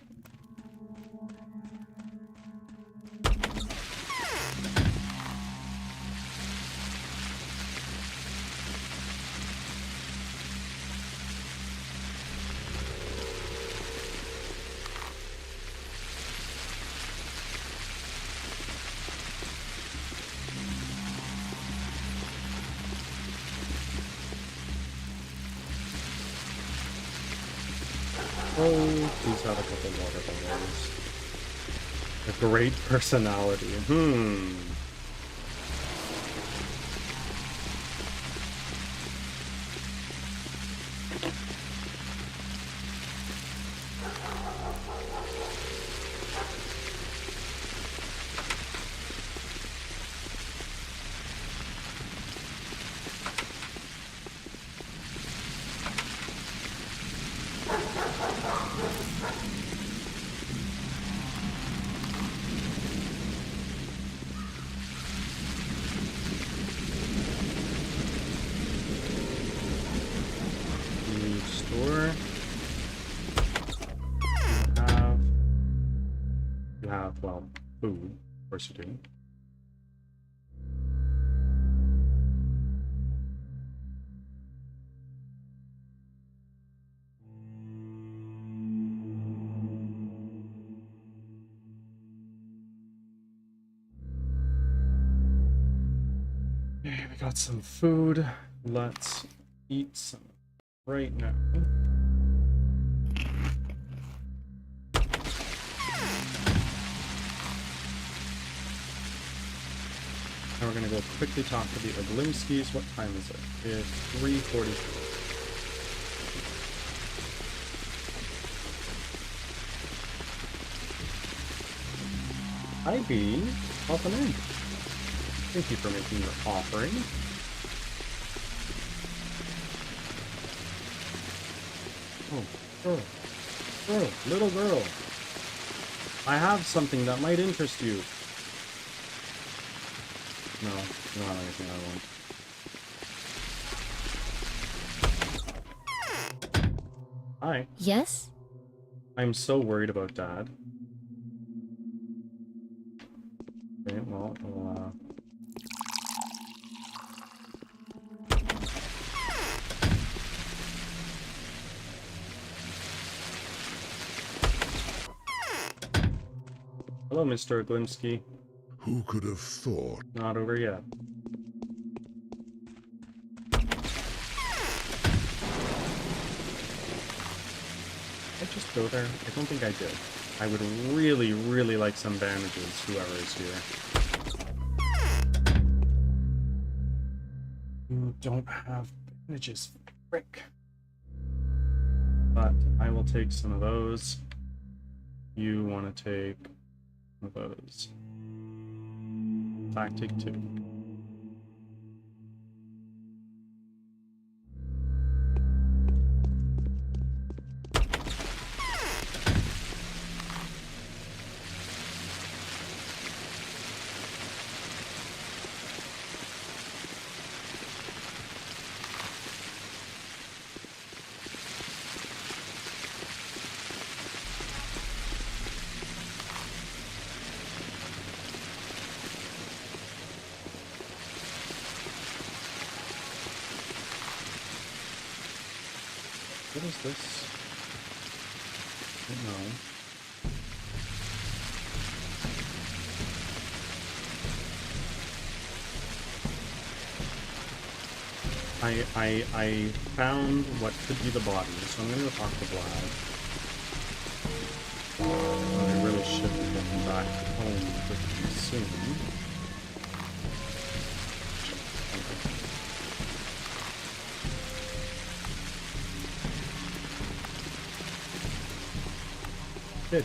S2: Oh, please have a couple water bottles. A great personality. You have, well, food. Of course you do. Okay, we got some food. Let's eat some right now. Now we're gonna go quickly talk to the Oglimskis. What time is it? It's 3:40. Hi B, welcome in. Thank you for making your offering. Oh, girl, little girl. I have something that might interest you. No, you don't have anything I want. Hi.
S7: Yes?
S2: I'm so worried about Dad. Okay, well, hello, Mr. Oglimski.
S5: Who could have thought?
S2: Not over yet. Did I just go there? I don't think I did. I would really, really like some bandages, whoever is here. You don't have bandages, frick. But I will take some of those. You want to take some of those. Tactic 2. What is this? I don't know. I found what could be the body, so I'm gonna go talk to Vlad. I really should be getting back home pretty soon. Kid.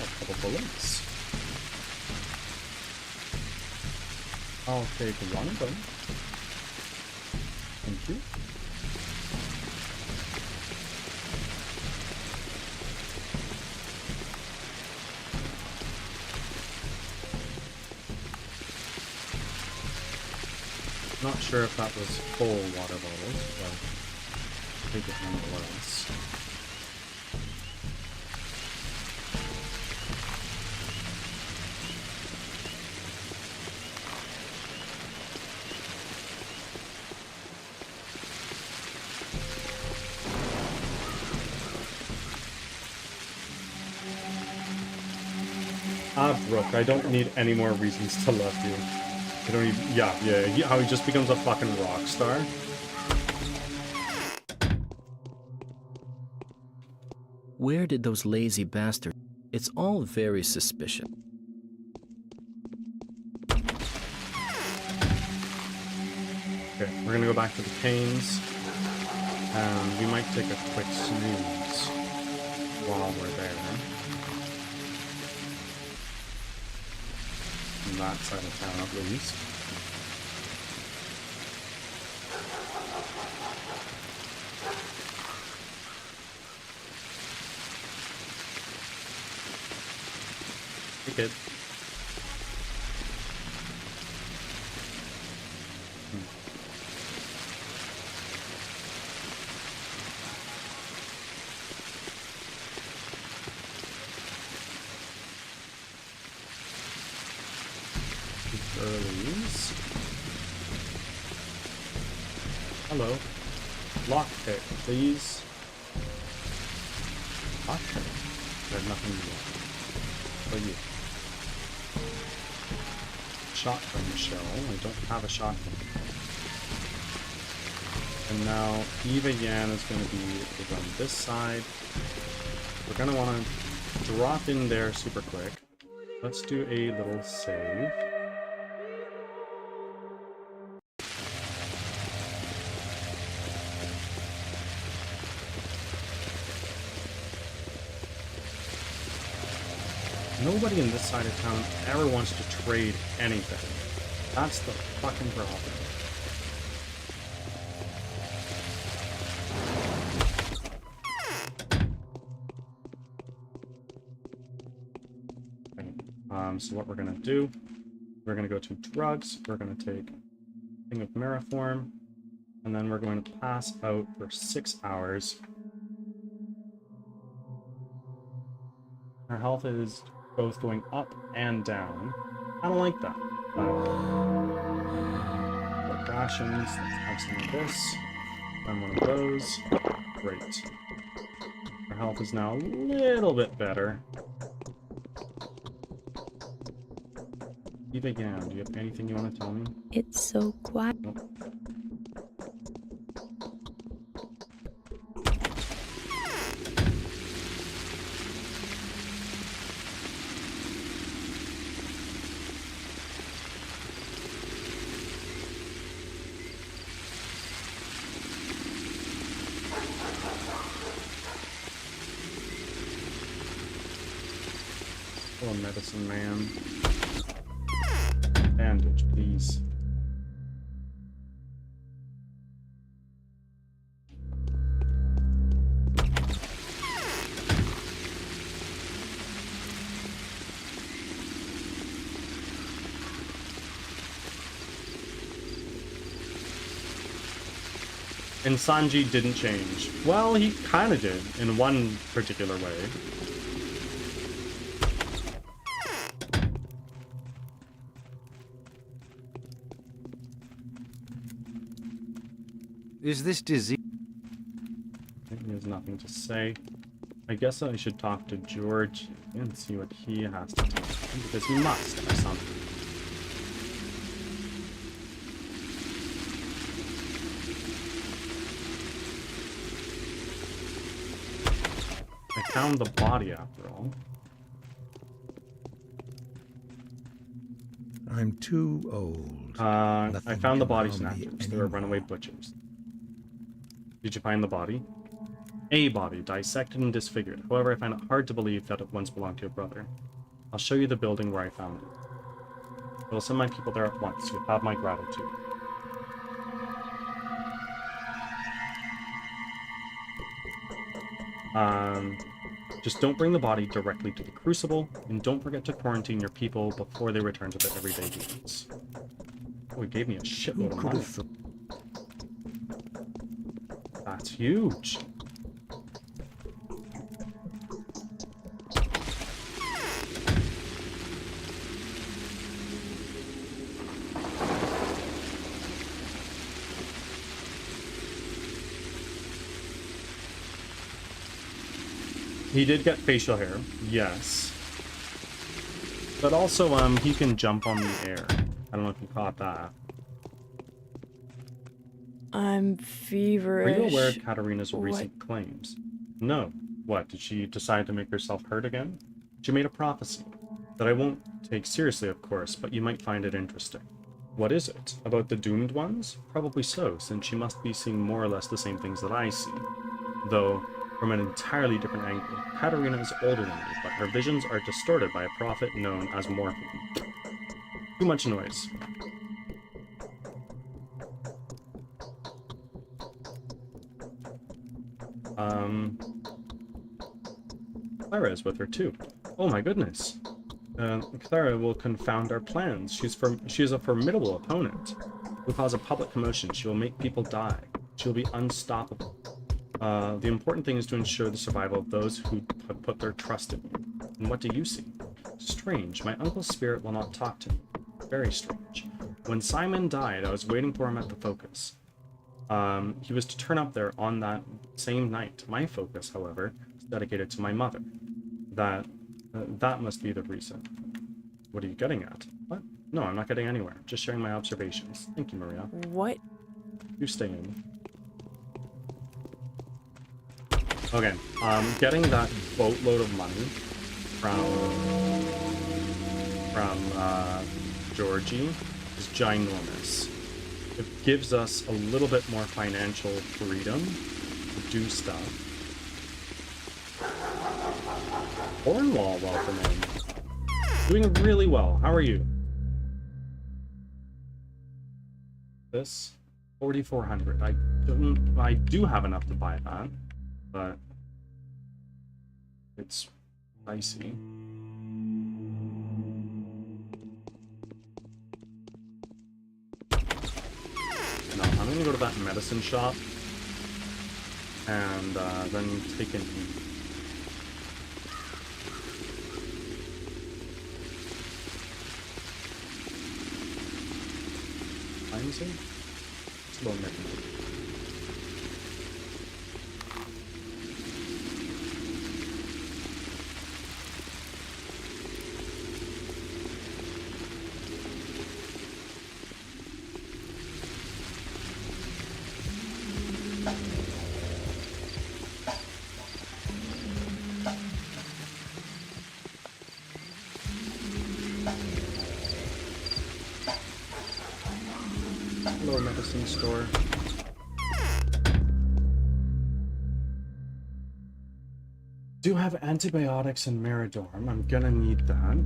S2: A couple bullets. I'll take one of them. Thank you. Not sure if that was full water bottles, but I'll take it nonetheless. Brooke, I don't need any more reasons to love you. I don't need, yeah, how he just becomes a fucking rock star.
S6: Where did those lazy bastards... It's all very suspicious.
S2: Okay, we're gonna go back to the canes. We might take a quick snooze while we're there. On that side of town, at least. Hey, kid. Girlies. Hello. Lockpick, please. Lockpick? There's nothing to do. For you. Shotgun shell. I don't have a shotgun. And now Eva Yan is going to be on this side. We're going to want to drop in there super quick. Let's do a little save. Nobody in this side of town ever wants to trade anything. That's the fucking problem. So what we're gonna do, we're gonna go to drugs, we're gonna take a thing of Meriform, and then we're going to pass out for 6 hours. Our health is both going up and down. I don't like that. But rations, let's have some of this, and one of those. Great. Our health is now a little bit better. Eva Yan, do you have anything you want to tell me?
S7: It's so quiet.
S2: Nope. Hello, medicine man. Bandage, please. And Sanji didn't change. Well, he kind of did, in one particular way.
S8: Is this disease?
S2: He has nothing to say. I guess I should talk to George and see what he has to tell me, because he must have something. I found the body after all.
S5: I'm too old.
S2: I
S5: Nothing
S2: found the
S5: can
S2: body
S5: harm me
S2: snatchers. They were runaway butchers. Did you find the body? A body, dissected and disfigured. However, I find it hard to believe that it once belonged to your brother. I'll show you the building where I found it. I will send my people there at once. You have my gratitude. Just don't bring the body directly to the Crucible, and don't forget to quarantine your people before they return to their everyday duties. Oh, he gave me a shitload of money. That's huge. He did get facial hair, yes. But also, he can jump on the air. I don't know if you caught that.
S3: I'm feverish.
S2: Are you aware of Katarina's recent claims? No. What, did she decide to make herself heard again? She made a prophecy that I won't take seriously, of course, but you might find it interesting. What is it? About the doomed ones? Probably so, since she must be seeing more or less the same things that I see. Though, from an entirely different angle. Katarina is older than me, but her visions are distorted by a prophet known as morphine. Too much noise. Clara is with her too. Oh my goodness. Clara will confound our plans. She is a formidable opponent. Will cause a public commotion. She will make people die. She will be unstoppable. The important thing is to ensure the survival of those who have put their trust in you. And what do you see? Strange. My uncle's spirit will not talk to me. Very strange. When Simon died, I was waiting for him at the focus. He was to turn up there on that same night. My focus, however, is dedicated to my mother. That must be the reason. What are you getting at? What? No, I'm not getting anywhere. Just sharing my observations. Thank you, Maria.
S3: What?
S2: You stay in. Okay, getting that boatload of money from Georgie is ginormous. It gives us a little bit more financial freedom to do stuff. Cornwall, welcome in. Doing really well. How are you? This 4,400. I do have enough to buy that, but it's pricey. No, I'm gonna go to that medicine shop and then take an eat. Cleansing? Slow mechanism. Hello, medicine store. Do have antibiotics and Meridorm. I'm gonna need that.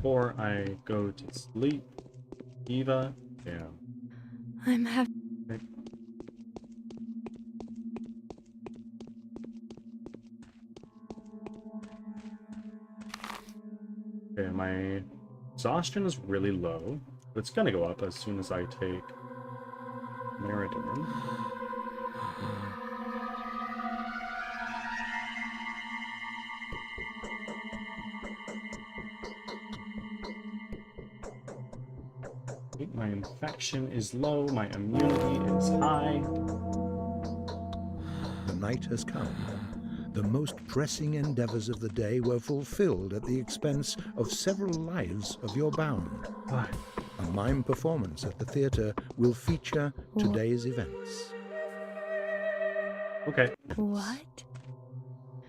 S2: Before I go to sleep, Eva, yeah.
S7: I'm happy.
S2: Okay, my exhaustion is really low, but it's gonna go up as soon as I take Meridorm. My infection is low, my immunity is high.
S5: The night has come. The most pressing endeavors of the day were fulfilled at the expense of several lives of your bound. A mime performance at the theater will feature today's events.
S2: Okay.
S7: What?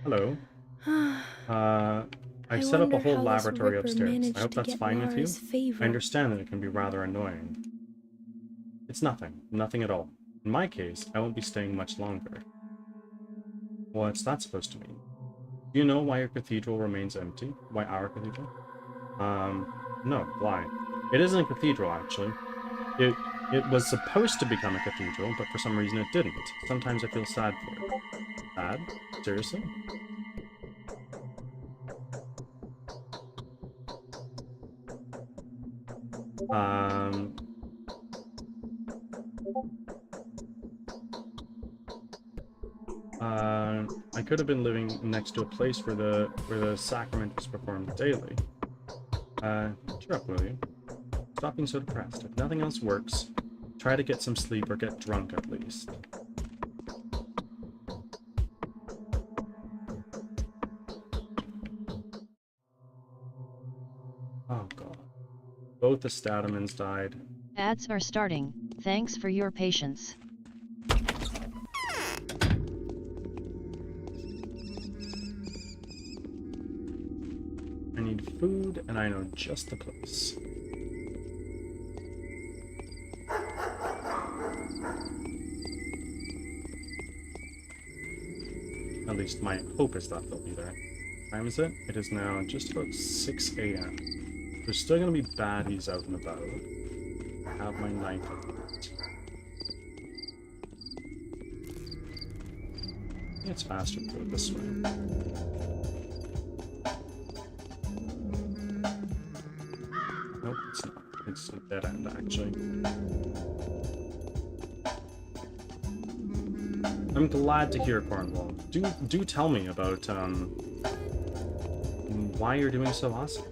S2: Hello. I've set up a whole laboratory upstairs. I hope that's fine with you. I understand that it can be rather annoying. It's nothing. Nothing at all. In my case, I won't be staying much longer. What's that supposed to mean? Do you know why your cathedral remains empty? Why our cathedral? No, why? It isn't a cathedral, actually. It was supposed to become a cathedral, but for some reason it didn't. Sometimes I feel sad for it. Sad? Seriously? I could have been living next to a place where the sacrament was performed daily. Cheer up, will you? Stop being so depressed. If nothing else works, try to get some sleep or get drunk at least. Oh god. Both the Statamans died.
S4: Ads are starting. Thanks for your patience.
S2: I need food, and I know just the place. At least my hope is that they'll be there. What time is it? It is now just about 6 a.m. There's still gonna be baddies out and about. I have my knife out. It's faster to go this way. Nope, it's not. It's a dead end, actually. I'm glad to hear, Cornwall. Do tell me about why you're doing so awesome.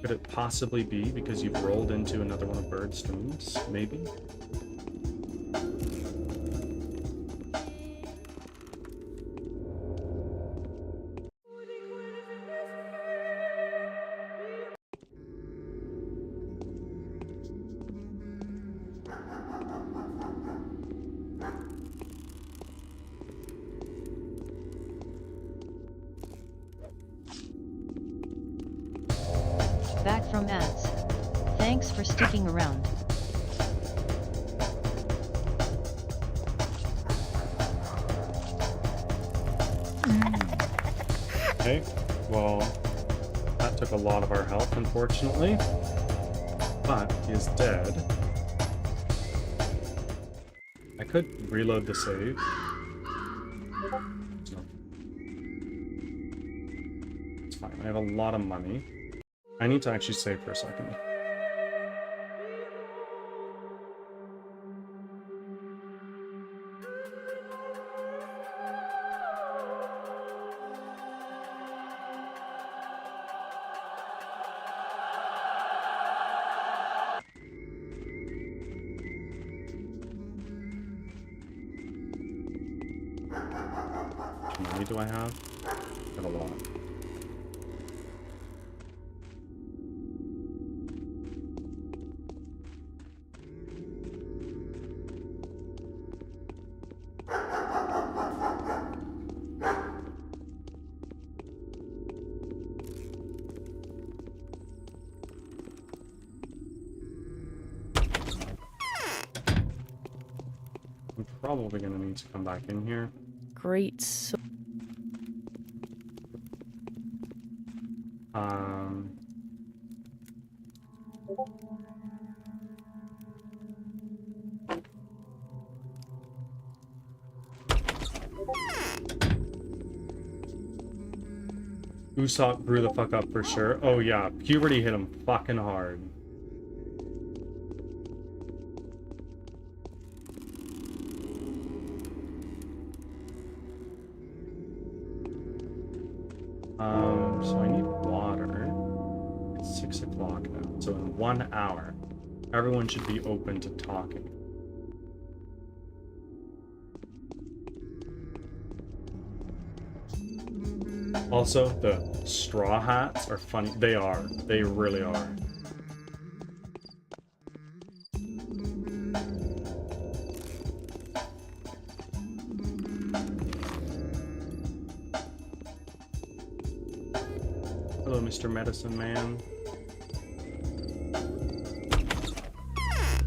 S2: Could it possibly be because you've rolled into another one of Bird's streams? Maybe?
S4: Back from ads. Thanks for sticking around.
S2: Okay, well, that took a lot of our health, unfortunately. But he is dead. I could reload the save. It's fine, I have a lot of money. I need to actually save for a second. How much money do I have? Got a lot. I'm probably gonna need to come back in here.
S9: Great. So
S2: Usopp grew the fuck up for sure. Oh yeah, puberty hit him fucking hard. So I need water. It's 6 o'clock now. So in 1 hour, everyone should be open to talking. Also, the straw hats are funny. They are. They really are. Hello, Mr. Medicine Man.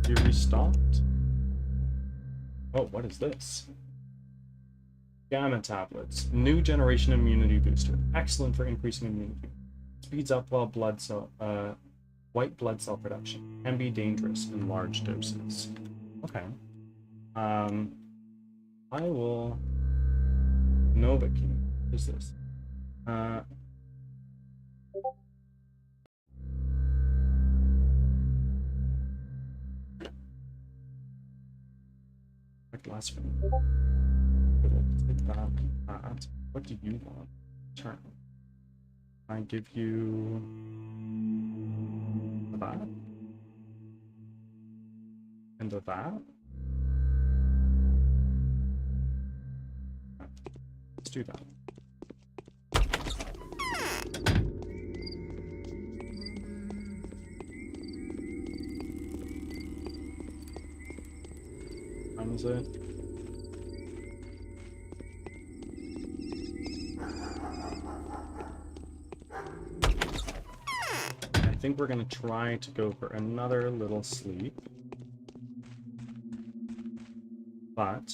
S2: You restocked? Oh, what is this? Gamma tablets. New generation immunity booster. Excellent for increasing immunity. Speeds up white blood cell production. Can be dangerous in large doses. Okay. I will Novocaine. What is this? Last one. Take that and that. What do you want? Turn. I give you that and that. Let's do that. How is it? I think we're gonna try to go for another little sleep. But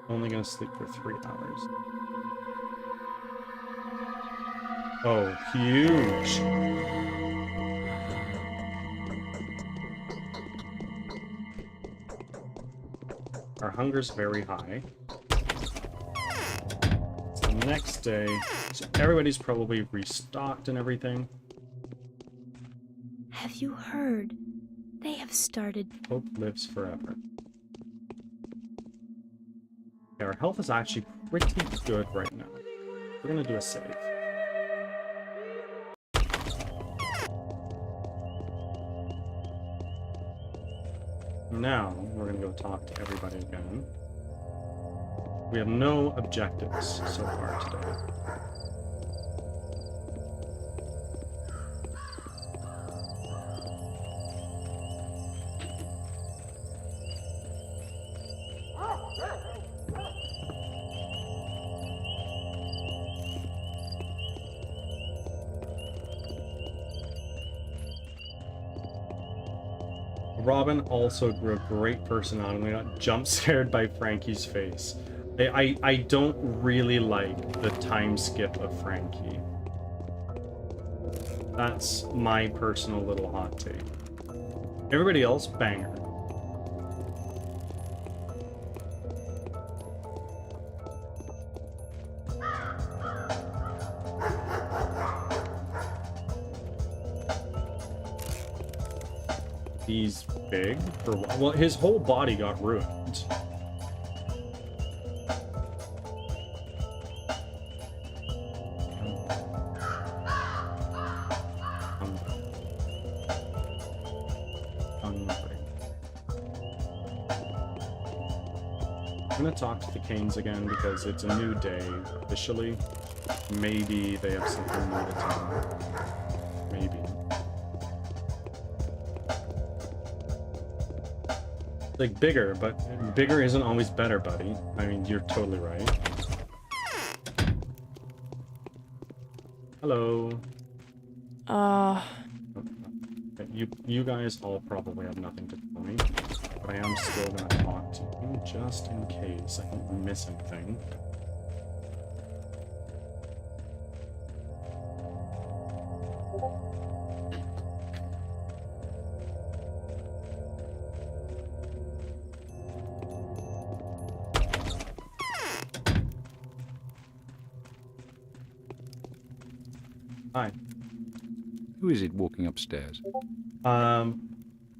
S2: only gonna sleep for 3 hours. Oh, huge. Our hunger's very high. It's the next day, so everybody's probably restocked and everything.
S7: Have you heard? They have started.
S2: Hope lives forever. Okay, our health is actually pretty good right now. We're gonna do a save. Now, we're gonna go talk to everybody again. We have no objectives so far today. Robin also grew a great personality. We got jump scared by Frankie's face. I don't really like the time skip of Frankie. That's my personal little hot take. Everybody else, banger. He's big for what? Well, his whole body got ruined. I'm gonna talk to the Canes again because it's a new day officially. Maybe they have something new to tell me. Maybe. Like bigger, but bigger isn't always better, buddy. I mean, you're totally right. Hello. You guys all probably have nothing to tell me, but I am still gonna talk to you just in case I don't miss anything. Hi.
S8: Who is it walking upstairs?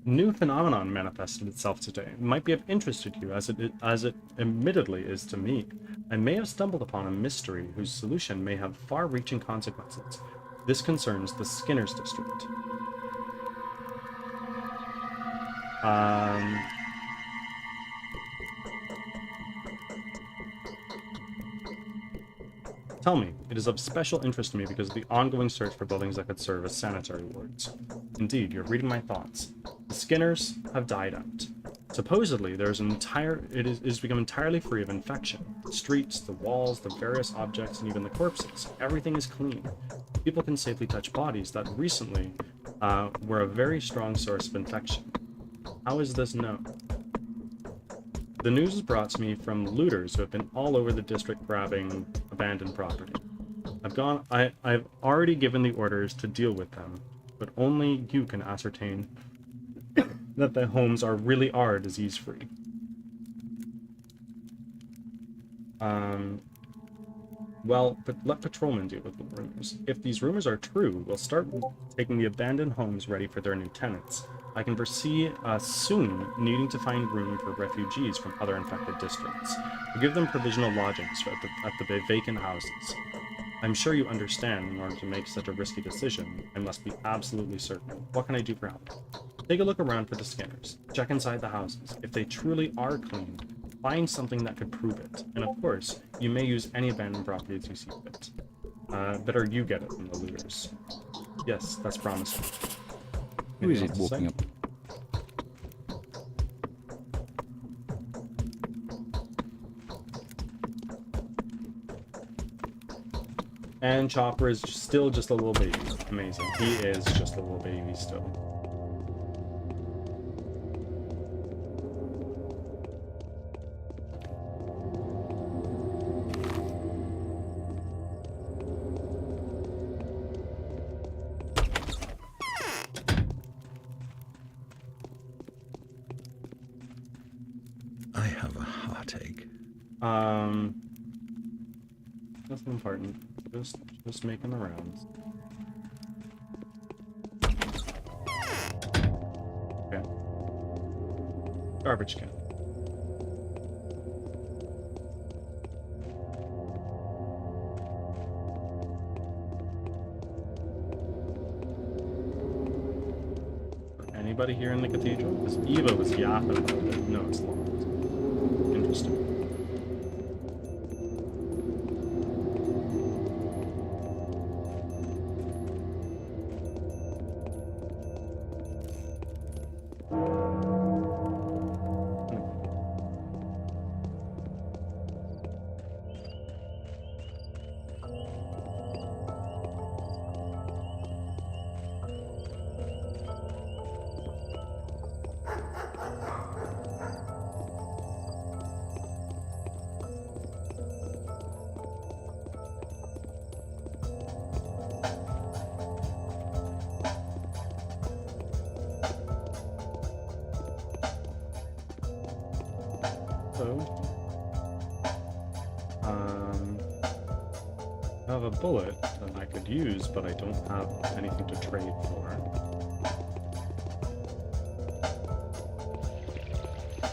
S2: New phenomenon manifested itself today. It might be of interest to you, as it admittedly is to me. I may have stumbled upon a mystery whose solution may have far-reaching consequences. This concerns the Skinner's district. Tell me, it is of special interest to me because of the ongoing search for buildings that could serve as sanitary wards. Indeed, you're reading my thoughts. The Skinners have died out. Supposedly, it has become entirely free of infection. The streets, the walls, the various objects, and even the corpses. Everything is clean. People can safely touch bodies that recently were a very strong source of infection. How is this known? The news is brought to me from looters who have been all over the district grabbing abandoned property. I've already given the orders to deal with them, but only you can ascertain that the homes really are disease-free. Well, but let patrolmen deal with the rumors. If these rumors are true, we'll start taking the abandoned homes ready for their new tenants. I can foresee soon needing to find room for refugees from other infected districts. We'll give them provisional lodgings at the vacant houses. I'm sure you understand, in order to make such a risky decision, I must be absolutely certain. What can I do for help? Take a look around for the Skinners. Check inside the houses. If they truly are clean, find something that could prove it. And of course, you may use any abandoned properties you see fit. Better you get it than the looters. Yes, that's promising.
S8: Who is it walking up?
S2: And Chopper is still just a little baby. Amazing. He is just a little baby still.
S5: I have a heartache.
S2: Nothing important. Just making the rounds. Okay. Garbage can. Anybody here in the cathedral? Because Eva was yapping about it. No, it's locked. Interesting. I have a bullet that I could use, but I don't have anything to trade for.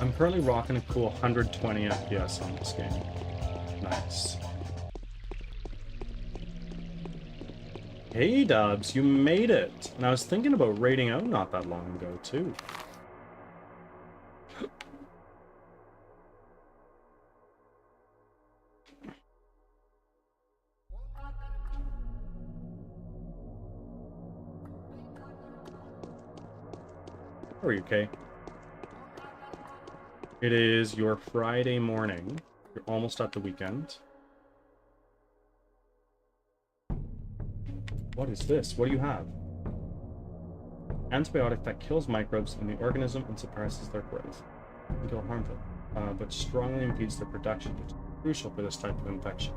S2: I'm currently rocking a cool 120 FPS on this game. Nice. Hey Dubs, you made it! And I was thinking about raiding out not that long ago, too. How are you, Kay? It is your Friday morning. You're almost at the weekend. What is this? What do you have? Antibiotic that kills microbes in the organism and suppresses their growth. It can kill harmful, but strongly impedes their production, which is crucial for this type of infection.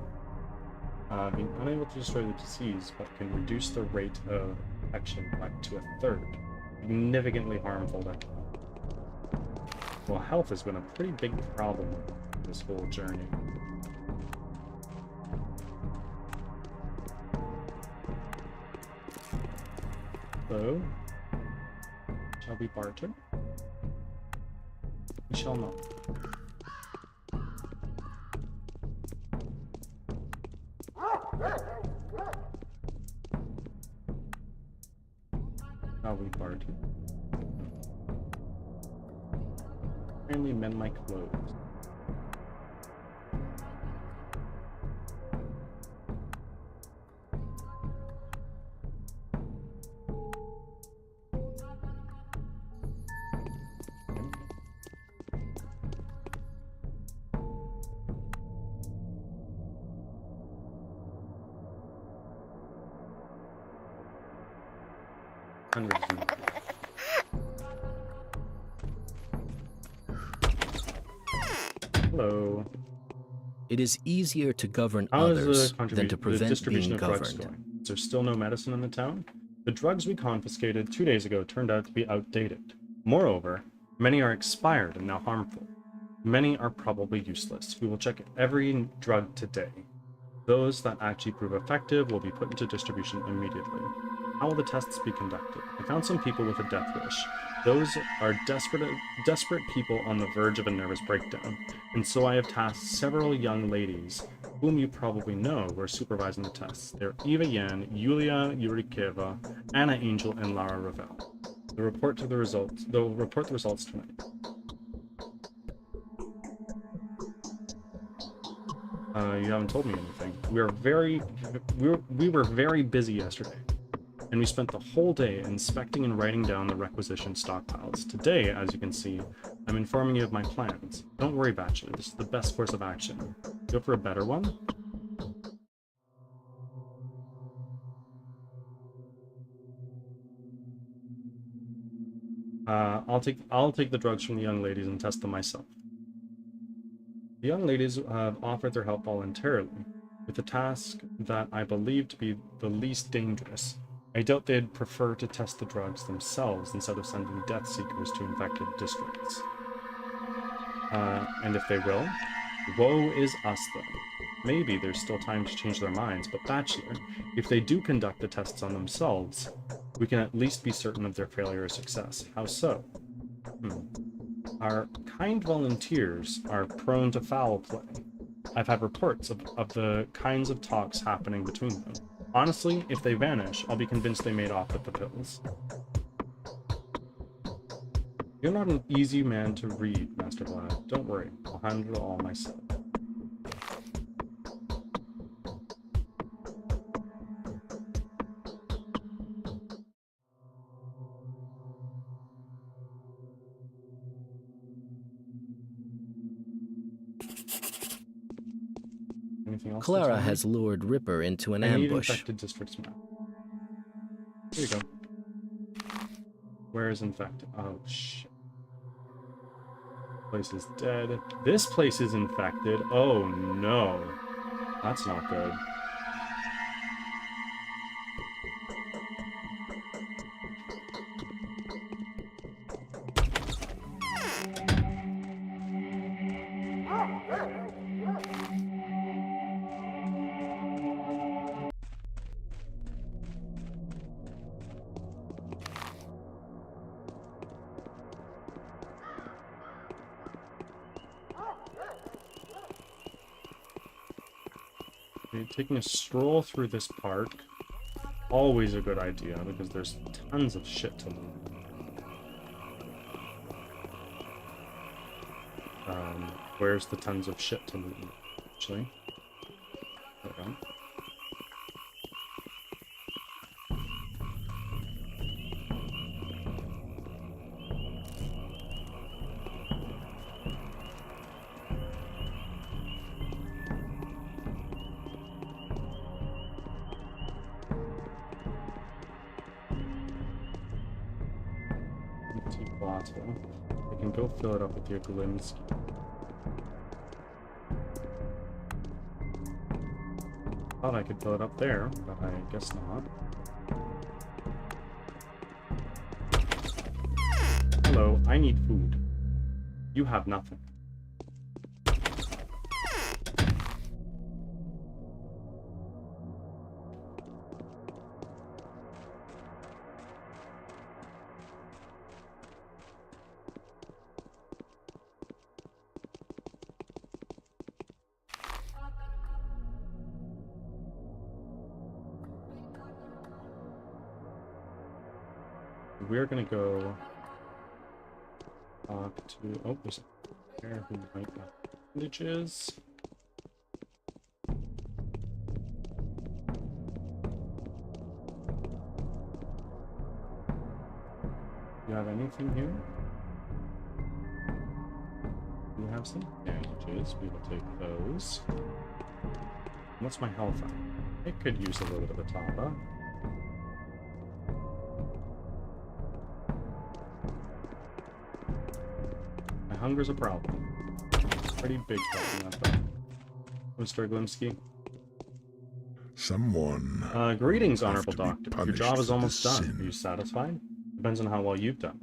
S2: Being unable to destroy the disease, but can reduce the rate of infection by to a third. Significantly harmful then. Well, health has been a pretty big problem this whole journey. So, shall we barter? We shall not. Shall we barter? Finally mend my clothes. Hello.
S6: It is easier to govern
S2: How is
S6: others
S2: the
S6: than to prevent
S2: distribution
S6: being
S2: of drugs
S6: governed.
S2: going? Is there still no medicine in the town? The drugs we confiscated 2 days ago turned out to be outdated. Moreover, many are expired and now harmful. Many are probably useless. We will check every drug today. Those that actually prove effective will be put into distribution immediately. How will the tests be conducted? I found some people with a death wish. Those are desperate people on the verge of a nervous breakdown, and so I have tasked several young ladies, whom you probably know, who are supervising the tests. They're Eva Yan, Yulia Yurikeva, Anna Angel, and Lara Ravel. They'll report the results tonight. You haven't told me anything. We were very busy yesterday, and we spent the whole day inspecting and writing down the requisition stockpiles. Today, as you can see, I'm informing you of my plans. Don't worry, Bachelor, this is the best course of action. Go for a better one? I'll take the drugs from the young ladies and test them myself. The young ladies have offered their help voluntarily, with a task that I believe to be the least dangerous. I doubt they'd prefer to test the drugs themselves instead of sending death seekers to infected districts. And if they will, woe is us then. Maybe there's still time to change their minds, but Bachelor, if they do conduct the tests on themselves, we can at least be certain of their failure or success. How so? Our kind volunteers are prone to foul play. I've had reports of the kinds of talks happening between them. Honestly, if they vanish, I'll be convinced they made off with the pills. You're not an easy man to read, Master Vlad. Don't worry, I'll handle it all myself. Anything else?
S6: Clara has lured Ripper into an
S2: I need
S6: ambush.
S2: infected districts map. Here you go. Where is infected? Oh shit. Place is dead. This place is infected. Oh no. That's not good. Taking a stroll through this park, always a good idea because there's tons of shit to loot. Where's the tons of shit to loot? Actually, there we go. I can go fill it up with your glimpse. Thought I could fill it up there, but I guess not. Hello, I need food. You have nothing. We're gonna go talk to, oh, there's a pair who might have bandages. You have anything here? You have some bandages, we will take those. What's my health at? It could use a little bit of a top up. Hunger's a problem. Pretty big problem, I thought. Mr. Glimsky.
S5: Someone.
S2: Greetings, Honorable Doctor. Your job is almost done.
S5: Sin.
S2: Are you satisfied? Depends on how well you've done.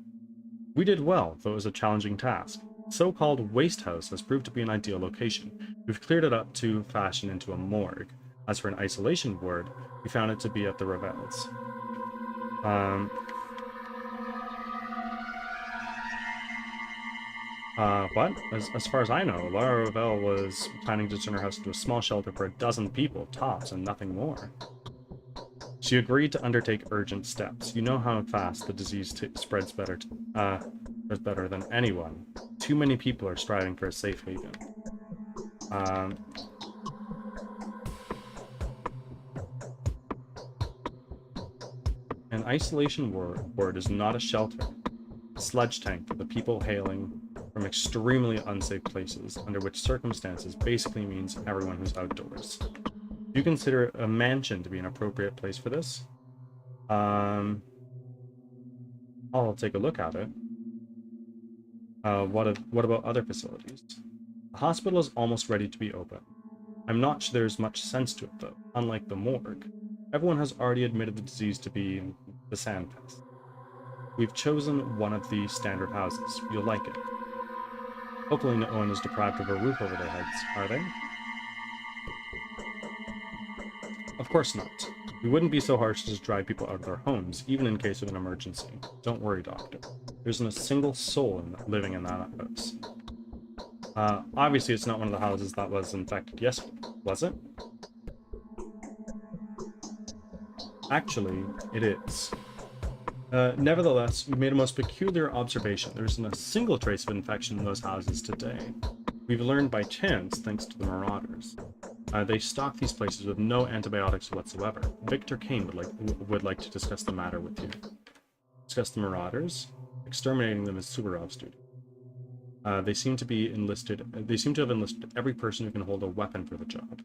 S2: We did well, though it was a challenging task. So-called waste house has proved to be an ideal location. We've cleared it up to fashion into a morgue. As for an isolation ward, we found it to be at the Ravels. What? As far as I know, Lara Ravel was planning to turn her house into a small shelter for 12 people, tops, and nothing more. She agreed to undertake urgent steps. You know how fast the disease spreads better than anyone. Too many people are striving for a safe haven. An isolation ward is not a shelter. A sledge tank for the people hailing from extremely unsafe places, under which circumstances basically means everyone who's outdoors. Do you consider a mansion to be an appropriate place for this? I'll take a look at it. What about other facilities? The hospital is almost ready to be open. I'm not sure there's much sense to it, though. Unlike the morgue, everyone has already admitted the disease to be the sandpest. We've chosen one of the standard houses. You'll like it. Hopefully no one is deprived of a roof over their heads, are they? Of course not. We wouldn't be so harsh to just drive people out of their homes, even in case of an emergency. Don't worry, Doctor. There isn't a single soul living in that house. Obviously it's not one of the houses that was infected yesterday, was it? Actually, it is. Nevertheless, we made a most peculiar observation. There isn't a single trace of infection in those houses today. We've learned by chance, thanks to the marauders. They stock these places with no antibiotics whatsoever. Victor Kane would like to discuss the matter with you. Discuss the marauders? Exterminating them is Suvorov's duty. They seem to have enlisted every person who can hold a weapon for the job.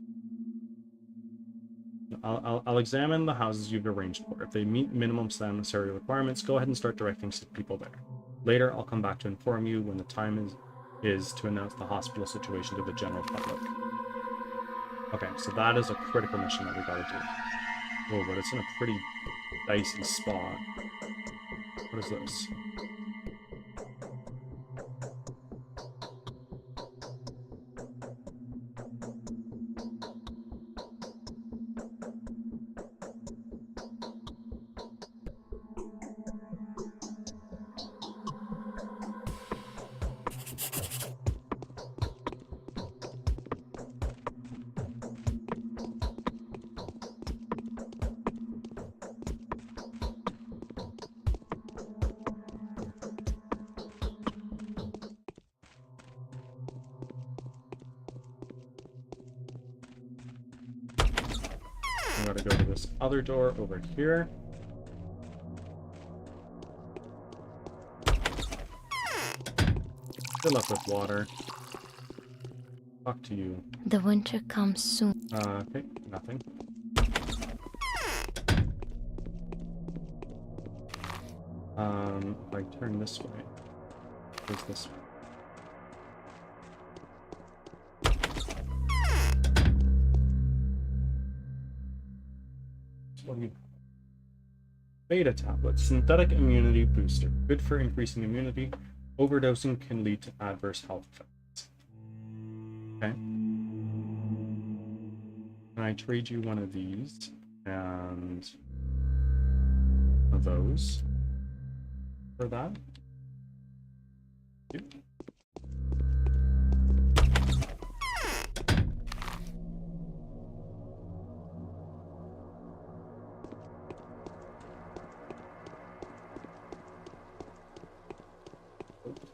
S2: I'll examine the houses you've arranged for. If they meet minimum sanitary requirements, go ahead and start directing sick people there. Later, I'll come back to inform you when the time is to announce the hospital situation to the general public. Okay, so that is a critical mission that we gotta do. Oh, but it's in a pretty dicey spot. What is this? I gotta go to this other door over here. Fill up with water. Talk to you.
S7: The winter comes soon.
S2: Okay, nothing. If I turn this way, where's this way? What do you... Beta tablet, synthetic immunity booster. Good for increasing immunity. Overdosing can lead to adverse health effects. Okay. Can I trade you one of these and one of those for that? Yep.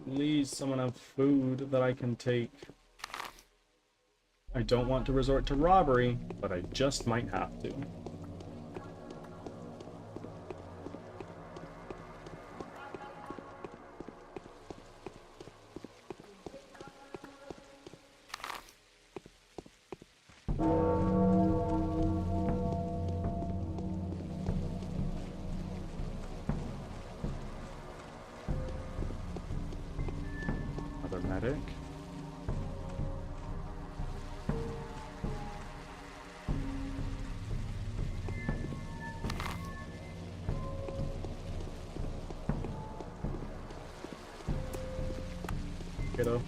S2: Please, someone have food that I can take. I don't want to resort to robbery, but I just might have to. Another medic. Kiddo.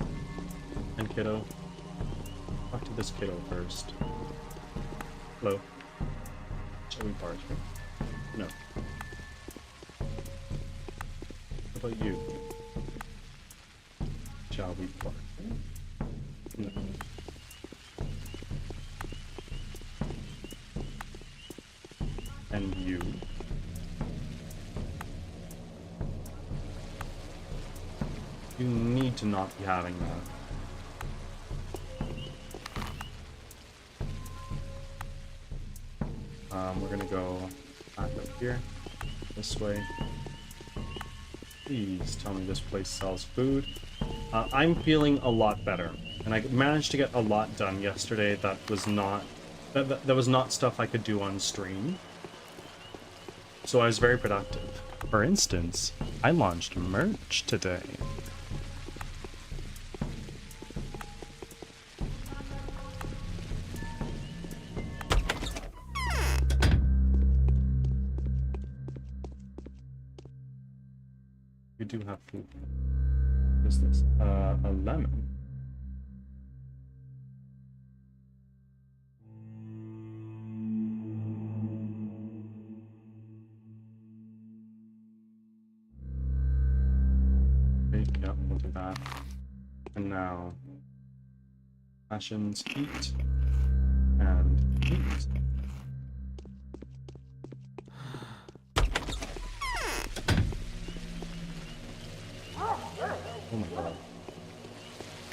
S2: And kiddo. Talk to this kiddo first. Hello. Shall we barge him? No. How about you? Shall we barge him? No. And you? You need to not be having that. We're gonna go back up here, this way. Please tell me this place sells food. I'm feeling a lot better, and I managed to get a lot done yesterday that was not that was not stuff I could do on stream. So I was very productive. For instance, I launched merch today. You do have food. What is this? A lemon. Yeah, we'll do that. And now, passions, eat, and eat. Oh my god.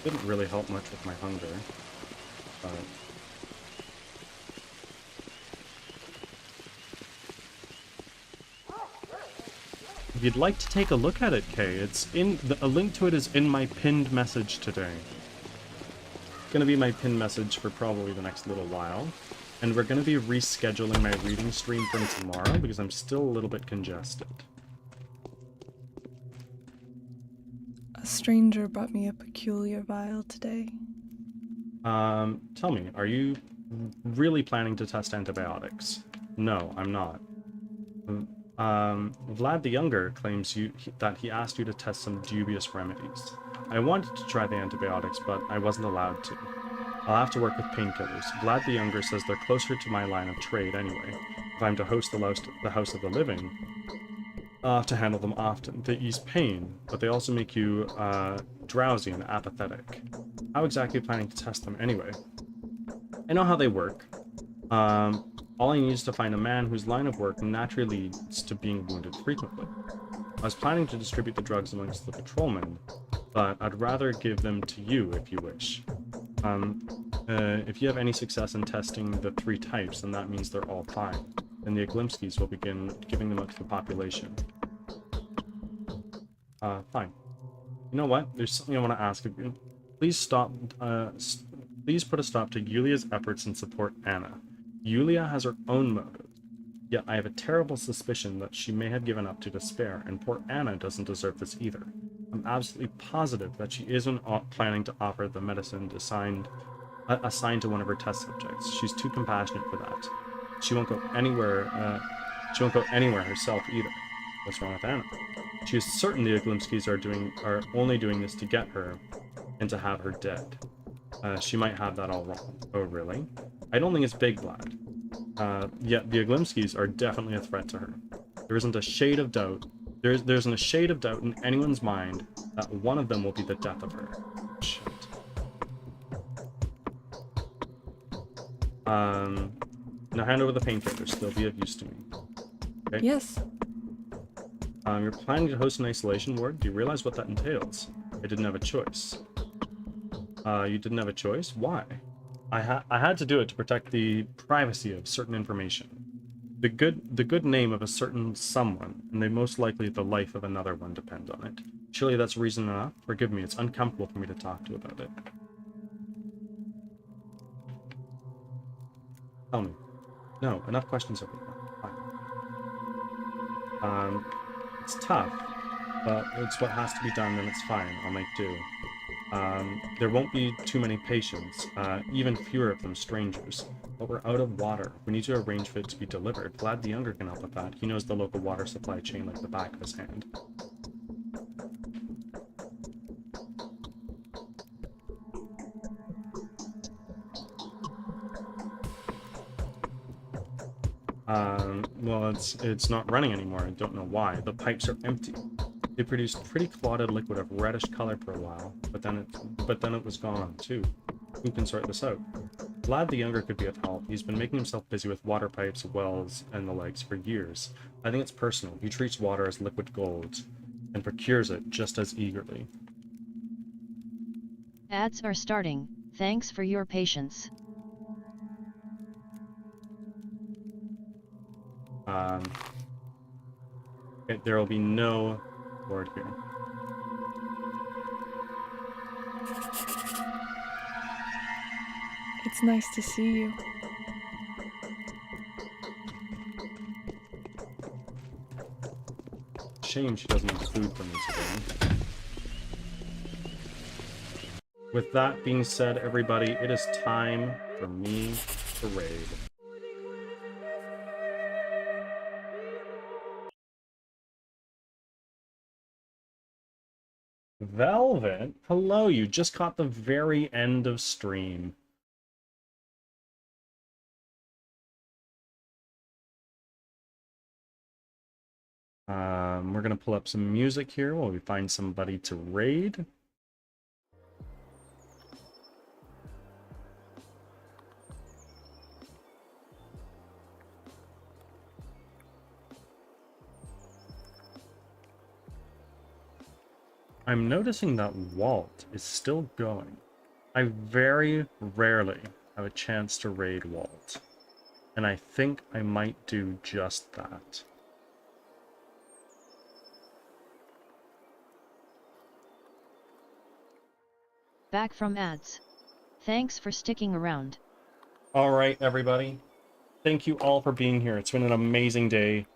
S2: Didn't really help much with my hunger, but... If you'd like to take a look at it, Kay, a link to it is in my pinned message today. It's gonna be my pinned message for probably the next little while, and we're gonna be rescheduling my reading stream from tomorrow because I'm still a little bit congested.
S3: A stranger brought me a peculiar vial today.
S2: Tell me, are you really planning to test antibiotics? No, I'm not. Vlad the Younger claims that he asked you to test some dubious remedies. I wanted to try the antibiotics, but I wasn't allowed to. I'll have to work with painkillers. Vlad the Younger says they're closer to my line of trade anyway. If I'm to host the House of the Living, I'll have to handle them often. They ease pain, but they also make you drowsy and apathetic. How exactly are you planning to test them anyway? I know how they work. All I need is to find a man whose line of work naturally leads to being wounded frequently. I was planning to distribute the drugs amongst the patrolmen, but I'd rather give them to you if you wish. If you have any success in testing the 3 types, then that means they're all fine. Then the Aglimskis will begin giving them out to the population. Fine. You know what? There's something I want to ask of you. Please stop, please put a stop to Yulia's efforts and support Anna. Yulia has her own motives, yet I have a terrible suspicion that she may have given up to despair, and poor Anna doesn't deserve this either. I'm absolutely positive that she isn't planning to offer the medicine assigned to one of her test subjects. She's too compassionate for that. She won't go anywhere. She won't go anywhere herself either. What's wrong with Anna? She is certain the Aglimskis are only doing this to get her and to have her dead. She might have that all wrong. Oh, really? I don't think it's Big Vlad. Yet the Aglimskis are definitely a threat to her. There isn't a shade of doubt. There isn't a shade of doubt in anyone's mind that one of them will be the death of her. Shit. Now hand over the painkillers. They'll be of use to me. Okay?
S3: Yes.
S2: You're planning to host an isolation ward? Do you realize what that entails? I didn't have a choice. You didn't have a choice? Why? I had to do it to protect the privacy of certain information. The good name of a certain someone, and they most likely the life of another one depend on it. Surely that's reason enough? Forgive me, it's uncomfortable for me to talk to about it. Tell me. No, enough questions over now. Fine. It's tough, but it's what has to be done, and it's fine. I'll make do. There won't be too many patients, even fewer of them strangers. But we're out of water. We need to arrange for it to be delivered. Vlad the Younger can help with that. He knows the local water supply chain like the back of his hand. Well, it's not running anymore. I don't know why. The pipes are empty. They produced pretty clotted liquid of reddish color for a while, but then it was gone too. Who can sort this out? Vlad the Younger could be of help. He's been making himself busy with water pipes, wells, and the likes for years. I think it's personal. He treats water as liquid gold, and procures it just as eagerly.
S4: Ads are starting. Thanks for your patience.
S2: There will be no word here.
S3: It's nice to see you.
S2: Shame she doesn't have food for me today. With that being said, everybody, it is time for me to raid. Velvet, hello, you just caught the very end of stream. We're gonna pull up some music here while we find somebody to raid. I'm noticing that Walt is still going. I very rarely have a chance to raid Walt, and I think I might do just that.
S4: Back from ads. Thanks for sticking around.
S2: All right, everybody. Thank you all for being here. It's been an amazing day.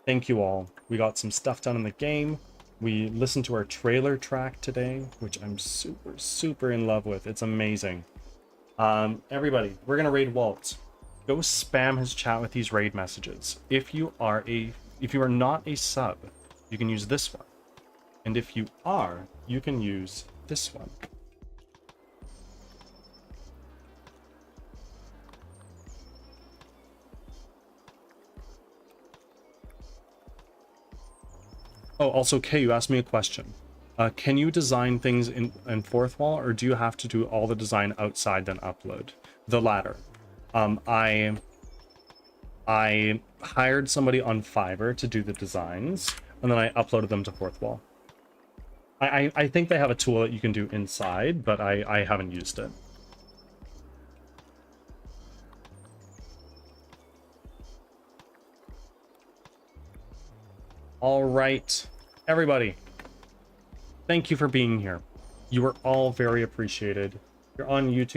S2: Thank you all. We got some stuff done in the game. We listened to our trailer track today, which I'm super, super in love with. It's amazing. Everybody, we're gonna raid Walt. Go spam his chat with these raid messages. If you are not a sub, you can use this one. And if you are, you can use this one. Oh, also, Kay, you asked me a question. Can you design things in fourth wall, or do you have to do all the design outside then upload? The latter. I hired somebody on Fiverr to do the designs, and then I uploaded them to fourth wall. I think they have a tool that you can do inside, but I haven't used it. All right, everybody. Thank you for being here. You are all very appreciated. You're on YouTube.